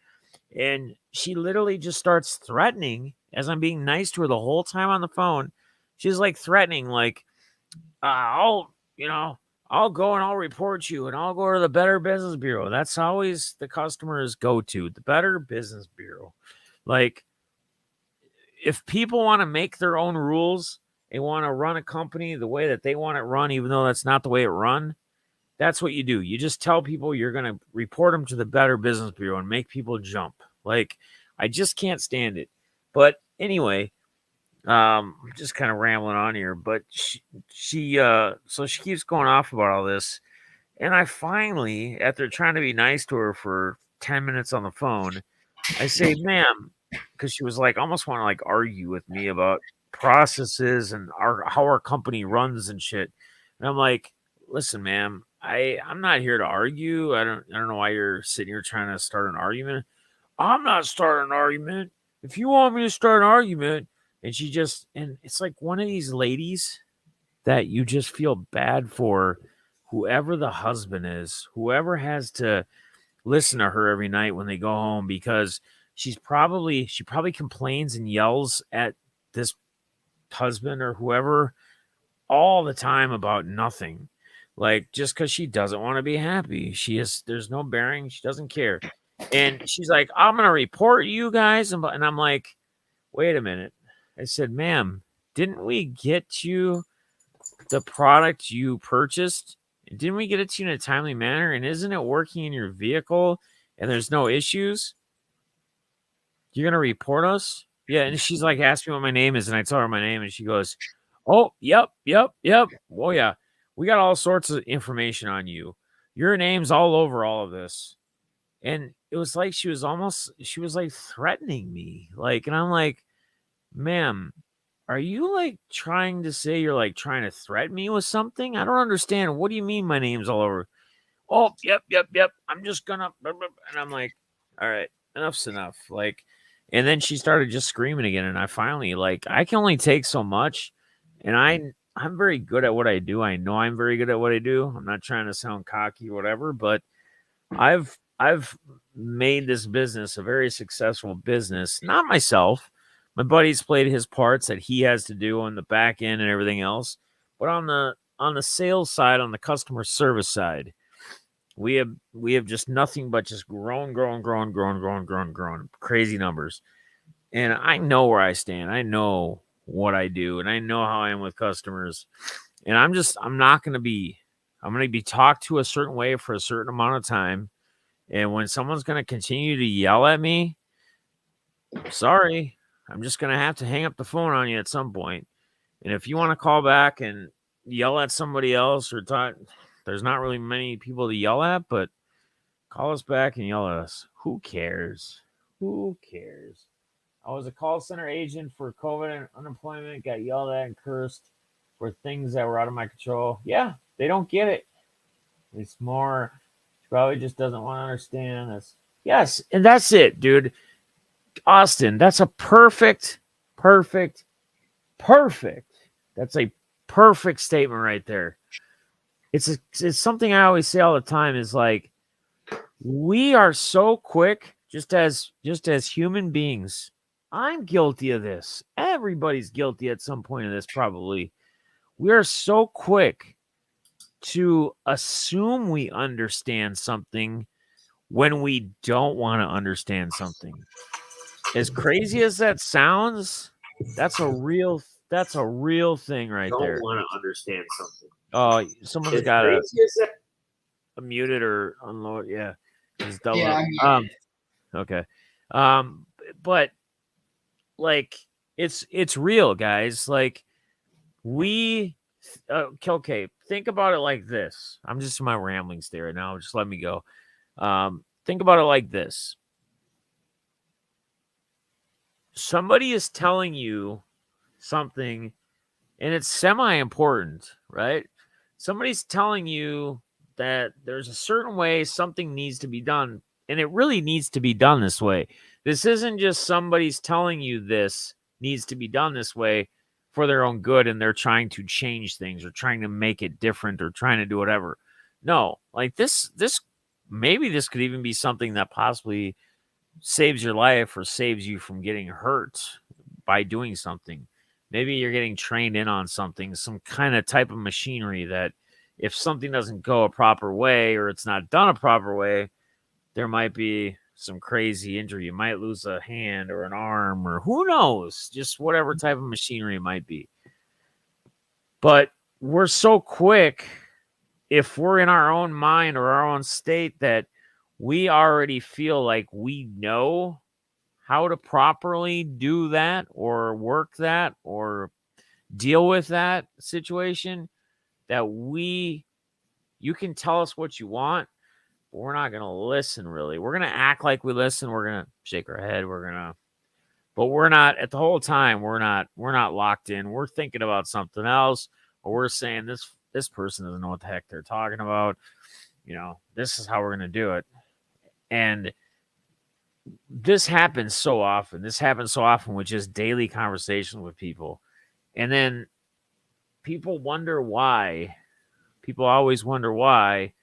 And she literally just starts threatening as I'm being nice to her the whole time on the phone. She's like threatening, like, I'll go and I'll report you and I'll go to the Better Business Bureau. That's always the customers go to, the Better Business Bureau. Like, if people want to make their own rules and want to run a company the way that they want it run, even though that's not the way it run, that's what you do. You just tell people you're going to report them to the Better Business Bureau and make people jump. Like, I just can't stand it. But anyway, I'm just kind of rambling on here. But so she keeps going off about all this. And I finally, after trying to be nice to her for 10 minutes on the phone, I say, ma'am, because she was like, almost want to like argue with me about processes and how our company runs and shit. And I'm like, listen, ma'am, I'm not here to argue. I don't know why you're sitting here trying to start an argument. I'm not starting an argument. If you want me to start an argument, and it's like one of these ladies that you just feel bad for, whoever the husband is, whoever has to listen to her every night when they go home, because she probably complains and yells at this husband or whoever all the time about nothing. Like, just because she doesn't want to be happy. There's no bearing. She doesn't care. And she's like, I'm going to report you guys. And I'm like, wait a minute. I said, ma'am, didn't we get you the product you purchased? Didn't we get it to you in a timely manner? And isn't it working in your vehicle and there's no issues? You're going to report us? Yeah. And she's like, ask me what my name is. And I tell her my name, and she goes, oh, yep. Oh, yeah. We got all sorts of information on you. Your name's all over all of this. And it was like she was like threatening me. Like, and I'm like, ma'am, are you like trying to say you're like trying to threaten me with something? I don't understand. What do you mean my name's all over? Oh, yep. I'm just gonna, and I'm like, all right, enough's enough. Like, and then she started just screaming again, and I finally, like, I can only take so much, and I'm very good at what I do. I know I'm very good at what I do. I'm not trying to sound cocky or whatever, but I've made this business a very successful business. Not myself. My buddy's played his parts that he has to do on the back end and everything else, but on the sales side, on the customer service side, we have just nothing but just grown, crazy numbers. And I know where I stand. I know what I do, and I know how I am with customers. And I'm going to be talked to a certain way for a certain amount of time. And when someone's going to continue to yell at me, sorry, I'm just going to have to hang up the phone on you at some point. And if you want to call back and yell at somebody else or talk, there's not really many people to yell at, but call us back and yell at us. Who cares? Who cares? I was a call center agent for COVID and unemployment, got yelled at and cursed for things that were out of my control. Yeah, they don't get it. It's more, she probably just doesn't want to understand this. Yes, and that's it, dude. Austin, that's a perfect. That's a perfect statement right there. It's something I always say all the time is like, we are so quick just as human beings. I'm guilty of this. Everybody's guilty at some point of this, probably. We are so quick to assume we understand something when we don't want to understand something. As crazy as that sounds, that's a real thing right there. Don't want to understand something. Oh, someone's As got crazy as that- a muted or unload. Yeah, it's double Yeah, up. Okay. But like it's real, guys. Like we okay, think about it like this. I'm just in my ramblings there now. Just let me go. Think about it like this. Somebody is telling you something and it's semi-important, right? Somebody's telling you that there's a certain way something needs to be done, and it really needs to be done this way. This isn't just somebody's telling you this needs to be done this way for their own good and they're trying to change things or trying to make it different or trying to do whatever. No, like this maybe this could even be something that possibly saves your life or saves you from getting hurt by doing something. Maybe you're getting trained in on something, some kind of type of machinery that if something doesn't go a proper way or it's not done a proper way, there might be some crazy injury. You might lose a hand or an arm or who knows, just whatever type of machinery it might be. But we're so quick, if we're in our own mind or our own state, that we already feel like we know how to properly do that or work that or deal with that situation, that you can tell us what you want, but we're not going to listen really. We're going to act like we listen. We're going to shake our head. But we're not at the whole time. We're not locked in. We're thinking about something else, or we're saying this person doesn't know what the heck they're talking about. This is how we're going to do it. And this happens so often. This happens so often with just daily conversations with people. And then people wonder why. People always wonder why,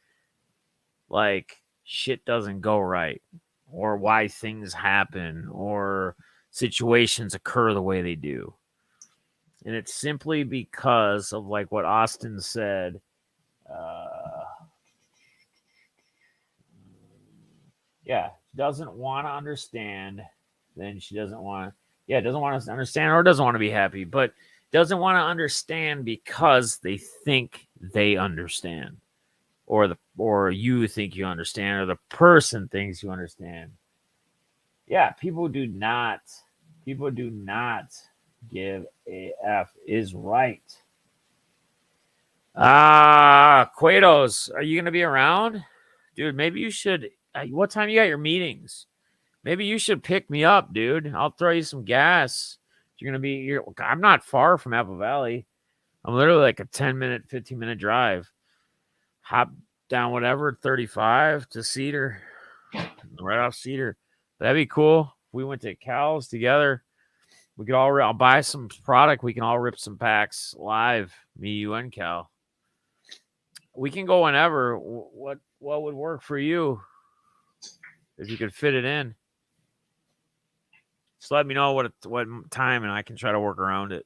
like, shit doesn't go right, or why things happen, or situations occur the way they do. And it's simply because of, like, what Austin said. Doesn't want to understand, then she doesn't want to, doesn't want to understand or doesn't want to be happy, but doesn't want to understand because they think they understand, or you think you understand, or the person thinks you understand. Yeah, people do not give a F is right. Quados, are you going to be around? Dude, maybe you should. What time you got your meetings? Maybe you should pick me up, dude. I'll throw you some gas. I'm not far from Apple Valley. I'm literally like a 10-minute, 15-minute drive. Hop down whatever, 35 to Cedar, right off Cedar. That'd be cool. If we went to Cal's together, we could I'll buy some product. We can all rip some packs live, me, you, and Cal. We can go whenever. What would work for you if you could fit it in? Just let me know what time, and I can try to work around it.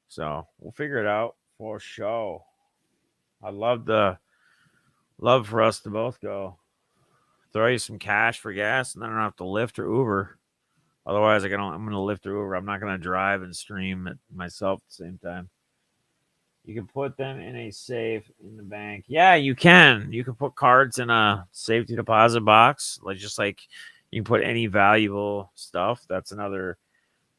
So we'll figure it out for sure. I'd love for us to both go. Throw you some cash for gas, and then I don't have to Lyft or Uber. Otherwise, I'm going to Lyft or Uber. I'm not going to drive and stream it myself at the same time. You can put them in a safe in the bank. Yeah, you can. You can put cards in a safety deposit box, like You can put any valuable stuff. That's another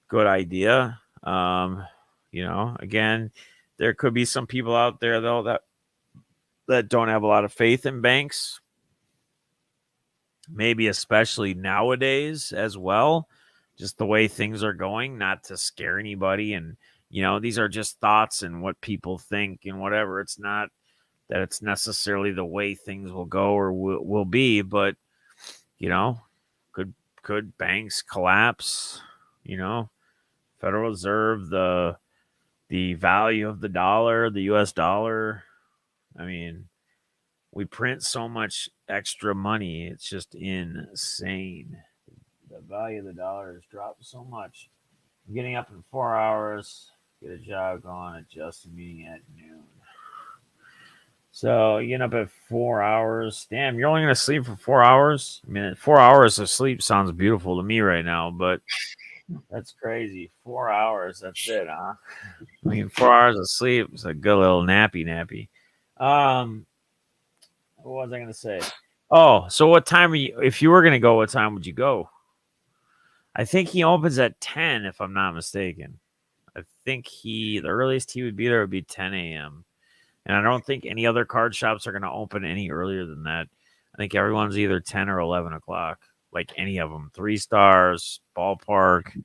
good idea. Again, there could be some people out there though that don't have a lot of faith in banks. Maybe especially nowadays as well, just the way things are going, not to scare anybody. And, these are just thoughts and what people think and whatever. It's not that it's necessarily the way things will go or will be, but, could banks collapse? Federal Reserve, the value of the dollar, the US dollar. I mean, we print so much extra money. It's just insane. The value of the dollar has dropped so much. I'm getting up in 4 hours, get a job going, adjust a meeting at noon. So you get up at 4 hours. Damn, you're only going to sleep for 4 hours? I mean, 4 hours of sleep sounds beautiful to me right now, but that's crazy. 4 hours, that's it, huh? I mean, 4 hours of sleep is a good little nappy. What was I going to say? Oh, so what time are you? If you were going to go, what time would you go? I think he opens at 10, if I'm not mistaken. I think the earliest he would be there would be 10 a.m. And I don't think any other card shops are going to open any earlier than that. I think everyone's either 10 or 11 o'clock, like any of them. 3 Stars, Ballpark,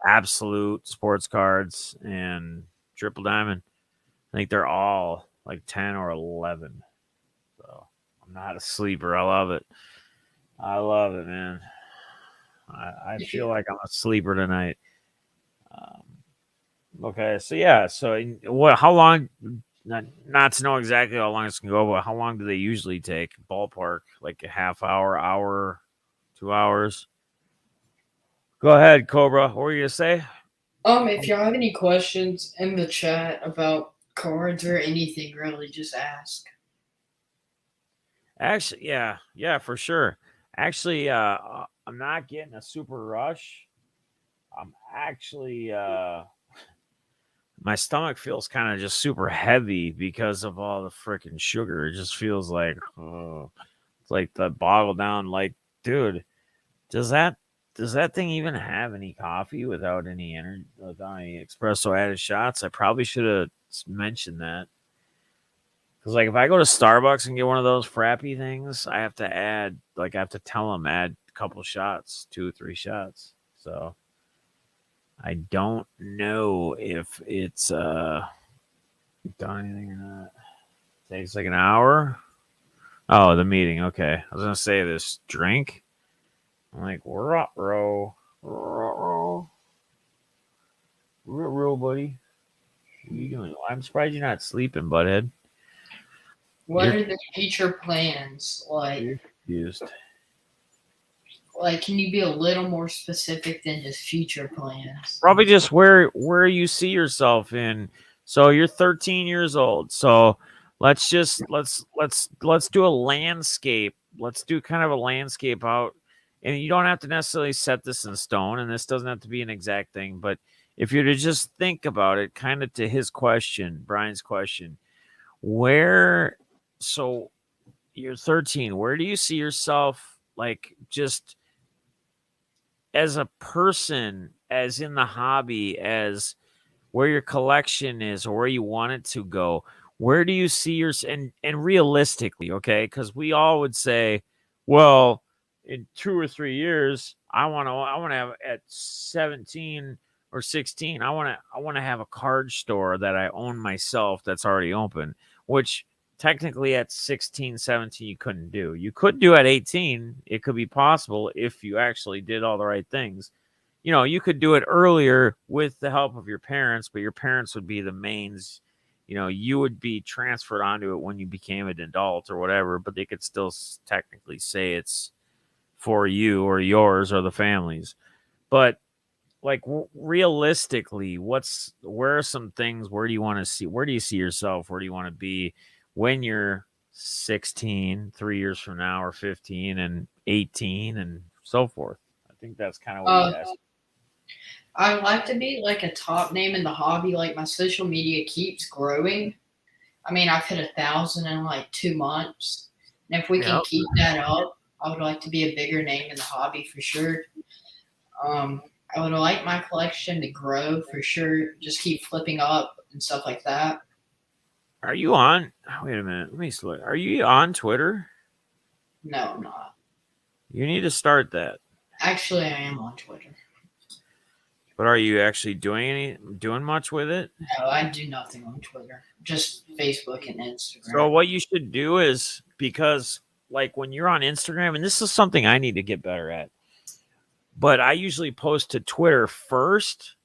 Absolute, Sports Cards, and Triple Diamond. I think they're all like 10 or 11. So I'm not a sleeper. I love it. I love it, man. I feel like I'm a sleeper tonight. Okay, so yeah, so what? How long? Not to know exactly how long it's gonna go, but how long do they usually take? Ballpark, like a half hour, 2 hours. Go ahead, Cobra. What were you gonna say? If y'all have any questions in the chat about cards or anything, really, just ask. Actually, yeah, for sure. Actually, I'm not getting a super rush. I'm actually my stomach feels kind of just super heavy because of all the freaking sugar. It just feels like it's like the bottle down. Like, dude, does that thing even have any coffee without any energy, without any espresso added shots? I probably should have mentioned that. Because like if I go to Starbucks and get one of those frappy things, I have to tell them add a couple shots, 2 or 3 shots. So I don't know if it's done anything or not. Takes like an hour. Oh, the meeting. Okay, I was gonna say this drink. I'm like, row, buddy. What are you doing? I'm surprised you're not sleeping, butthead. What are the future plans? You're confused. Like, can you be a little more specific than just future plans? Probably just where you see yourself in. So you're 13 years old. So let's do a landscape. Let's do kind of a landscape out. And you don't have to necessarily set this in stone, and this doesn't have to be an exact thing, but if you're to just think about it, kind of to his question, Brian's question, so you're 13, where do you see yourself, like, just as a person, as in the hobby, as where your collection is or where you want it to go? Where do you see and realistically, okay? Because we all would say, well, in 2 or 3 years, I want to have at 17 or 16, I want to have a card store that I own myself that's already open, which technically at 16, 17 you couldn't do. You could do at 18. It could be possible if you actually did all the right things. You could do it earlier with the help of your parents, but your parents would be the mains. You would be transferred onto it when you became an adult or whatever, but they could still technically say it's for you or yours or the family's. But like realistically, where are some things? Where do you want to see? Where do you see yourself? Where do you want to be when you're 16, 3 years from now, or 15 and 18 and so forth? I think that's kind of what he asked. I'd like to be like a top name in the hobby. Like, my social media keeps growing. I mean, I've hit 1,000 in like 2 months. And if we can keep that up, I would like to be a bigger name in the hobby for sure. I would like my collection to grow for sure. Just keep flipping up and stuff like that. Are you on? Wait a minute. Let me look. Are you on Twitter? No, I'm not. You need to start that. Actually, I am on Twitter. But are you actually doing much with it? No, I do nothing on Twitter. Just Facebook and Instagram. So what you should do is, because like when you're on Instagram, and this is something I need to get better at, but I usually post to Twitter first,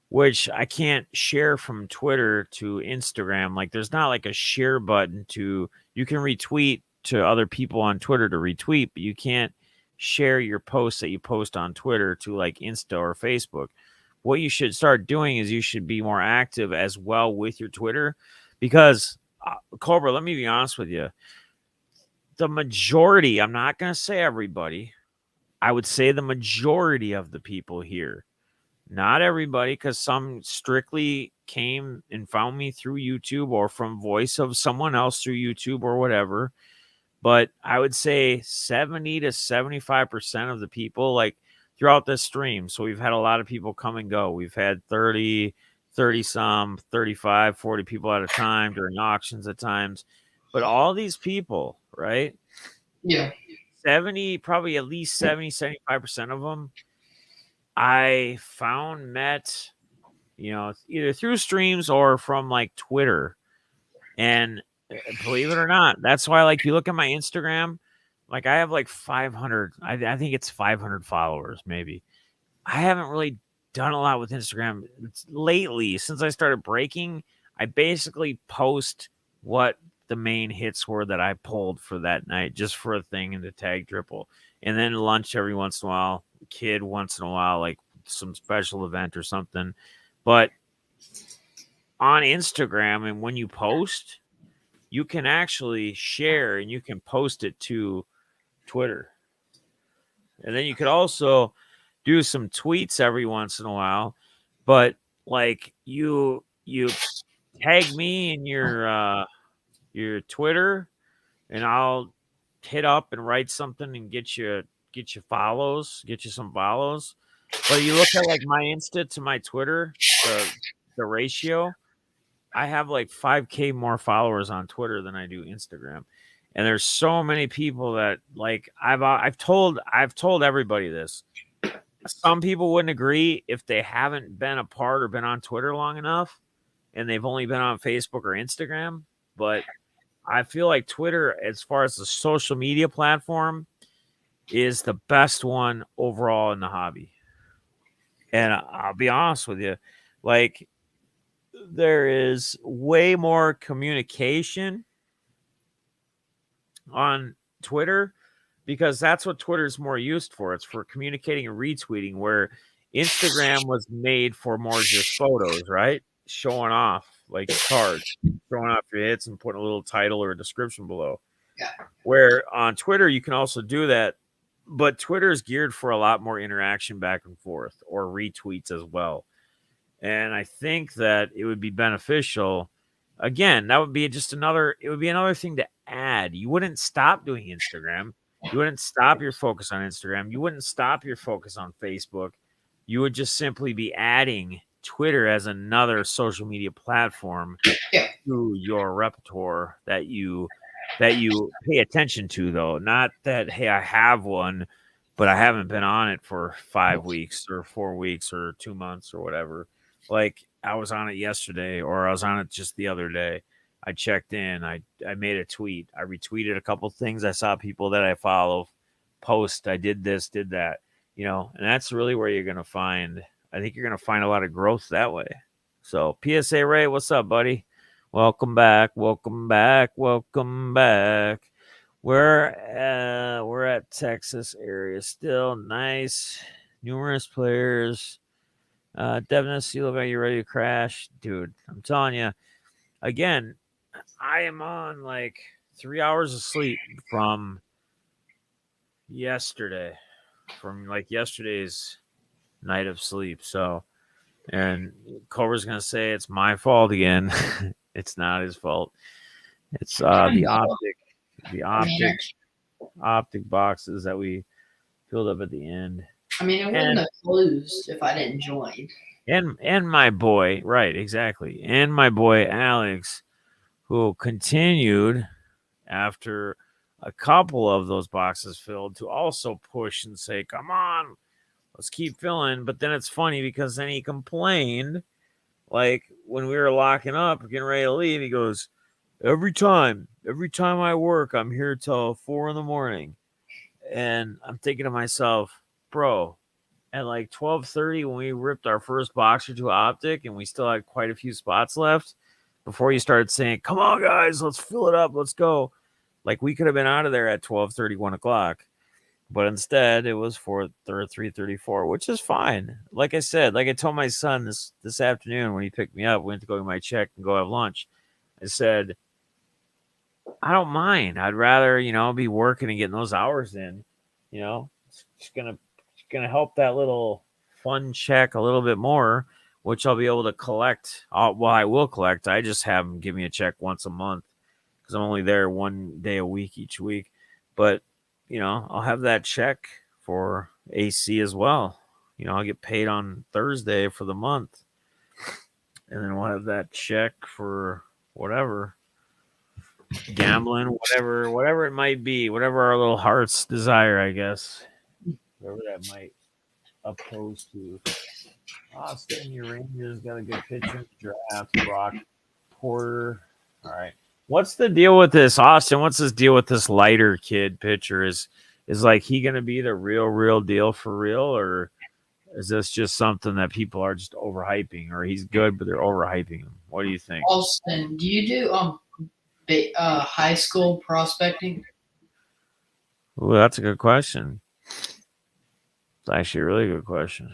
which I can't share from Twitter to Instagram. Like there's not like a share button you can retweet to other people on Twitter to retweet, but you can't share your posts that you post on Twitter to like Insta or Facebook. What you should start doing is you should be more active as well with your Twitter, because Cobra, let me be honest with you. The majority, I'm not going to say everybody, I would say the majority of the people here, not everybody, because some strictly came and found me through YouTube or from voice of someone else through YouTube or whatever. But I would say 70 to 75% of the people, like throughout this stream. So we've had a lot of people come and go. We've had 30 some, 35, 40 people at a time during auctions at times. But all these people, right? Yeah. 70, probably at least 70, 75% of them, I met, either through streams or from like Twitter. And believe it or not, that's why, like, you look at my Instagram, like I have like 500, I think it's 500 followers, maybe. I haven't really done a lot with Instagram lately. Since I started breaking, I basically post what the main hits were that I pulled for that night, just for a thing in the tag triple. And then lunch every once in a while, kid once in a while, like some special event or something. But on Instagram, and when you post, you can actually share and you can post it to Twitter. And then you could also do some tweets every once in a while. But like you tag me in your Twitter, and I'll hit up and write something and get you some follows. But you look at like my Insta to my Twitter, the ratio, I have like 5K more followers on Twitter than I do Instagram. And there's so many people that, like, I've told everybody this. Some people wouldn't agree if they haven't been a part or been on Twitter long enough and they've only been on Facebook or Instagram. But I feel like Twitter, as far as the social media platform, is the best one overall in the hobby. And I'll be honest with you, like, there is way more communication on Twitter, because that's what Twitter's more used for. It's for communicating and retweeting, where Instagram was made for more just photos, right? Showing off like cards, showing off your hits and putting a little title or a description below. Yeah. Where on Twitter, you can also do that, but Twitter is geared for a lot more interaction back and forth, or retweets as well. And I think that it would be beneficial. Again, that would be another thing to add. You wouldn't stop doing Instagram. You wouldn't stop your focus on Instagram. You wouldn't stop your focus on Facebook. You would just simply be adding Twitter as another social media platform to your repertoire that you pay attention to, though. Not that, hey, I have one, but I haven't been on it for 5 weeks or 4 weeks or 2 months or whatever. Like, I was on it yesterday, or I was on it just the other day. I checked in. I made a tweet. I retweeted a couple things. I saw people that I follow post. I did this, did that, and that's really where you're going to find, I think you're going to find a lot of growth that way. So PSA Ray, what's up, buddy? Welcome back. Welcome back. Welcome back. We're at Texas area still. Nice. Numerous players. Devness, you look like you're ready to crash. Dude, I'm telling you, again, I am on like 3 hours of sleep from yesterday's night of sleep. So, and Cobra's going to say it's my fault again. It's not his fault. It's the optic. The optic. optic boxes that we filled up at the end. I mean, it wouldn't have closed if I didn't join. And my boy, right, exactly. And my boy Alex, who continued after a couple of those boxes filled to also push and say, "Come on, let's keep filling." But then it's funny because then he complained, like when we were locking up, getting ready to leave, he goes, every time I work, I'm here till 4 a.m. And I'm thinking to myself, bro, at like 12:30 when we ripped our first box or two optic and we still had quite a few spots left before you started saying, "Come on, guys, let's fill it up, let's go." Like we could have been out of there at 12:30, 1 o'clock. But instead, it was 3:34, which is fine. Like I said, like I told my son this afternoon when he picked me up, went to go get my check and go have lunch. I said, I don't mind. I'd rather, be working and getting those hours in. It's gonna help that little fun check a little bit more, which I'll be able to collect. I will collect. I just have them give me a check once a month because I'm only there 1 day a week each week. But I'll have that check for AC as well. I'll get paid on Thursday for the month, and then we'll have that check for whatever gambling, whatever it might be, whatever our little hearts desire, I guess, whatever that might oppose to. Austin, your Rangers got a good pitcher draft. Brock Porter. All right. What's the deal with this, Austin? What's this deal with this lighter kid pitcher? Is like he gonna be the real deal for real, or is this just something that people are just overhyping, or he's good but they're overhyping him? What do you think? Austin, do you do high school prospecting? Ooh, that's a good question. It's actually a really good question.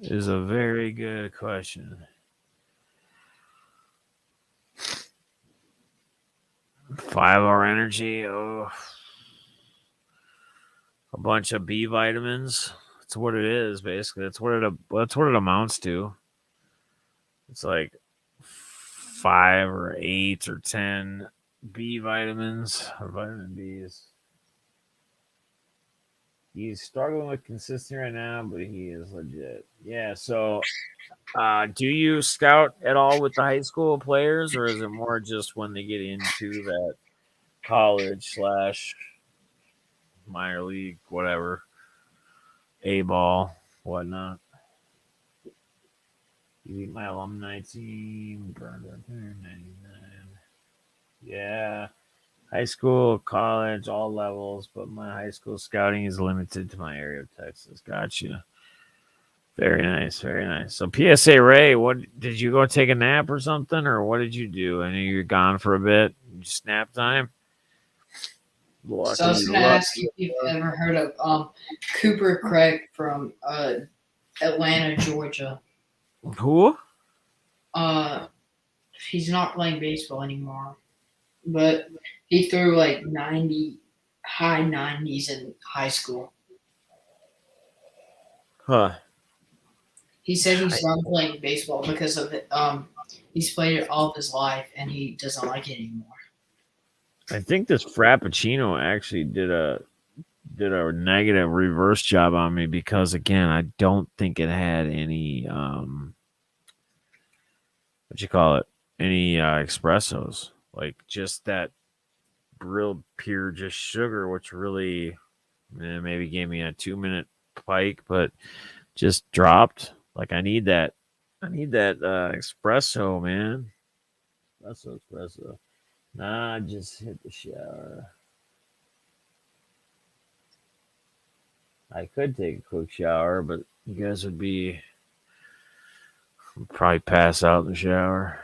It is a very good question. 5-hour energy. Oh, a bunch of B vitamins. That's what it is, basically. That's what it amounts to. It's like 5 or 8 or 10 B vitamins or vitamin Bs. He's struggling with consistency right now, but he is legit. Yeah. So, do you scout at all with the high school players, or is it more just when they get into that college / minor league, whatever, A ball, whatnot? You eat my alumni team, burned up here, 99. Yeah. High school, college, all levels, but my high school scouting is limited to my area of Texas. Gotcha. Very nice, very nice. So PSA Ray, what did you go take a nap or something, or what did you do? I know you're gone for a bit. Just nap time. So I was going to ask you if you've ever heard of Cooper Craig from Atlanta, Georgia. Who? He's not playing baseball anymore, but he threw like high 90s in high school. Huh. He said he's done playing baseball because of it. He's played it all of his life and he doesn't like it anymore. I think this Frappuccino actually did a negative reverse job on me because again, I don't think it had any any espressos, like just that real pure just sugar, which really maybe gave me a 2-minute pike, but just dropped. Like I need that espresso, man. Espresso. Nah, I just hit the shower. I could take a quick shower, but you guys would probably pass out in the shower.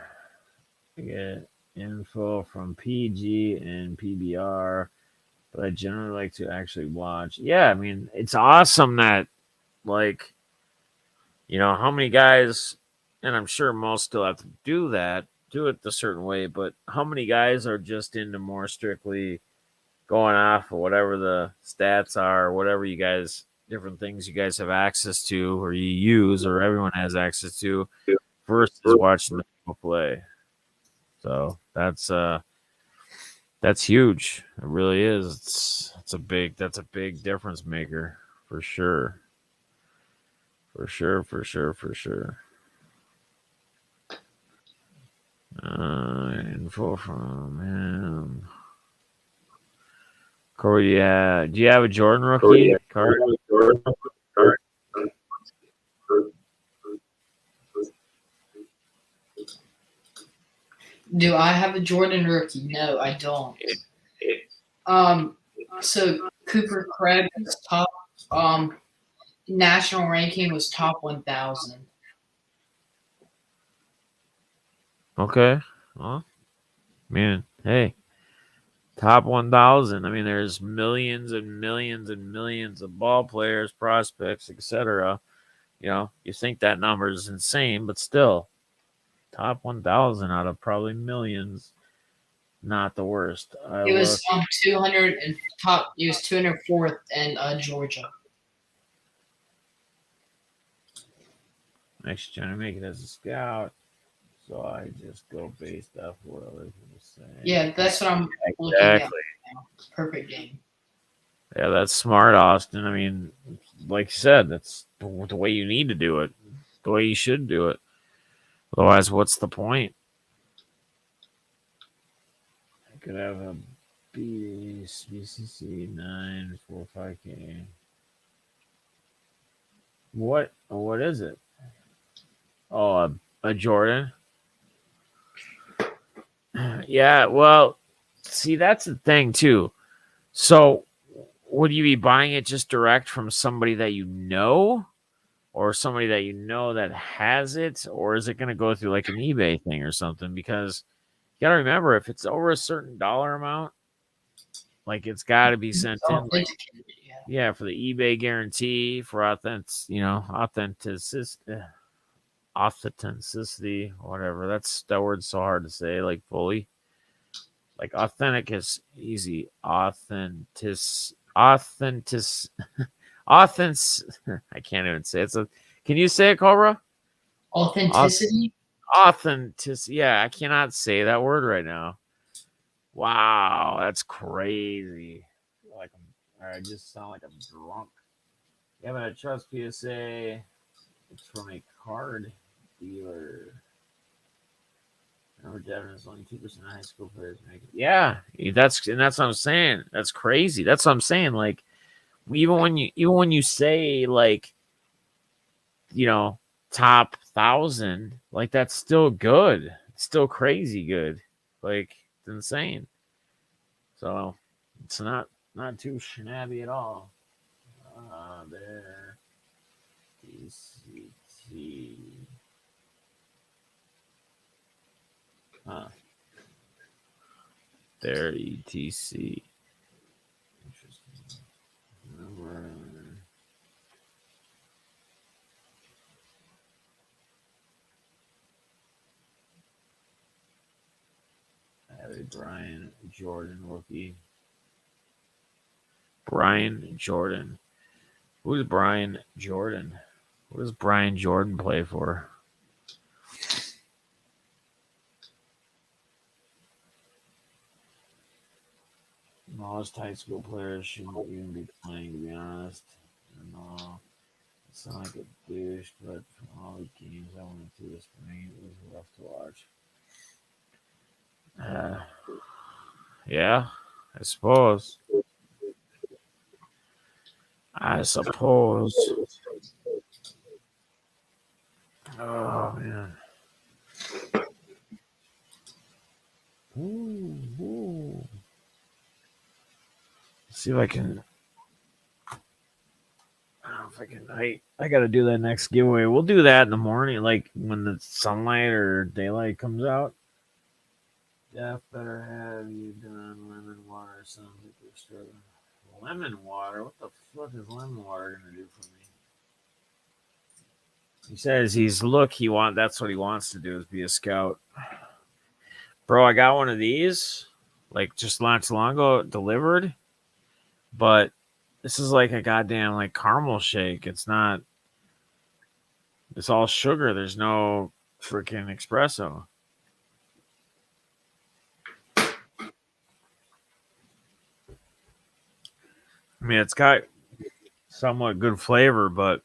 I get info from PG and PBR, but I generally like to actually watch. Yeah, I mean, it's awesome that, like, how many guys, and I'm sure most still have to do it a certain way, but how many guys are just into more strictly going off of whatever the stats are, whatever different things you guys have access to or you use or everyone has access to versus watching the people play. So that's huge. It really is. That's a big difference maker for sure. For sure. Info from him. Corey, yeah. Do you have a Jordan rookie card? Do I have a Jordan rookie? No, I don't. So Cooper Craig's top national ranking was top 1,000. Okay. Well, man, hey, top 1,000. I mean, there's millions and millions and millions of ball players, prospects, etc. You know, you think that number is insane, but still, top 1,000 out of probably millions. Not the worst. He was 200 and top. He was 204th in Georgia. Actually trying to make it as a scout, so I just go based off what other people say. Yeah, that's what I'm looking at now. Perfect game. Yeah, that's smart, Austin. I mean, like you said, that's the way you need to do it, the way you should do it. Otherwise, what's the point? I could have a BCC 945K. What is it? Oh, a Jordan. Yeah, well, see, that's the thing too. So, would you be buying it just direct from somebody that you know, or somebody that you know that has it, or is it going to go through like an eBay thing or something? Because you got to remember, if it's over a certain dollar amount, like it's got to be sent in. Like, yeah, for the eBay guarantee for authenticity, whatever. That word's so hard to say, like fully. Like authentic is easy. Authentic. I can't even say it. Can you say it, Cobra? Authenticity. Authenticity. Yeah, I cannot say that word right now. Wow, that's crazy. I just sound like I'm drunk. Yeah, but I trust PSA. It's from a card dealer. Remember, Devin is only 2% of high school players make it. Yeah, that's what I'm saying. That's crazy. That's what I'm saying. Like, even when you say like, top 1,000, like that's still good. It's still crazy good. Like, it's insane. So it's not too shabby at all. There, DCT. There, ETC. Interesting. I have a Brian Jordan rookie. Brian Jordan. Who's Brian Jordan? What does Brian Jordan play for? Most high school players shouldn't even be playing, to be honest. No, it sounds like a douche, but from all the games I went to this spring, it was rough to watch. Yeah, I suppose. Oh man. Ooh. See if I can. I don't know if I can. I got to do that next giveaway. We'll do that in the morning, like when the sunlight or daylight comes out. Jeff, better have you done lemon water? Sounds like you're struggling. Lemon water? What the fuck is lemon water gonna do for me? He says that's what he wants to do is be a scout. Bro, I got one of these, like just not too long ago, delivered. But this is like a goddamn like caramel shake. It's not. It's all sugar. There's no freaking espresso. I mean, it's got somewhat good flavor, but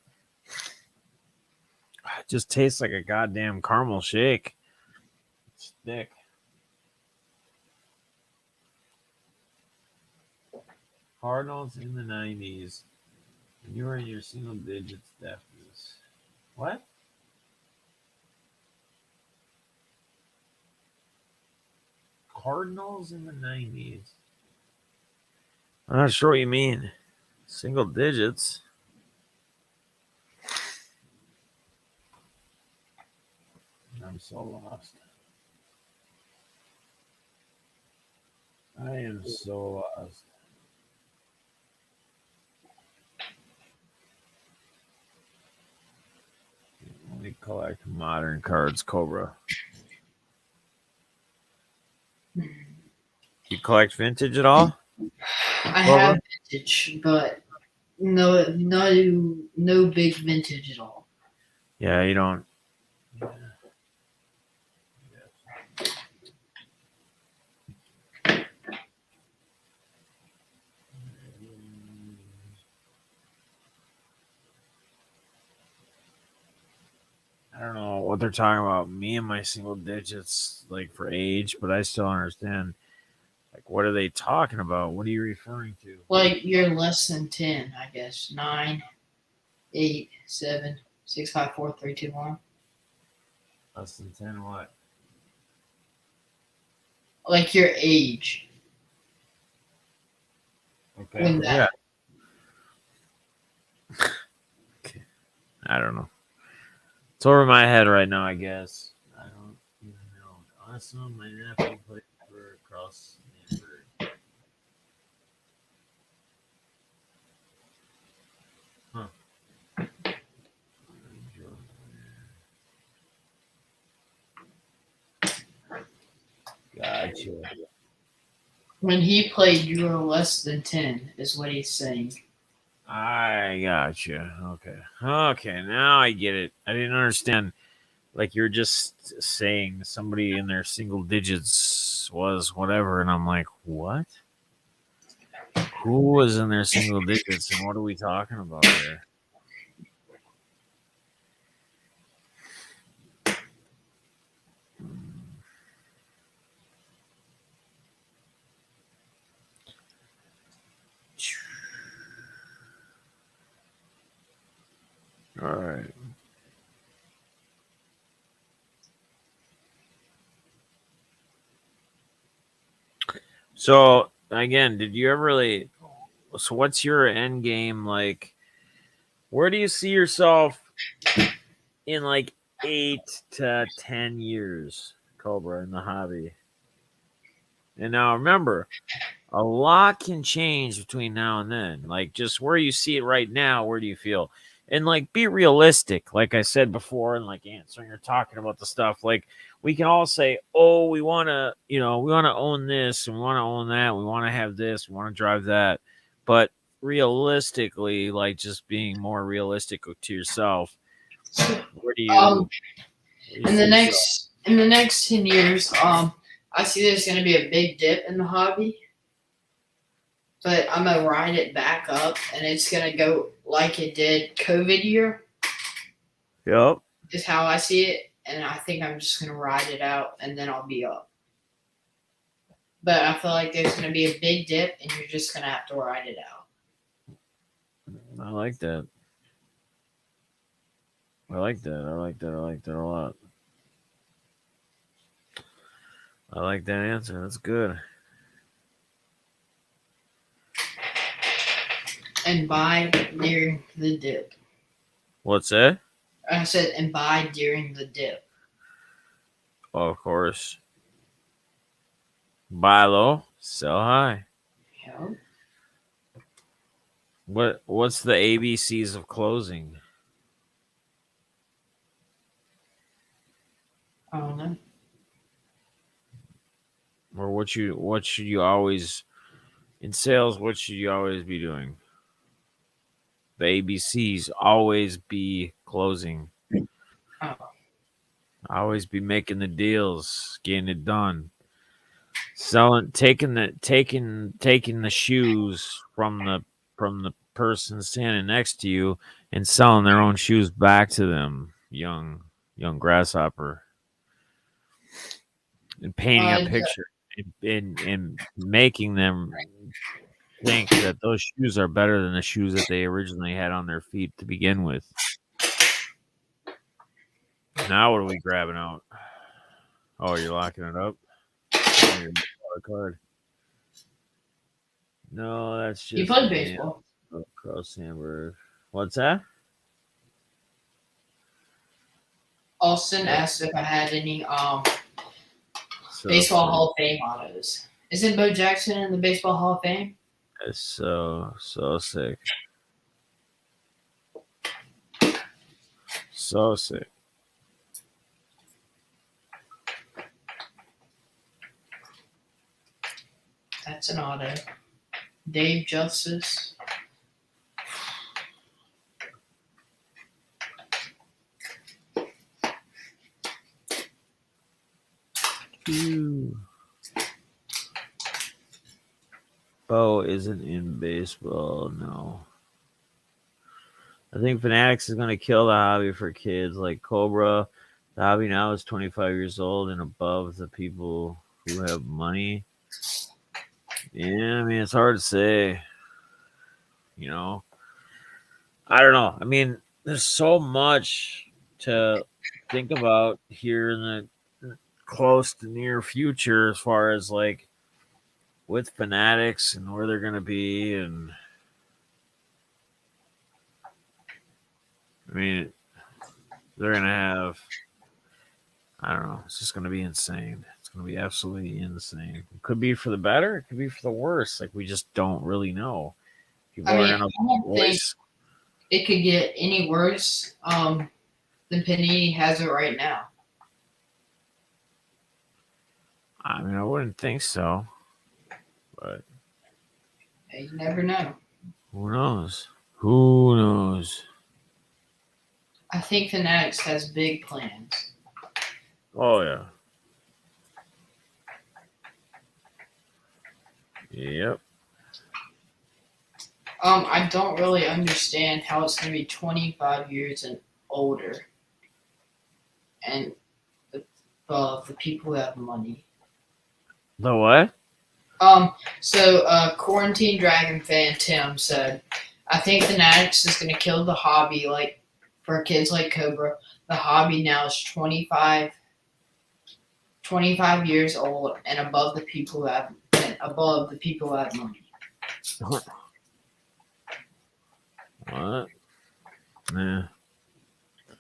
it just tastes like a goddamn caramel shake. It's thick. Cardinals in the 90s. You were in your single digits, deafness. What? Cardinals in the 90s. I'm not sure what you mean. Single digits. I'm so lost. I am so lost. Let me collect modern cards, Cobra. You collect vintage at all? I have vintage, but no big vintage at all. Yeah, you don't. I don't know what they're talking about. Me and my single digits, like for age, but I still understand. Like, what are they talking about? What are you referring to? Like you're less than 10, I guess. 9, 8, 7, 6, 5, 4, 3, 2, 1. Less than 10 what? Like your age. Okay. When Yeah. that Okay. I don't know. It's over my head right now, I guess. I don't even know. Awesome. My nephew played for across Inverviews. Huh. Gotcha. when he played, you were less than 10, is what he's saying. I gotcha. Okay. Okay. Now I get it. I didn't understand. Like you're just saying somebody in their single digits was whatever, and I'm like, what? Who was in their single digits, and what are we talking about here? All right. So again, did you ever really? So what's your end game like? Where do you see yourself in like 8 to 10 years, Cobra, in the hobby? And now remember, a lot can change between now and then. Like just where you see it right now, where do you feel? And like be realistic, like I said before, and like answering or talking about the stuff. Like we can all say, oh, we wanna, we wanna own this and we wanna own that, we wanna have this, we wanna drive that. But realistically, like just being more realistic to yourself, where do Um, you in see the yourself? next 10 years, I see there's going to be a big dip in the hobby, but I'm gonna ride it back up, and it's gonna go like it did COVID year. Yep. Is how I see it, and I think I'm just gonna ride it out, and then I'll be up. But I feel like there's gonna be a big dip, and you're just gonna have to ride it out. I like that. I like that. I like that. I like that a lot. I like that answer. That's good. And buy during the dip. What's that? I said, and buy during the dip. Oh, of course. Buy low, sell high. Yep. What's the ABCs of closing? I don't know. Or what should you always in sales, what should you always be doing? The ABCs always be closing. Oh. Always be making the deals, getting it done. Selling taking the shoes from the from the person standing next to you and selling their own shoes back to them, young grasshopper, and painting a picture and making them think that those shoes are better than the shoes that they originally had on their feet to begin with. Now what are we grabbing out? Oh, you're locking it up? Card. No, that's just You played baseball. Carl Sandberg. What's that? Austin asked if I had any So baseball sick. Hall of Fame autos. Isn't Bo Jackson in the Baseball Hall of Fame? It's so sick. So sick. That's an auto. Dave Justice. Bo isn't in baseball, no. I think Fanatics is going to kill the hobby for kids like Cobra. The hobby now is 25 years old and above the people who have money. Yeah, I mean, it's hard to say. You know, I don't know. I mean, there's so much to think about here in the close to near future as far as like with Fanatics and where they're going to be. And I mean, they're going to have, I don't know, it's just going to be insane. It's going to be absolutely insane. It could be for the better, it could be for the worse. Like, we just don't really know. People are going to voice. It could get any worse than Panini has it right now. I mean, I wouldn't think so, but You never know. who knows? Who knows? I think Fanatics has big plans. Oh, yeah. Yep. I don't really understand how it's going to be 25 years and older, and the people who have money. The what? So Quarantine Dragon fan Tim said, I think Fanatics is going to kill the hobby, like for kids like Cobra. The hobby now is 25 years old and above the people who have money. What? Nah.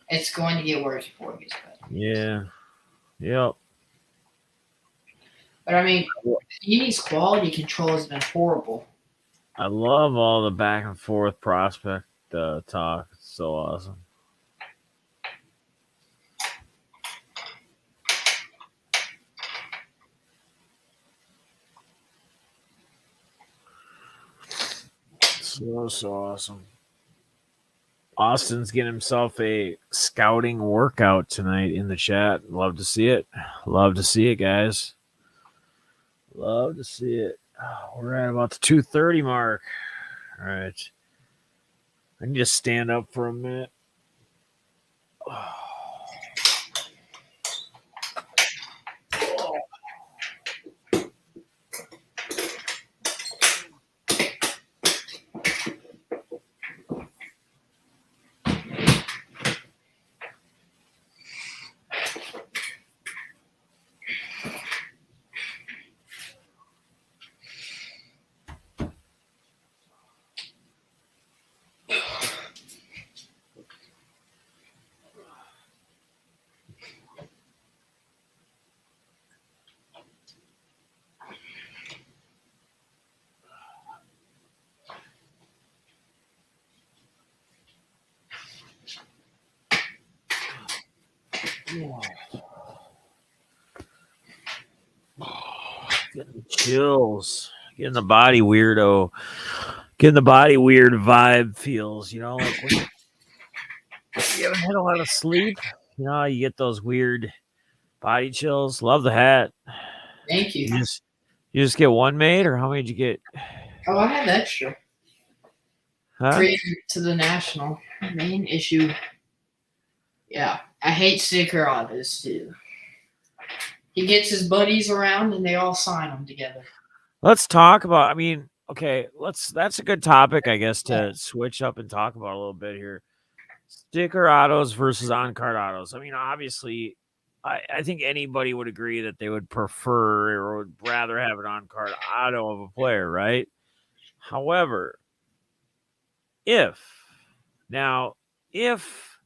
It's going to get worse before it gets better. Yeah. Yep. But I mean, Panini's quality control has been horrible. I love all the back and forth prospect talk. It's so awesome. So awesome. Austin's getting himself a scouting workout tonight in the chat. Love to see it. Love to see it, guys. Love to see it. Oh, we're at about the 2:30 mark. All right. I can just stand up for a minute. Oh. Getting chills, getting the body weirdo, getting the body weird vibe feels, you know, like when you haven't had a lot of sleep, you know, you get those weird body chills. Love the hat. Thank you. You just get one made, or how many did you get? Oh, I have extra. Huh? Bring it to the national main issue. Yeah, I hate sticker autos too. He gets his buddies around and they all sign them together. Let's talk about. I mean, okay, That's a good topic, I guess, to switch up and talk about a little bit here. Sticker autos versus on-card autos. I mean, obviously, I think anybody would agree that they would prefer or would rather have an on-card auto of a player, right? However, if now if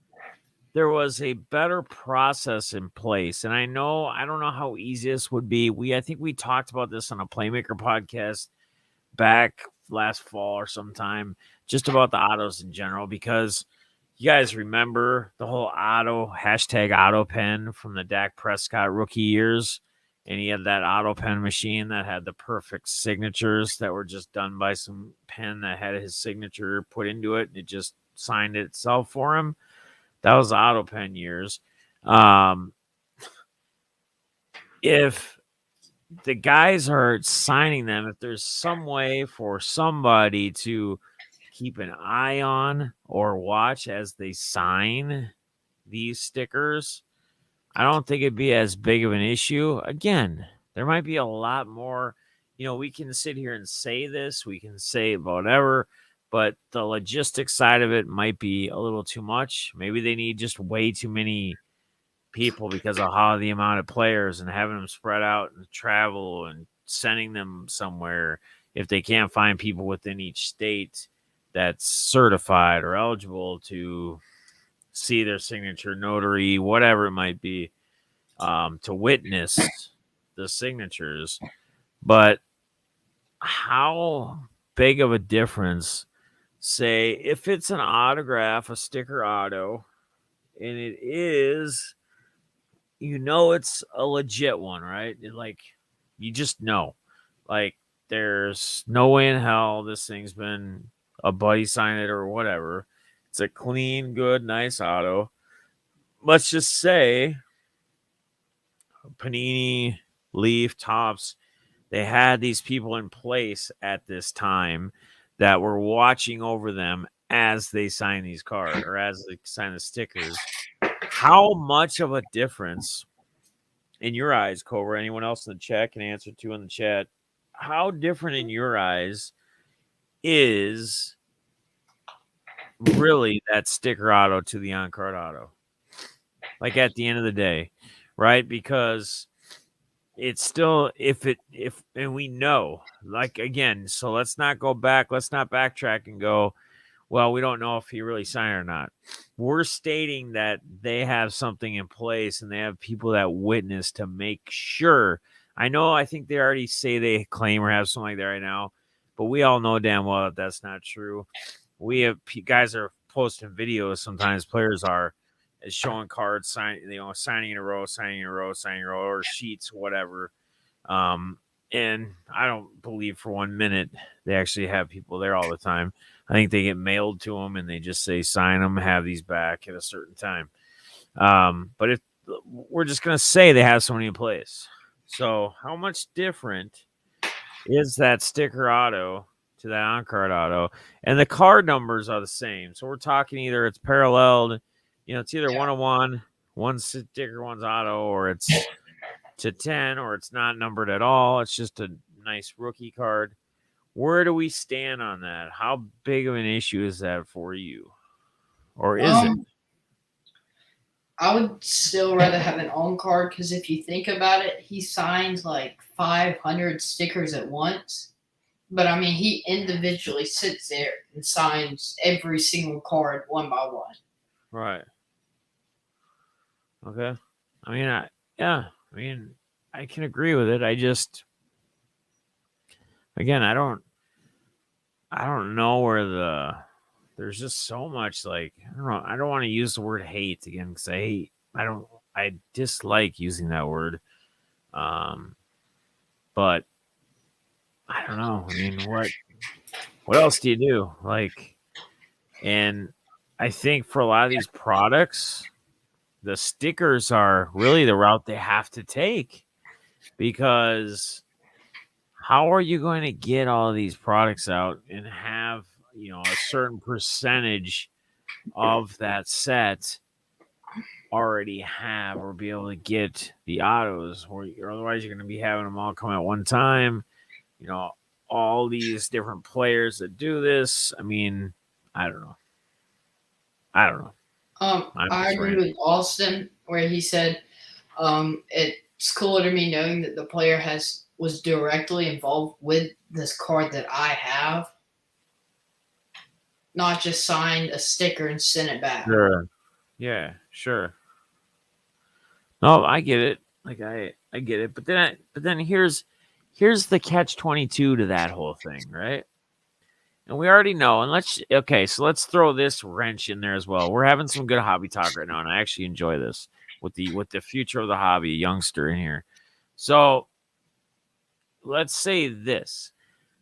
there was a better process in place, and I don't know how easy this would be. I think we talked about this on a Playmaker podcast back last fall or sometime, just about the autos in general, because you guys remember the whole auto pen from the Dak Prescott rookie years. And he had that auto pen machine that had the perfect signatures that were just done by some pen that had his signature put into it. And it just signed it itself for him. That was auto pen years. If the guys are signing them, if there's some way for somebody to keep an eye on or watch as they sign these stickers, I don't think it'd be as big of an issue. Again, there might be a lot more. We can sit here and say this, we can say whatever, but the logistics side of it might be a little too much. Maybe they need just way too many people because of how the amount of players and having them spread out and travel and sending them somewhere if they can't find people within each state that's certified or eligible to see their signature, notary, whatever it might be, to witness the signatures. But how big of a difference, say, if it's an autograph, a sticker auto, and it is, it's a legit one, right? You just know. Like, there's no way in hell this thing's been a buddy sign it or whatever. It's a clean, good, nice auto. Let's just say Panini, Leaf, Topps, they had these people in place at this time that were watching over them as they sign these cards or as they sign the stickers. How much of a difference, in your eyes, Cobra, anyone else in the chat can answer too in the chat, how different in your eyes is really that sticker auto to the on-card auto? Like, at the end of the day, right? Because it's still, and we know, like, again, so let's not backtrack and go, well, we don't know if he really signed or not. We're stating that they have something in place and they have people that witness to make sure. I think they already say they claim or have something like that right now, but we all know damn well that that's not true. We have guys are posting videos. Sometimes players are showing cards, signing in a row, or sheets, whatever. And I don't believe for 1 minute they actually have people there all the time. I think they get mailed to them and they just say, sign them, have these back at a certain time. But if we're just going to say they have somebody in place. So how much different is that sticker auto to that on-card auto? And the card numbers are the same. So we're talking either it's paralleled, it's either 101, one sticker, one's auto, or it's to 10, or it's not numbered at all. It's just a nice rookie card. Where do we stand on that? How big of an issue is that for you? Or is it? I would still rather have an on card because if you think about it, he signs like 500 stickers at once. But I mean, he individually sits there and signs every single card one by one. Right. Okay. I can agree with it. I just, again, I don't know where there's just so much, like, I don't know. I don't want to use the word hate again because I dislike using that word. But I don't know. I mean, what else do you do? Like, and I think for a lot of these products, the stickers are really the route they have to take, because how are you going to get all of these products out and have, a certain percentage of that set already have or be able to get the autos, or otherwise you're going to be having them all come at one time. All these different players that do this. I mean, I don't know. I'm I just agree ranting. with Austin where he said, it's cooler to me knowing that the player was directly involved with this card that I have, not just signed a sticker and sent it back. Sure. Yeah, sure. No, I get it. Like I get it. But then here's the catch-22 to that whole thing, right? And we already know. And so let's throw this wrench in there as well. We're having some good hobby talk right now, and I actually enjoy this with the future of the hobby, youngster in here. So let's say this.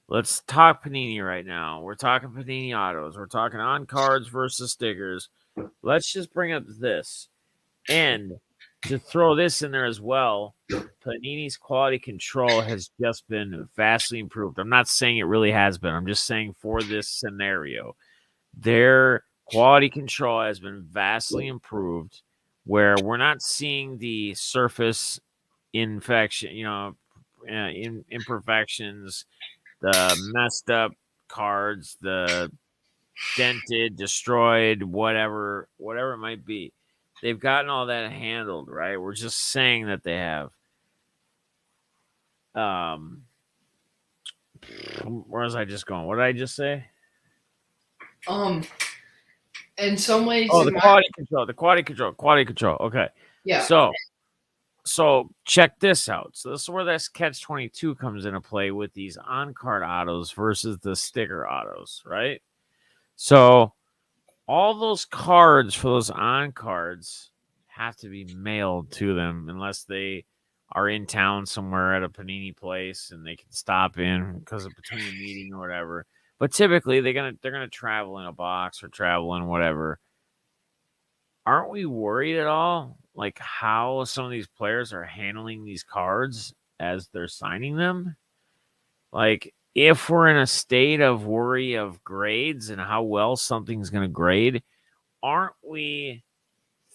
Let's talk Panini right now. We're talking Panini autos. We're talking on cards versus stickers. Let's just bring up this. And to throw this in there as well, Panini's quality control has just been vastly improved. I'm not saying it really has been. I'm just saying for this scenario, their quality control has been vastly improved where we're not seeing the surface infection, imperfections, the messed up cards, the dented, destroyed, whatever it might be. They've gotten all that handled, right? We're just saying that they have. Where was I just going? What did I just say? In some ways, Oh, the quality control. Okay. yeah. So check this out. So this is where this catch-22 comes into play with these on-card autos versus the sticker autos, right? So all those cards for those on cards have to be mailed to them unless they are in town somewhere at a Panini place and they can stop in because of between a meeting or whatever. But typically they're gonna travel in a box or travel in whatever. Aren't we worried at all like how some of these players are handling these cards as they're signing them? Like if we're in a state of worry of grades and how well something's going to grade, aren't we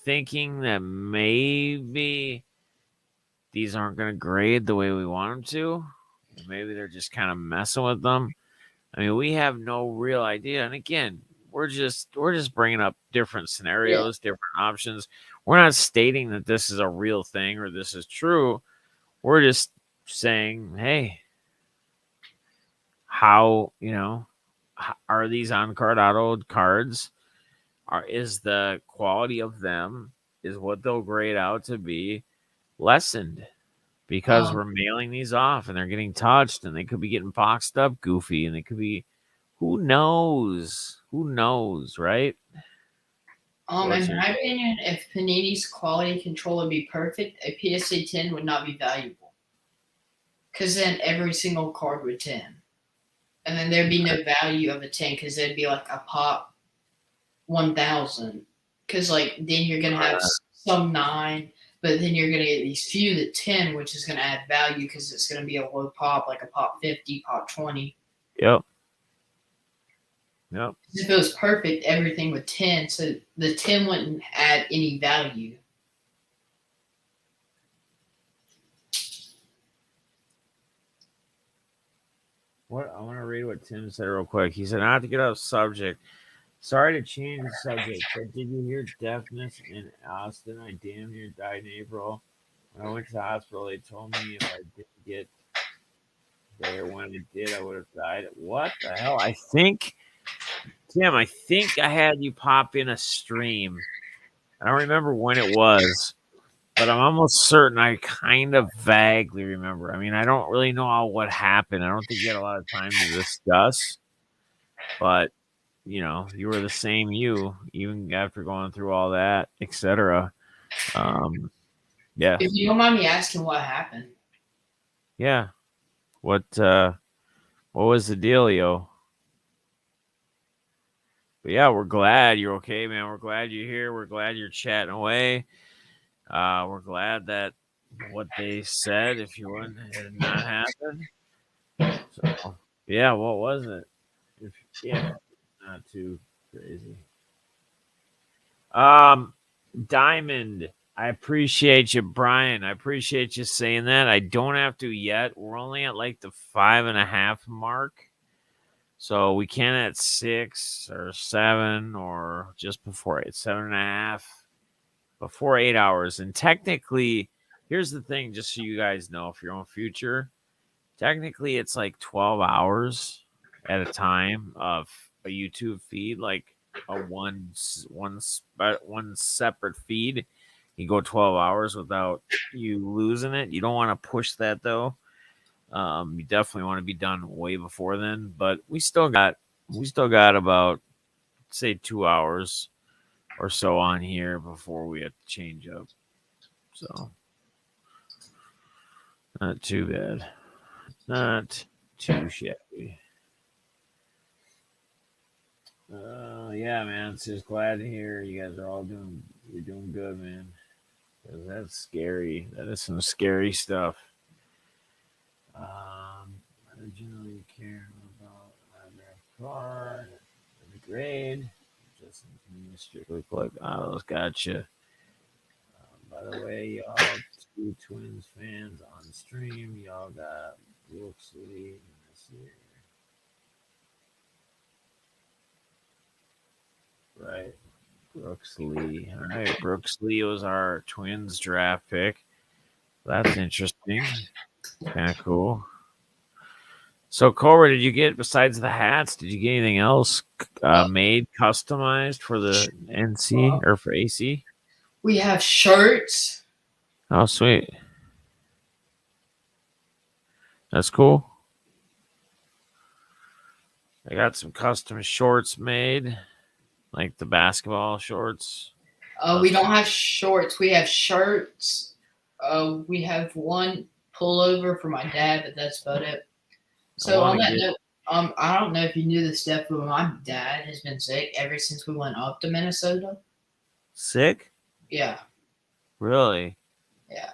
thinking that maybe these aren't going to grade the way we want them to? Maybe they're just kind of messing with them. I mean, we have no real idea. And again, we're just bringing up different scenarios, different options. We're not stating that this is a real thing or this is true. We're just saying, hey, how are these on card auto cards? Is the quality of them is what they'll grade out to be lessened because we're mailing these off and they're getting touched and they could be getting boxed up goofy and they could be who knows, right? In my opinion, if Panini's quality control would be perfect, a PSA 10 would not be valuable. Because then every single card would 10. And then there'd be no value of a 10 because it'd be like a pop 1,000. Because then you're going to have some 9, but then you're going to get these few that 10, which is going to add value because it's going to be a low pop, like a pop 50, pop 20. Yep. If it was perfect, everything would 10, so the 10 wouldn't add any value. What I want to read what Tim said real quick. He said, "Not to get off subject. Sorry to change the subject, but did you hear deafness in Austin? I damn near died in April. When I went to the hospital, they told me if I didn't get there when I did, I would have died. What the hell? I think, Tim, I had you pop in a stream. I don't remember when it was, but I'm almost certain I kind of vaguely remember. I mean, I don't really know what happened. I don't think you had a lot of time to discuss, but you were the same even after going through all that, etc. Yeah. If you don't mind me asking what happened. Yeah. What was the dealio? But yeah, we're glad you're okay, man. We're glad you're here. We're glad you're chatting away. We're glad that what they said, if you wouldn't, had not happened. So, yeah, what was it? Not too crazy. Diamond. I appreciate you, Brian. I appreciate you saying that. I don't have to yet. We're only at like the 5.5 mark. So we can at 6 or 7 or just before 8, 7.5, before 8 hours. And technically, here's the thing, just so you guys know, if you're on future, technically it's like 12 hours at a time of a YouTube feed, like a one separate feed. You go 12 hours without you losing it. You don't want to push that though. You definitely want to be done way before then, but we still got about say 2 hours or so on here before we have to change up. So not too bad. Not too shabby. Yeah, man. It's just glad to hear you guys are all you're doing good, man. 'Cause that's scary. That is some scary stuff. Originally care about car, the grade, just strictly collect autos. Gotcha. By the way, y'all, two Twins fans on stream. Y'all got Brooks Lee this year. Right. Brooks Lee. All right. Brooks Lee was our Twins draft pick. That's interesting. Kind of cool. So, Cobra, did you get, besides the hats, did you get anything else made, customized for the NC or for AC? We have shirts. Oh, sweet. That's cool. I got some custom shorts made, like the basketball shorts. We don't have shorts. We have shirts. We have one pullover for my dad, but that's about it. So on that note, I don't know if you knew this, Steph, but my dad has been sick ever since we went up to Minnesota. Sick? Yeah. Really? Yeah.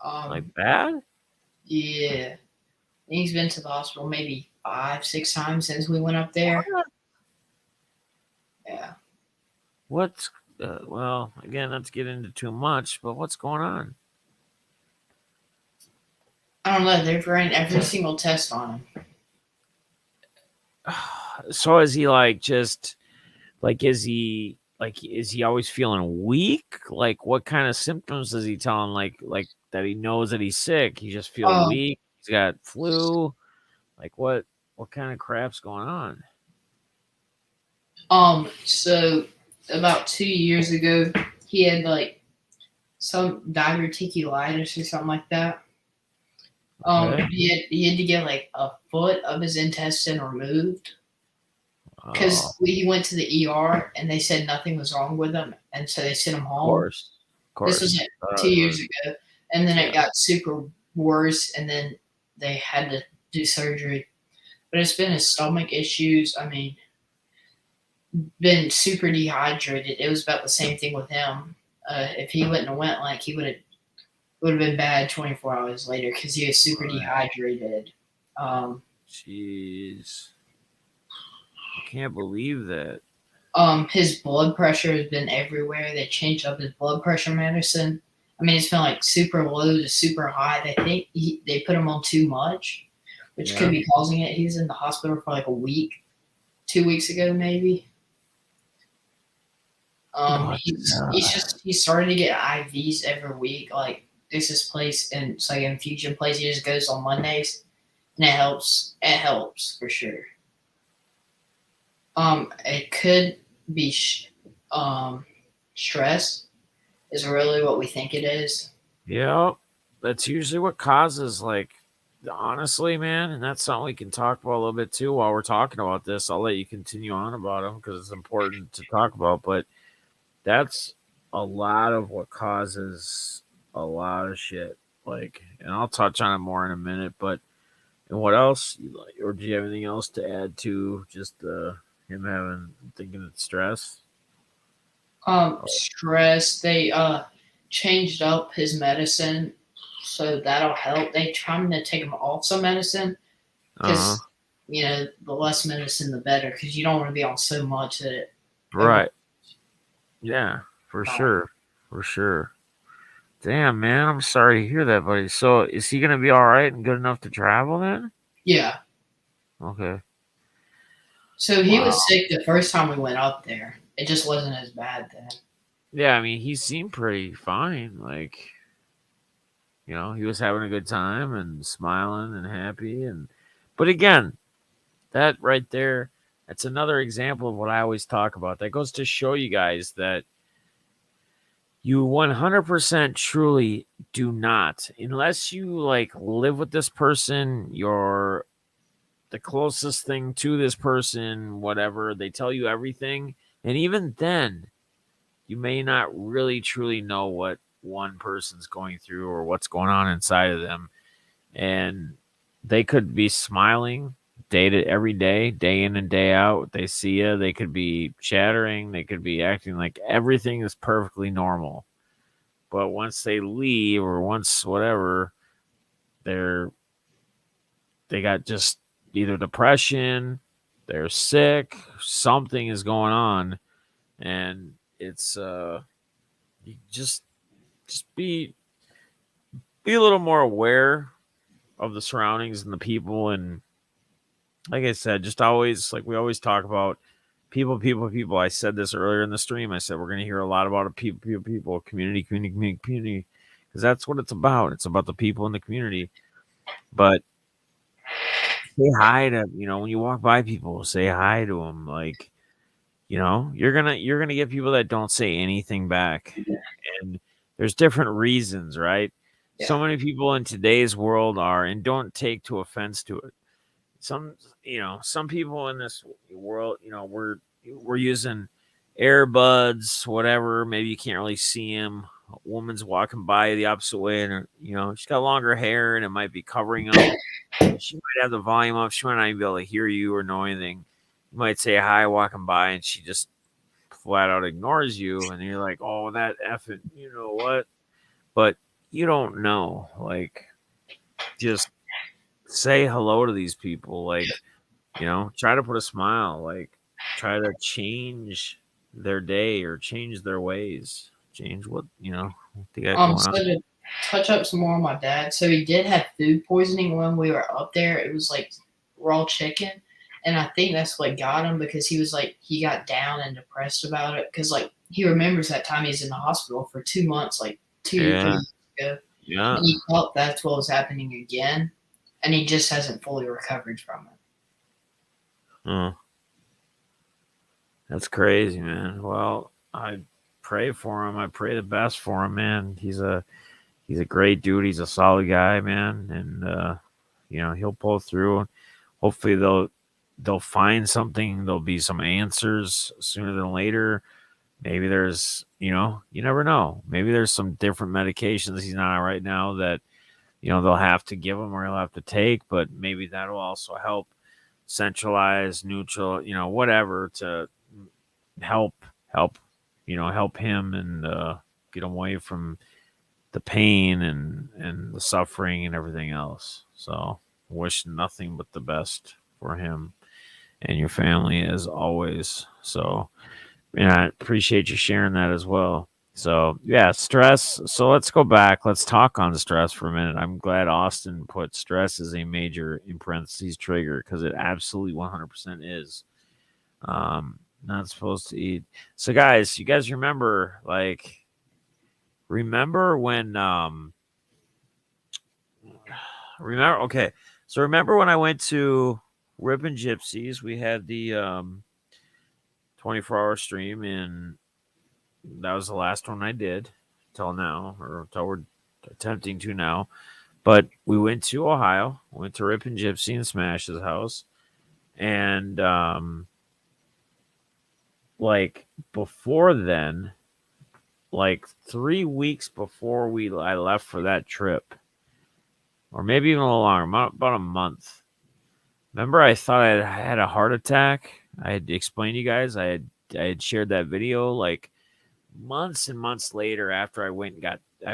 Like bad? Yeah. He's been to the hospital maybe 5-6 times since we went up there. What? Yeah. What's well, again, not to get into too much, but what's going on? I don't know. They've ran every single test on him. So is he like just like is he always feeling weak? Like what kind of symptoms does he tell him? Like that he knows that he's sick. He just feels weak. He's got flu. Like what kind of crap's going on? So about 2 years ago, he had like some diverticulitis or something like that. Okay. He had to get like a foot of his intestine removed because he went to the ER and they said nothing was wrong with him, and so they sent him home. Of course. This was like 2 years ago, and then it got super worse, and then they had to do surgery. But it's been his stomach issues. I mean, been super dehydrated. It was about the same thing with him. If he wouldn't have went, like he would have been bad 24 hours later because he was super dehydrated. Jeez, I can't believe that. His blood pressure has been everywhere. They changed up his blood pressure medicine. I mean, it's been like super low to super high. They think they put him on too much, which could be causing it. He was in the hospital for like a week, 2 weeks ago maybe. He's starting to get IVs every week. Like there's this place, and it's like an infusion place. He just goes on Mondays, and it helps. It helps for sure. It could be stress is really what we think it is. Yeah, that's usually what causes, like, honestly, man, and that's something we can talk about a little bit too while we're talking about this. I'll let you continue on about them because it's important to talk about, but that's a lot of what causes a lot of shit. Like, and I'll touch on it more in a minute, but and what else you like, or do you have anything else to add to just him thinking it's stress? Stress. They changed up his medicine, so that'll help. They trying to take him off some medicine because the less medicine, the better, because you don't want to be on so much that it Right. Yeah, for over. sure. For sure. Damn, man, I'm sorry to hear that, buddy. So, is he gonna be all right and good enough to travel then? Yeah. Okay. So he Wow. was sick the first time we went up there. It just wasn't as bad then. Yeah, I mean, he seemed pretty fine. Like, he was having a good time and smiling and happy. But again, that right there, that's another example of what I always talk about. That goes to show you guys that you 100% truly do not, unless you like live with this person, you're the closest thing to this person, whatever, they tell you everything. And even then, you may not really truly know what one person's going through or what's going on inside of them. And they could be smiling every day in and day out. They see you, they could be chattering, they could be acting like everything is perfectly normal. But once they leave or once whatever, they're they got just either depression, they're sick, something is going on, and it's you just be a little more aware of the surroundings and the people, and like I said, just always like we always talk about people. I said this earlier in the stream. I said we're going to hear a lot about people, community, because that's what it's about. It's about the people in the community. But say hi to when you walk by people, say hi to them. Like you're gonna get people that don't say anything back, and there's different reasons, right? So Yeah. many people in today's world are, and don't take to offense to it. Some people in this world, we're using earbuds, whatever. Maybe you can't really see them. A woman's walking by the opposite way, and she's got longer hair, and it might be covering them. She might have the volume up. She might not even be able to hear you or know anything. You might say hi walking by, and she just flat out ignores you, and you're like, "Oh, that effing, you know what?" But you don't know. Like, just say hello to these people. Like, try to put a smile. Like, try to change their day or change their ways. Change what they got going So on. to touch up some more on my dad, so he did have food poisoning when we were up there. It was like raw chicken, and I think that's what got him because he was like he got down and depressed about it because like he remembers that time he's in the hospital for 2 months, like 2 to 3 Yeah, months ago, yeah. and he felt that's what was happening again, and he just hasn't fully recovered from it. Oh, that's crazy, man. Well, I pray for him. I pray the best for him, man. He's a great dude. He's a solid guy, man, and he'll pull through. Hopefully they'll find something. There'll be some answers sooner than later. Maybe there's you never know. Maybe there's some different medications he's not on right now that they'll have to give him or he'll have to take, but maybe that'll also help centralize, neutral, whatever to help help help him and get him away from the pain and the suffering and everything else. So wish nothing but the best for him and your family as always. So I appreciate you sharing that as well. So yeah, stress. So let's go back. Let's talk on stress for a minute. I'm glad Austin put stress as a major in parentheses trigger because it absolutely 100% is. Not supposed to eat. So guys, you guys remember when remember okay. So remember when I went to Rippin' Gypsies, we had the 24-hour stream, and that was the last one I did till now, or till we're attempting to now. But we went to Ohio, went to Rippin' Gypsy and Smash's house, and like before then, like 3 weeks before I left for that trip, or maybe even a little longer, about a month. Remember, I thought I had a heart attack. I had explained to you guys. I had shared that video like months and months later after I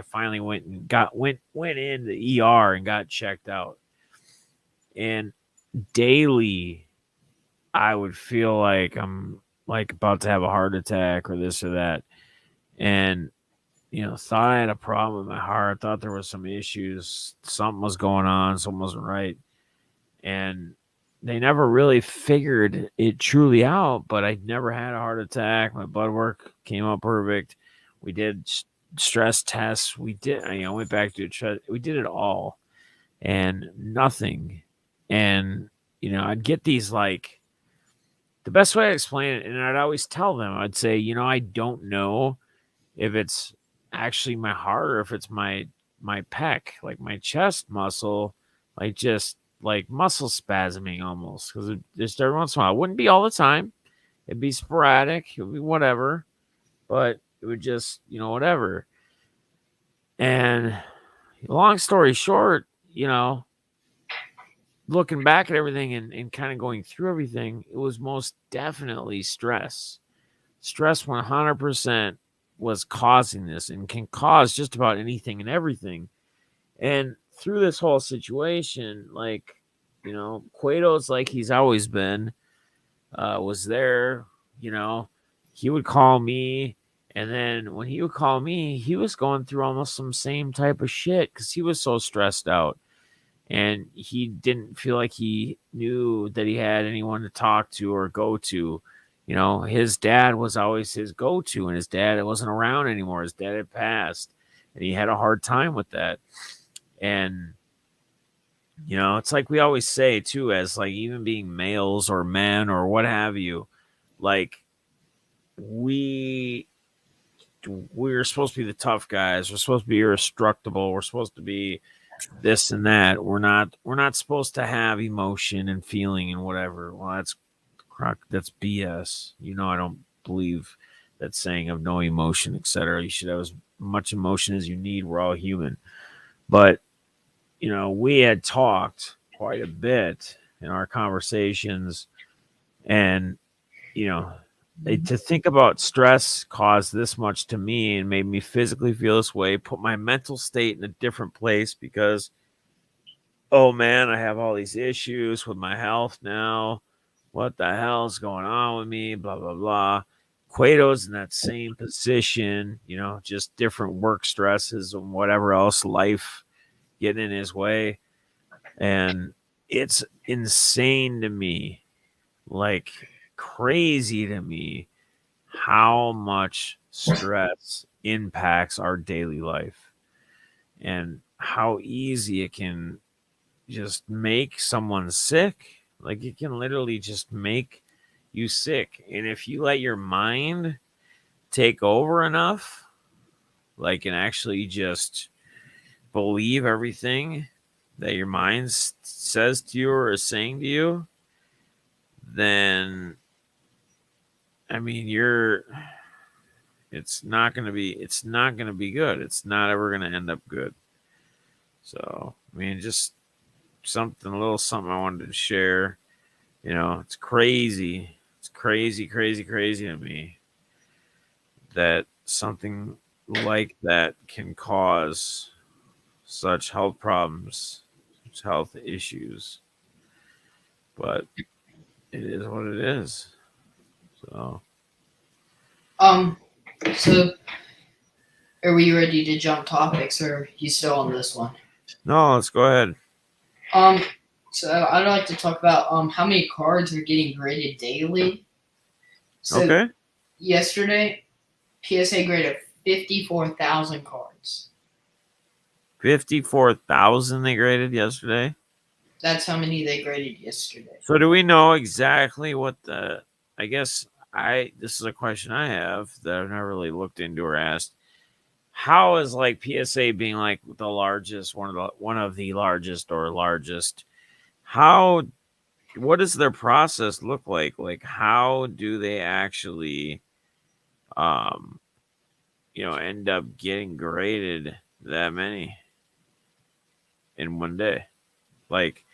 finally went in the ER and got checked out. And daily I would feel like I'm like about to have a heart attack or this or that. And, thought I had a problem with my heart, thought there was some issues, something was going on, something wasn't right. And they never really figured it truly out, but I never had a heart attack. My blood work came out perfect. We did stress tests. We did, went back to we did it all and nothing. And, I'd get these like, the best way to explain it, and I'd always tell them, I'd say, I don't know if it's actually my heart or if it's my pec, like my chest muscle, like just like muscle spasming almost. Because just every once in a while, it wouldn't be all the time. It'd be sporadic. It would be whatever, but it would just whatever. And long story short, looking back at everything and kind of going through everything, it was most definitely stress. Stress 100% was causing this and can cause just about anything and everything. And through this whole situation, like, Cueto's like he's always been, was there, he would call me. And then when he would call me, he was going through almost some same type of shit because he was so stressed out. And he didn't feel like he knew that he had anyone to talk to or go to. His dad was always his go-to, and his dad wasn't around anymore. His dad had passed, and he had a hard time with that. And, it's like we always say, too, as like even being males or men or what have you, like we're supposed to be the tough guys. We're supposed to be indestructible. We're supposed to be this and that. We're not supposed to have emotion and feeling and whatever. Well, that's BS. I don't believe that saying of no emotion, etc. You should have as much emotion as you need. We're all human. But, we had talked quite a bit in our conversations, and, to think about stress caused this much to me and made me physically feel this way, put my mental state in a different place because, oh man, I have all these issues with my health now. What the hell's going on with me? Blah, blah, blah. Cueto's in that same position, just different work stresses and whatever else, life getting in his way. And it's insane to me, like crazy to me, how much stress impacts our daily life and how easy it can just make someone sick. Like it can literally just make you sick. And if you let your mind take over enough, like and actually just believe everything that your mind says to you or is saying to you, then I mean it's not gonna be good. It's not ever gonna end up good. So I mean just something a little something I wanted to share. It's crazy. It's crazy, crazy, crazy to me that something like that can cause such health problems, such health issues. But it is what it is. So So are we ready to jump topics, or are you still on this one? no, let's go ahead. So I'd like to talk about how many cards are getting graded daily. So Okay. yesterday, PSA graded 54,000 cards. 54,000 they graded yesterday. That's how many they graded yesterday. So do we know exactly what I guess this is a question I have that I've never really looked into or asked. How is like PSA being like the largest, one of the largest or largest? What does their process look like? Like how do they actually end up getting graded that many in one day? Like,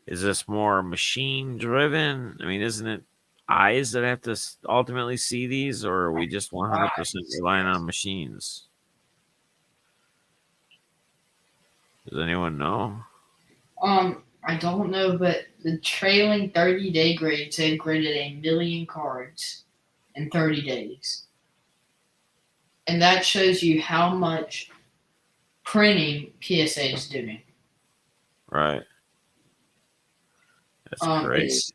is this more machine driven? I mean, isn't it eyes that have to ultimately see these, or are we just 100% relying on machines? Does anyone know? I don't know, but the trailing 30-day grades had graded 1,000,000 cards in 30 days. And that shows you how much printing PSA is doing. Right. That's crazy.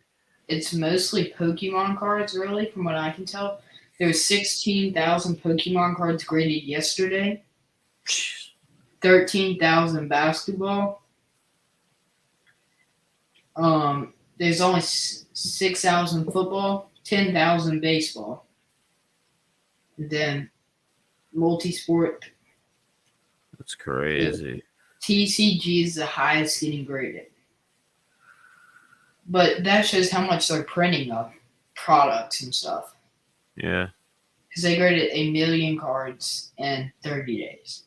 It's mostly Pokemon cards, really, from what I can tell. There was 16,000 Pokemon cards graded yesterday, 13,000 basketball. There's only 6,000 football, 10,000 baseball. And then multi-sport. That's crazy. TCG is the highest getting graded. But that shows how much they're printing of products and stuff. Yeah. Because they graded 1,000,000 cards in 30 days.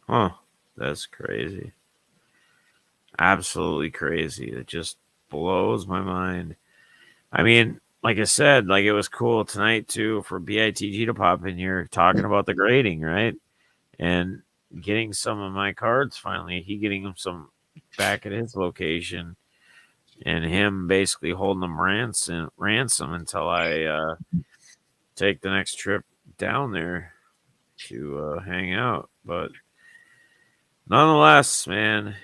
Huh. That's crazy. Absolutely crazy. It just blows my mind. I mean, like I said, like it was cool tonight too for BITG to pop in here talking about the grading, right? And getting some of my cards finally. He getting them some back at his location, and him basically holding them ransom until I take the next trip down there to hang out. But nonetheless, man,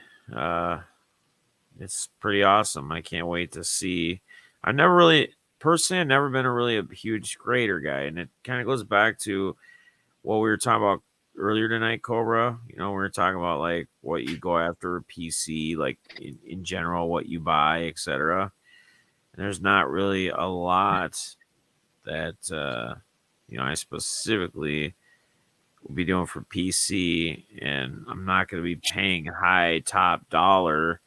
it's pretty awesome. I can't wait to see. I've never been a huge grader guy, and it kind of goes back to what we were talking about earlier tonight, Cobra. You know, we were talking about like what you go after a PC, like in general, what you buy, etc. And there's not really a lot that I specifically will be doing for PC, and I'm not going to be paying high top dollar,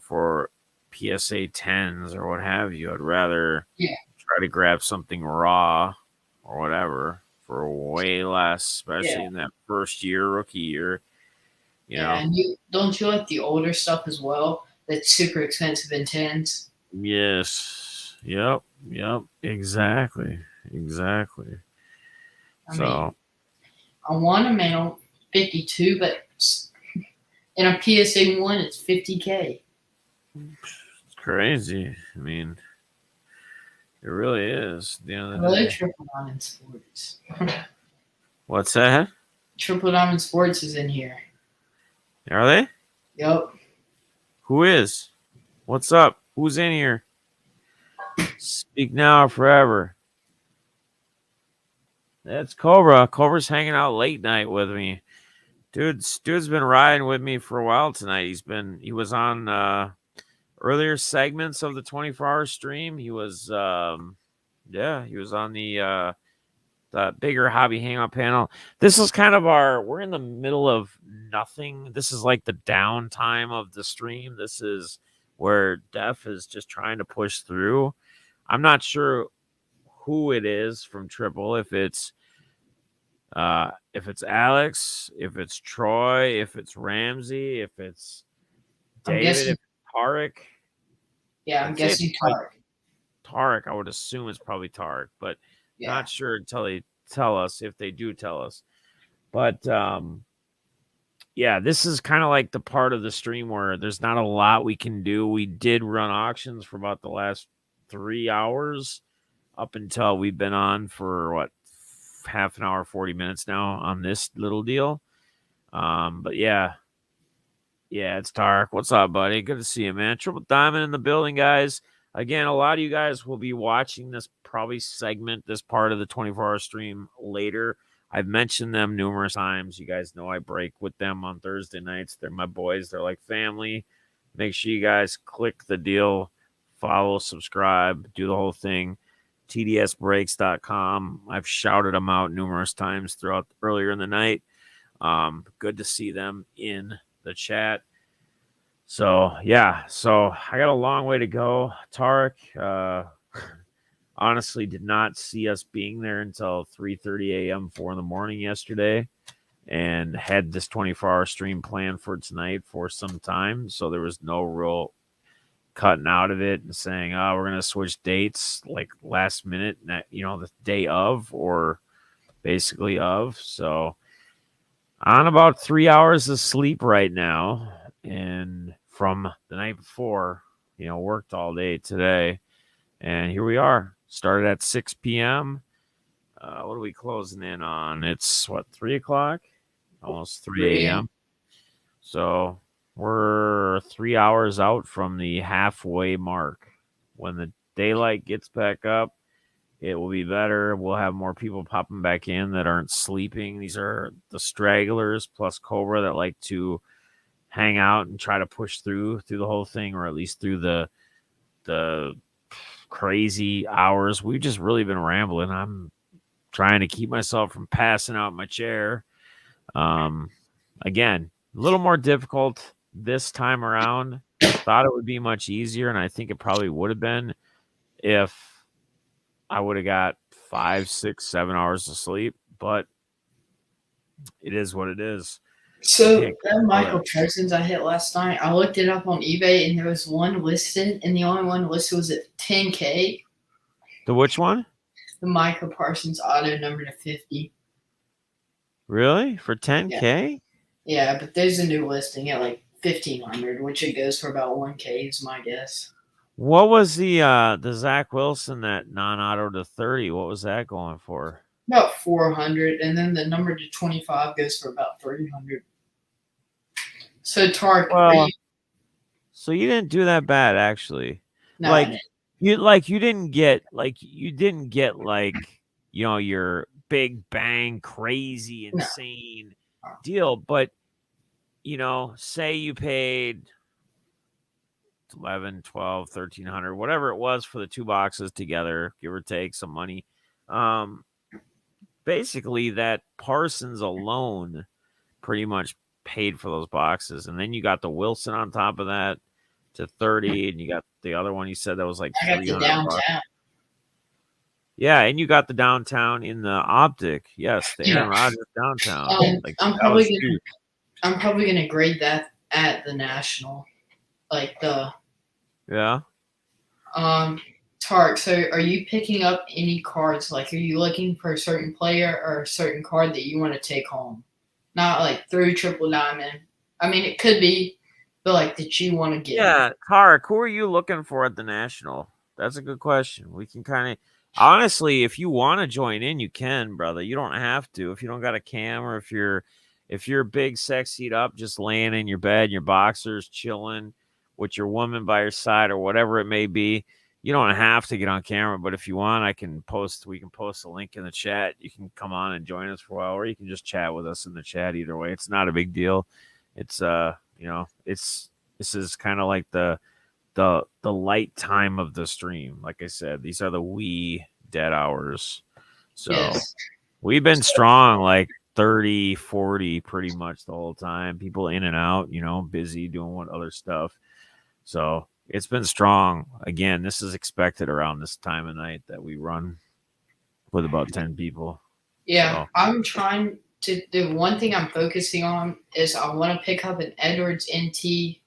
for PSA 10s or what have you. I'd rather try to grab something raw or whatever for way less, especially in that first year, rookie year. You know? And don't you like the older stuff as well? That's super expensive in 10s. Yes. Yep. Exactly. I mean, I want a mail 52, but in a PSA 1, it's 50K. It's crazy. I mean, it really is. At the end of the Hello, day. Triple Diamond Sports. What's that? Triple Diamond Sports is in here. Are they? Yep. Who is? What's up? Who's in here? Speak now or forever. That's Cobra. Cobra's hanging out late night with me. Dude's been riding with me for a while tonight. He was on earlier segments of the 24-hour stream. He was on the bigger hobby hangout panel. This is kind of we're in the middle of nothing. This is like the downtime of the stream. This is where Def is just trying to push through. I'm not sure who it is from Triple, if it's Alex, if it's Troy, if it's Ramsey, if it's David, if it's Tarek. Yeah, I'm guessing Tarek. Tarek, I would assume it's probably Tarek, but not sure until they tell us, if they do tell us. But this is kind of like the part of the stream where there's not a lot we can do. We did run auctions for about the last 3 hours up until we've been on for half an hour, 40 minutes now on this little deal. But yeah, it's Tarek. What's up, buddy? Good to see you, man. Triple Diamond in the building, guys. Again, a lot of you guys will be watching this this part of the 24-hour stream later. I've mentioned them numerous times. You guys know I break with them on Thursday nights. They're my boys. They're like family. Make sure you guys click the deal, follow, subscribe, do the whole thing. TDSbreaks.com. I've shouted them out numerous times throughout earlier in the night. Good to see them in the chat. So I got a long way to go. Tarek honestly did not see us being there until 3:30 a.m., 4 in the morning yesterday, and had this 24-hour stream planned for tonight for some time. So there was no real cutting out of it and saying, "Oh, we're gonna switch dates like last minute," the day of or basically of. So On about 3 hours of sleep right now, and from the night before, worked all day today, and here we are. Started at 6 p.m. What are we closing in on? It's what, 3 o'clock? Almost 3 a.m. So we're 3 hours out from the halfway mark. When the daylight gets back up, it will be better. We'll have more people popping back in that aren't sleeping. These are the stragglers plus Cobra that like to hang out and try to push through the whole thing, or at least through the crazy hours. We've just really been rambling. I'm trying to keep myself from passing out my chair. Again, a little more difficult this time around. Thought it would be much easier, and I think it probably would have been if I would have got 5, 6, 7 hours of sleep, but it is what it is. So Can't that control Michael it. Parsons I hit last night, I looked it up on eBay and there was one listed, and the only one listed was at 10K. The which one? The Michael Parsons auto number to 50. Really? For 10K? Yeah, but there's a new listing at like 1,500, which it goes for about 1K is my guess. What was the Zach Wilson, that non-auto to 30? What was that going for? About 400, and then the number to 25 goes for about 300. So Tark, Well, so you didn't do that bad actually. no, Like I you didn't get your big bang crazy no. insane deal, but say you paid 11, 12, 1,300, whatever it was for the two boxes together, give or take some money. Basically that Parsons alone pretty much paid for those boxes. And then you got the Wilson on top of that to 30, and you got the other one you said that was like I got the 300 bucks. downtown. Yeah, and you got the downtown in the optic. Yes, the Aaron Rodgers downtown. I'm probably gonna grade that at the national, like the Yeah. Tark. So are you picking up any cards? Like, are you looking for a certain player or a certain card that you want to take home? Not like through Triple Diamond. I mean, it could be, but like that you want to get. Yeah, Tarek, who are you looking for at the national? That's a good question. We can kind of honestly, if you want to join in, you can, brother. You don't have to. If you don't got a cam, or if you're big, sexied up, just laying in your bed, in your boxers, chilling with your woman by your side, or whatever it may be, you don't have to get on camera. But if you want, we can post a link in the chat. You can come on and join us for a while, or you can just chat with us in the chat. Either way, it's not a big deal. It's this is kind of like the light time of the stream. Like I said, these are the wee dead hours. So Yes. we've been strong, like 30, 40 pretty much the whole time. People in and out, busy doing what other stuff. So it's been strong. Again, this is expected around this time of night that we run with about 10 people. Yeah, So. I'm trying to. The one thing I'm focusing on is I want to pick up an Edwards NT.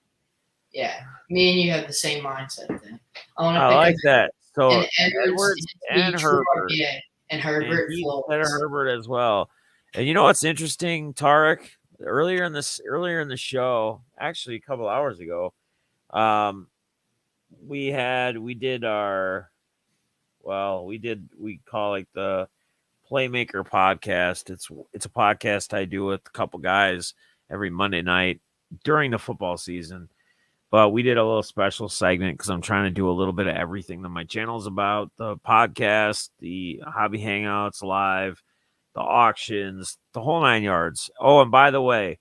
Yeah, me and you have the same mindset then. I want to I pick like up that. So an Edwards and NT Herbert. Yeah, and And Herbert he Phillips. said Herbert as well. And you know what's interesting, Tarek? Earlier in the show, actually a couple hours ago, we call it the Playmaker podcast. It's a podcast I do with a couple guys every Monday night during the football season. But we did a little special segment because I'm trying to do a little bit of everything that my channel's about: the podcast, the hobby hangouts live, the auctions, the whole 9 yards. Oh, and by the way,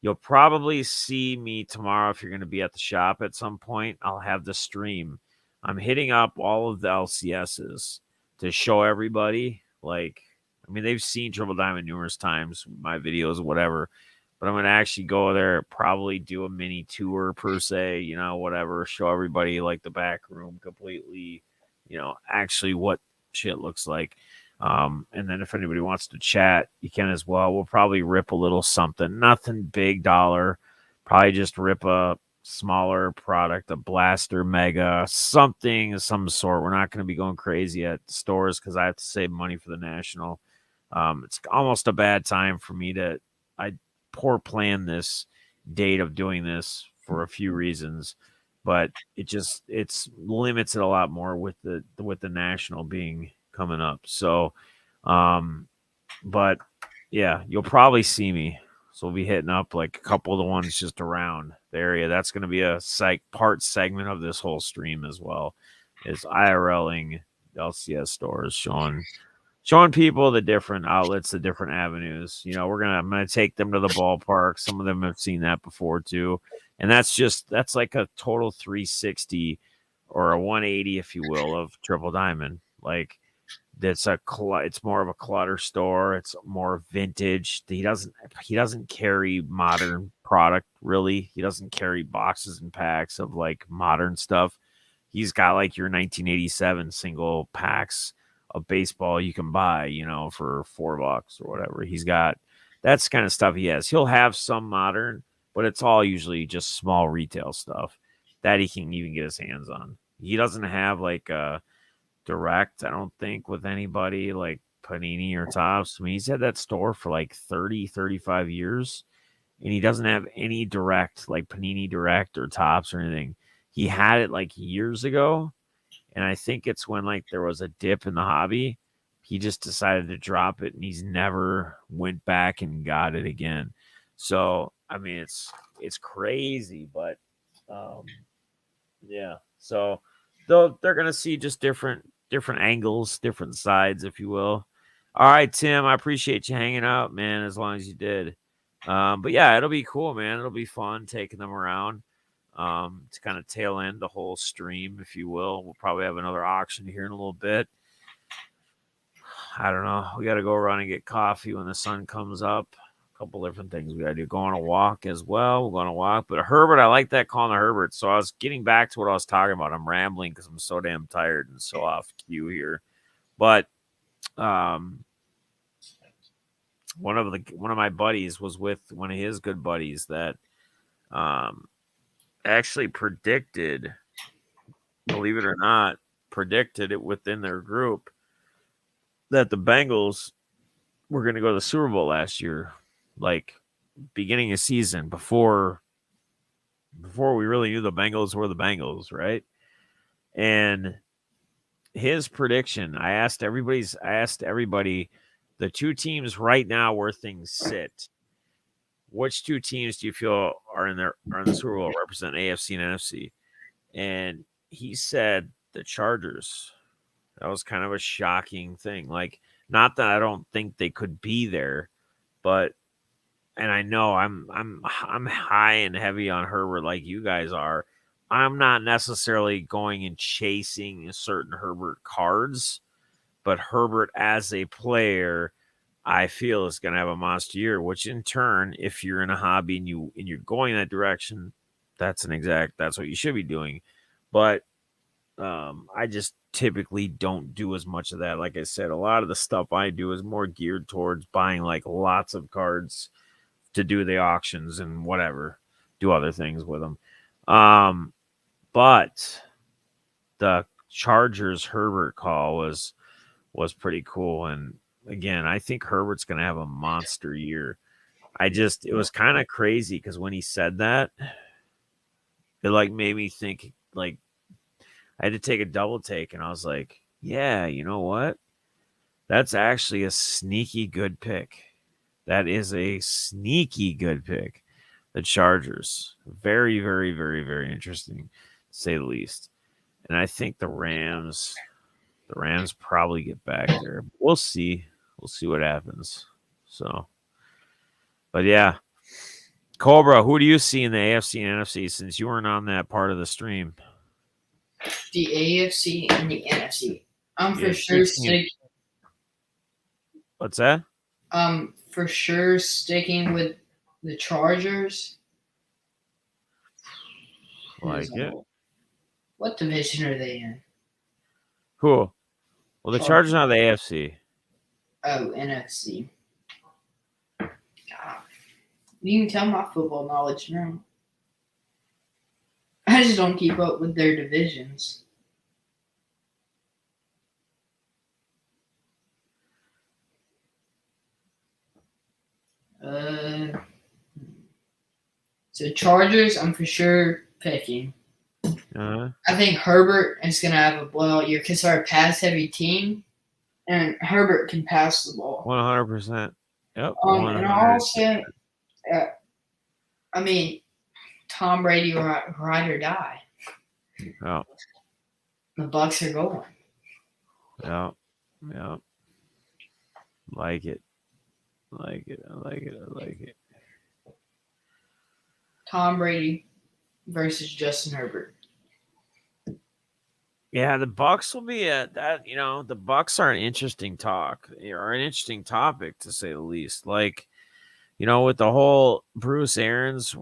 you'll probably see me tomorrow if you're going to be at the shop at some point. I'll have the stream. I'm hitting up all of the LCSs to show everybody. They've seen Triple Diamond numerous times, my videos, whatever. But I'm going to actually go there, probably do a mini tour per se, whatever, show everybody like the back room completely, actually what shit looks like. And then if anybody wants to chat, you can as well. We'll probably rip a little something, nothing big dollar, probably just rip a smaller product, a blaster mega, something of some sort. We're not going to be going crazy at stores because I have to save money for the national. It's almost a bad time for me poor plan this date of doing this for a few reasons, but it's limits it a lot more with the national being coming up. So, but yeah, you'll probably see me. So we'll be hitting up like a couple of the ones just around the area. That's going to be a part segment of this whole stream as well, is IRLing LCS stores, showing people the different outlets, the different avenues. You know, I'm gonna take them to the ballpark. Some of them have seen that before too, and that's like a total 360 or a 180, if you will, of Triple Diamond. Like it's more of a clutter store. It's more vintage. He doesn't carry modern product really. He doesn't carry boxes and packs of like modern stuff. He's got like your 1987 single packs of baseball you can buy, you know, for $4 or whatever. He's got that's kind of stuff he has. He'll have some modern, but it's all usually just small retail stuff that he can even get his hands on. He doesn't have like direct, I don't think, with anybody like Panini or Topps. I mean, he's had that store for like 30, 35 years, and he doesn't have any direct, like Panini Direct or Topps or anything. He had it like years ago, and I think it's when like there was a dip in the hobby. He just decided to drop it, and he's never went back and got it again. So I mean, it's crazy, but yeah. So they're gonna see just different angles, different sides, if you will. All right, Tim, I appreciate you hanging out, man, as long as you did. But yeah, it'll be cool, man. It'll be fun taking them around. To kind of tail end the whole stream, if you will. We'll probably have another auction here in a little bit. I don't know. We got to go around and get coffee when the sun comes up. A couple different things we got to do. Go on a walk as well. We're going to walk. But Herbert, I like that calling the Herbert. So I was getting back to what I was talking about. I'm rambling because I'm so damn tired and so off cue here. But one of my buddies was with one of his good buddies that actually predicted, believe it or not, predicted it within their group that the Bengals were going to go to the Super Bowl last year, like beginning of season before we really knew the Bengals were the Bengals, right? And his prediction, I asked everybody the two teams right now where things sit. Which two teams do you feel are in the Super Bowl represent AFC and NFC? And he said the Chargers. That was kind of a shocking thing. Like, not that I don't think they could be there, but and I know I'm high and heavy on Herbert like you guys are. I'm not necessarily going and chasing certain Herbert cards, but Herbert as a player, I feel is going to have a monster year. Which in turn, if you're in a hobby and you're going that direction, that's what you should be doing. But I just typically don't do as much of that. Like I said, a lot of the stuff I do is more geared towards buying like lots of cards to do the auctions and whatever, do other things with them. But the Chargers Herbert call was pretty cool. And again, I think Herbert's going to have a monster year. It was kind of crazy because when he said that, it like made me think like, I had to take a double take, and I was like, yeah, you know what? That's actually a sneaky good pick. That is a sneaky good pick. The Chargers. Very, very, very, very interesting, to say the least. And I think the Rams probably get back there. We'll see. We'll see what happens. So, but yeah. Cobra, who do you see in the AFC and NFC since you weren't on that part of the stream? The AFC and the NFC. I'm Yeah, for sure What's that? for sure sticking with the Chargers. Like it. What division are they in? Who? Well, the Chargers are the AFC. Oh, NFC. God. You can tell my football knowledge now. I just don't keep up with their divisions. So Chargers, I'm for sure picking. Uh, I think Herbert is going to have a blowout year because they're a pass-heavy team, and Herbert can pass the ball. 100%. Yep. And I also, I mean, Tom Brady ride or die. Yeah. The Bucks are going. Yeah. Yeah. Like it. Like it. I like it. I like it. Tom Brady versus Justin Herbert. Yeah, the Bucks will be that. The Bucks are an interesting talk, or an interesting topic to say the least. Like, with the whole Bruce Arians,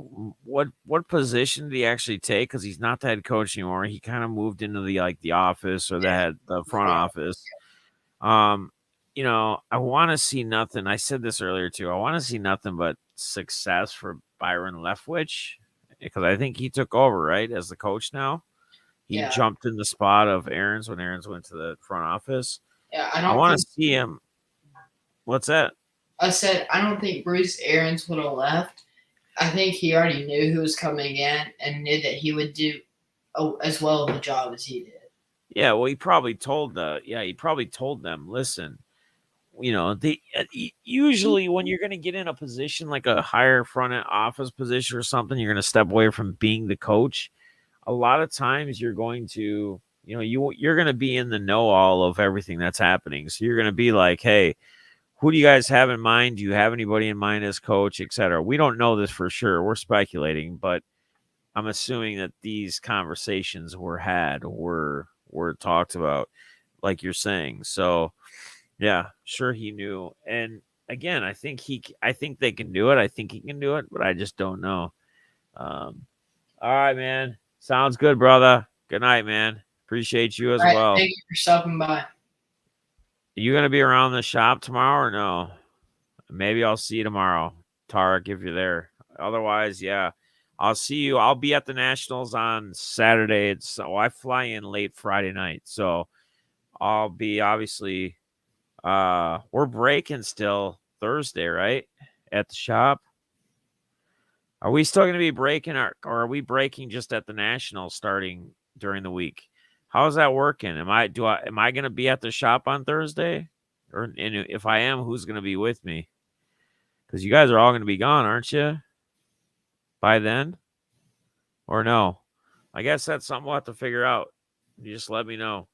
what position did he actually take? Because he's not the head coach anymore. He kind of moved into the office or the front office. I want to see nothing. I said this earlier too. I want to see nothing but success for Byron Leftwich because I think he took over right as the coach now. He jumped in the spot of Arians when Arians went to the front office. Yeah, I want to see him. What's that? I said I don't think Bruce Arians would have left. I think he already knew who was coming in and knew that he would do as well of a job as he did. Yeah, well, he probably told them, listen, usually when you're going to get in a position like a higher front office position or something, you're going to step away from being the coach. A lot of times you're going to, you're going to be in the know-all of everything that's happening. So you're going to be like, hey, who do you guys have in mind? Do you have anybody in mind as coach, et cetera? We don't know this for sure. We're speculating, but I'm assuming that these conversations were talked about, like you're saying. So, yeah, sure he knew. And again, I think they can do it. I think he can do it, but I just don't know. All right, man. Sounds good, brother. Good night, man. Appreciate you as well. Thank you for stopping by. Are you going to be around the shop tomorrow or no? Maybe I'll see you tomorrow, Tarek, if you're there. Otherwise, yeah, I'll see you. I'll be at the Nationals on Saturday. I fly in late Friday night, so I'll be obviously. We're breaking still Thursday, right? At the shop. Are we still going to be breaking, or are we breaking just at the Nationals starting during the week? How's that working? Am I going to be at the shop on Thursday, and if I am, who's going to be with me? Because you guys are all going to be gone, aren't you? By then, or no? I guess that's something we'll have to figure out. You just let me know.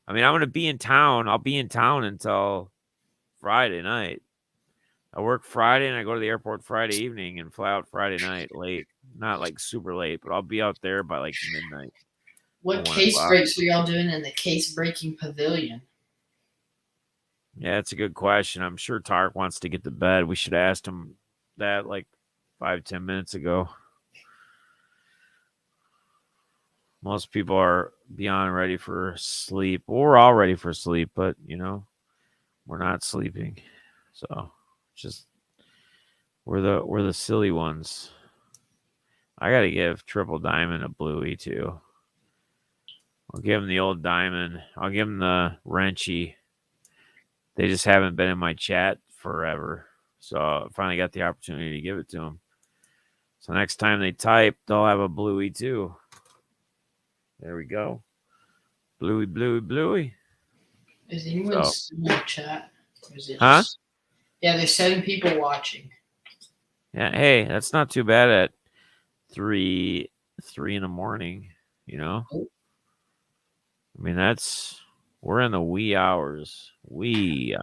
I mean, I'm going to be in town. I'll be in town until Friday night. I work Friday and I go to the airport Friday evening and fly out Friday night late. Not like super late, but I'll be out there by like midnight. What case breaks are y'all doing in the case breaking pavilion? Yeah, it's a good question. I'm sure Tark wants to get to bed. We should have asked him that like 5-10 minutes ago. Most people are beyond ready for sleep. Well, we're all ready for sleep, but we're not sleeping. So just we're the silly ones. I gotta give Triple Diamond a bluey too. I'll give him the old diamond. I'll give him the wrenchy. They just haven't been in my chat forever. So I finally got the opportunity to give it to them. So next time they type, they'll have a bluey too. There we go. Bluey, bluey, bluey. Is anyone still in the chat? Or is it huh? Just... Yeah, there's 7 people watching. Yeah, hey, that's not too bad at 3 in the morning, I mean, we're in the wee hours. 3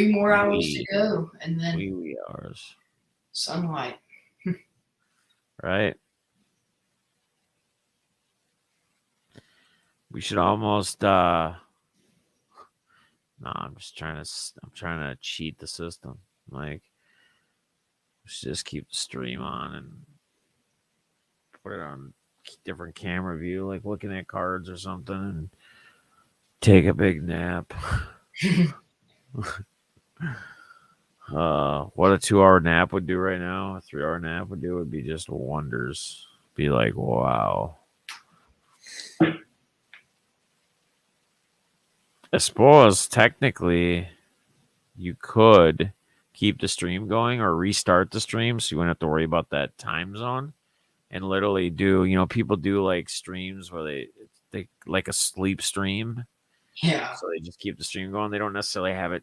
more hours to go, and then wee hours. Sunlight. Right. We should almost no, I'm trying to cheat the system. Like, let's just keep the stream on and put it on different camera view, like looking at cards or something, and take a big nap. What a 2-hour nap would do right now, a 3-hour nap would be just wonders. Be like, wow. I suppose technically you could keep the stream going or restart the stream so you wouldn't have to worry about that time zone. And literally do, people do like streams where they like a sleep stream. Yeah. So they just keep the stream going. They don't necessarily have it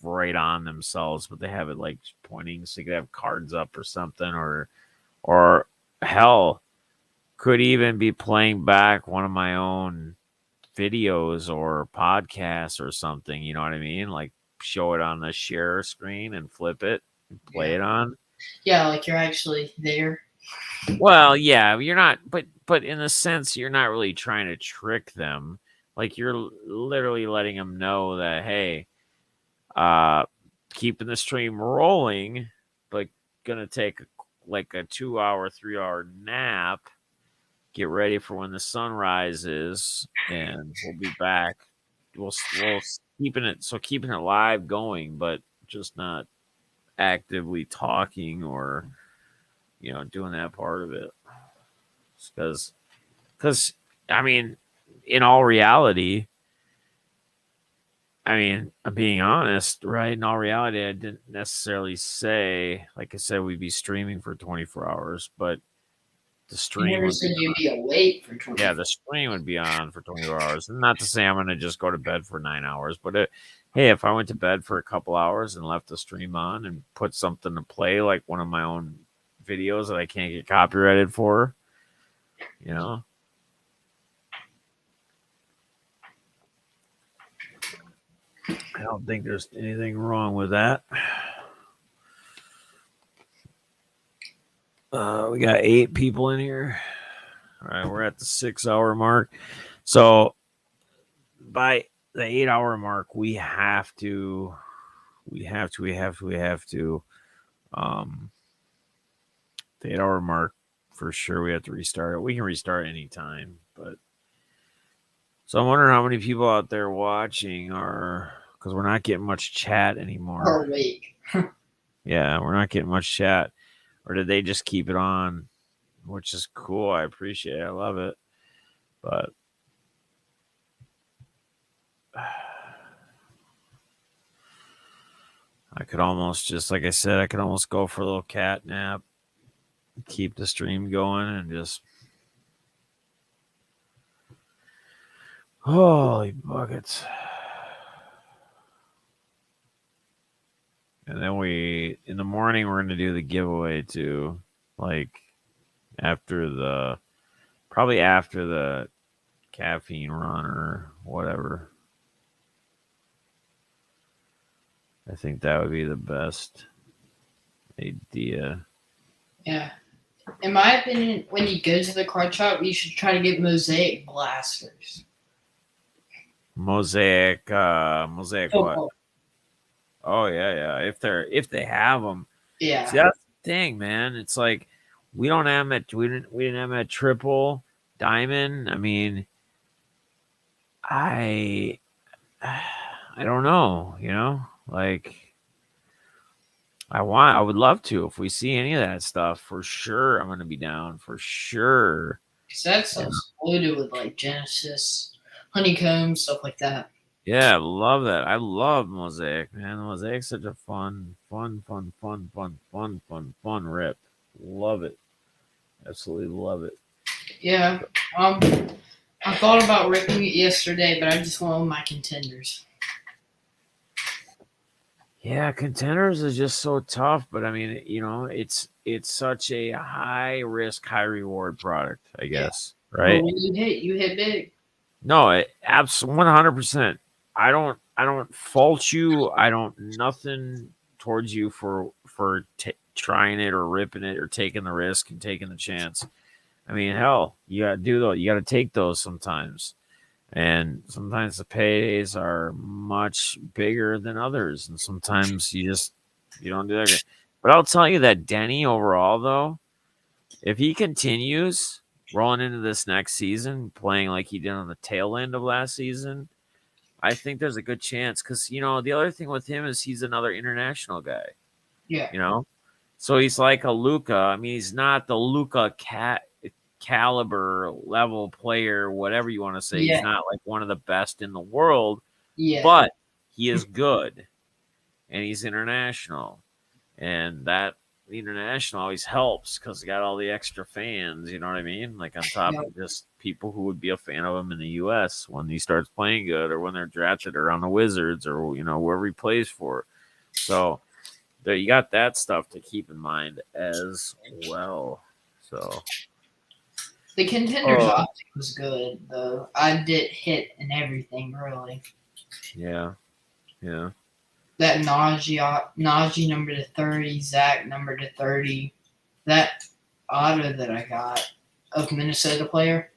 right on themselves, but they have it like pointing so you could have cards up or something, or hell, could even be playing back one of my own videos or podcasts or something. You know what I mean? Like show it on the share screen and flip it and play it on. Yeah, like you're actually there. Well, yeah, you're not, but in a sense, you're not really trying to trick them. Like you're literally letting them know that, hey, keeping the stream rolling, but gonna take like a 2-hour, 3-hour nap. Get ready for when the sun rises, and we'll be back. We'll keeping it live going, but just not actively talking or doing that part of it. Because I mean, in all reality, I'm being honest, right? In all reality, I didn't necessarily say, like I said, we'd be streaming for 24 hours, but the You stream never would said be you'd be awake for 20. yeah, the stream would be on for 24 hours. And not to say I'm going to just go to bed for 9 hours, but hey, if I went to bed for a couple hours and left the stream on and put something to play, like one of my own videos that I can't get copyrighted for, I don't think there's anything wrong with that. We got 8 people in here. All right, we're at the 6-hour mark. So by the 8-hour mark, we have to the 8-hour mark for sure. We have to restart it. We can restart anytime, but so I'm wondering how many people out there watching are, because we're not getting much chat anymore. Or awake. Yeah, we're not getting much chat. Or did they just keep it on? Which is cool. I appreciate it. I love it. But I could almost just, like I said, I could almost go for a little cat nap, keep the stream going, and just holy buckets. And then in the morning, we're going to do the giveaway too. Like probably after the caffeine run or whatever. I think that would be the best idea. Yeah. In my opinion, when you go to the card shop, you should try to get mosaic blasters. Mosaic what? Football. Oh yeah. If they have them. Yeah. See, that's the thing, man. It's like we don't have them we didn't have them at triple diamond. I mean, I don't know, like I would love to. If we see any of that stuff, for sure I'm gonna be down for sure. Because that stuff's loaded with like Genesis, honeycomb, stuff like that. Yeah, love that. I love Mosaic, man. Mosaic's such a fun rip. Love it. Absolutely love it. Yeah. I thought about ripping it yesterday, but I just went with my contenders. Yeah, contenders is just so tough, but I mean, it's such a high risk, high reward product, I guess. Right? But when you hit big. No, absolutely 100%. I don't fault you. I don't nothing towards you for trying it or ripping it or taking the risk and taking the chance. I mean, hell, you gotta do those. You gotta take those sometimes, and sometimes the paydays are much bigger than others, and sometimes you don't do that. But I'll tell you that Denny overall, though, if he continues rolling into this next season, playing like he did on the tail end of last season, I think there's a good chance because, the other thing with him is he's another international guy. Yeah. So he's like a Luka. I mean, he's not the Luka caliber level player, whatever you want to say. Yeah. He's not like one of the best in the world, Yeah. but he is good. and he's international, and that international always helps because he got all the extra fans. You know what I mean? Like on top Yep. of just people who would be a fan of him in the U.S. when he starts playing good, or when they're drafted, or on the Wizards, or wherever he plays for. So there, you got that stuff to keep in mind as well. So The contenders optic was good though. I did hit and everything really. yeah. That Najee number to 30, Zach number to 30. That auto that I got of Minnesota player.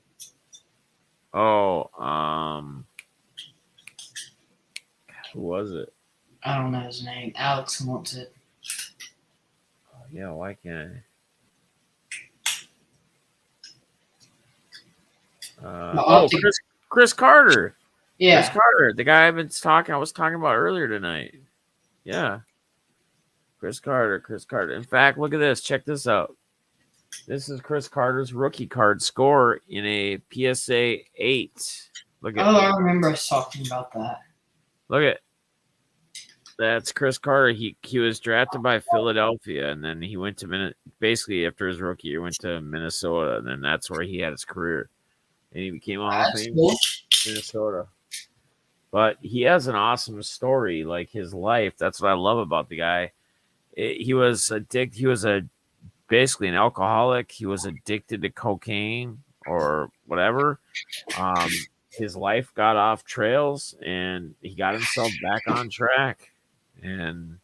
Oh, who was it? I don't know his name. Alex wants it. Oh, yeah, why can't I? Optic. Chris Carter. Yeah. Chris Carter, the guy I was talking about earlier tonight. Yeah. Chris Carter. In fact, look at this. Check this out. This is Chris Carter's rookie card score in a PSA 8. Look at I remember us talking about that. Look at that's Chris Carter. He was drafted by Philadelphia, and then he went to basically after his rookie year went to Minnesota, and then that's where he had his career, and he became a Hall of That's Fame cool. Minnesota. But he has an awesome story, like his life. That's what I love about the guy. He was addicted. He was basically an alcoholic. He was addicted to cocaine or whatever. His life got off trails, and he got himself back on track. And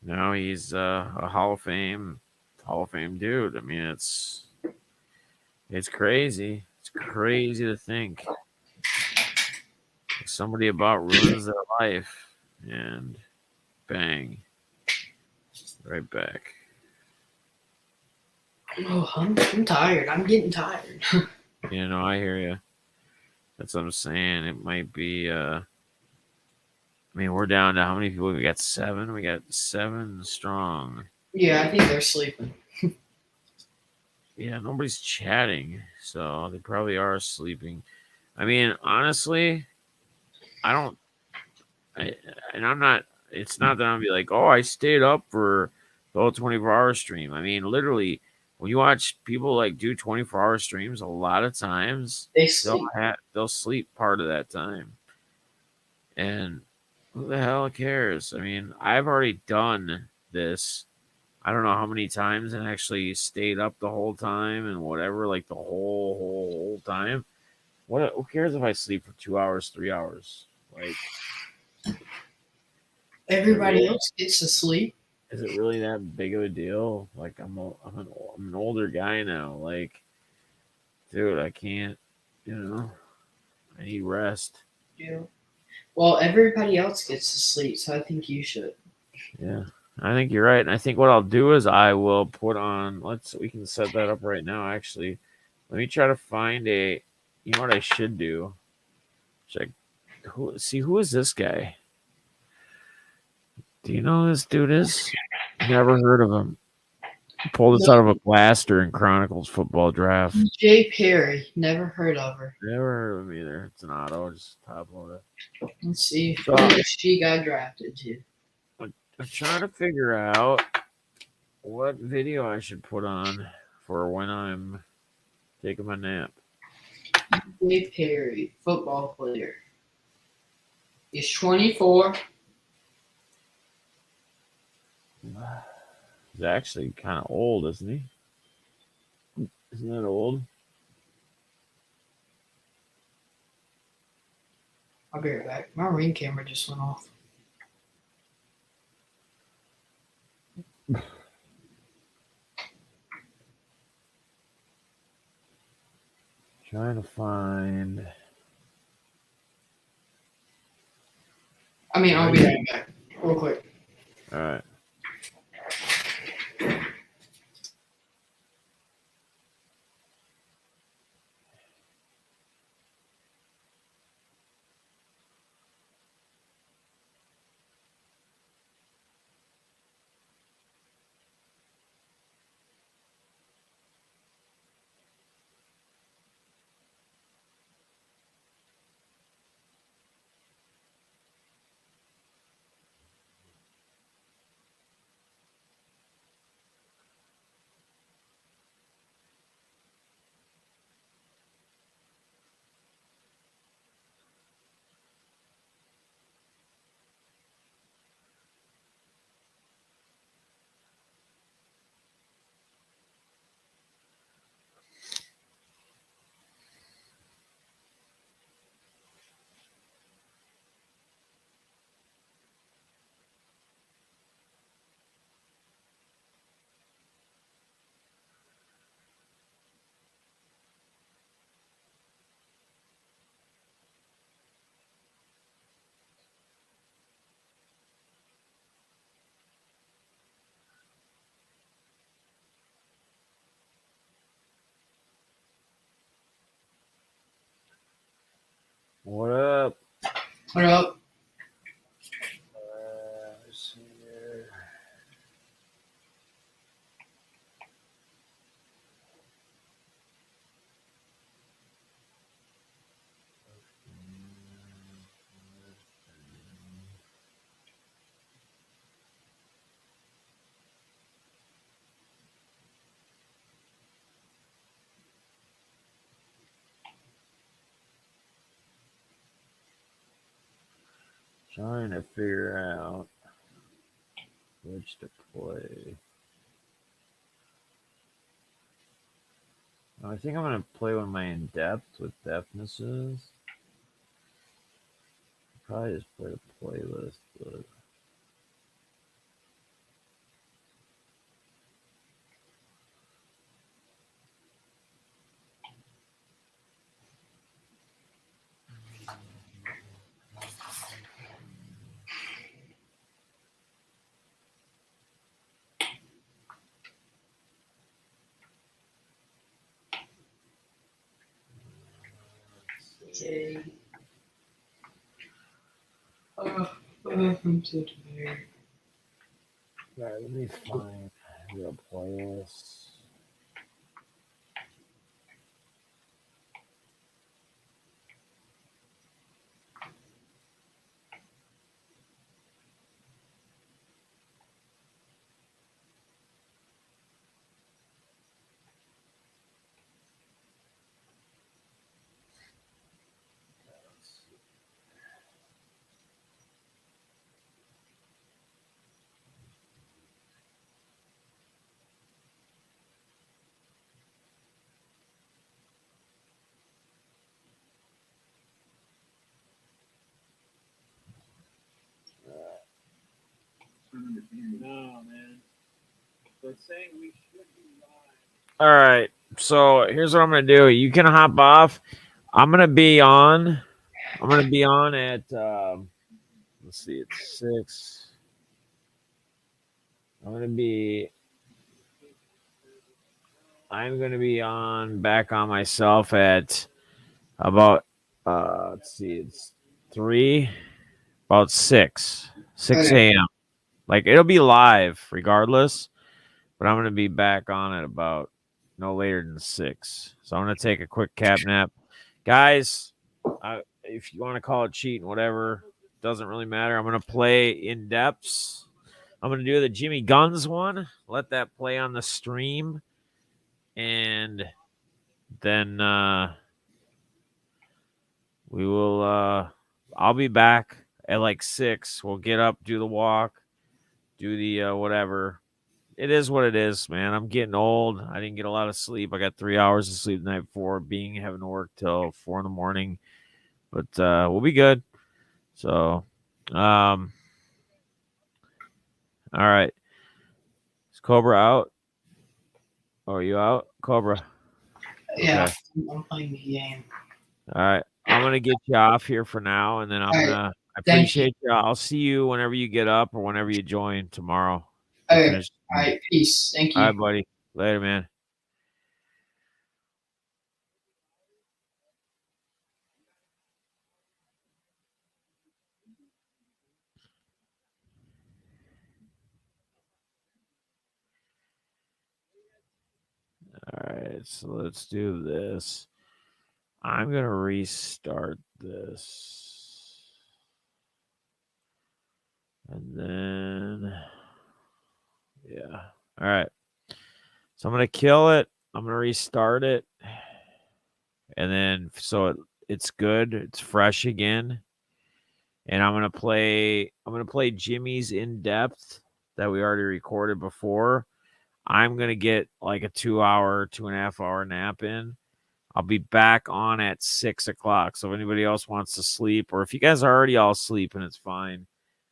now he's a Hall of Fame dude. I mean, it's crazy. It's crazy to think somebody about ruins their life, and bang, right back. Oh, I'm tired. I'm getting tired. I hear you. That's what I'm saying. It might be. I mean, we're down to how many people? We got 7. We got 7 strong. Yeah, I think they're sleeping. Yeah, nobody's chatting, so they probably are sleeping. I mean, honestly, and I'm not. It's not that I'm be like, oh, I stayed up for the whole 24-hour stream. I mean, literally, when you watch people like do 24-hour streams, a lot of times They sleep. they'll sleep part of that time. And who the hell cares? I mean, I've already done this. I don't know how many times, and actually stayed up the whole time and whatever, like the whole time. Who cares if I sleep for 2 hours, 3 hours? Like, Everybody else gets to sleep. is it really that big of a deal? Like, I'm an older guy now. Like, dude, I can't. I need rest. Yeah. Well, everybody else gets to sleep, so I think you should. Yeah, I think you're right. And I think what I'll do is I will put on. We can set that up right now. Actually, let me try to find a. You know what I should do? Who is this guy? Do you know who this dude is? Never heard of him. Pulled this out of a blaster in Chronicles Football Draft. Jay Perry. Never heard of her. Never heard of him either. It's an auto. Just top load it. Let's see who she got drafted to. I'm trying to figure out what video I should put on for when I'm taking my nap. Jay Perry, football player. He's 24. He's actually kind of old, isn't he? Isn't that old? I'll be right back. My ring camera just went off. Trying to find. I'll be right back. Real quick. All right. What up? What up? Let's see here. Trying to figure out which to play. I think I'm gonna play one of my in depth with deafnesses. Probably just play the playlist, but Okay. I'm so tired. alright, let me find your playlist. No, man. They're saying we should be live. All right, so here's what I'm gonna do. You can hop off. I'm gonna be on. I'm gonna be on at let's see, it's 6. I'm gonna be on back on myself at about let's see, it's 3, about 6 Okay. a.m. Like it'll be live regardless, but I'm gonna be back on at about no later than 6. So I'm gonna take a quick cap nap, guys. If you want to call it cheating, whatever, doesn't really matter. I'm gonna play in depths. I'm gonna do the Jimmy Guns one. Let that play on the stream, and then we will. I'll be back at like 6. We'll get up, do the walk, do the whatever. It is what it is, man. I'm getting old. I didn't get a lot of sleep. I got 3 hours of sleep the night before, having to work till 4 in the morning. But we'll be good. So, all right. Is Cobra out? Oh, are you out, Cobra? Yeah, Okay. I'm playing the game. All right. I'm gonna get you off here for now, and then I'm All right. gonna. I Thank you. appreciate you. I'll see you whenever you get up or whenever you join tomorrow. Okay. Finish. All right. Peace. Thank All you. right, buddy. Later, man. All right, so let's do this. I'm gonna restart this, and then yeah. All right. So I'm gonna kill it. I'm gonna restart it, and then so it's good. It's fresh again, and I'm gonna play. I'm gonna play Jimmy's in depth that we already recorded before. I'm gonna get like a 2-hour, 2.5 hour nap in. I'll be back on at 6 o'clock. So if anybody else wants to sleep, or if you guys are already all sleeping, it's fine.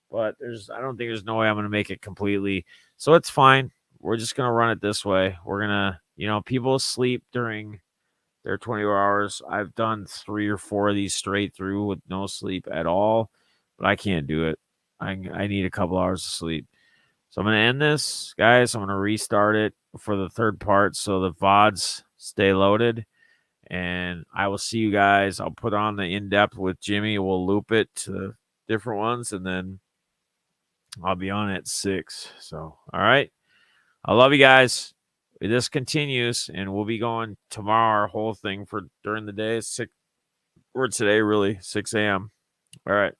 But I don't think there's no way I'm gonna make it completely. So it's fine. We're just gonna run it this way. We're gonna, people sleep during their 24 hours. I've done 3 or 4 of these straight through with no sleep at all, but I can't do it. I need a couple hours of sleep. So I'm gonna end this, guys. I'm gonna restart it for the third part so the VODs stay loaded. And I will see you guys. I'll put on the in-depth with Jimmy. We'll loop it to different ones, and then I'll be on at 6. So, all right. I love you guys. This continues, and we'll be going tomorrow, our whole thing for during the day, 6 or today, really, 6 a.m. All right.